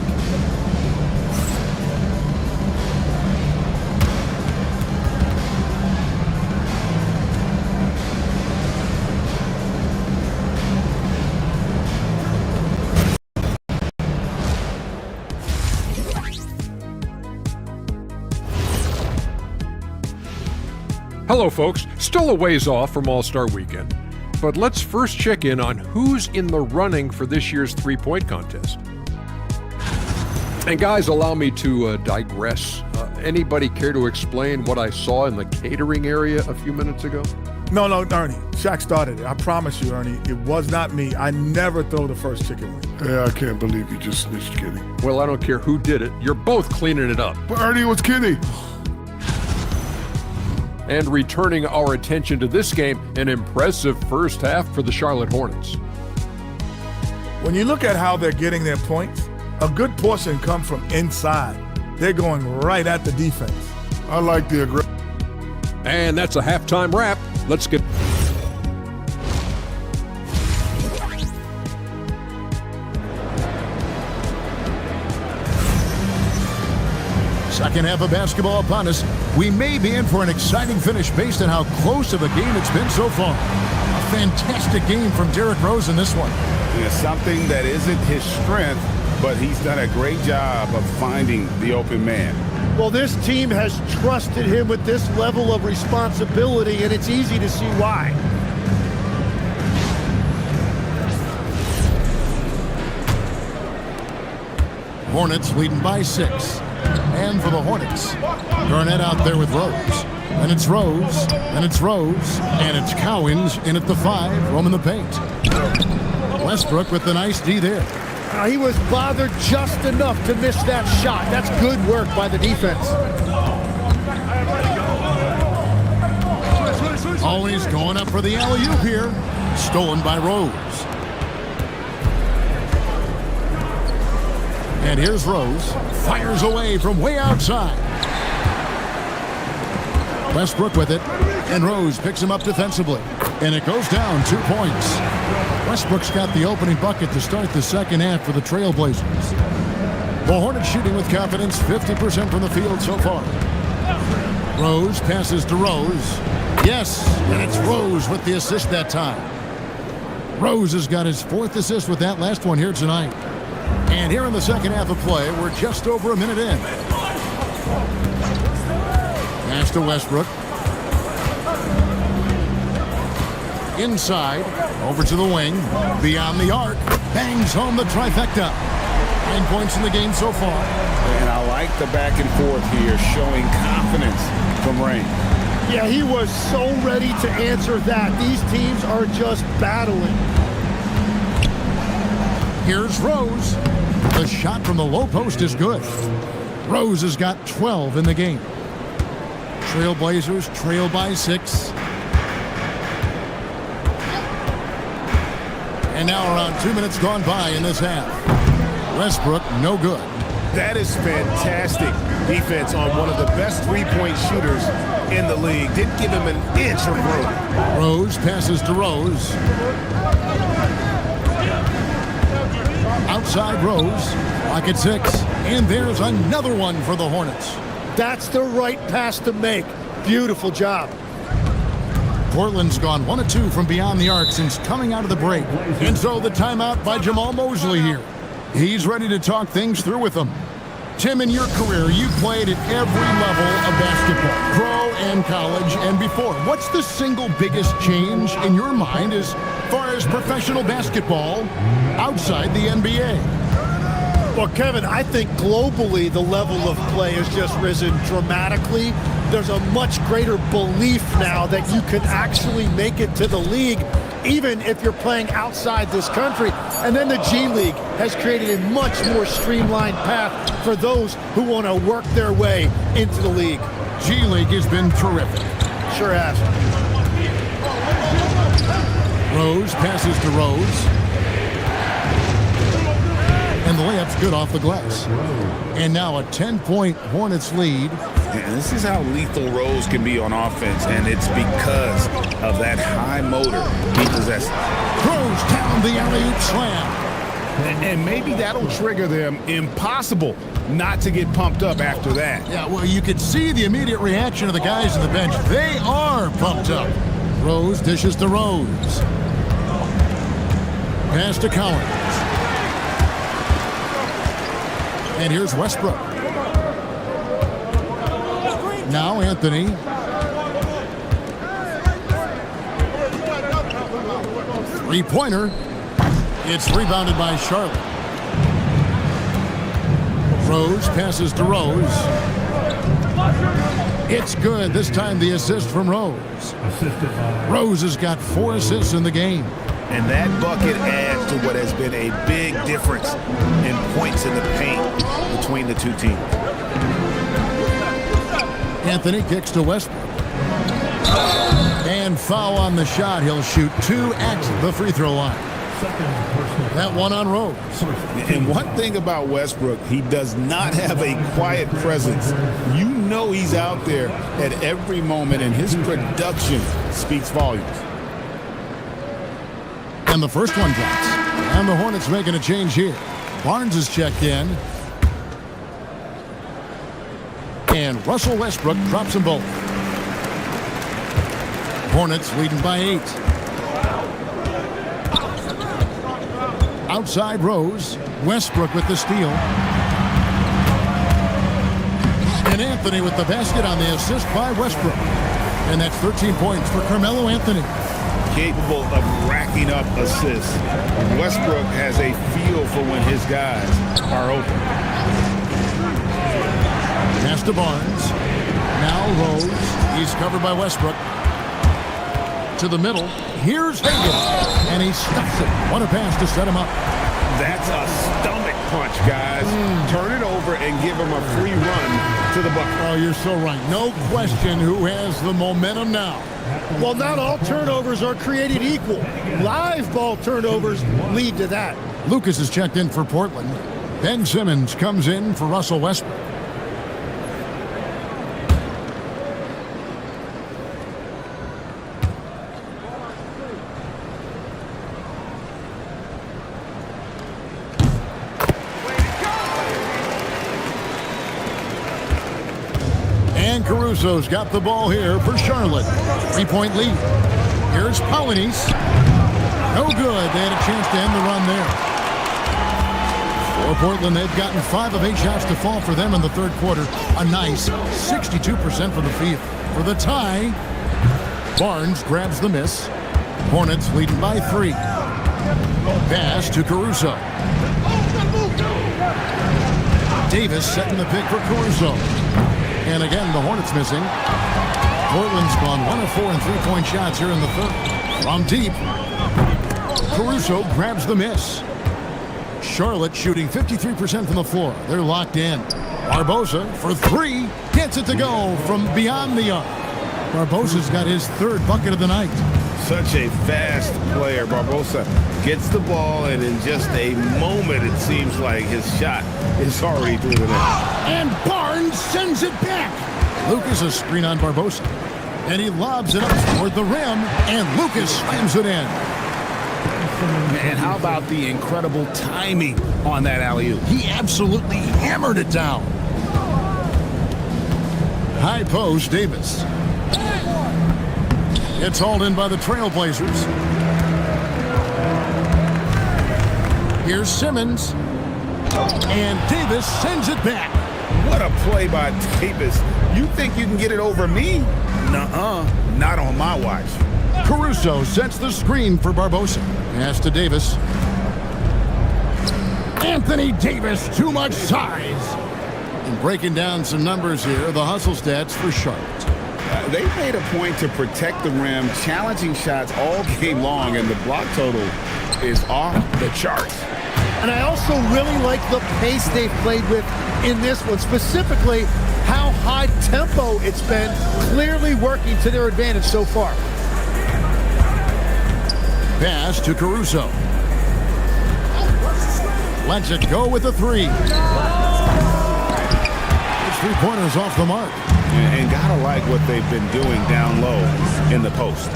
Hello, folks. Still a ways off from All-Star Weekend, but let's first check in on who's in the running for this year's three-point contest. And guys, allow me to digress. Anybody care to explain what I saw in the catering area a few minutes ago? No, Ernie. Shaq started it. I promise you, Ernie. It was not me. I never throw the first chicken wing. Yeah, I can't believe you just snitched, Kenny. Well, I don't care who did it. You're both cleaning it up. But Ernie was Kenny. And returning our attention to this game, an impressive first half for the Charlotte Hornets. When you look at how they're getting their points, a good portion come from inside. They're going right at the defense. I like the aggression. And that's a halftime wrap. Let's get... Second half of basketball upon us. We may be in for an exciting finish based on how close of a game it's been so far. A fantastic game from Derrick Rose in this one. Yeah, something that isn't his strength, but he's done a great job of finding the open man. Well, this team has trusted him with this level of responsibility, and it's easy to see why. Hornets leading by 6. And for the Hornets, Garnett out there with Rose. And it's Rose, and it's Rose, and it's Cowens in at the 5, roaming the paint. Westbrook with the nice D there. He was bothered just enough to miss that shot. That's good work by the defense. Always going up for the alley-oop here. Stolen by Rose. And here's Rose. Fires away from way outside. Westbrook with it. And Rose picks him up defensively. And it goes down 2 points. Westbrook's got the opening bucket to start the second half for the Trailblazers. The Hornets shooting with confidence, 50% from the field so far. Rose passes to Rose. Yes, and it's Rose with the assist that time. Rose has got his 4th assist with that last one here tonight. And here in the second half of play, we're just over a minute in. Pass to Westbrook. Inside, over to the wing, beyond the arc, bangs home the trifecta. 9 points in the game so far. And I like the back and forth here, showing confidence from Rain. Yeah, he was so ready to answer that. These teams are just battling. Here's Rose. The shot from the low post is good. Rose has got 12 in the game. Trailblazers trail by 6. And now around 2 minutes gone by in this half. Westbrook, no good. That is fantastic defense on one of the best three-point shooters in the league. Didn't give him an inch of room. Rose passes to Rose. Outside Rose. Clock at 6. And there's another one for the Hornets. That's the right pass to make. Beautiful job. Portland's gone 1 of 2 from beyond the arc since coming out of the break. And so the timeout by Jamal Mosley here. He's ready to talk things through with them. Tim, in your career, you played at every level of basketball, pro and college and before. What's the single biggest change in your mind as far as professional basketball outside the NBA? Well, Kevin, I think globally the level of play has just risen dramatically. There's a much greater belief now that you can actually make it to the league, even if you're playing outside this country. And then the G League has created a much more streamlined path for those who want to work their way into the league. G League has been terrific. Sure has. Rose passes to Rose. And the layup's good off the glass. And now a 10-point Hornets lead. And this is how lethal Rose can be on offense, and it's because of that high motor he possesses. Rose down the alley-oop slam. And maybe that'll trigger them. Impossible not to get pumped up after that. Yeah, well, you could see the immediate reaction of the guys on the bench. They are pumped up. Rose dishes to Rose. Pass to Cowens. And here's Westbrook. Now Anthony. Three-pointer. It's rebounded by Charlotte. Rose passes to Rose. It's good. This time the assist from Rose. Rose has got 4 assists in the game. And that bucket adds to what has been a big difference in points in the paint between the two teams. Anthony kicks to Westbrook. And foul on the shot. He'll shoot 2 at the free throw line. That one on Rose. And one thing about Westbrook, he does not have a quiet presence. You know he's out there at every moment, and his production speaks volumes. And the first one drops. And the Hornets making a change here. Barnes is checked in. And Russell Westbrook drops them both. Hornets leading by 8. Outside Rose. Westbrook with the steal. And Anthony with the basket on the assist by Westbrook. And that's 13 points for Carmelo Anthony. Capable of racking up assists. Westbrook has a feel for when his guys are open. Pass to Barnes. Now Rose. He's covered by Westbrook. To the middle. Here's Hagan. And he stuffs it. What a pass to set him up. That's a stomach punch, guys. Turn it over and give him a free run to the bucket. Oh, you're so right. No question who has the momentum now. Well, not all turnovers are created equal. Live ball turnovers lead to that. Lucas is checked in for Portland. Ben Simmons comes in for Russell Westbrook. And Caruso's got the ball here for Charlotte. 3-point lead. Here's Polynice. No good. They had a chance to end the run there. For Portland, they've gotten 5 of 8 shots to fall for them in the third quarter. A nice 62% from the field. For the tie, Barnes grabs the miss. Hornets leading by 3. Pass to Caruso. Davis setting the pick for Caruso. And again, the Hornets missing. Portland's gone 1 of 4 in 3-point shots here in the third. From deep, Caruso grabs the miss. Charlotte shooting 53% from the floor. They're locked in. Barbosa for 3. Gets it to go from beyond the arc. Barbosa's got his 3rd bucket of the night. Such a fast player. Barbosa gets the ball, and in just a moment, it seems like his shot is already through the net. And Barnes sends it back. Lucas a screen on Barbosa. And he lobs it up toward the rim, and Lucas slams it in. And how about the incredible timing on that alley-oop? He absolutely hammered it down. High post, Davis. It's hauled in by the Trailblazers. Here's Simmons. And Davis sends it back. What a play by Davis. You think you can get it over me? Nuh-uh. Not on my watch. Caruso sets the screen for Barbosa. Pass to Davis. Anthony Davis, too much size. And breaking down some numbers here, the hustle stats for Charlotte. They made a point to protect the rim, challenging shots all game long, and the block total is off the charts. And I also really like the pace they've played with in this one, specifically how high tempo it's been, clearly working to their advantage so far. Pass to Caruso. Lets it go with a 3. His 3-pointer's off the mark. And gotta like what they've been doing down low in the post.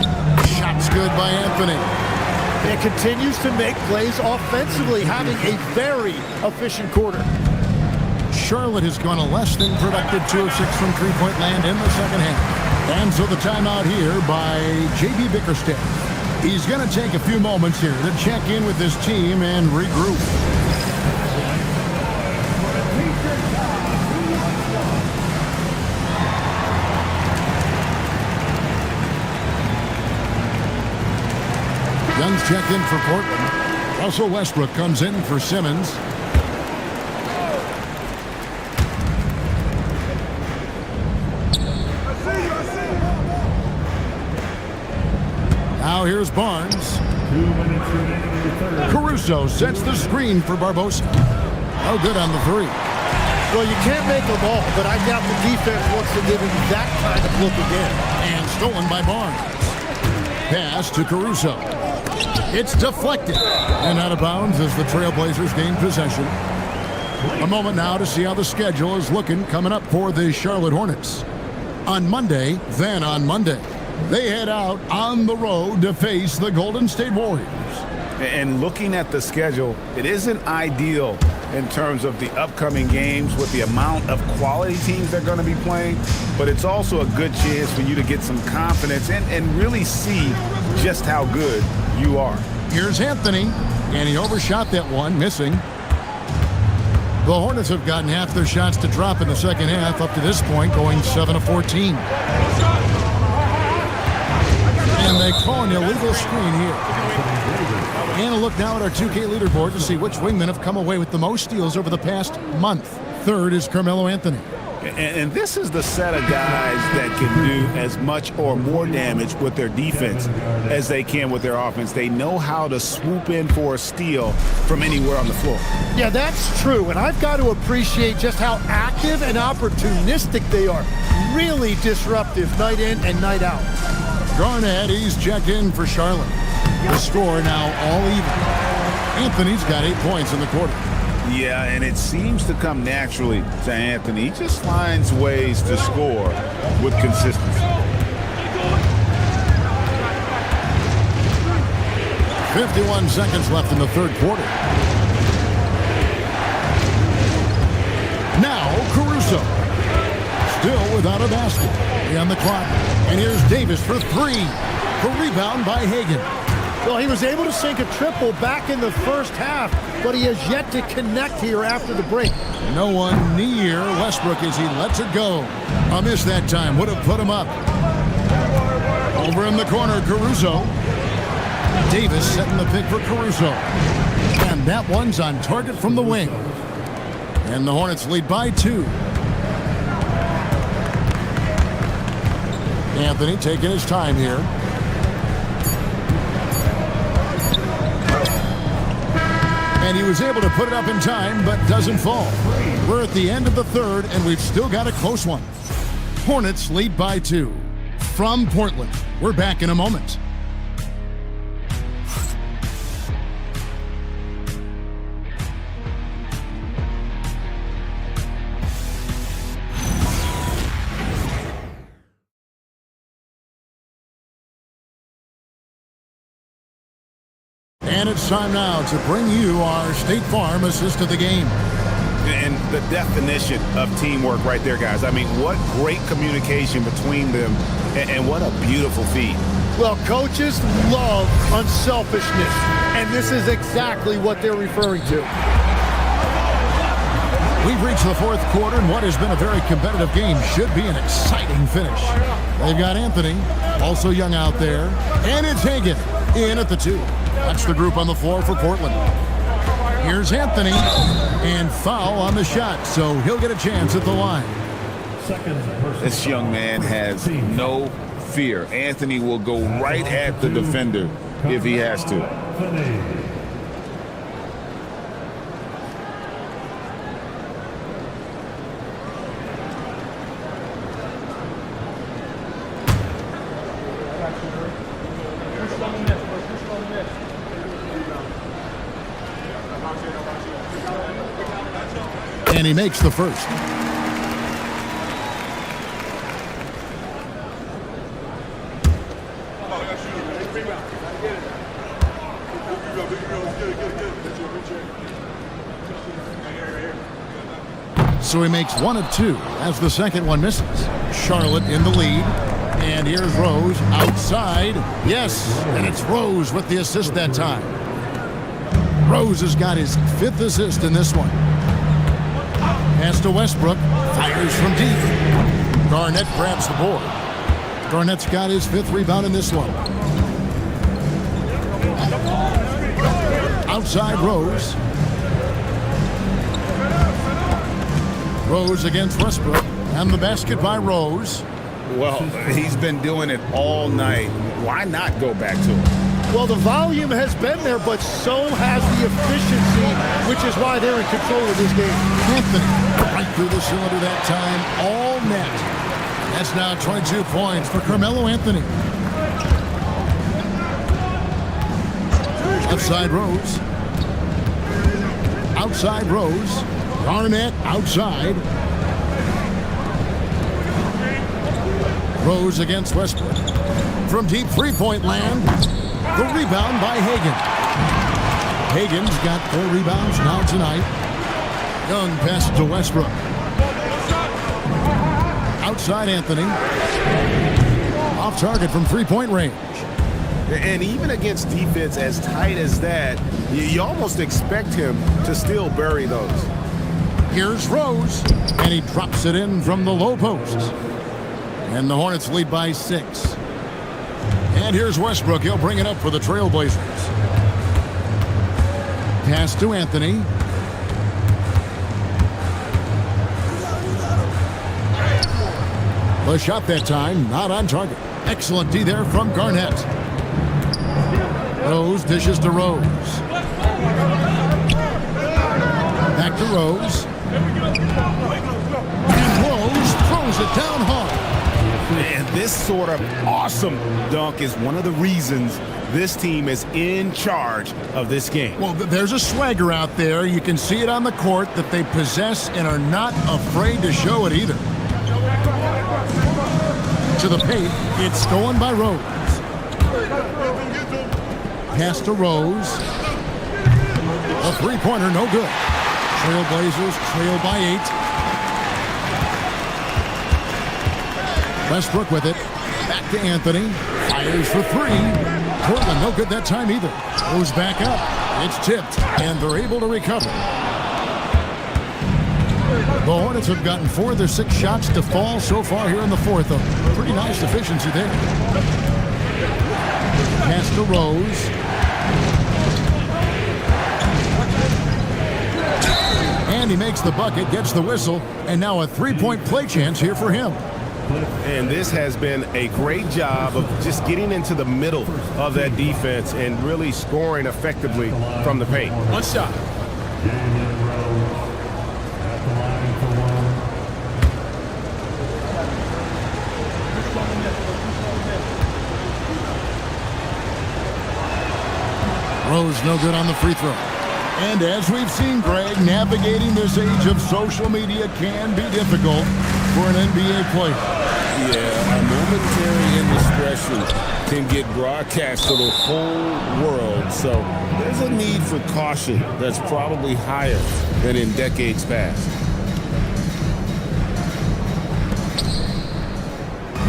Shot's good by Anthony. It continues to make plays offensively, having a very efficient quarter. Charlotte has gone a less than productive 2 of 6 from 3-point land in the second half. And so the timeout here by J.B. Bickerstaff. He's going to take a few moments here to check in with his team and regroup. Young's checked in for Portland. Russell Westbrook comes in for Simmons. Now here's Barnes. Caruso sets the screen for Barbosa. Oh, good on the three. Well, you can't make them all, but I doubt the defense wants to give him that kind of look again. And stolen by Barnes. Pass to Caruso. It's deflected and out of bounds as the Trailblazers gain possession. A moment now to see how the schedule is looking coming up for the Charlotte Hornets. On Monday, they head out on the road to face the Golden State Warriors. And looking at the schedule, it isn't ideal in terms of the upcoming games with the amount of quality teams they're going to be playing, but it's also a good chance for you to get some confidence and really see just how good you are. Here's Anthony, and he overshot that one, missing. The Hornets have gotten half their shots to drop in the second half up to this point, going 7 of 14. And they call an illegal screen here. And a look now at our 2K leaderboard to see which wingmen have come away with the most steals over the past month. Third is Carmelo Anthony. And this is the set of guys that can do as much or more damage with their defense as they can with their offense. They know how to swoop in for a steal from anywhere on the floor. Yeah, that's true. And I've got to appreciate just how active and opportunistic they are. Really disruptive night in and night out. Garnett, he's checked in for Charlotte. The score now all even. Anthony's got 8 points in the quarter. Yeah, and it seems to come naturally to Anthony. He just finds ways to score with consistency. 51 seconds left in the third quarter. Now Caruso. Still without a basket. On the clock. And here's Davis for three. The rebound by Hagan. Well, he was able to sink a triple back in the first half, but he has yet to connect here after the break. No one near Westbrook as he lets it go. A miss that time would have put him up. Over in the corner, Caruso. Davis setting the pick for Caruso. And that one's on target from the wing. And the Hornets lead by 2. Anthony taking his time here. And he was able to put it up in time, but doesn't fall. We're at the end of the third, and we've still got a close one. Hornets lead by 2. From Portland, we're back in a moment. And it's time now to bring you our State Farm assist of the game. And the definition of teamwork right there, guys. I mean, what great communication between them, and what a beautiful feat. Well, coaches love unselfishness, and this is exactly what they're referring to. We've reached the fourth quarter, and what has been a very competitive game should be an exciting finish. They've got Anthony, also young out there, and it's Hagan in at the 2. That's the group on the floor for Portland. Here's Anthony, and foul on the shot, so he'll get a chance at the line. This young man has no fear. Anthony will go right at the defender if he has to. And he makes the first. So he makes 1 of 2 as the second one misses. Charlotte in the lead. And here's Rose outside. Yes, and it's Rose with the assist that time. Rose has got his 5th assist in this one. Pass to Westbrook, fires from deep. Garnett grabs the board. Garnett's got his 5th rebound in this one. Outside Rose. Rose against Westbrook, and the basket by Rose. Well, he's been doing it all night. Why not go back to it? Well, the volume has been there, but so has the efficiency, which is why they're in control of this game. Anthony, right through the cylinder that time, all net. That's now 22 points for Carmelo Anthony. Outside Rose. Outside Rose. Garnett outside. Rose against Westbrook. From deep three-point land, the rebound by Hagan. Hagan's got 4 rebounds now tonight. Young pass to Westbrook. Outside Anthony. Off target from three-point range. And even against defense as tight as that, you almost expect him to still bury those. Here's Rose, and he drops it in from the low post. And the Hornets lead by 6. And here's Westbrook. He'll bring it up for the Trailblazers. Pass to Anthony. The shot that time, not on target. Excellent D there from Garnett. Rose dishes to Rose. Back to Rose. And Rose throws it down hard. And this sort of awesome dunk is one of the reasons this team is in charge of this game. Well, there's a swagger out there. You can see it on the court that they possess and are not afraid to show it either. To the paint, it's stolen by Rose. Pass to Rose. A three-pointer, no good. Trailblazers trail by 8. Westbrook with it. Back to Anthony. Fires for 3. Portland, no good that time either. Goes back up. It's tipped, and they're able to recover. The Hornets have gotten 4 of their 6 shots to fall so far here in the fourth. A pretty nice efficiency there. Pass to Rose. And he makes the bucket, gets the whistle, and now a three-point play chance here for him. And this has been a great job of just getting into the middle of that defense and really scoring effectively from the paint. One shot. Rose no good on the free throw. And as we've seen, Greg, navigating this age of social media can be difficult for an NBA player. Yeah, a momentary indiscretion can get broadcast to the whole world. So there's a need for caution that's probably higher than in decades past.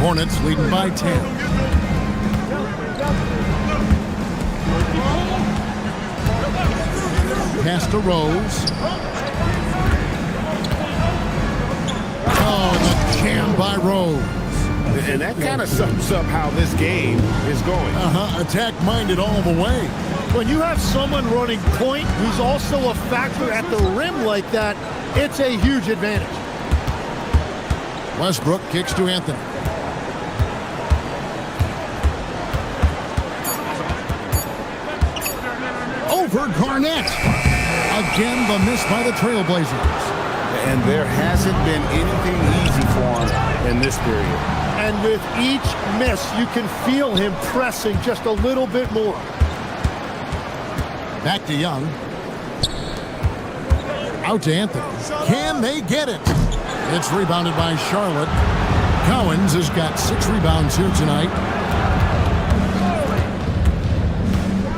Hornets leading by 10. Pass to Rose. Oh, the jam by Rose. And that kind of sums up how this game is going. Attack-minded all the way. When you have someone running point who's also a factor at the rim like that, it's a huge advantage. Westbrook kicks to Anthony. Over Garnett. Again, the miss by the Trailblazers. And there hasn't been anything easy for him in this period. And with each miss, you can feel him pressing just a little bit more. Back to Young. Out to Anthony. Can they get it? It's rebounded by Charlotte. Cowens has got 6 rebounds here tonight.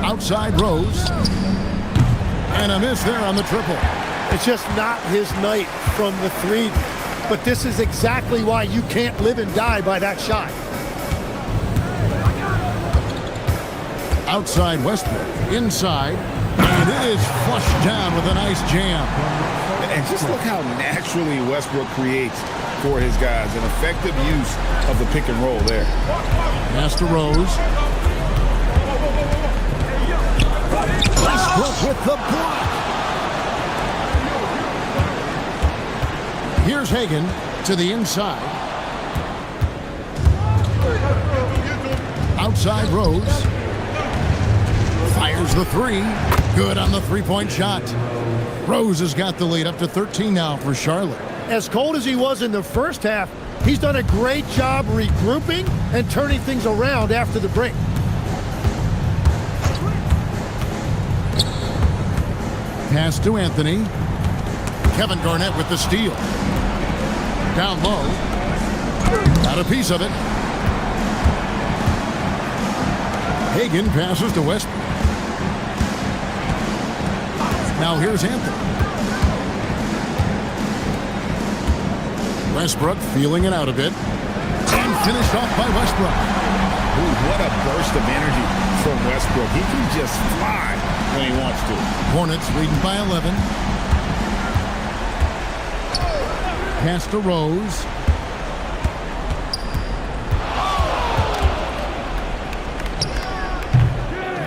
Outside Rose. And a miss there on the triple. It's just not his night from the 3. But this is exactly why you can't live and die by that shot. Outside Westbrook. Inside. And it is flushed down with a nice jam. And just look how naturally Westbrook creates for his guys. An effective use of the pick and roll there. Pass to Rose. Westbrook with the block. Here's Hagan to the inside. outside Rose. Fires the three. Good on the three-point shot. Rose has got the lead up to 13 now for Charlotte. As cold as he was in the first half, he's done a great job regrouping and turning things around after the break. Pass to Anthony. Kevin Garnett with the steal. Down low. Got a piece of it. Hagan passes to Westbrook. Now here's Anthony. Westbrook feeling it out a bit. And finished off by Westbrook. Ooh, what a burst of energy from Westbrook. He can just fly when he wants to. Hornets leading by 11. Pass to Rose.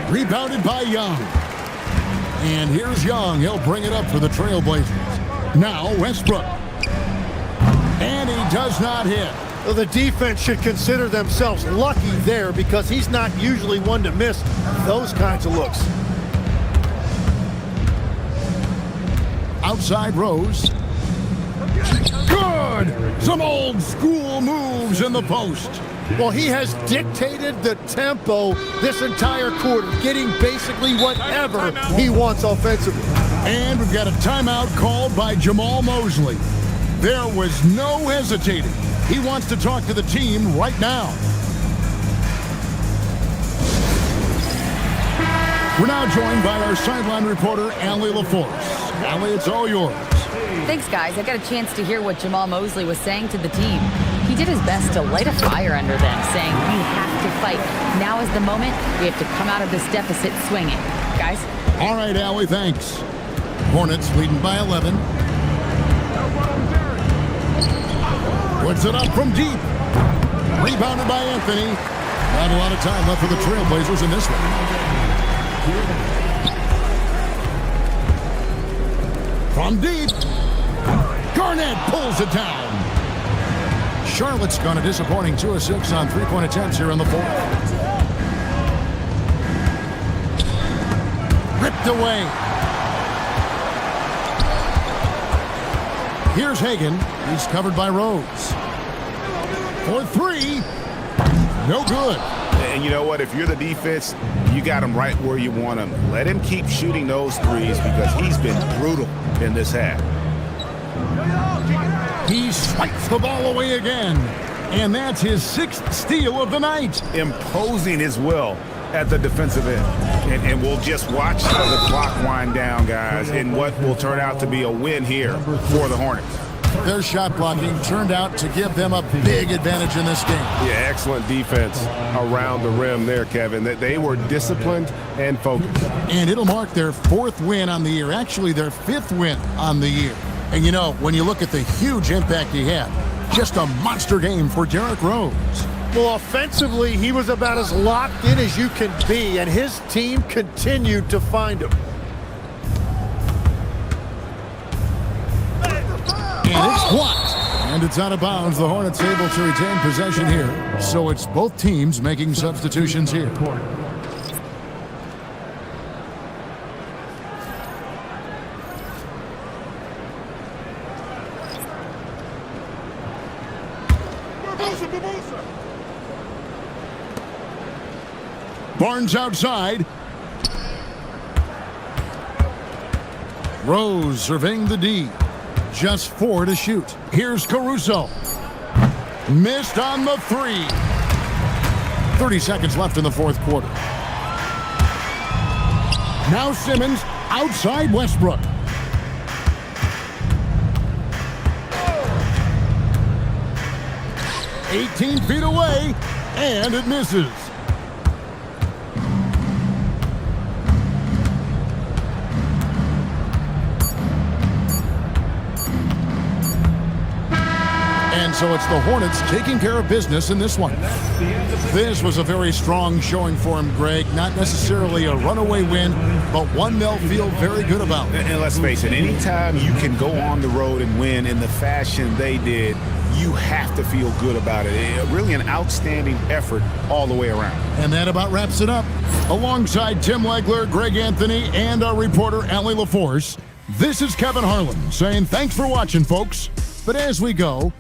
Rebounded by Young. And here's Young. He'll bring it up for the Trailblazers. Now Westbrook. And he does not hit. Well, the defense should consider themselves lucky there because he's not usually one to miss those kinds of looks. Outside Rose. Good! Some old school moves in the post. Well, he has dictated the tempo this entire quarter, getting basically whatever he wants offensively. And we've got a timeout called by Jamal Mosley. There was no hesitating. He wants to talk to the team right now. We're now joined by our sideline reporter, Allie LaForce. Allie, it's all yours. Thanks, guys. I got a chance to hear what Jamal Mosley was saying to the team. He did his best to light a fire under them, saying, we have to fight. Now is the moment. We have to come out of this deficit swinging. Guys? All right, Allie, thanks. Hornets leading by 11. Puts it up from deep. Rebounded by Anthony. Not a lot of time left for the Trailblazers in this one. From deep. Garnett pulls it down. Charlotte's gone a disappointing 2 of 6 on three-point attempts here in the fourth. Ripped away. Here's Hagan. He's covered by Rose. For three. No good. And you know what? If you're the defense, you got him right where you want him. Let him keep shooting those threes because he's been brutal in this half. He swipes the ball away again. And that's his 6th steal of the night. Imposing his will at the defensive end. And we'll just watch the clock wind down, guys, in what will turn out to be a win here for the Hornets. Their shot blocking turned out to give them a big advantage in this game. Yeah, excellent defense around the rim there, Kevin. They were disciplined and focused. And it'll mark their 4th win on the year, actually their 5th win on the year. And you know, when you look at the huge impact he had, just a monster game for Derrick Rose. Well, offensively, he was about as locked in as you can be, and his team continued to find him. And it's blocked. And it's out of bounds. The Hornets able to retain possession here. So it's both teams making substitutions here. Barnes outside. Rose surveying the D. Just 4 to shoot. Here's Caruso. Missed on the 3. 30 seconds left in the fourth quarter. Now Simmons outside Westbrook. "18 feet away, and it misses. And And so it's the Hornets taking care of business in this one. This was a very strong showing for him, Greg. Not necessarily a runaway win, but one they'll feel very good about. And let's face it, anytime you can go on the road and win in the fashion they did, you have to feel good about it. Really an outstanding effort all the way around. And that about wraps it up. Alongside Tim Legler, Greg Anthony, and our reporter, Allie LaForce, this is Kevin Harlan saying thanks for watching, folks. But as we go,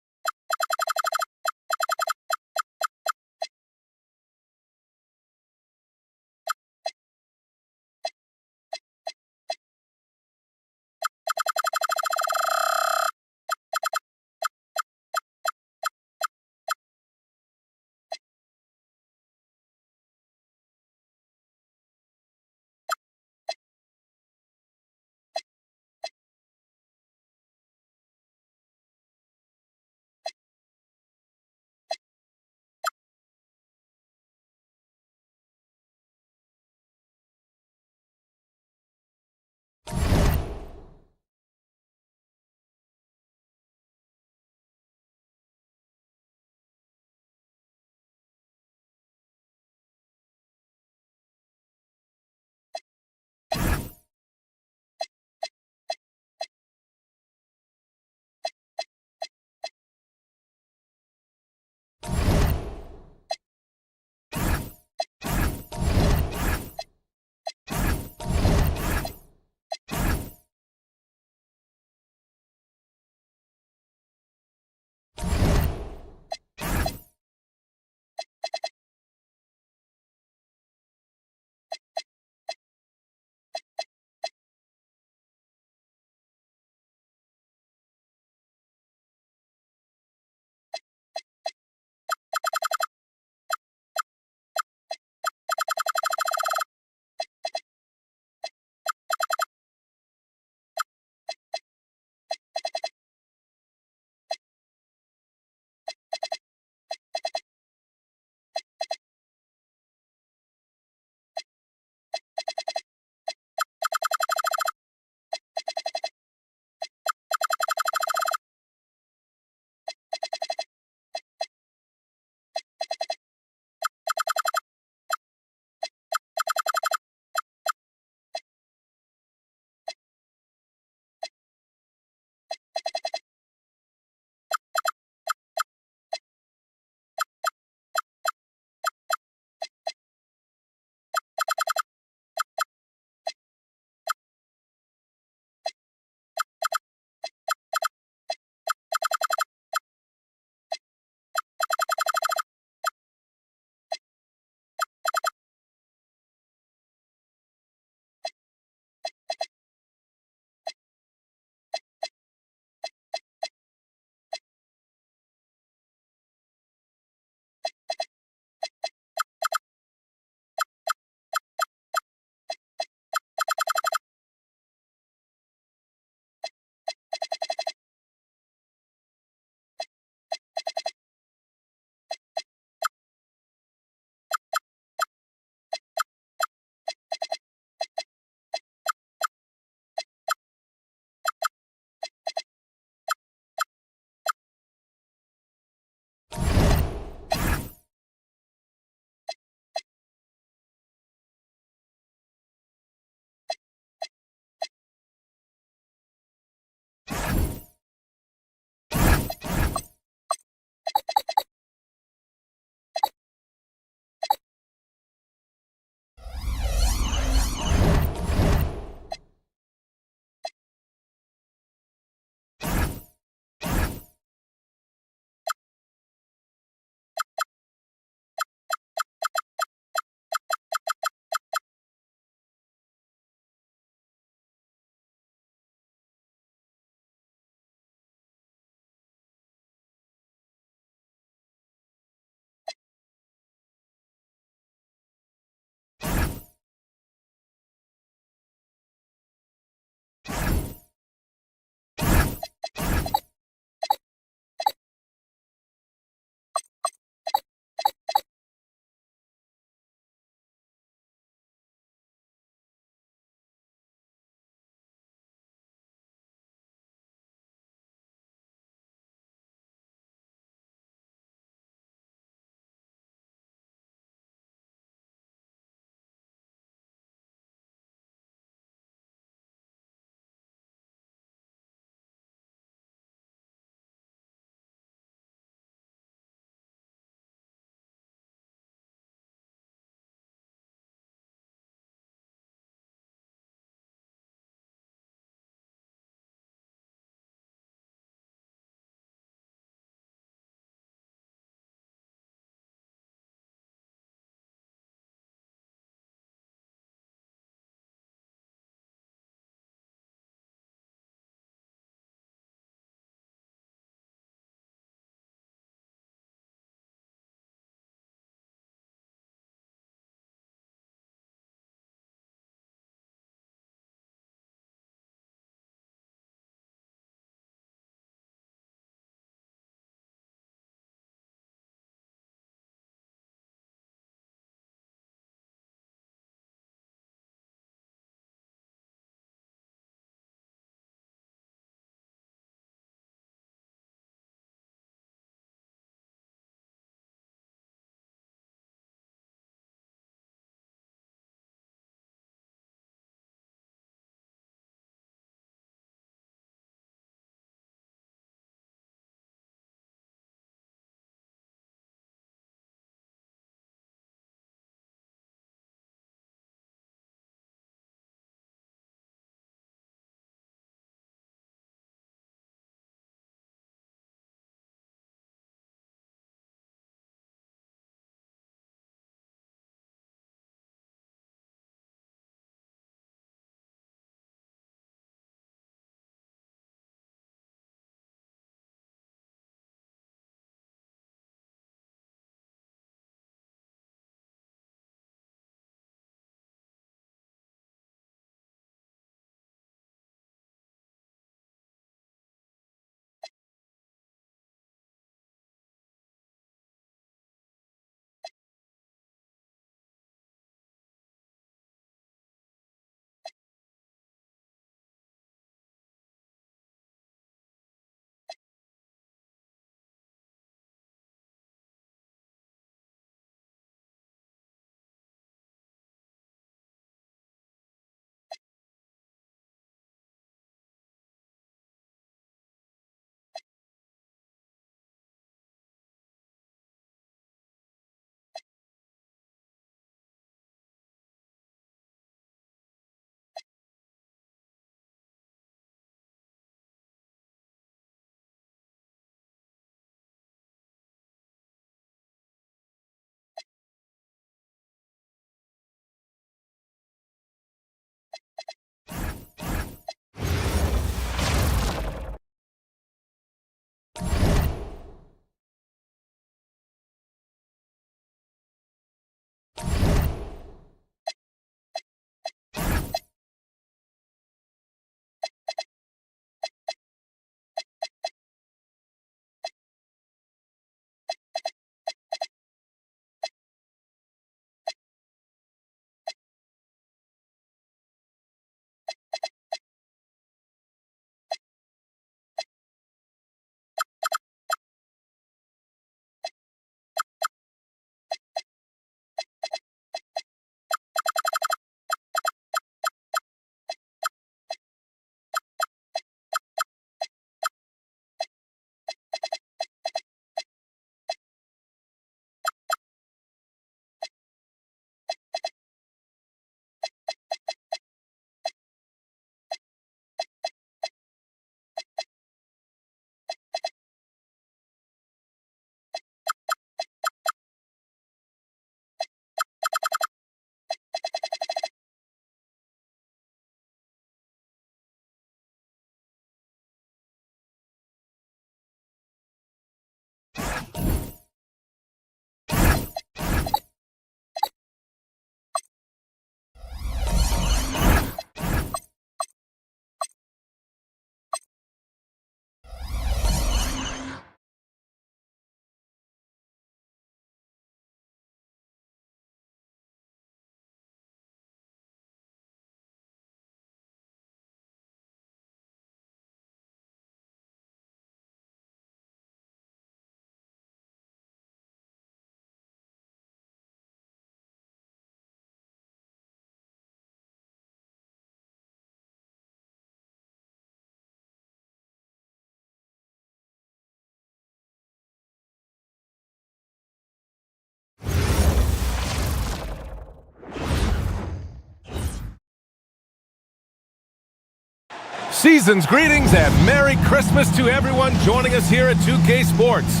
Season's greetings and Merry Christmas to everyone joining us here at 2K Sports.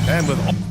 And with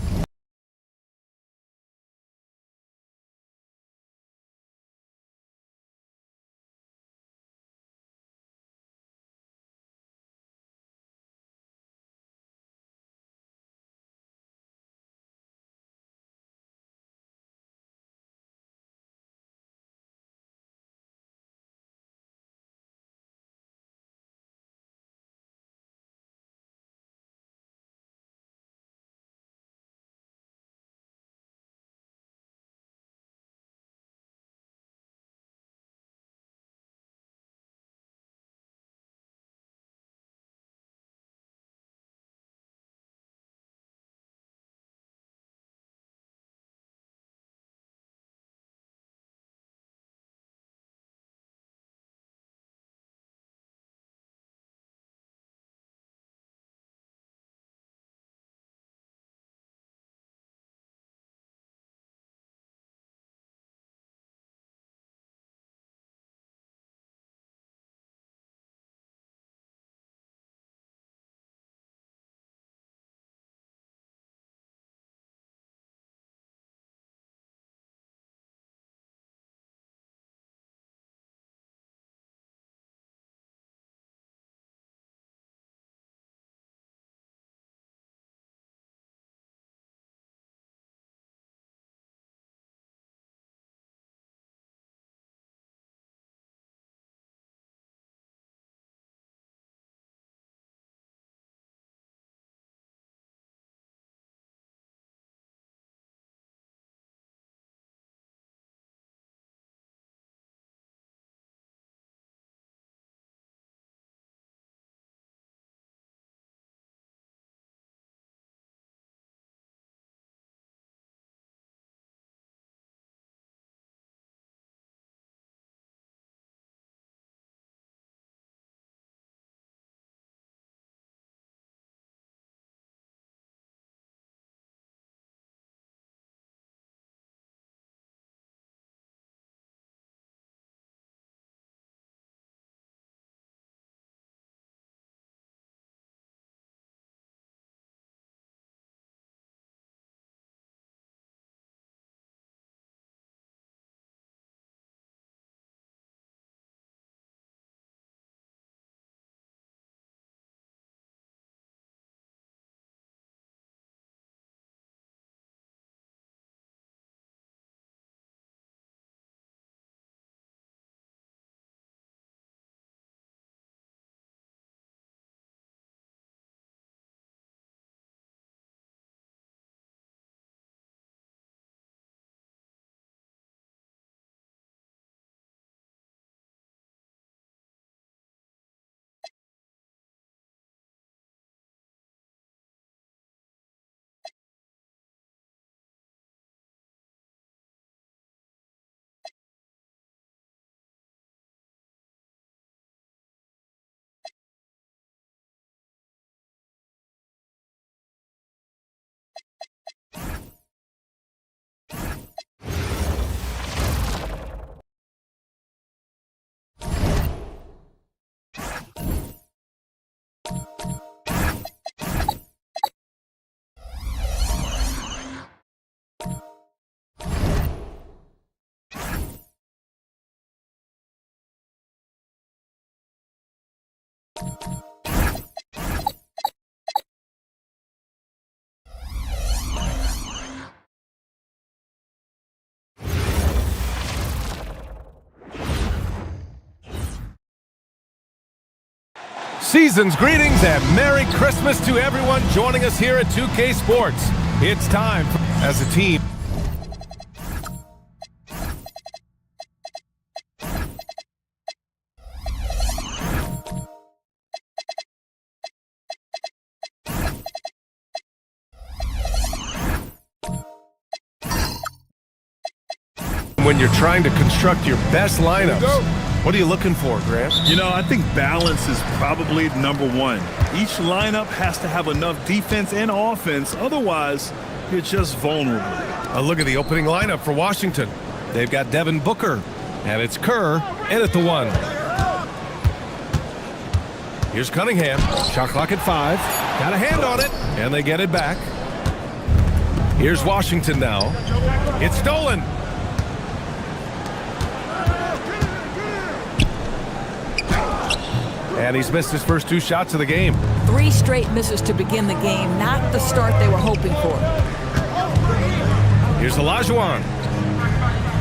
season's greetings and Merry Christmas to everyone joining us here at 2K Sports. It's time as a team. When you're trying to construct your best lineups, what are you looking for, Grant? You know, I think balance is probably number one. Each lineup has to have enough defense and offense. Otherwise, you're just vulnerable. A look at the opening lineup for Washington. They've got Devin Booker, and it's Kerr in at the 1. Here's Cunningham. Shot clock at 5. Got a hand on it, and they get it back. Here's Washington now. It's stolen. And he's missed his first 2 shots of the game. 3 straight misses to begin the game. Not the start they were hoping for. Here's Olajuwon.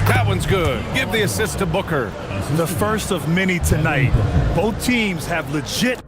That one's good. Give the assist to Booker. The first of many tonight. Both teams have legit.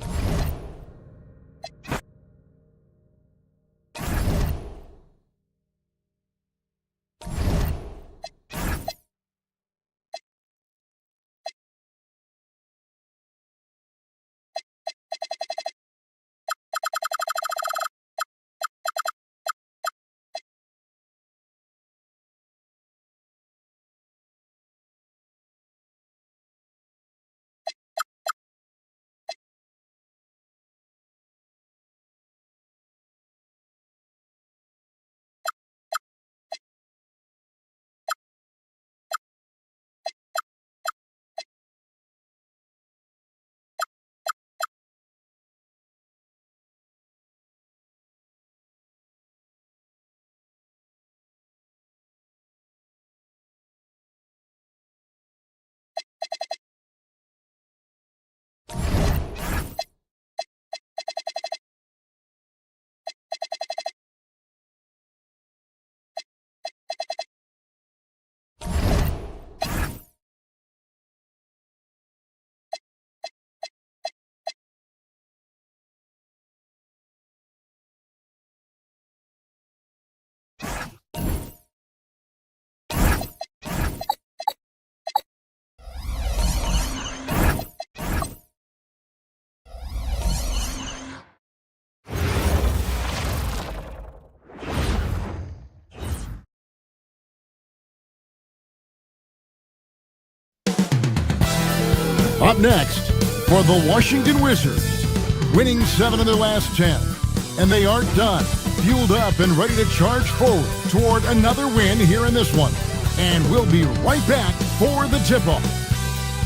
Up next, for the Washington Wizards, winning 7 of their last 10. And they aren't done. Fueled up and ready to charge forward toward another win here in this one. And we'll be right back for the tip-off.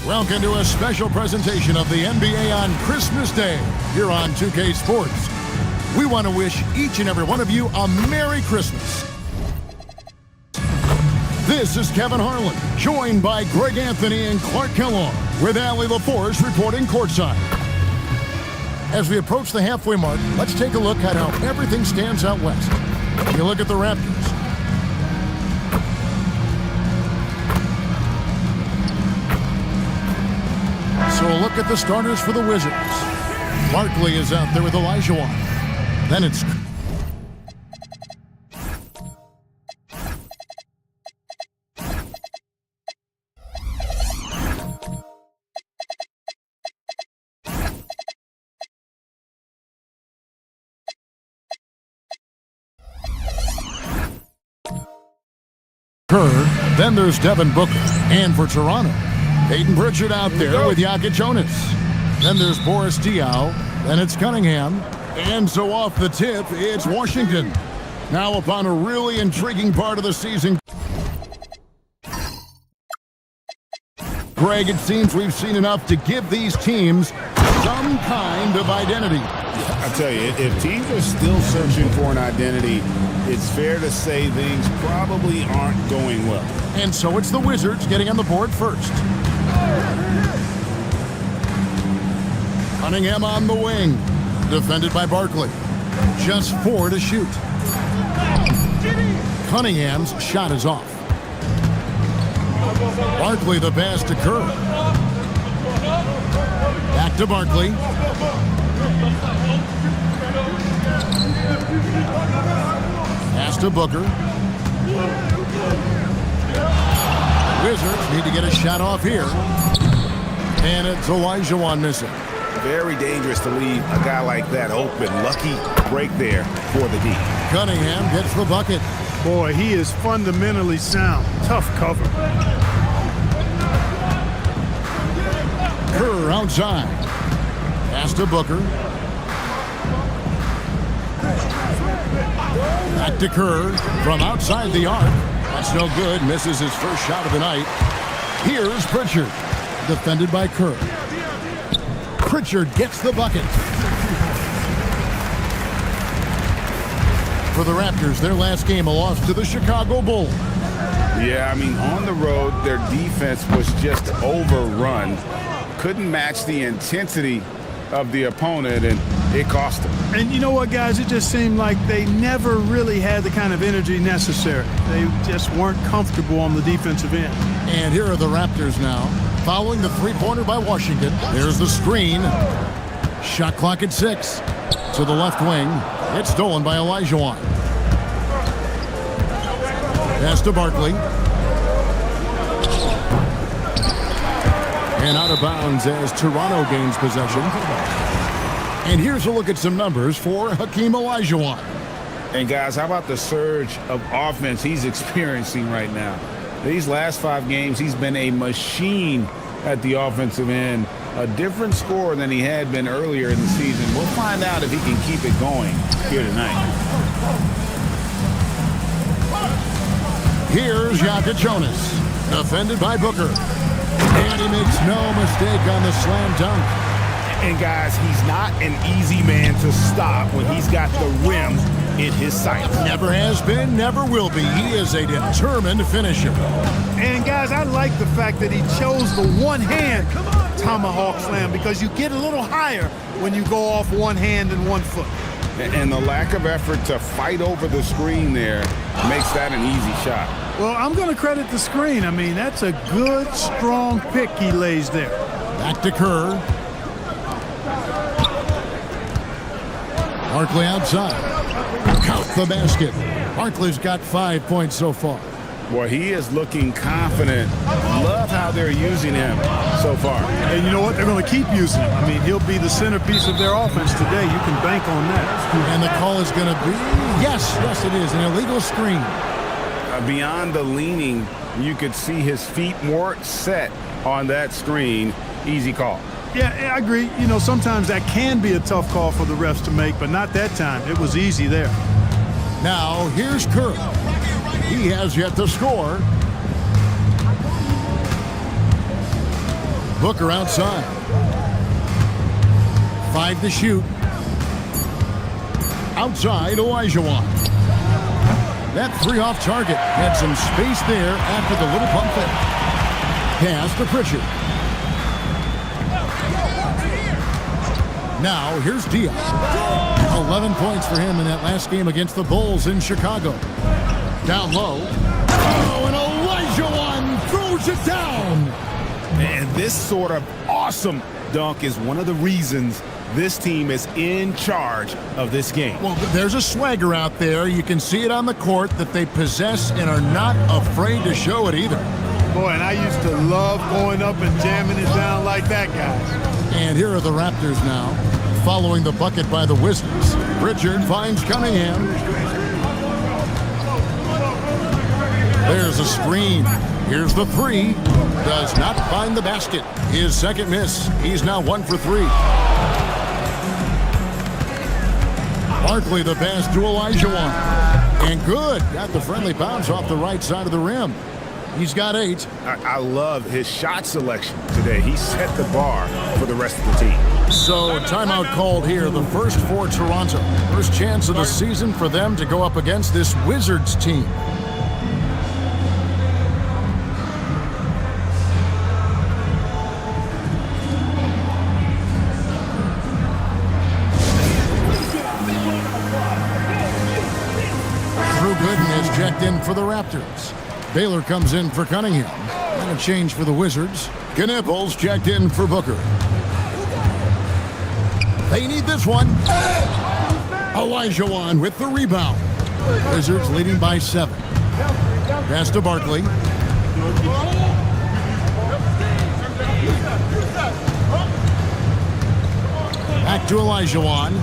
Welcome to a special presentation of the NBA on Christmas Day here on 2K Sports. We want to wish each and every one of you a Merry Christmas. This is Kevin Harlan, joined by Greg Anthony and Clark Kellogg, with LiBVsTor reporting courtside. As we approach the halfway mark, let's take a look at how everything stands out west. You look at the Raptors. So a look at the starters for the Wizards. Barkley is out there with Olajuwon. Then it's Kerr, then there's Devin Booker. And for Toronto, Peyton Pritchard out there with Jokic Jonas. Then there's Boris Diaw, then it's Cunningham. And so off the tip, it's Washington. Now upon a really intriguing part of the season. Greg, it seems we've seen enough to give these teams some kind of identity. I tell you, if teams are still searching for an identity, it's fair to say things probably aren't going well. And so it's the Wizards getting on the board first. Cunningham on the wing. Defended by Barkley. Just 4 to shoot. Cunningham's shot is off. Barkley the pass to Kerr. Back to Barkley. Pass to Booker. Wizards need to get a shot off here. And it's Olajuwon missing. Very dangerous to leave a guy like that open. Lucky break there for the D. Cunningham gets the bucket. Boy, he is fundamentally sound. Tough cover. Kerr outside. Pass to Booker. Back to Kerr from outside the arc. That's no good. Misses his first shot of the night. Here's Pritchard. Defended by Kerr. Pritchard gets the bucket. For the Raptors, their last game, a loss to the Chicago Bulls. Yeah, I mean, on the road, their defense was just overrun. Couldn't match the intensity of the opponent, and it cost them. And you know what, guys? It just seemed like they never really had the kind of energy necessary. They just weren't comfortable on the defensive end. And here are the Raptors now, following the three-pointer by Washington. There's the screen. Shot clock at 6. To the left wing. It's stolen by Olajuwon. Pass to Barkley. And out of bounds as Toronto gains possession. And here's a look at some numbers for Hakeem Olajuwon. And guys, how about the surge of offense he's experiencing right now? These last 5 games, he's been a machine at the offensive end. A different score than he had been earlier in the season. We'll find out if he can keep it going here tonight. Here's Jonas, defended by Booker. And he makes no mistake on the slam dunk. And guys, he's not an easy man to stop when he's got the rim in his sights. Never has been, never will be. He is a determined finisher. And guys, I like the fact that he chose the one-hand tomahawk slam because you get a little higher when you go off one hand and one foot. And the lack of effort to fight over the screen there makes that an easy shot. Well, I'm going to credit the screen. I mean, that's a good, strong pick he lays there. Back to Kerr. Barkley outside. Count the basket. Barkley's got 5 points so far. Boy, he is looking confident. Love how they're using him so far. And you know what? They're going to keep using him. I mean, he'll be the centerpiece of their offense today. You can bank on that. And the call is going to be, yes, it is, an illegal screen. Beyond the leaning, you could see his feet more set on that screen. Easy call. Yeah, I agree. You know, sometimes that can be a tough call for the refs to make, but not that time. It was easy there. Now, here's Kerr. He has yet to score. Booker outside. 5 to shoot. Outside, Olajuwon. That 3 off target had some space there after the little pump fake. Pass to Pritchard. Now, here's Diaz. 11 points for him in that last game against the Bulls in Chicago. Down low. Oh, and Olajuwon throws it down. And this sort of awesome dunk is one of the reasons this team is in charge of this game. Well, there's a swagger out there. You can see it on the court that they possess and are not afraid to show it either. Boy, and I used to love going up and jamming it down like that, guys. And here are the Raptors now, following the bucket by the Wizards. Pritchard finds Cunningham. There's a screen. Here's the 3. Does not find the basket. His second miss. He's now 1 for 3. Barkley the pass to Olajuwon. And good. Got the friendly bounce off the right side of the rim. He's got 8. I love his shot selection today. He set the bar for the rest of the team. So timeout called here. The first for Toronto. First chance of the season for them to go up against this Wizards team. Checked in for the Raptors. Baylor comes in for Cunningham. And a change for the Wizards. Knipples checked in for Booker. They need this one. Olajuwon with the rebound. Wizards leading by 7. Pass to Barkley. Back to Olajuwon.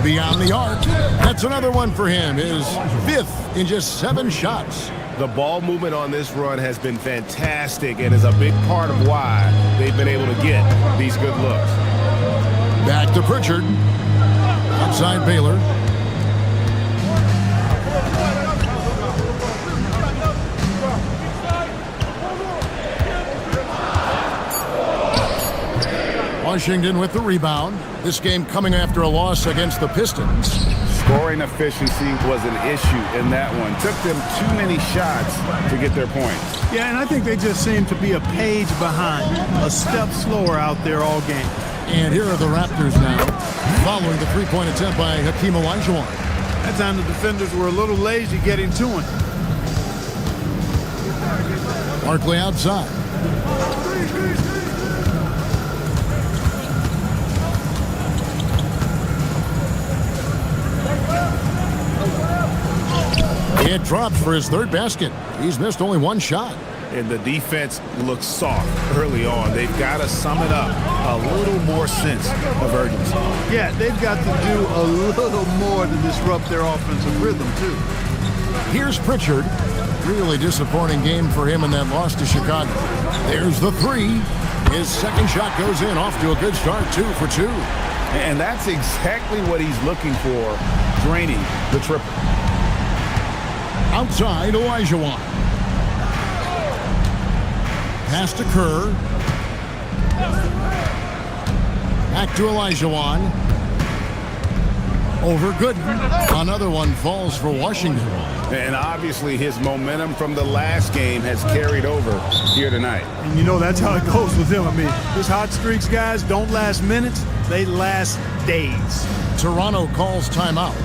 Beyond the arc. That's another one for him. His 5th in just 7 shots. The ball movement on this run has been fantastic and is a big part of why they've been able to get these good looks. Back to Pritchard. Outside Baylor. Washington with the rebound. This game coming after a loss against the Pistons. Scoring efficiency was an issue in that one. Took them too many shots to get their points. Yeah, and I think they just seem to be a page behind, a step slower out there all game. And here are the Raptors now, following the three-point attempt by Hakeem Olajuwon. That time the defenders were a little lazy getting to him. Barkley outside. It drops for his third basket. He's missed only one shot. And the defense looks soft early on. They've got to sum it up. A little more sense of urgency. Yeah, they've got to do a little more to disrupt their offensive rhythm, too. Here's Pritchard. Really disappointing game for him in that loss to Chicago. There's the three. His second shot goes in, off to a good start, 2 for 2. And that's exactly what he's looking for, draining the triple. Outside, Olajuwon. Pass to Kerr. Back to Olajuwon. Over Gooden. Another one falls for Washington. And obviously his momentum from the last game has carried over here tonight. And you know that's how it goes with him. I mean, his hot streaks, guys, don't last minutes. They last days. Toronto calls timeout.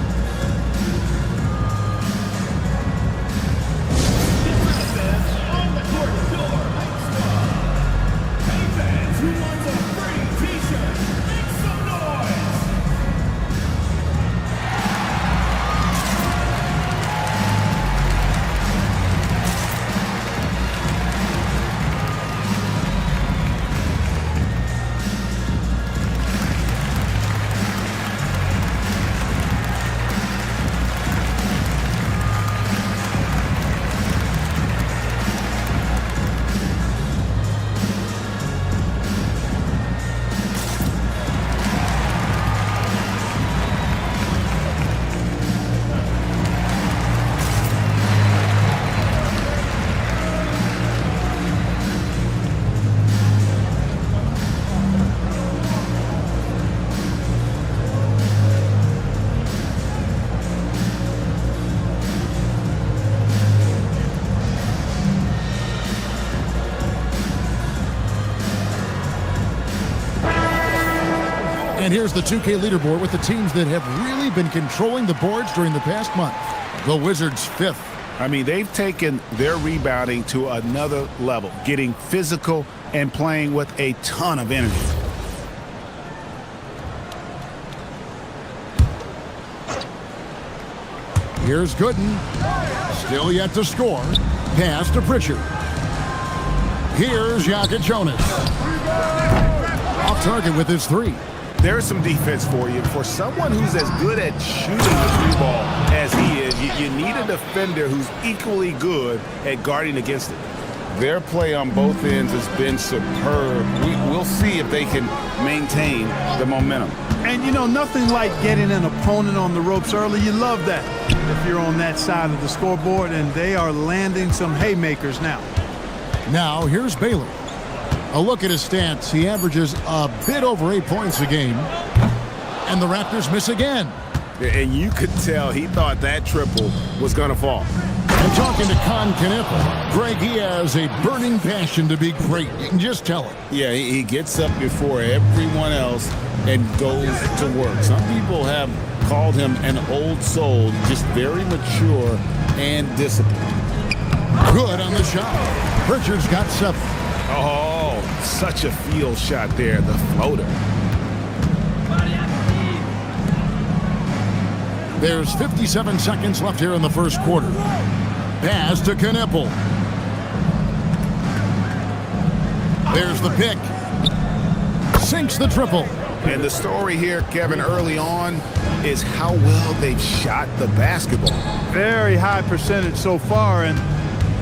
And here's the 2K leaderboard with the teams that have really been controlling the boards during the past month. The Wizards 5th. I mean, they've taken their rebounding to another level, getting physical and playing with a ton of energy. Here's Gooden. Still yet to score. Pass to Pritchard. Here's Jonas. Off target with his three. There's some defense for you. For someone who's as good at shooting the three ball as he is, you need a defender who's equally good at guarding against it. Their play on both ends has been superb. We'll see if they can maintain the momentum. And, you know, nothing like getting an opponent on the ropes early. You love that if you're on that side of the scoreboard, and they are landing some haymakers now. Now, here's Baylor. A look at his stats. He averages a bit over 8 points a game. And the Raptors miss again. And you could tell he thought that triple was going to fall. And talking to Con Knippel, Greg, he has a burning passion to be great. You can just tell it. Yeah, he gets up before everyone else and goes to work. Some people have called him an old soul, just very mature and disciplined. Good on the shot. Pritchard's got 7. Oh, such a field shot there, the floater. There's 57 seconds left here in the first quarter. Pass to Knippel. There's the pick. Sinks the triple. And the story here, Kevin, early on is how well they've shot the basketball. Very high percentage so far, and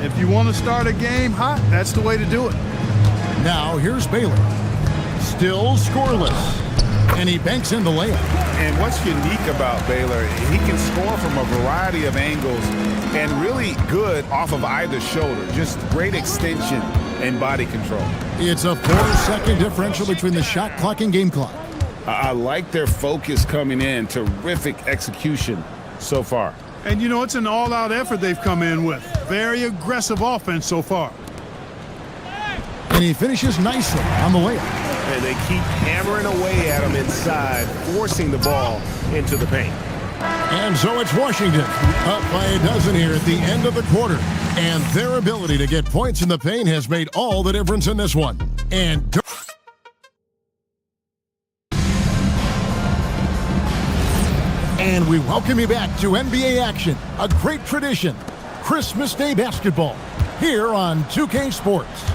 if you want to start a game hot, that's the way to do it. Now here's Baylor. Still scoreless. And he banks in the layup. And what's unique about Baylor, he can score from a variety of angles and really good off of either shoulder. Just great extension and body control. It's a 4-second differential between the shot clock and game clock. I like their focus coming in. Terrific execution so far. And, you know, it's an all-out effort they've come in with. Very aggressive offense so far. And he finishes nicely on the layup. And they keep hammering away at him inside, forcing the ball into the paint. And so it's Washington up by a dozen here at the end of the quarter. And their ability to get points in the paint has made all the difference in this one. And we welcome you back to NBA action, a great tradition, Christmas Day basketball, here on 2K Sports.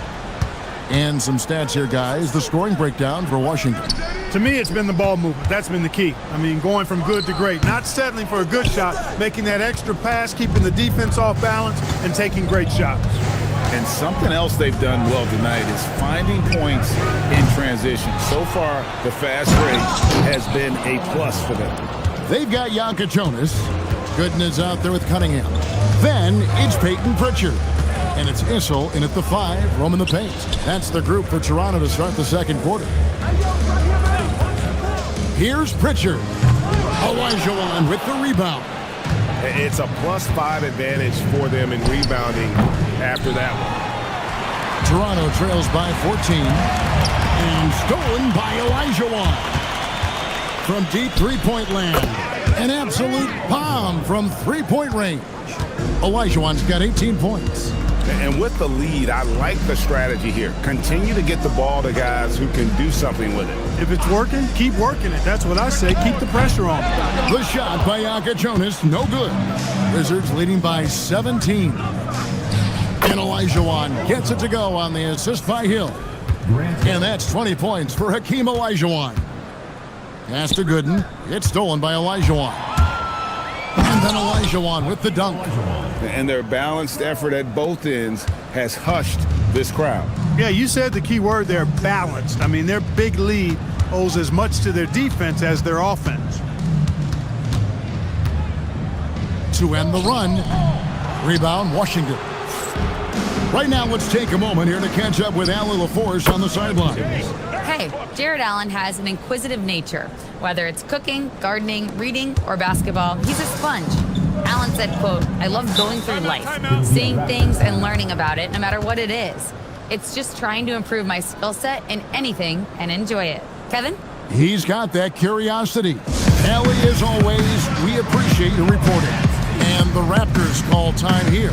And some stats here, guys. The scoring breakdown for Washington. To me, it's been the ball movement. That's been the key. I mean, going from good to great. Not settling for a good shot, making that extra pass, keeping the defense off balance, and taking great shots. And something else they've done well tonight is finding points in transition. So far, the fast break has been a plus for them. They've got Jonas. Gooden is out there with Cunningham. Then it's Peyton Pritchard. And it's Issel in at the 5, roaming the paint. That's the group for Toronto to start the second quarter. Here's Pritchard. Olajuwon with the rebound. It's a +5 advantage for them in rebounding after that one. Toronto trails by 14. And stolen by Olajuwon. From deep three-point land. An absolute bomb from three-point range. Olajuwon's got 18 points. And with the lead, I like the strategy here. Continue to get the ball to guys who can do something with it. If it's working, keep working it. That's what I say. Keep the pressure on. The shot by Jonas, no good. Wizards leading by 17. And Olajuwon gets it to go on the assist by Hill. And that's 20 points for Hakeem Olajuwon. Pass to Gooden. It's stolen by Olajuwon. And then Olajuwon with the dunk. And their balanced effort at both ends has hushed this crowd. Yeah, you said the key word there, balanced. I mean, their big lead owes as much to their defense as their offense. To end the run, rebound Washington. Right now, let's take a moment here to catch up with Allie LaForce on the sideline. Hey, Jared Allen has an inquisitive nature. Whether it's cooking, gardening, reading, or basketball, he's a sponge. Allen said, quote, "I love going through life, seeing things and learning about it, no matter what it is. It's just trying to improve my skill set in anything and enjoy it." Kevin? He's got that curiosity. Allie, as always, we appreciate your reporting. And the Raptors call time here.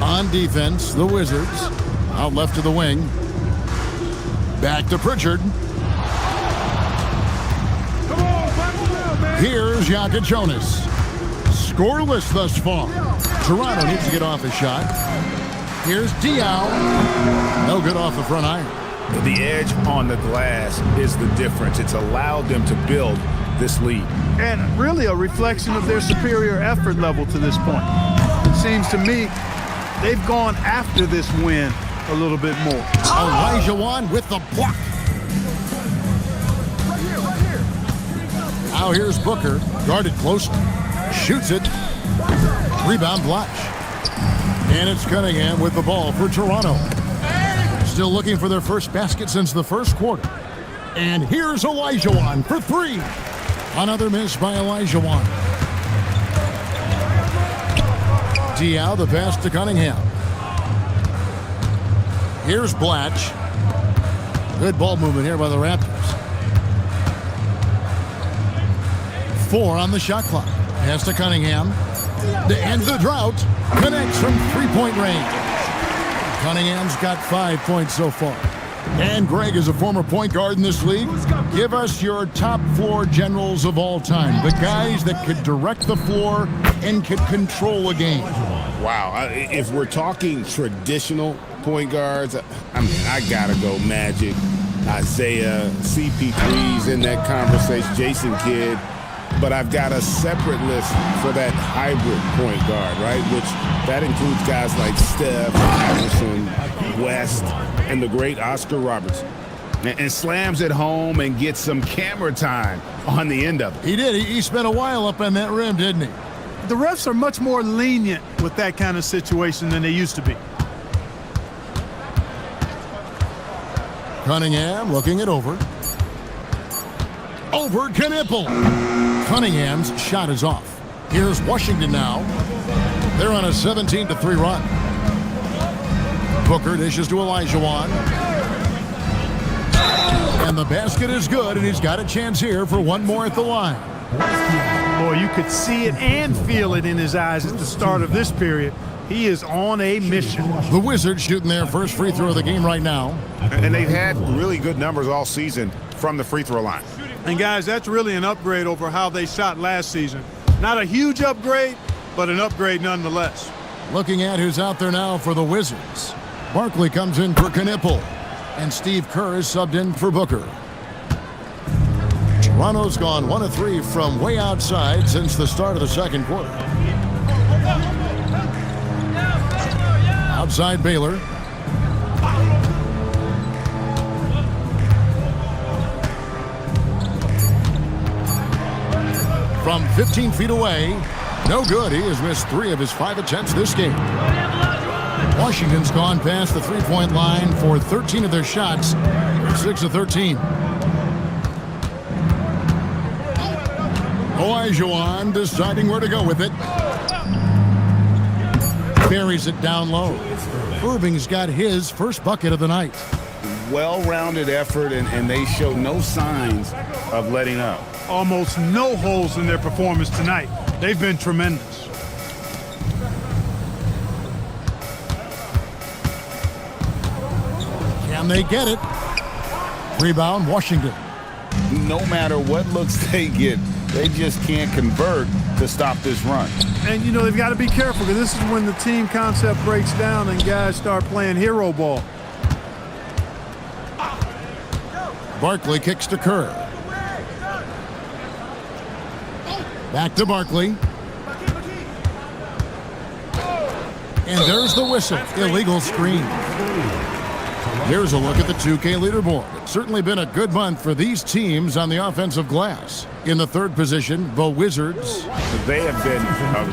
On defense, the Wizards. Out left to the wing. Back to Pritchard. Here's Jonas. Scoreless thus far. Toronto needs to get off a shot. Here's Diaw. No good off the front iron. The edge on the glass is the difference. It's allowed them to build this lead. And really a reflection of their superior effort level to this point. It seems to me they've gone after this win a little bit more. Olajuwon with the block. Now here's Booker, guarded closely. Shoots it. Rebound blocked. And it's Cunningham with the ball for Toronto. Still looking for their first basket since the first quarter. And here's Olajuwon for three. Another miss by Olajuwon. Diaw, the pass to Cunningham. Here's Blatch. Good ball movement here by the Raptors. 4 on the shot clock. Pass to Cunningham. To end the drought. Connects from three-point range. Cunningham's got 5 points so far. And Greg is a former point guard in this league. Give us your top floor generals of all time. The guys that could direct the floor and could control a game. Wow. If we're talking traditional point guards, I mean, I got to go Magic, Isaiah, CP3's in that conversation, Jason Kidd. But I've got a separate list for that hybrid point guard, right? Which that includes guys like Steph, Anderson, West, and the great Oscar Robertson. And slams it home and gets some camera time on the end of it. He did. He spent a while up on that rim, didn't he? The refs are much more lenient with that kind of situation than they used to be. Cunningham looking it over. Over Knipple. Cunningham's shot is off. Here's Washington now. They're on a 17-3 run. Booker dishes to Olajuwon. And the basket is good, and he's got a chance here for one more at the line. Boy, you could see it and feel it in his eyes at the start of this period. He is on a mission. The Wizards shooting their first free throw of the game right now. And they've had really good numbers all season from the free throw line. And guys, that's really an upgrade over how they shot last season. Not a huge upgrade, but an upgrade nonetheless. Looking at who's out there now for the Wizards. Barkley comes in for Knipple. And Steve Kerr is subbed in for Booker. Toronto's gone 1 of 3 from way outside since the start of the second quarter. Outside Baylor. From 15 feet away, no good. He has missed 3 of his 5 attempts this game. Washington's gone past the three-point line for 13 of their shots. 6 of 13. Olajuwon deciding where to go with it. Buries it down low. Irving's got his first bucket of the night. Well-rounded effort, and they show no signs of letting up. Almost no holes in their performance tonight. They've been tremendous. Can they get it? Rebound, Washington. No matter what looks they get, they just can't convert to stop this run. And, you know, they've got to be careful because this is when the team concept breaks down and guys start playing hero ball. Barkley kicks to Kerr. Back to Barkley. And there's the whistle. Illegal screen. Here's a look at the 2K leaderboard. It's certainly been a good month for these teams on the offensive glass. In the third position, the Wizards. They have been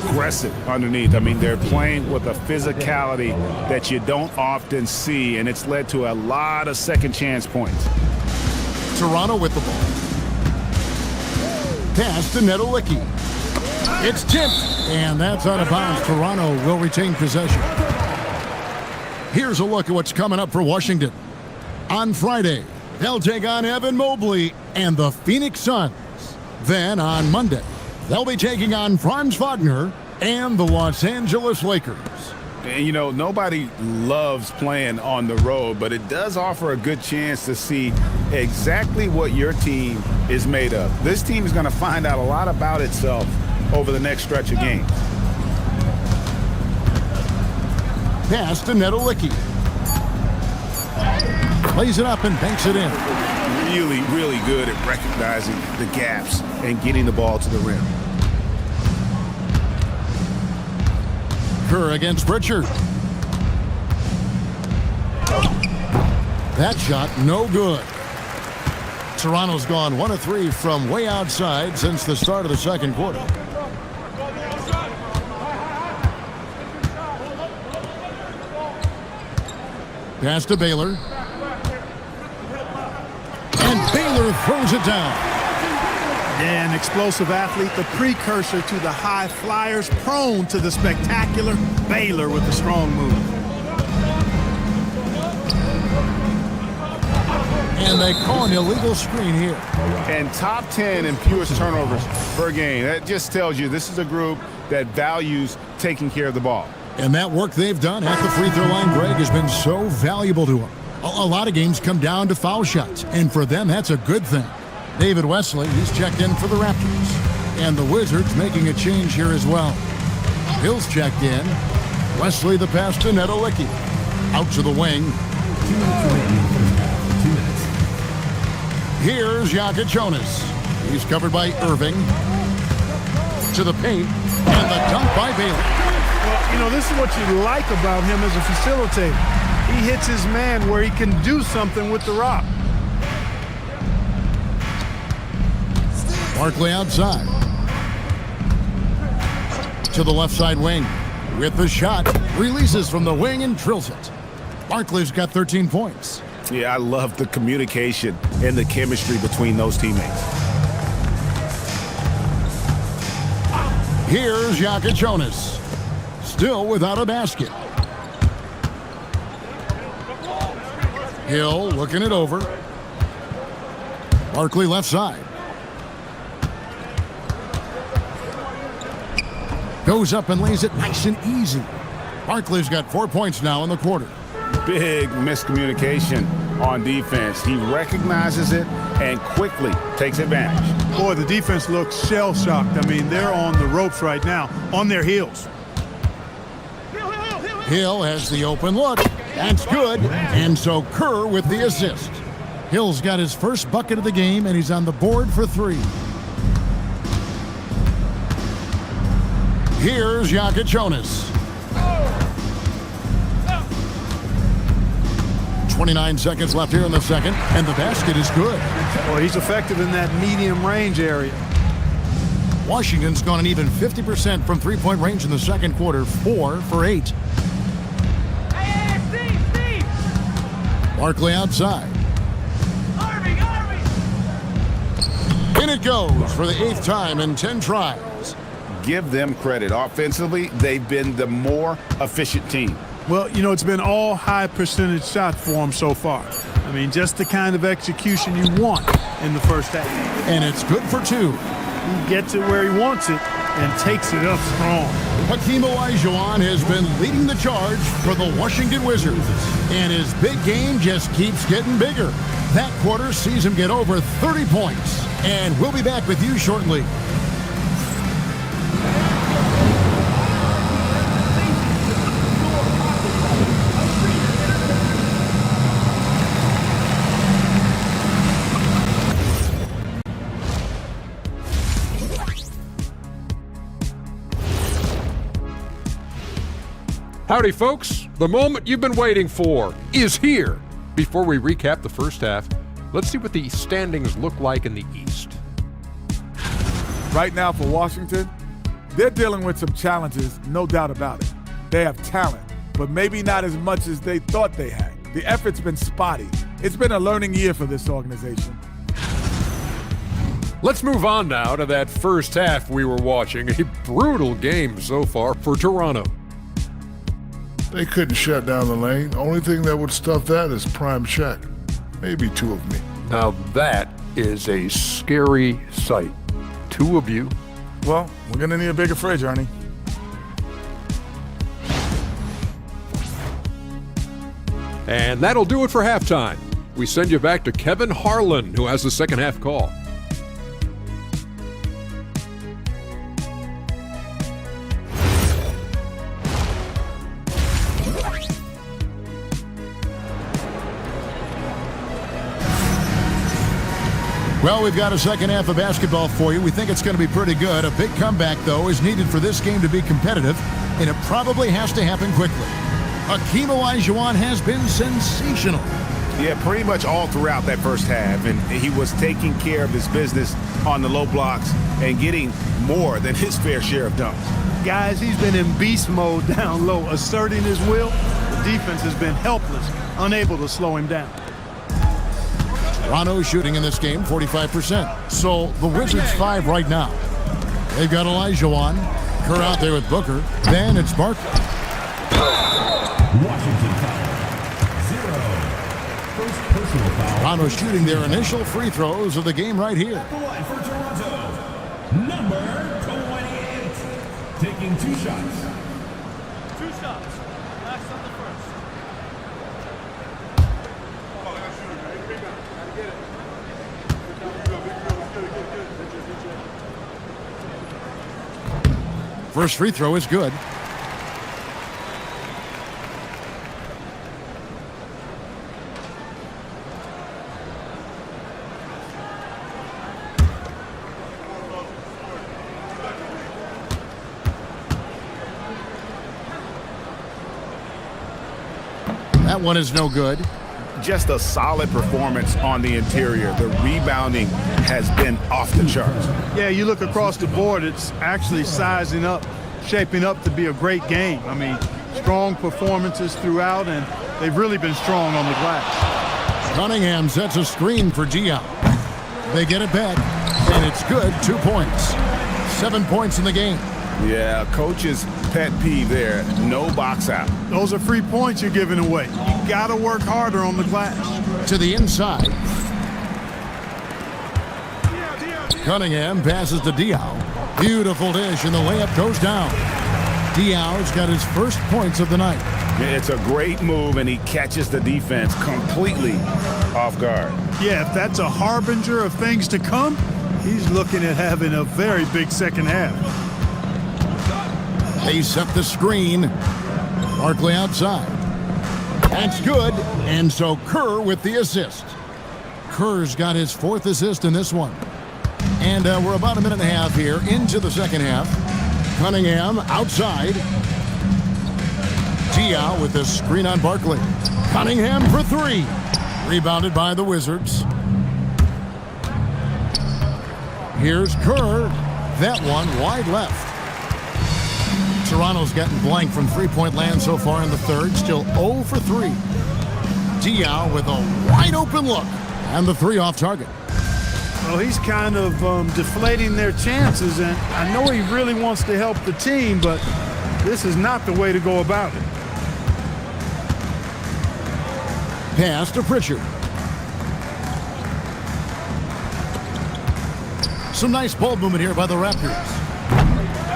aggressive underneath. I mean, they're playing with a physicality that you don't often see, and it's led to a lot of second chance points. Toronto with the ball. Pass to Nedolicki. It's tipped, and that's out of bounds. Toronto will retain possession. Here's a look at what's coming up for Washington. On Friday, they'll take on Evan Mobley and the Phoenix Suns. Then on Monday, they'll be taking on Franz Wagner and the Los Angeles Lakers. And, you know, nobody loves playing on the road, but it does offer a good chance to see exactly what your team is made of. This team is going to find out a lot about itself over the next stretch of games. Pass to Nedolicki. Plays it up and banks it in. Really, really good at recognizing the gaps and getting the ball to the rim. Kerr against Pritchard. That shot no good. Toronto's gone 1 of 3 from way outside since the start of the second quarter. Pass to Baylor. And Baylor throws it down. Yeah, an explosive athlete, the precursor to the high flyers, prone to the spectacular. Baylor with a strong move. And they call an illegal screen here. And top 10 in fewest turnovers per game. That just tells you this is a group that values taking care of the ball. And that work they've done at the free throw line, Greg, has been so valuable to them. A lot of games come down to foul shots, and for them, that's a good thing. David Wesley, he's checked in for the Raptors. And the Wizards making a change here as well. Hill's checked in. Wesley the pass to Neto Licky. Out to the wing. Here's Jonas. He's covered by Irving. To the paint. And the dunk by Baylor. Well, you know, this is what you like about him as a facilitator. He hits his man where he can do something with the rock. Barkley outside. To the left side wing. With the shot. Releases from the wing and drills it. Barkley's got 13 points. Yeah, I love the communication and the chemistry between those teammates. Here's Jonas. Still without a basket. Hill looking it over. Barkley left side. Goes up and lays it nice and easy. Barkley's got 4 points now in the quarter. Big miscommunication on defense. He recognizes it and quickly takes advantage. Boy, the defense looks shell-shocked. I mean, they're on the ropes right now, on their heels. Hill has the open look. That's good. And so Kerr with the assist. Hill's got his first bucket of the game, and he's on the board for 3. Here's Jonas. 29 seconds left here in the second, and the basket is good. Well, he's effective in that medium range area. Washington's gone an even 50% from three-point range in the second quarter, 4 for 8. Steve! Barkley outside. In it goes for the 8th time in 10 tries. Give them credit. Offensively, they've been the more efficient team. Well, you know, it's been all high percentage shots for him so far. I mean, just the kind of execution you want in the first half. And it's good for 2. He gets it where he wants it and takes it up strong. Hakeem Olajuwon has been leading the charge for the Washington Wizards. And his big game just keeps getting bigger. That quarter sees him get over 30 points. And we'll be back with you shortly. Howdy, folks. The moment you've been waiting for is here. Before we recap the first half, let's see what the standings look like in the East. Right now for Washington, they're dealing with some challenges, no doubt about it. They have talent, but maybe not as much as they thought they had. The effort's been spotty. It's been a learning year for this organization. Let's move on now to that first half we were watching. A brutal game so far for Toronto. They couldn't shut down the lane. Only thing that would stuff that is prime check. Maybe 2 of me. Now that is a scary sight. 2 of you. Well, we're going to need a bigger fridge, Ernie. And that'll do it for halftime. We send you back to Kevin Harlan, who has the second half call. Well, we've got a second half of basketball for you. We think it's going to be pretty good. A big comeback, though, is needed for this game to be competitive, and it probably has to happen quickly. Hakeem Olajuwon has been sensational. Yeah, pretty much all throughout that first half, and he was taking care of his business on the low blocks and getting more than his fair share of dunks. Guys, he's been in beast mode down low, asserting his will. The defense has been helpless, unable to slow him down. Toronto shooting in this game 45%. So the Wizards 5 right now. They've got Olajuwon, Kerr out there with Booker. Then it's Barkley. Washington foul. 0. First personal foul. Toronto shooting their initial free throws of the game right here. The line for Toronto. Number 28. Taking 2 shots. 2 shots. Last on the first. First free throw is good. That one is no good. Just a solid performance on the interior. The rebounding has been off the charts. Yeah, you look across the board, it's actually sizing up, shaping up to be a great game. I mean, strong performances throughout, and they've really been strong on the glass. Cunningham sets a screen for Diop. They get it back, and it's good. 2 points. 7 points in the game. Yeah, coach's pet peeve there. No box out. Those are free points you're giving away. You got to work harder on the glass. To the inside. Cunningham passes to Diop. Beautiful dish, and the layup goes down. Diop's got his first points of the night. It's a great move, and he catches the defense completely off guard. Yeah, if that's a harbinger of things to come, he's looking at having a very big second half. They set the screen. Barkley outside. That's good. And so Kerr with the assist. Kerr's got his 4th assist in this one. And we're about a minute and a half here into the second half. Cunningham outside. Diop with the screen on Barkley. Cunningham for 3. Rebounded by the Wizards. Here's Kerr. That one wide left. Toronto's gotten blank from three-point land so far in the third. Still 0 for 3. Diop with a wide open look. And the 3 off target. Well, he's kind of deflating their chances, and I know he really wants to help the team, but this is not the way to go about it. Pass to Pritchard. Some nice ball movement here by the Raptors.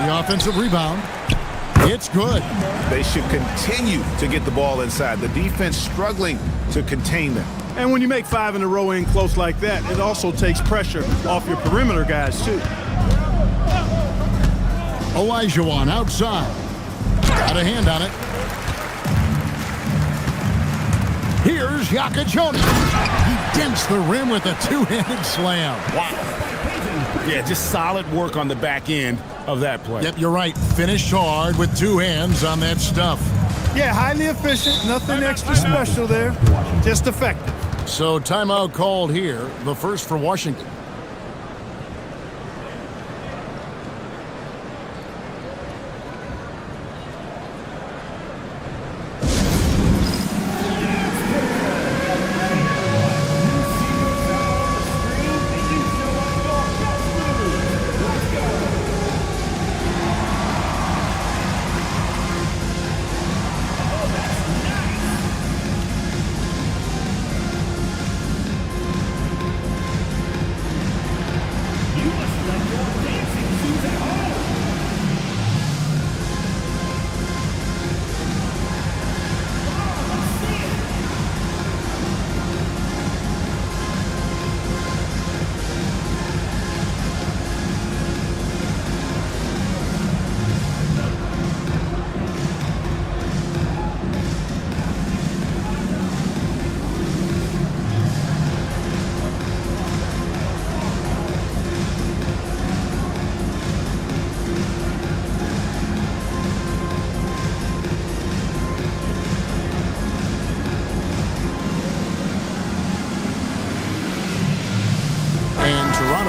The offensive rebound. It's good. They should continue to get the ball inside. The defense struggling to contain them. And when you make 5 in a row in close like that, it also takes pressure off your perimeter guys, too. Olajuwon outside. Got a hand on it. Here's Yakachoni. He dents the rim with a 2-handed slam. Wow. Yeah, just solid work on the back end of that play. Yep, you're right. Finished hard with 2 hands on that stuff. Yeah, highly efficient. Nothing extra special there. Just effective. So timeout called here. The first for Washington.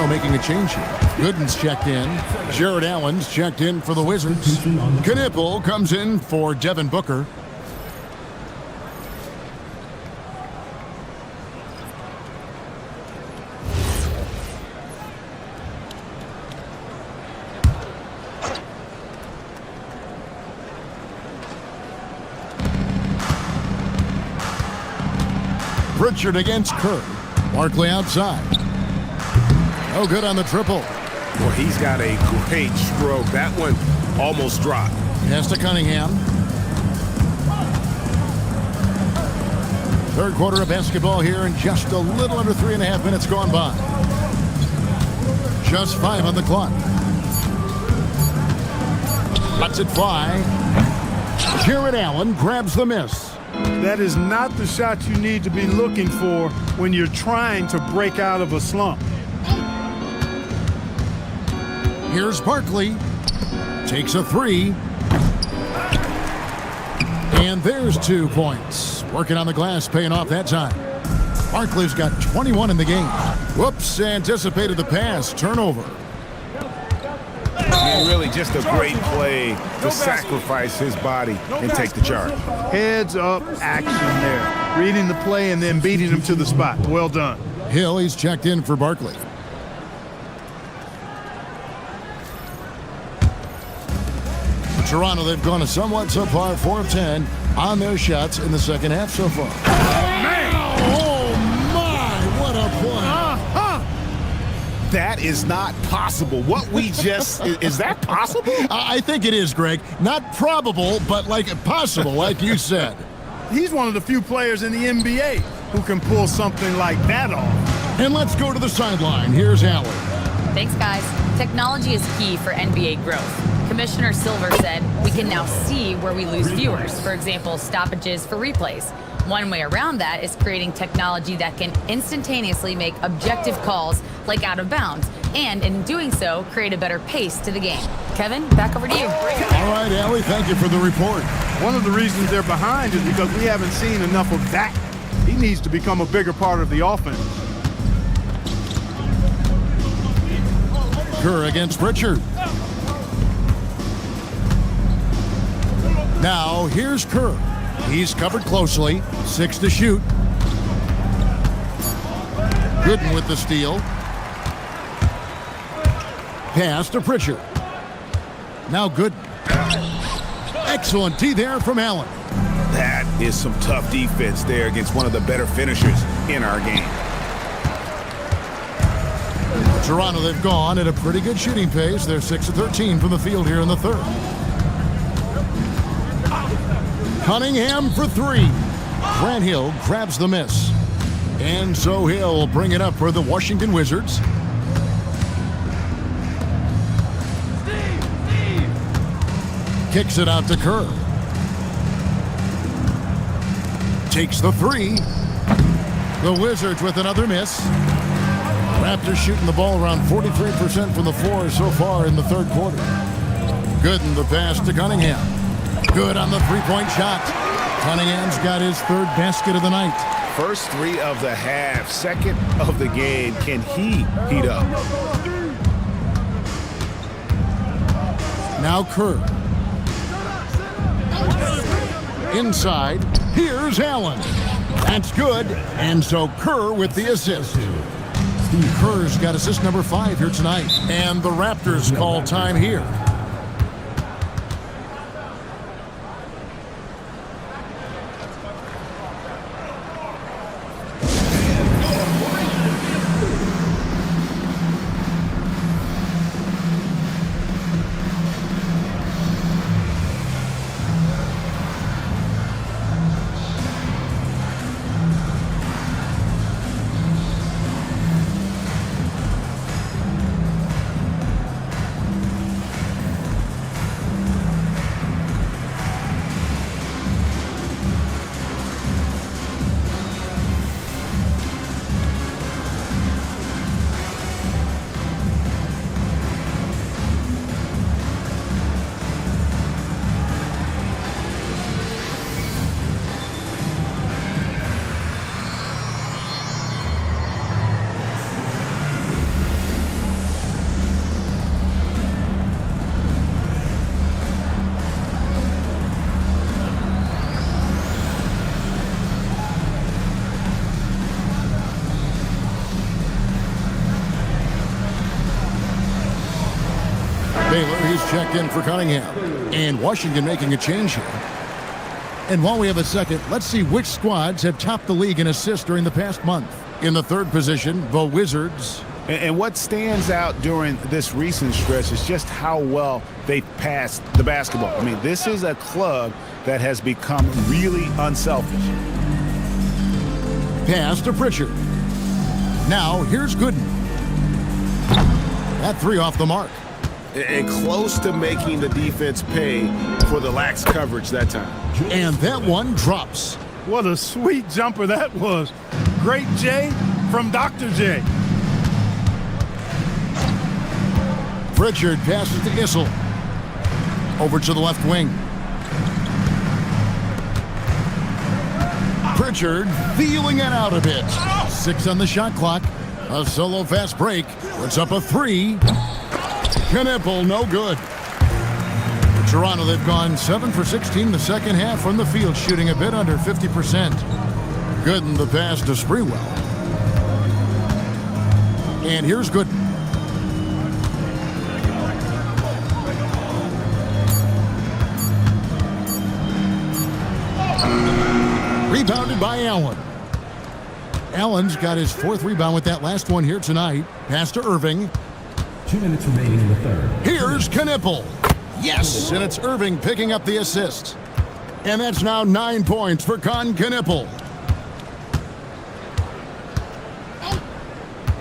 Sacramento making a change here. Gooden's checked in. Jared Allen's checked in for the Wizards. Knipple comes in for Devin Booker. Pritchard against Kerr. Barkley outside. Oh, good on the triple. Well, he's got a great stroke. That one almost dropped. Pass to Cunningham. Third quarter of basketball here, and just a little under 3.5 minutes gone by. Just 5 on the clock. Lets it fly. Jared Allen grabs the miss. That is not the shot you need to be looking for when you're trying to break out of a slump. Here's Barkley. Takes a 3. And there's 2 points. Working on the glass, paying off that time. Barkley's got 21 in the game. Whoops, anticipated the pass. Turnover. And really just a great play to sacrifice his body and take the charge. Heads up action there. Reading the play and then beating him to the spot. Well done. Hill, he's checked in for Barkley. Toronto, they've gone a somewhat subpar 4 of 10 on their shots in the second half so far. Oh, my, what a play. That is not possible. What we just, is that possible? I think it is, Greg. Not probable, but like possible, like you said. He's one of the few players in the NBA who can pull something like that off. And let's go to the sideline. Here's Allen. Thanks, guys. Technology is key for NBA growth. Commissioner Silver said, we can now see where we lose viewers. For example, stoppages for replays. One way around that is creating technology that can instantaneously make objective calls like out of bounds, and in doing so, create a better pace to the game. Kevin, back over to you. All right, Allie, thank you for the report. One of the reasons they're behind is because we haven't seen enough of that. He needs to become a bigger part of the offense. Kerr against Pritchard. Now, here's Kerr. He's covered closely. 6 to shoot. Gooden with the steal. Pass to Pritchard. Now Gooden. Excellent D there from Allen. That is some tough defense there against one of the better finishers in our game. Toronto, they've gone at a pretty good shooting pace. They're 6 of 13 from the field here in the third. Cunningham for 3. Grant Hill grabs the miss. And so he'll bring it up for the Washington Wizards. Kicks it out to Kerr. Takes the 3. The Wizards with another miss. Raptors shooting the ball around 43% from the floor so far in the third quarter. Gooden the pass to Cunningham. Good on the three-point shot. Cunningham's got his third basket of the night. First 3 of the half, second of the game. Can he heat up? Now Kerr. Inside, here's Allen. That's good, and so Kerr with the assist. Kerr's got assist number 5 here tonight, and the Raptors call time here. back in for Cunningham. And Washington making a change here. And while we have a second, let's see which squads have topped the league in assists during the past month. In the third position, the Wizards. And what stands out during this recent stretch is just how well they've passed the basketball. I mean, this is a club that has become really unselfish. Pass to Pritchard. Now, here's Gooden. That three off the mark. And close to making the defense pay for the lax coverage that time. And that one drops. What a sweet jumper that was. Great J from Dr. J. Pritchard passes to Issel. Over to the left wing. Pritchard feeling it out a bit. 6 on the shot clock. A solo fast break. Puts up a 3. Knipple, no good. For Toronto, they've gone 7 for 16 the second half from the field, shooting a bit under 50%. Gooden the pass to Sprewell. And here's Gooden. Rebounded by Allen. Allen's got his 4th rebound with that last one here tonight. Pass to Irving. 2 minutes remaining in the third. Here's Knipple. Yes, and it's Irving picking up the assist. And that's now 9 points for Knipple.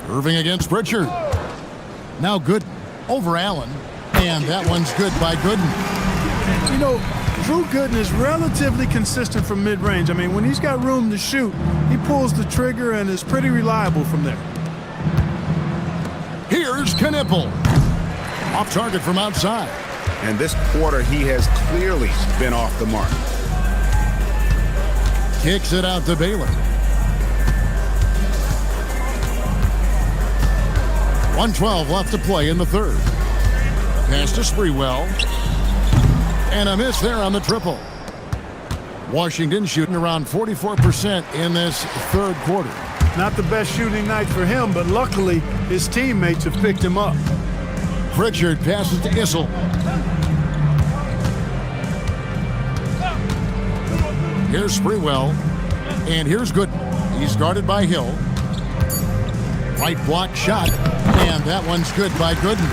Irving against Pritchard. Now Gooden over Allen. And that one's good by Gooden. You know, Drew Gooden is relatively consistent from mid-range. I mean, when he's got room to shoot, he pulls the trigger and is pretty reliable from there. Here's Knipple. Off target from outside. And this quarter, he has clearly been off the mark. Kicks it out to Baylor. 1:12 left to play in the third. Pass to Sprewell. And a miss there on the triple. Washington shooting around 44% in this third quarter. Not the best shooting night for him, but luckily his teammates have picked him up. Pritchard passes to Issel. Here's Sprewell. And here's Gooden. He's guarded by Hill. Right block shot. And that one's good by Gooden.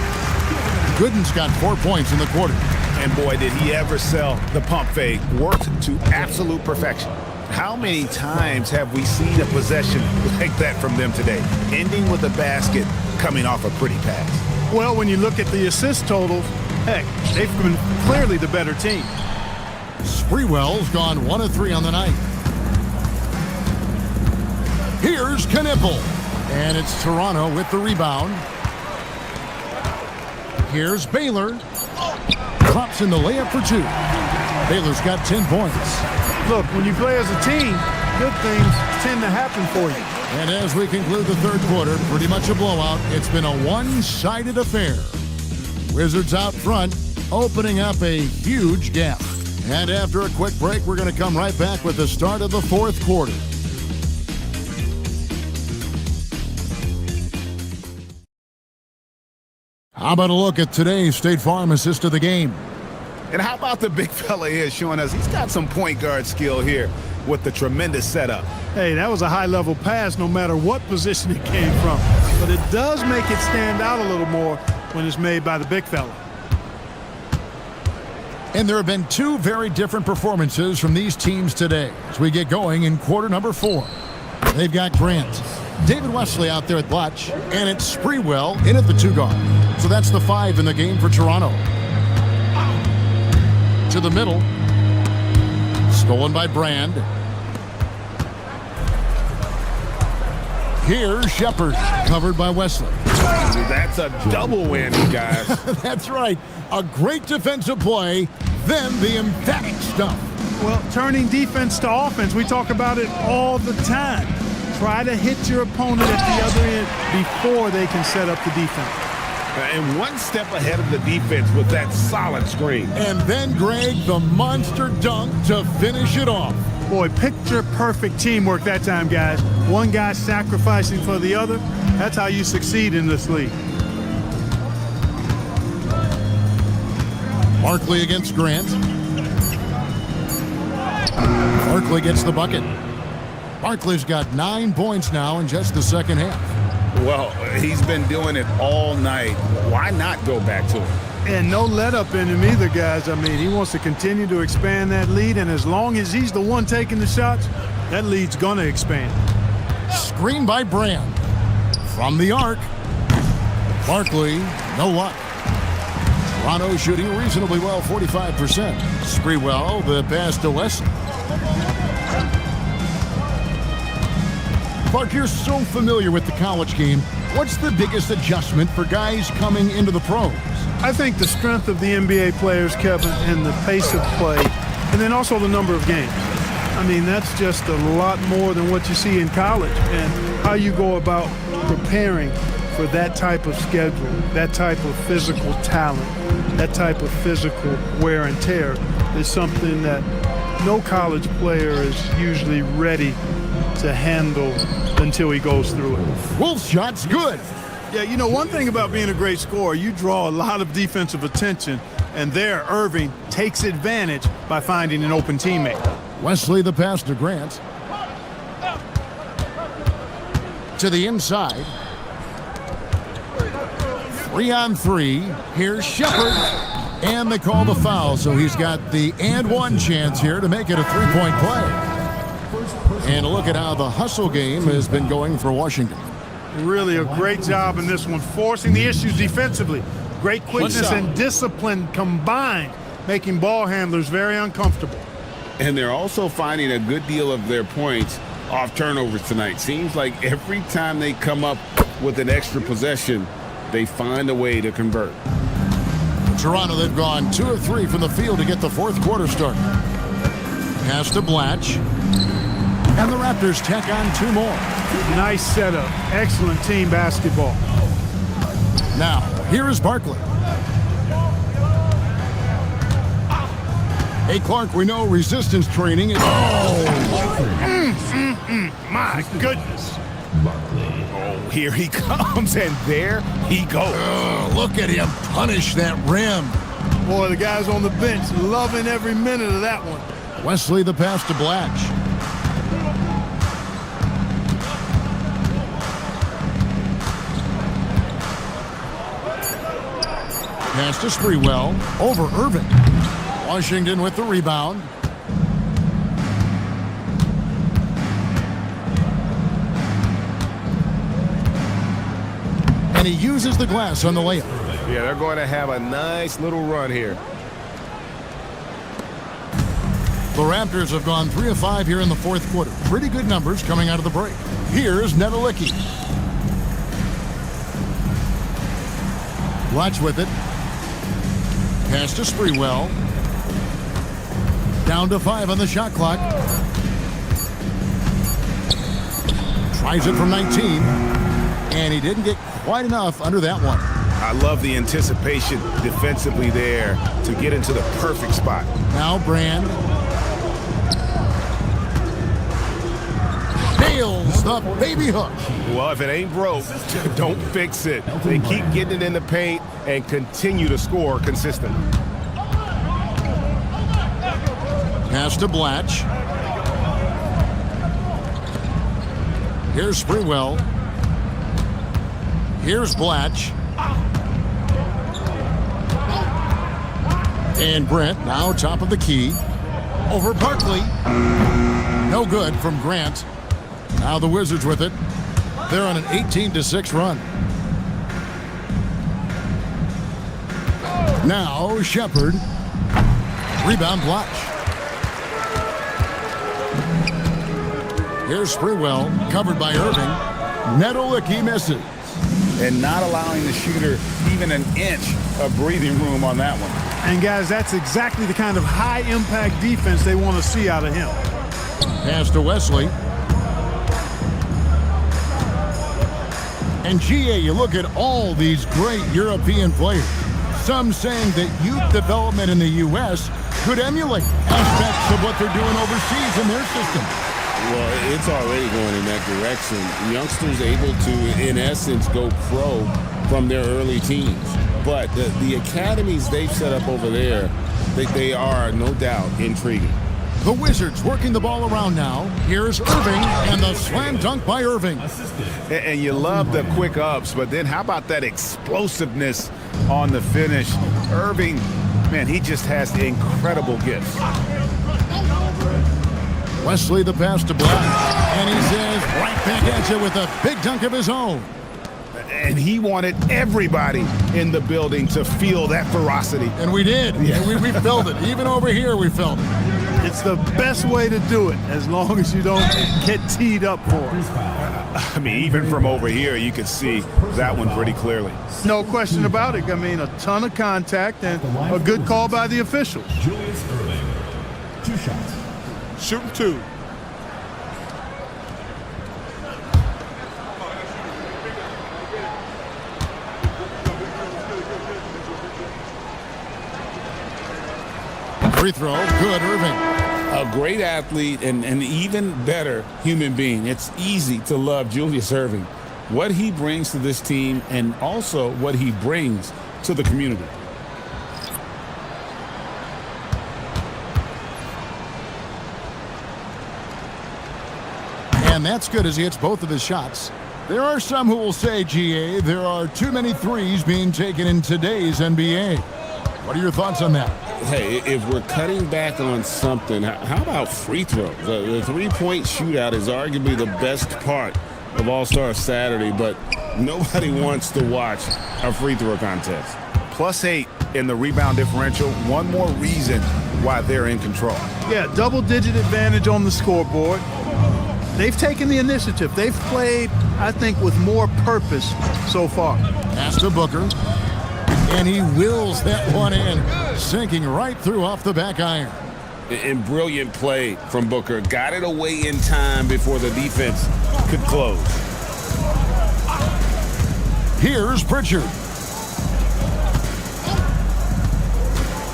Gooden's got 4 points in the quarter. And boy, did he ever sell the pump fake. Worked to absolute perfection. How many times have we seen a possession like that from them today? Ending with a basket, coming off a pretty pass. Well, when you look at the assist totals, heck, they've been clearly the better team. Sprewell's gone 1 of 3 on the night. Here's Knipple. And it's Toronto with the rebound. Here's Baylor. Drops in the layup for 2. Baylor's got 10 points. Look, when you play as a team, good things tend to happen for you. And as we conclude the third quarter, pretty much a blowout. It's been a one-sided affair. Wizards out front, opening up a huge gap. And after a quick break, we're going to come right back with the start of the fourth quarter. How about a look at today's State Farm assist of the game? And how about the big fella here showing us he's got some point guard skill here with the tremendous setup. Hey, that was a high-level pass no matter what position it came from. But it does make it stand out a little more when it's made by the big fella. And there have been 2 very different performances from these teams today as we get going in quarter number 4. They've got Grant, David Wesley out there at Blatch, and it's Sprewell in at the 2 guard. So that's the 5 in the game for Toronto. To the middle. Stolen by Brand. Here's Shepard, covered by Wesley. That's a double whammy, guys. That's right. A great defensive play, then the emphatic stuff. Well, turning defense to offense, we talk about it all the time. Try to hit your opponent at the other end before they can set up the defense. And one step ahead of the defense with that solid screen. And then, Greg, the monster dunk to finish it off. Boy, picture perfect teamwork that time, guys. One guy sacrificing for the other. That's how you succeed in this league. Barkley against Grant. Barkley gets the bucket. Barkley's got 9 points now in just the second half. Well, he's been doing it all night. Why not go back to it? And no let up in him either, guys. I mean, he wants to continue to expand that lead, and as long as he's the one taking the shots, that lead's going to expand. Screen by Brand. From the arc. Barkley, no luck. Toronto shooting reasonably well, 45%. Sprewell, the pass to West. Clark, you're so familiar with the college game. What's the biggest adjustment for guys coming into the pros? I think the strength of the NBA players, Kevin, and the pace of play, and then also the number of games. I mean, that's just a lot more than what you see in college, and how you go about preparing for that type of schedule, that type of physical talent, that type of physical wear and tear is something that no college player is usually ready to handle until he goes through it. Wolf shot's good. Yeah, you know, one thing about being a great scorer, you draw a lot of defensive attention, and there Irving takes advantage by finding an open teammate. Wesley, the pass to Grant. To the inside. 3-on-3. Here's Shepard. And they call the foul, so he's got the and-one chance here to make it a three-point play. And look at how the hustle game has been going for Washington. Really a great job in this one, forcing the issues defensively. Great quickness and discipline combined, making ball handlers very uncomfortable. And they're also finding a good deal of their points off turnovers tonight. Seems like every time they come up with an extra possession, they find a way to convert. Toronto, they've gone 2 of 3 from the field to get the fourth quarter started. Pass to Blatch. And the Raptors tack on 2 more. Nice setup. Excellent team basketball. Now, here is Barkley. Hey, Clark, we know resistance training is... My goodness. Oh, here he comes, and there he goes. Look at him punish that rim. Boy, the guys on the bench loving every minute of that one. Wesley, the pass to Blatch. Pass to Sprewell, over Irving. Washington with the rebound. And he uses the glass on the layup. Yeah, they're going to have a nice little run here. The Raptors have gone 3 of 5 here in the fourth quarter. Pretty good numbers coming out of the break. Here's Nedelicki. Blatch with it. Pass to Sprewell. Down to 5 on the shot clock. Tries it from 19. And he didn't get quite enough under that one. I love the anticipation defensively there to get into the perfect spot. Now Brand. Nails the baby hook. Well, if it ain't broke, don't fix it. They keep getting it in the paint and continue to score consistently. Pass to Blatch. Here's Sprewell. Here's Blatch. And Brent now top of the key. Over Barkley. No good from Grant. Now the Wizards with it. They're on an 18-6 run. Now Shepard. Rebound Blatch. Here's Sprewell, covered by Irving. Nedelicki misses. And not allowing the shooter even an inch of breathing room on that one. And guys, that's exactly the kind of high-impact defense they want to see out of him. Pass to Wesley. And GA, you look at all these great European players. Some saying that youth development in the U.S. could emulate aspects of what they're doing overseas in their system. Well, it's already going in that direction. Youngsters able to, in essence, go pro from their early teens. But the academies they've set up over there, they are, no doubt, intriguing. The Wizards working the ball around now. Here's Irving, and the slam dunk by Irving. And you love the quick ups, but then how about that explosiveness on the finish? Irving, man, he just has incredible gifts. Wesley the pass to Black, and he says right back at you with a big dunk of his own. And he wanted everybody in the building to feel that ferocity. And we did. Yeah. We felt it. Even over here, we felt it. It's the best way to do it, as long as you don't get teed up for it. I mean, even from over here, you could see that one pretty clearly. No question about it. I mean, a ton of contact and a good call by the officials. Julius Irving. 2 shots. Shooting 2. Free throw, good, Irving. A great athlete and an even better human being. It's easy to love Julius Irving. What he brings to this team and also what he brings to the community. And that's good as he hits both of his shots. There are some who will say, GA, there are too many threes being taken in today's NBA. What are your thoughts on that? Hey, if we're cutting back on something, how about free throws? The three-point shootout is arguably the best part of All-Star Saturday, but nobody wants to watch a free throw contest. +8 in the rebound differential. One more reason why they're in control. Yeah, double-digit advantage on the scoreboard. They've taken the initiative. They've played, I think, with more purpose so far. Pass to Booker. And he wills that one in, sinking right through off the back iron. And brilliant play from Booker. Got it away in time before the defense could close. Here's Pritchard.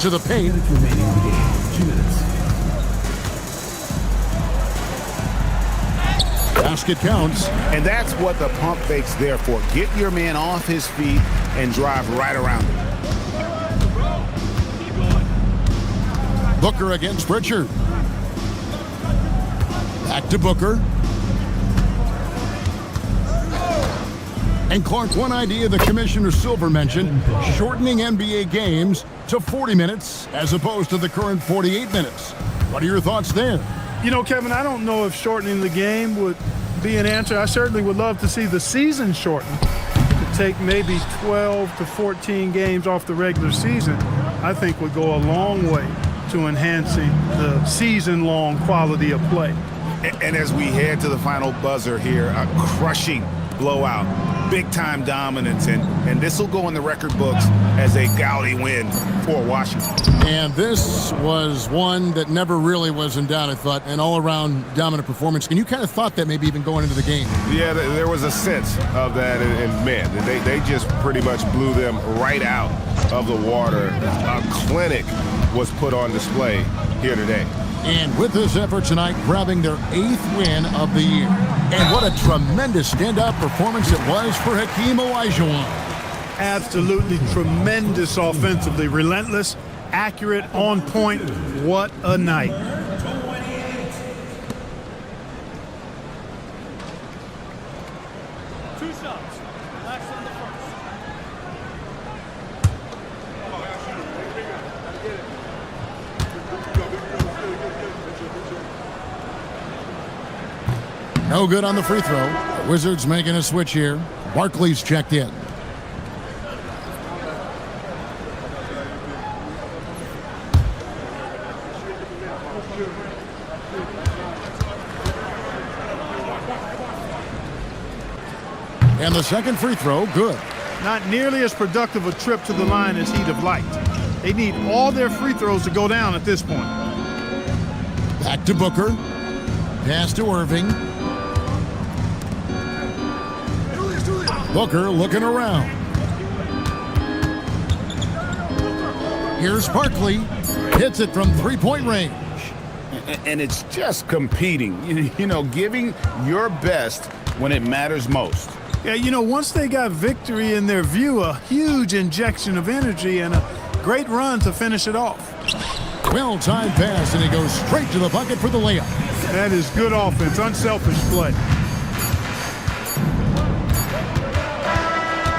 To the paint. Remaining in the game. 2 minutes. Basket counts. And that's what the pump fake's there for. Get your man off his feet and drive right around him. Booker against Pritchard. Back to Booker. And Clark, one idea that Commissioner Silver mentioned, shortening NBA games to 40 minutes as opposed to the current 48 minutes. What are your thoughts there? You know, Kevin, I don't know if shortening the game would be an answer. I certainly would love to see the season shortened. To take maybe 12 to 14 games off the regular season, I think would go a long way to enhancing the season-long quality of play. And as we head to the final buzzer here, a crushing blowout, big-time dominance, and this will go in the record books as a gaudy win for Washington. And this was one that never really was in doubt, I thought, an all-around dominant performance. And you kind of thought that maybe even going into the game. Yeah, there was a sense of that, and man, they just pretty much blew them right out of the water. A clinic was put on display here today. And with this effort tonight, grabbing their 8th win of the year. And what a tremendous standout performance it was for Hakeem Olajuwon. Absolutely tremendous offensively. Relentless, accurate, on point. What a night. No good on the free throw. The Wizards making a switch here. Barkley's checked in. And the second free throw, good. Not nearly as productive a trip to the line as he'd have liked. They need all their free throws to go down at this point. Back to Booker. Pass to Irving. Booker looking around. Here's Barkley. Hits it from 3-point range. And it's just competing, you know, giving your best when it matters most. Yeah, you know, once they got victory in their view, a huge injection of energy and a great run to finish it off. Well-timed pass, and he goes straight to the bucket for the layup. That is good offense, unselfish play.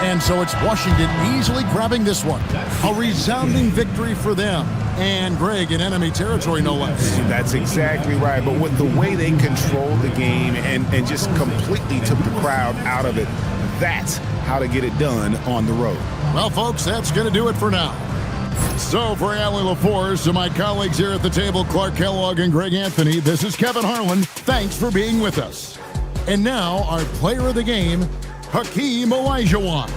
And so it's Washington easily grabbing this one. A resounding victory for them. And Greg in enemy territory, no less. That's exactly right. But with the way they controlled the game and just completely took the crowd out of it, that's how to get it done on the road. Well, folks, that's going to do it for now. So for Allie LaForce, to my colleagues here at the table, Clark Kellogg and Greg Anthony, this is Kevin Harlan. Thanks for being with us. And now our player of the game, Hakeem Olajuwon.